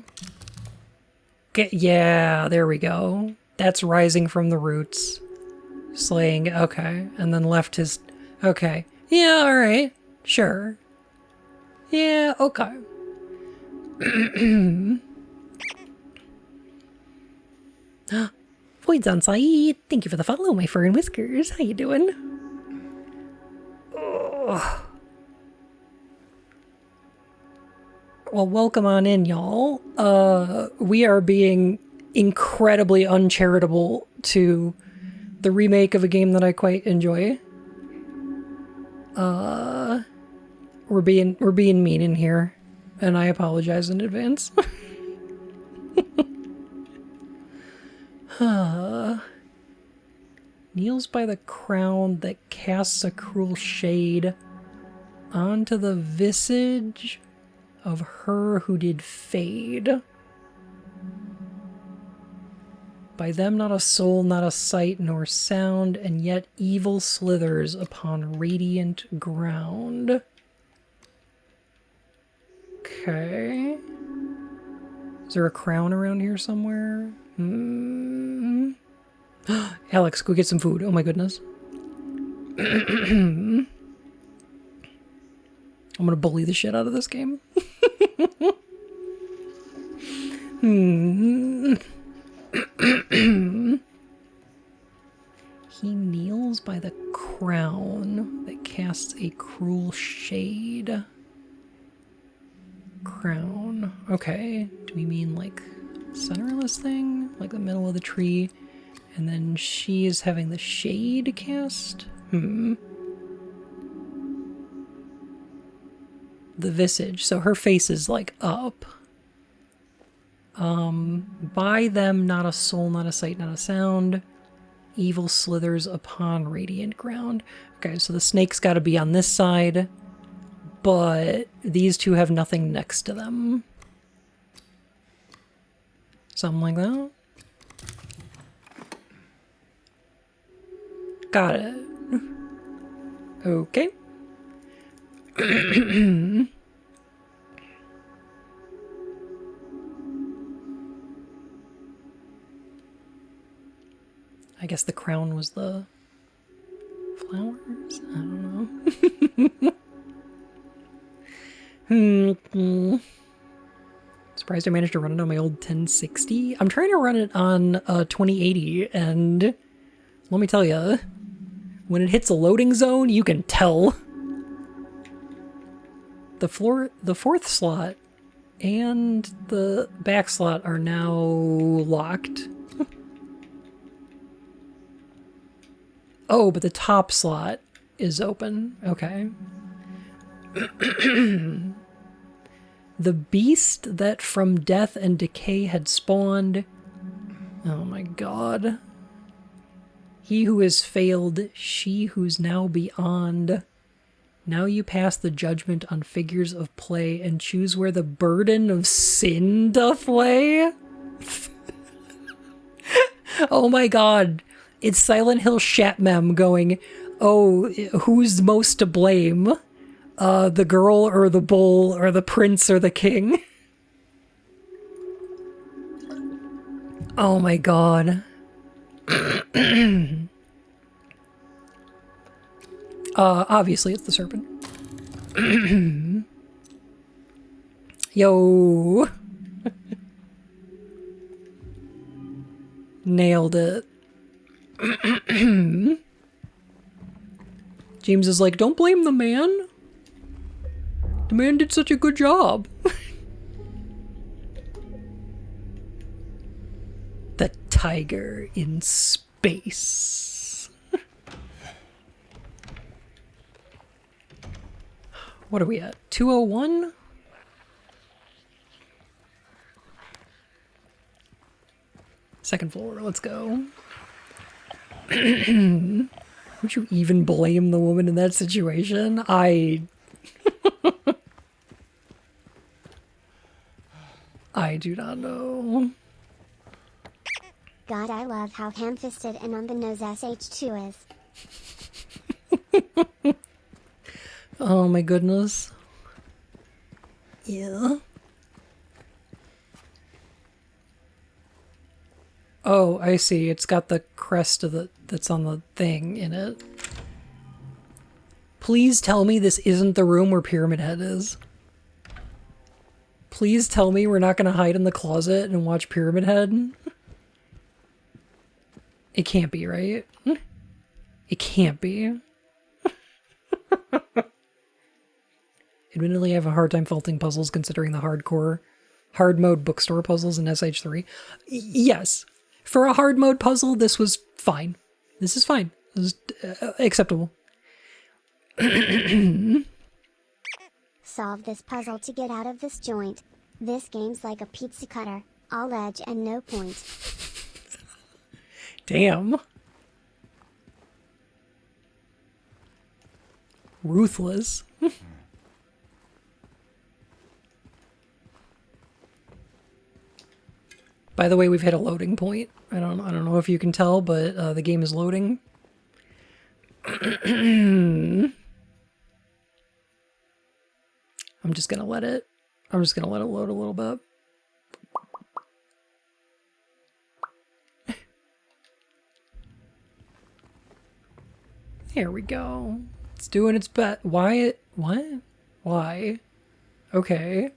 Yeah, there we go. That's rising from the roots. Slaying, okay. And then left his... Okay. Yeah, alright. Sure. Yeah, okay. Void's on site. Thank you for the follow, my fur and whiskers. How you doing? Oh. Well, welcome on in, y'all. We are being incredibly uncharitable to the remake of a game that I quite enjoy. We're being mean in here, and I apologize in advance. Kneels by the crown that casts a cruel shade onto the visage of her who did fade. By them not a soul, not a sight, nor sound, and yet evil slithers upon radiant ground. Okay. Is there a crown around here somewhere? Alex, go get some food. Oh my goodness. I'm gonna bully the shit out of this game. He kneels by the crown that casts a cruel shade. Crown. Okay. Do we mean like centerless thing? Like the middle of the tree? And then she is having the shade cast? The visage. So her face is like up. By them not a soul, not a sight, not a sound. Evil slithers upon radiant ground. Okay, so the snake's got to be on this side, but these two have nothing next to them. Something like that. Got it. Okay. I guess the crown was the flowers? I don't know. Surprised I managed to run it on my old 1060. I'm trying to run it on 2080, and let me tell you, when it hits a loading zone, you can tell. The fourth slot and the back slot are now locked. Oh, but the top slot is open. Okay. The beast that from death and decay had spawned. Oh my god. He who has failed, she who's now beyond. Now you pass the judgment on figures of play and choose where the burden of sin doth lay. Oh my god. It's Silent Hill Shatmem going, oh, who's most to blame? The girl or the bull or the prince or the king? Oh my god. Obviously it's the serpent. Yo. Nailed it. James is like, don't blame the man. The man did such a good job. The tiger in space. What are we at? 201? Second floor, let's go. Would you even blame the woman in that situation? I do not know. God, I love how ham-fisted and on the nose SH2 is. Oh my goodness. Yeah. Oh, I see. It's got the crest of that's on the thing in it. Please tell me this isn't the room where Pyramid Head is. Please tell me we're not going to hide in the closet and watch Pyramid Head. It can't be, right? It can't be. Admittedly, I have a hard time faulting puzzles considering the hard mode bookstore puzzles in SH3. Yes. For a hard mode puzzle, this was fine. This is fine. This is acceptable. Solve this puzzle to get out of this joint. This game's like a pizza cutter. All edge and no point. Damn. Ruthless. By the way, we've hit a loading point. I don't know if you can tell, but the game is loading. I'm just gonna let it load a little bit. There we go. It's doing its best. Why? What? Why? Okay.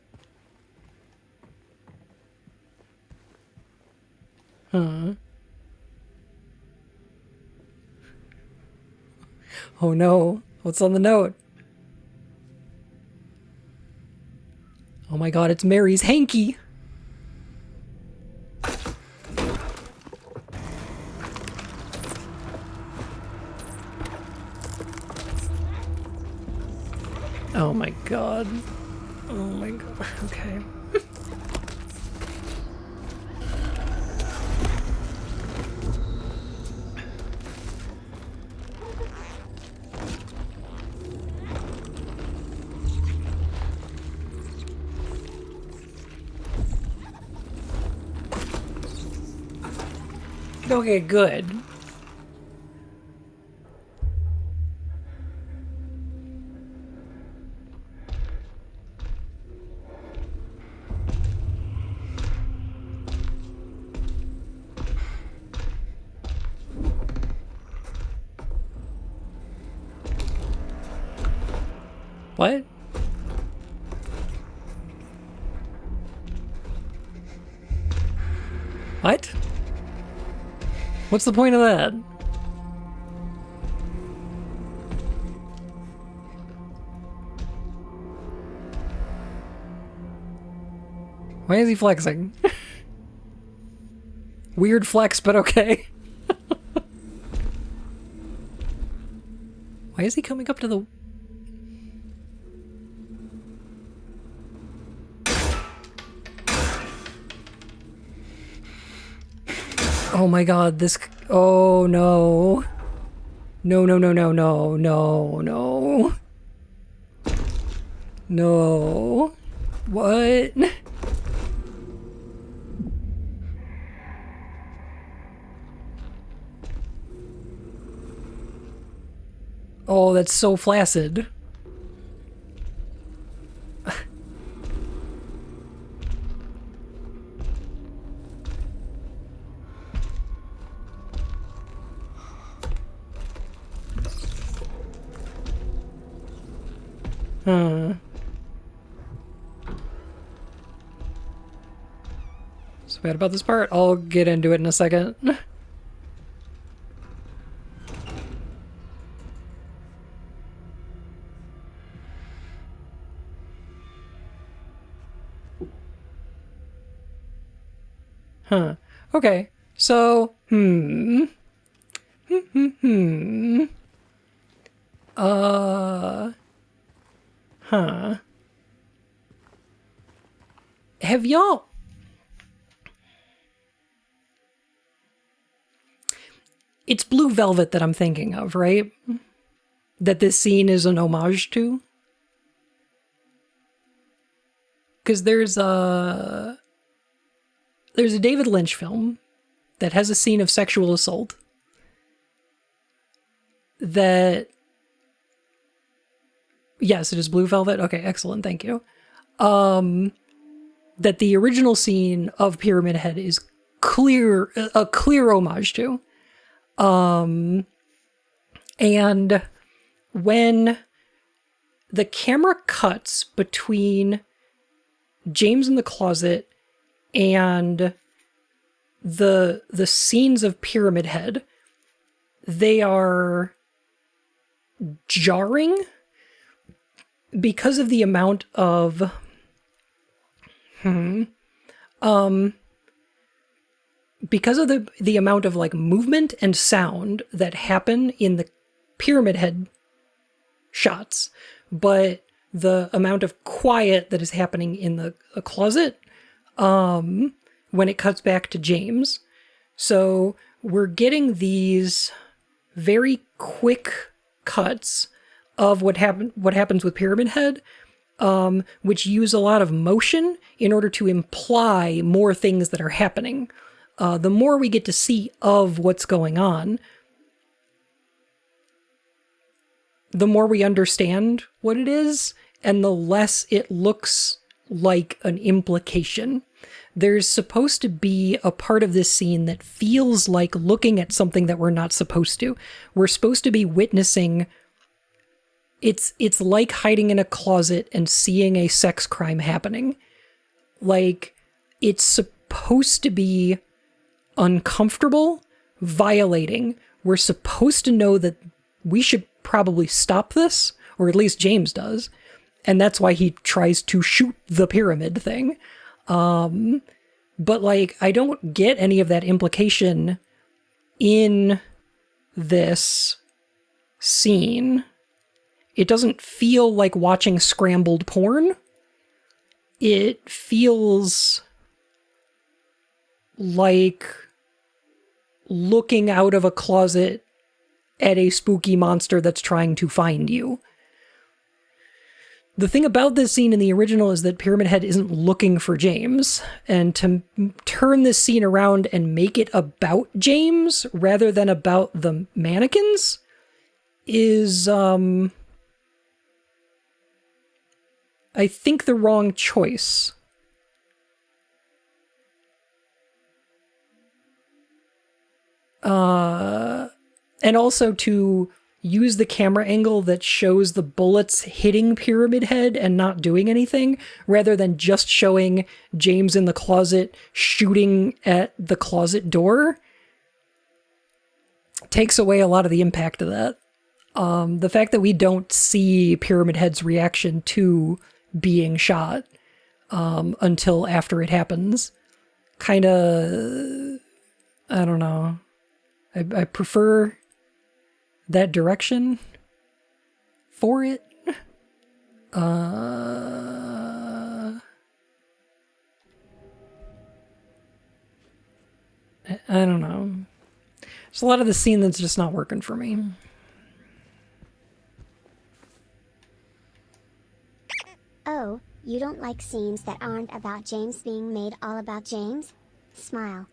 Huh. Oh no. What's on the note? Oh my god, it's Mary's hanky. Oh my god. Oh my god. Okay. Okay, good. What? What? What's the point of that? Why is he flexing? Weird flex, but okay. Why is he coming up to the... Oh my god, this... Oh no. No, no, no, no, no, no, no. No. What? Oh, that's so flaccid. So bad about this part. I'll get into it in a second. Huh. Okay. So, Huh. Have y'all... It's Blue Velvet that I'm thinking of, right? That this scene is an homage to? Because there's a David Lynch film that has a scene of sexual assault that... Yes, it is Blue Velvet. Okay, excellent. Thank you. That the original scene of Pyramid Head is a clear homage to. And when the camera cuts between James in the closet and the scenes of Pyramid Head, they are jarring, because of the amount of because of the amount of like movement and sound that happen in the Pyramid Head shots, but the amount of quiet that is happening in the closet when it cuts back to James. So we're getting these very quick cuts of what happens with Pyramid Head, which use a lot of motion in order to imply more things that are happening. The more we get to see of what's going on, the more we understand what it is, and the less it looks like an implication. There's supposed to be a part of this scene that feels like looking at something that we're not supposed to. We're supposed to be witnessing. It's like hiding in a closet and seeing a sex crime happening. Like, it's supposed to be uncomfortable, violating. We're supposed to know that we should probably stop this, or at least James does, and that's why he tries to shoot the pyramid thing. But like, I don't get any of that implication in this scene. It doesn't feel like watching scrambled porn. It feels like looking out of a closet at a spooky monster that's trying to find you. The thing about this scene in the original is that Pyramid Head isn't looking for James, and to turn this scene around and make it about James rather than about the mannequins is, I think, the wrong choice. And also to use the camera angle that shows the bullets hitting Pyramid Head and not doing anything, rather than just showing James in the closet shooting at the closet door, takes away a lot of the impact of that. The fact that we don't see Pyramid Head's reaction to being shot until after it happens, kind of, I don't know. I prefer that direction for it. I don't know. There's a lot of the scene that's just not working for me. Oh, you don't like scenes that aren't about James being made all about James? Smile.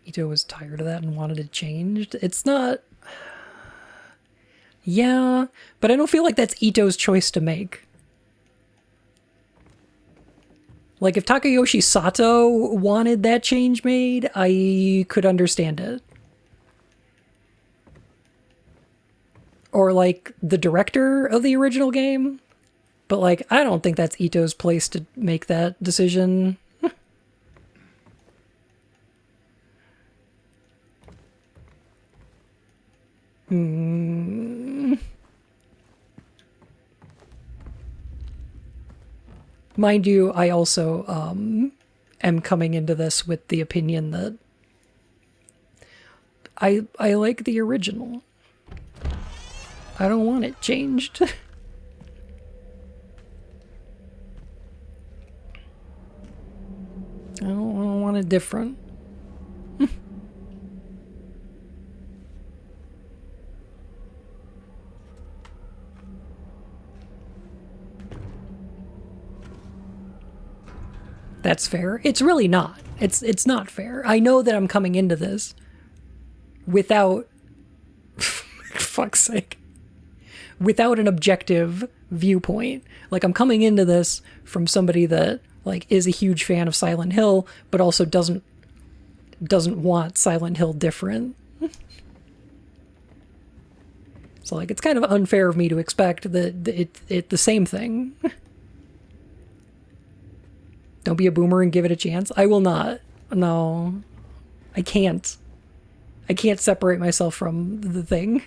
Ito was tired of that and wanted it changed. It's not... Yeah, but I don't feel like that's Ito's choice to make. Like, if Takayoshi Sato wanted that change made, I could understand it. Or, like, the director of the original game. But, like, I don't think that's Ito's place to make that decision. Mind you, I also am coming into this with the opinion that I like the original. I don't want it changed. I don't want it different. That's fair. It's really not. It's not fair. I know that I'm coming into this without fuck's sake. Without an objective viewpoint. Like, I'm coming into this from somebody that like is a huge fan of Silent Hill, but also doesn't want Silent Hill different. So like, it's kind of unfair of me to expect that it the same thing. Don't be a boomer and give it a chance. I will not. No. I can't. I can't separate myself from the thing.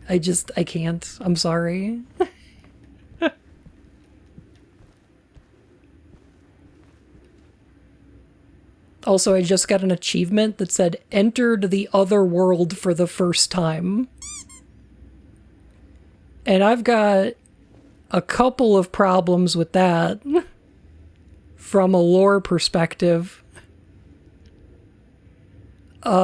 I can't. I'm sorry. Also, I just got an achievement that said, entered the other world for the first time. And I've got a couple of problems with that from a lore perspective. I've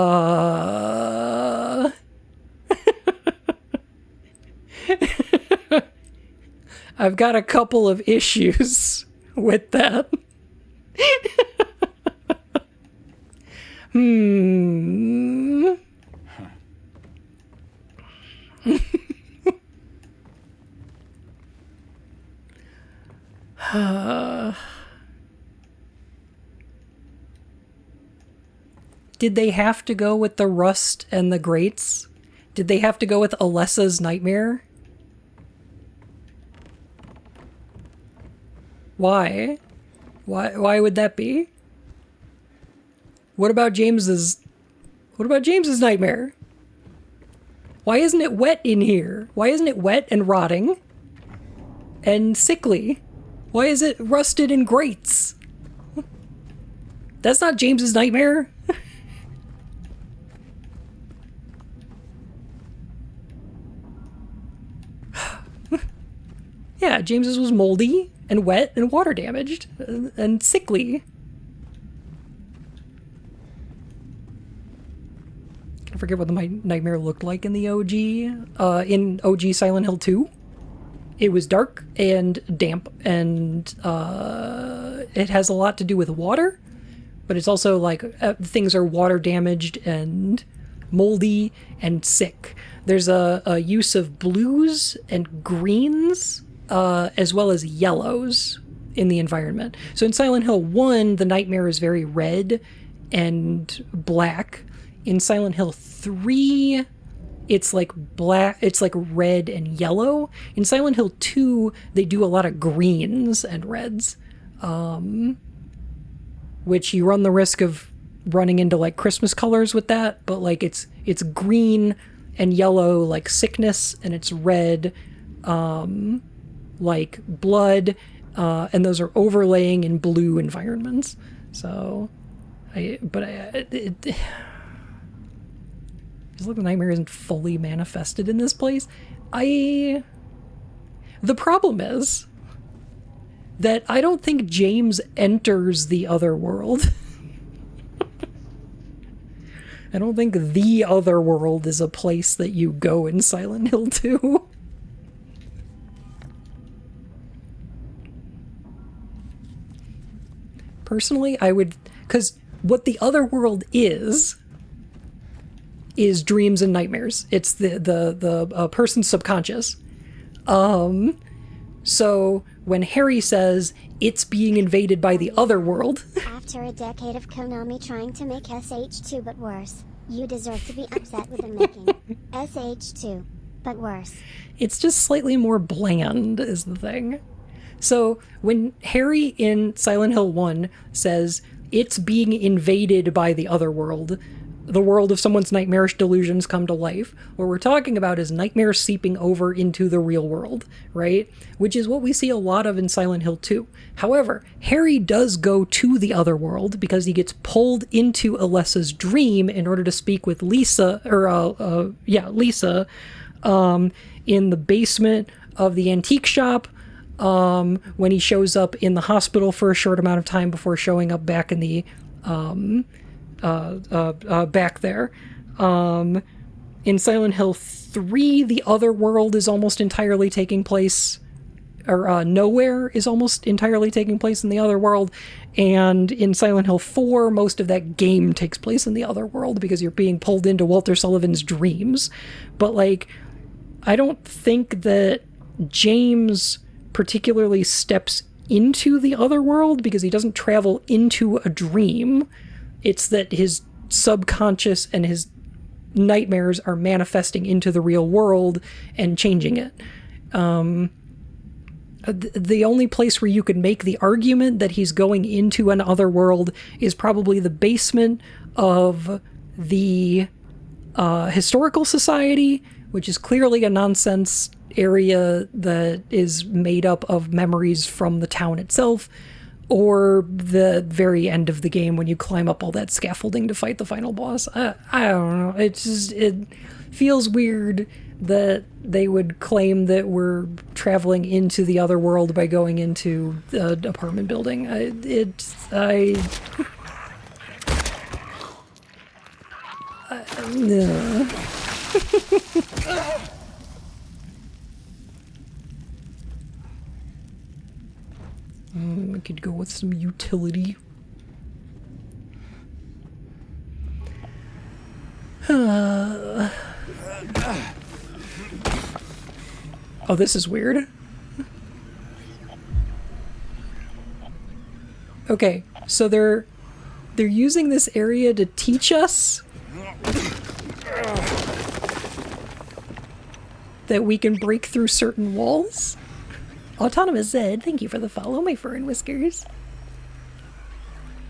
got a couple of issues with that. Did they have to go with the Rust and the Grates? Did they have to go with Alessa's Nightmare? Why? Why would that be? What about James's nightmare? Why isn't it wet in here? Why isn't it wet and rotting and sickly? Why is it rusted and grates? That's not James's nightmare. Yeah, James's was moldy and wet and water damaged and sickly. I forget what my nightmare looked like in the OG. In OG Silent Hill 2. It was dark and damp, and it has a lot to do with water, but it's also like things are water damaged and moldy and sick. There's a use of blues and greens, as well as yellows in the environment. So in Silent Hill 1, the nightmare is very red and black. In Silent Hill 3, it's like black, it's like red and yellow. In Silent Hill 2, they do a lot of greens and reds, which you run the risk of running into like Christmas colors with that, but like it's green and yellow like sickness, and it's red like blood, and those are overlaying in blue environments. So, just like the nightmare isn't fully manifested in this place. The problem is that I don't think James enters the other world. I don't think the other world is a place that you go in Silent Hill 2. Personally, I would, because what the other world is dreams and nightmares. It's the person's subconscious. So when Harry says it's being invaded by the other world. After a decade of Konami trying to make SH2 but worse, you deserve to be upset with them making SH2 but worse. It's just slightly more bland is the thing. So when Harry in Silent Hill 1 says it's being invaded by the other world, the world of someone's nightmarish delusions come to life, what we're talking about is nightmares seeping over into the real world, right? Which is what we see a lot of in Silent Hill 2. However, Harry does go to the other world because he gets pulled into Alessa's dream in order to speak with Lisa, Lisa, in the basement of the antique shop, when he shows up in the hospital for a short amount of time before showing up back in the back there. In Silent Hill 3, the other world is almost entirely taking place, or nowhere is almost entirely taking place in the other world. And in Silent Hill 4, most of that game takes place in the other world because you're being pulled into Walter Sullivan's dreams. But like, I don't think that James particularly steps into the other world because he doesn't travel into a dream. It's that his subconscious and his nightmares are manifesting into the real world and changing it. The only place where you could make the argument that he's going into another world is probably the basement of the historical society, which is clearly a nonsense area that is made up of memories from the town itself, or the very end of the game when you climb up all that scaffolding to fight the final boss. I don't know. It feels weird that they would claim that we're traveling into the other world by going into the apartment building. I could go with some utility. Oh, this is weird. Okay, so they're using this area to teach us that we can break through certain walls. Autonomous Zed, thank you for the follow, my fur and whiskers.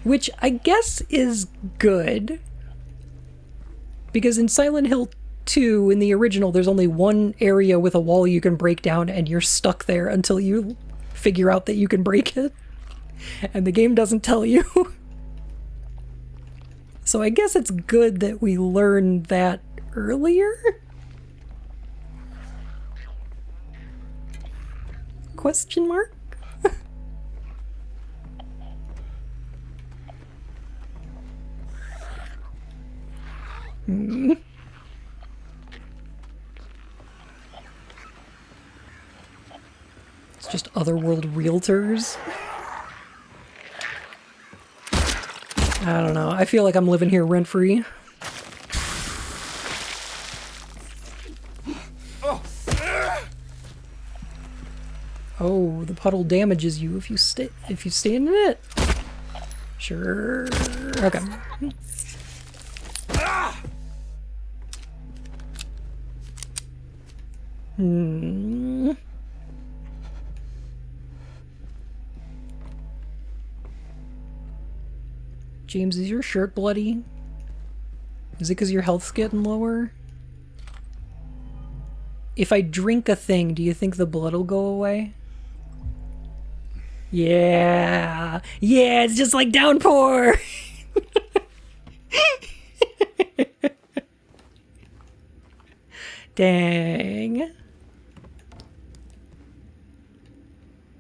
Which I guess is good. Because in Silent Hill 2, in the original, there's only one area with a wall you can break down, and you're stuck there until you figure out that you can break it. And the game doesn't tell you. So I guess it's good that we learned that earlier? Question mark? It's just otherworld realtors. I don't know. I feel like I'm living here rent-free. Oh, the puddle damages you if you stay in it. Sure. Okay. James, is your shirt bloody? Is it because your health's getting lower? If I drink a thing, do you think the blood will go away? Yeah! Yeah, it's just like Downpour! Dang.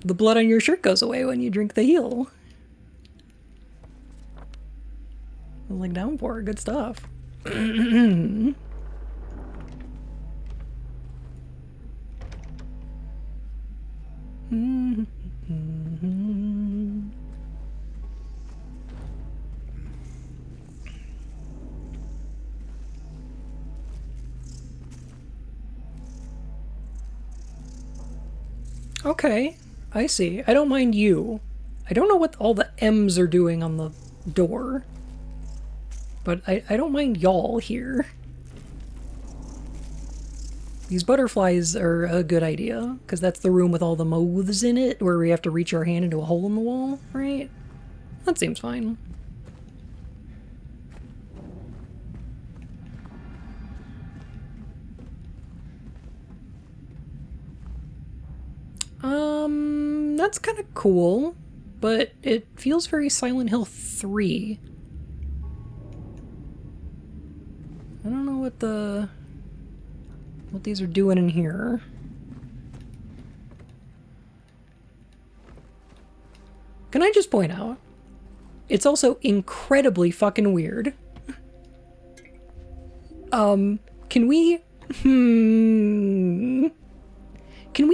The blood on your shirt goes away when you drink the heal. Like Downpour, good stuff. Okay, I see. I don't mind you. I don't know what all the M's are doing on the door. But I don't mind y'all here. These butterflies are a good idea, because that's the room with all the moths in it, where we have to reach our hand into a hole in the wall, right? That seems fine. That's kind of cool, but it feels very Silent Hill 3. I don't know what these are doing in here. Can I just point out, it's also incredibly fucking weird. Can we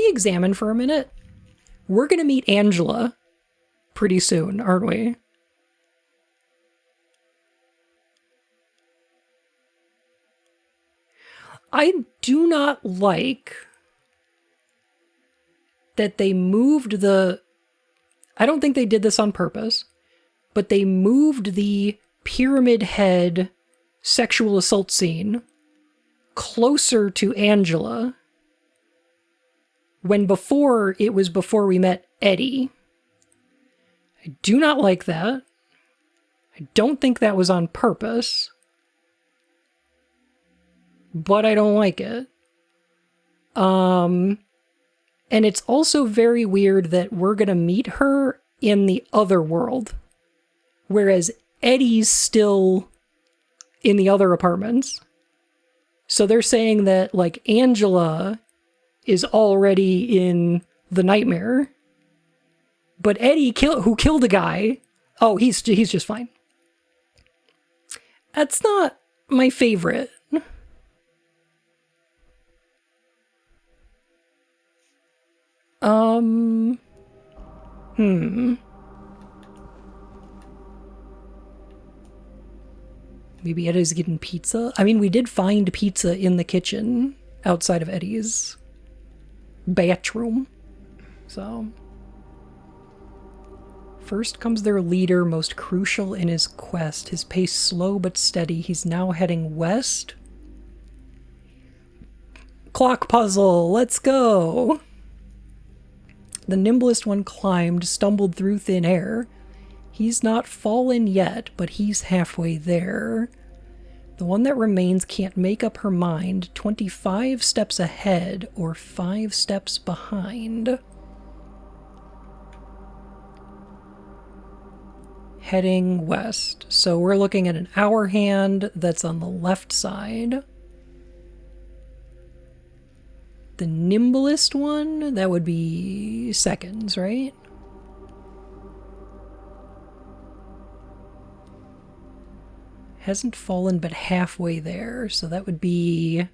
examine for a minute? We're gonna meet Angela pretty soon, aren't we? I do not like that they moved the... I don't think they did this on purpose, but they moved the Pyramid Head sexual assault scene closer to Angela, when before it was before we met Eddie. I do not like that. I don't think that was on purpose. But I don't like it. And it's also very weird that we're going to meet her in the other world, whereas Eddie's still in the other apartments. So they're saying that, like, Angela is already in the nightmare, but Eddie, who killed a guy, oh, he's just fine. That's not my favorite. Maybe Eddie's getting pizza? I mean, we did find pizza in the kitchen outside of Eddie's bathroom. So. First comes their leader, most crucial in his quest. His pace slow but steady. He's now heading west. Clock puzzle, let's go! The nimblest one climbed, stumbled through thin air. He's not fallen yet, but he's halfway there. The one that remains can't make up her mind. 25 steps ahead or 5 steps behind. Heading west. So we're looking at an hour hand that's on the left side. The nimblest one, that would be seconds, right? Hasn't fallen but halfway there, so that would be...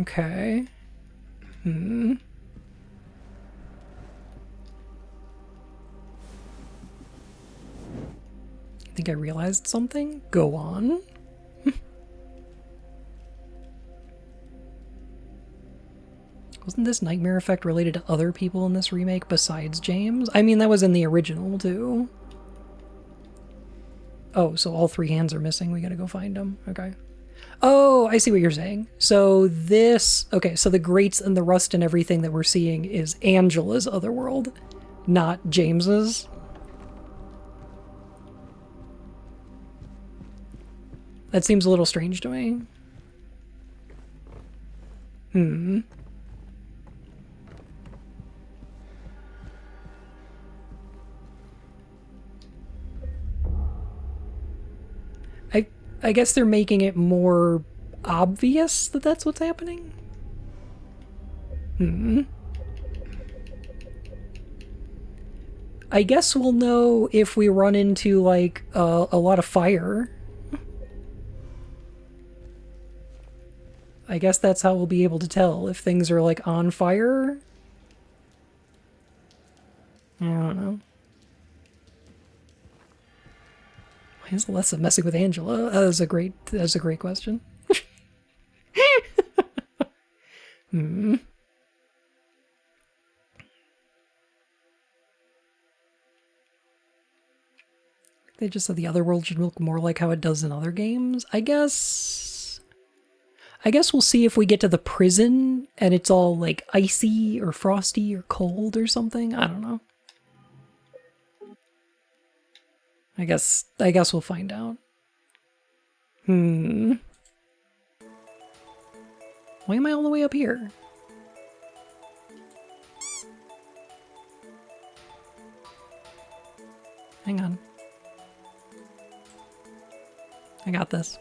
Okay. I think I realized something. Go on. Wasn't this nightmare effect related to other people in this remake besides James? I mean, that was in the original, too. Oh, so all 3 hands are missing. We gotta go find them. Okay. Oh, I see what you're saying. So this... Okay, so the grates and the rust and everything that we're seeing is Angela's otherworld, not James's. That seems a little strange to me. I guess they're making it more obvious that that's what's happening. I guess we'll know if we run into, like, a lot of fire. I guess that's how we'll be able to tell if things are, like, on fire. I don't know. Why is Alessa messing with Angela? That's a great question. They just said the other world should look more like how it does in other games. I guess we'll see if we get to the prison and it's all like icy or frosty or cold or something. I don't know. I guess we'll find out. Why am I all the way up here? Hang on. I got this.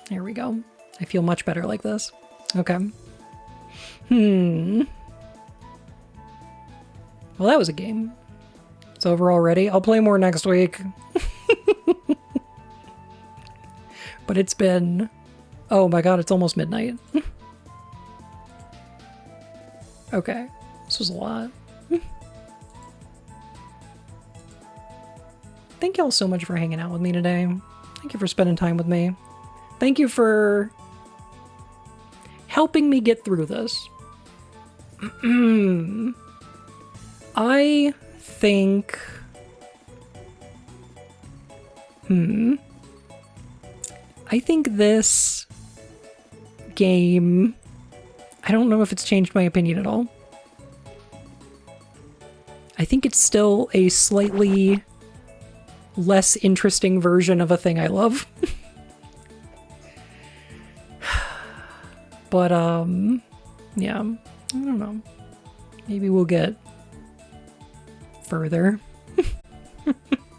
There we go. I feel much better like this. Okay. Well, that was a game. It's over already. I'll play more next week. But it's been... Oh my god, it's almost midnight. Okay. This was a lot. Thank y'all so much for hanging out with me today. Thank you for spending time with me. Thank you for helping me get through this. I think... I think this game... I don't know if it's changed my opinion at all. I think it's still a slightly less interesting version of a thing I love. But, yeah, I don't know. Maybe we'll get further.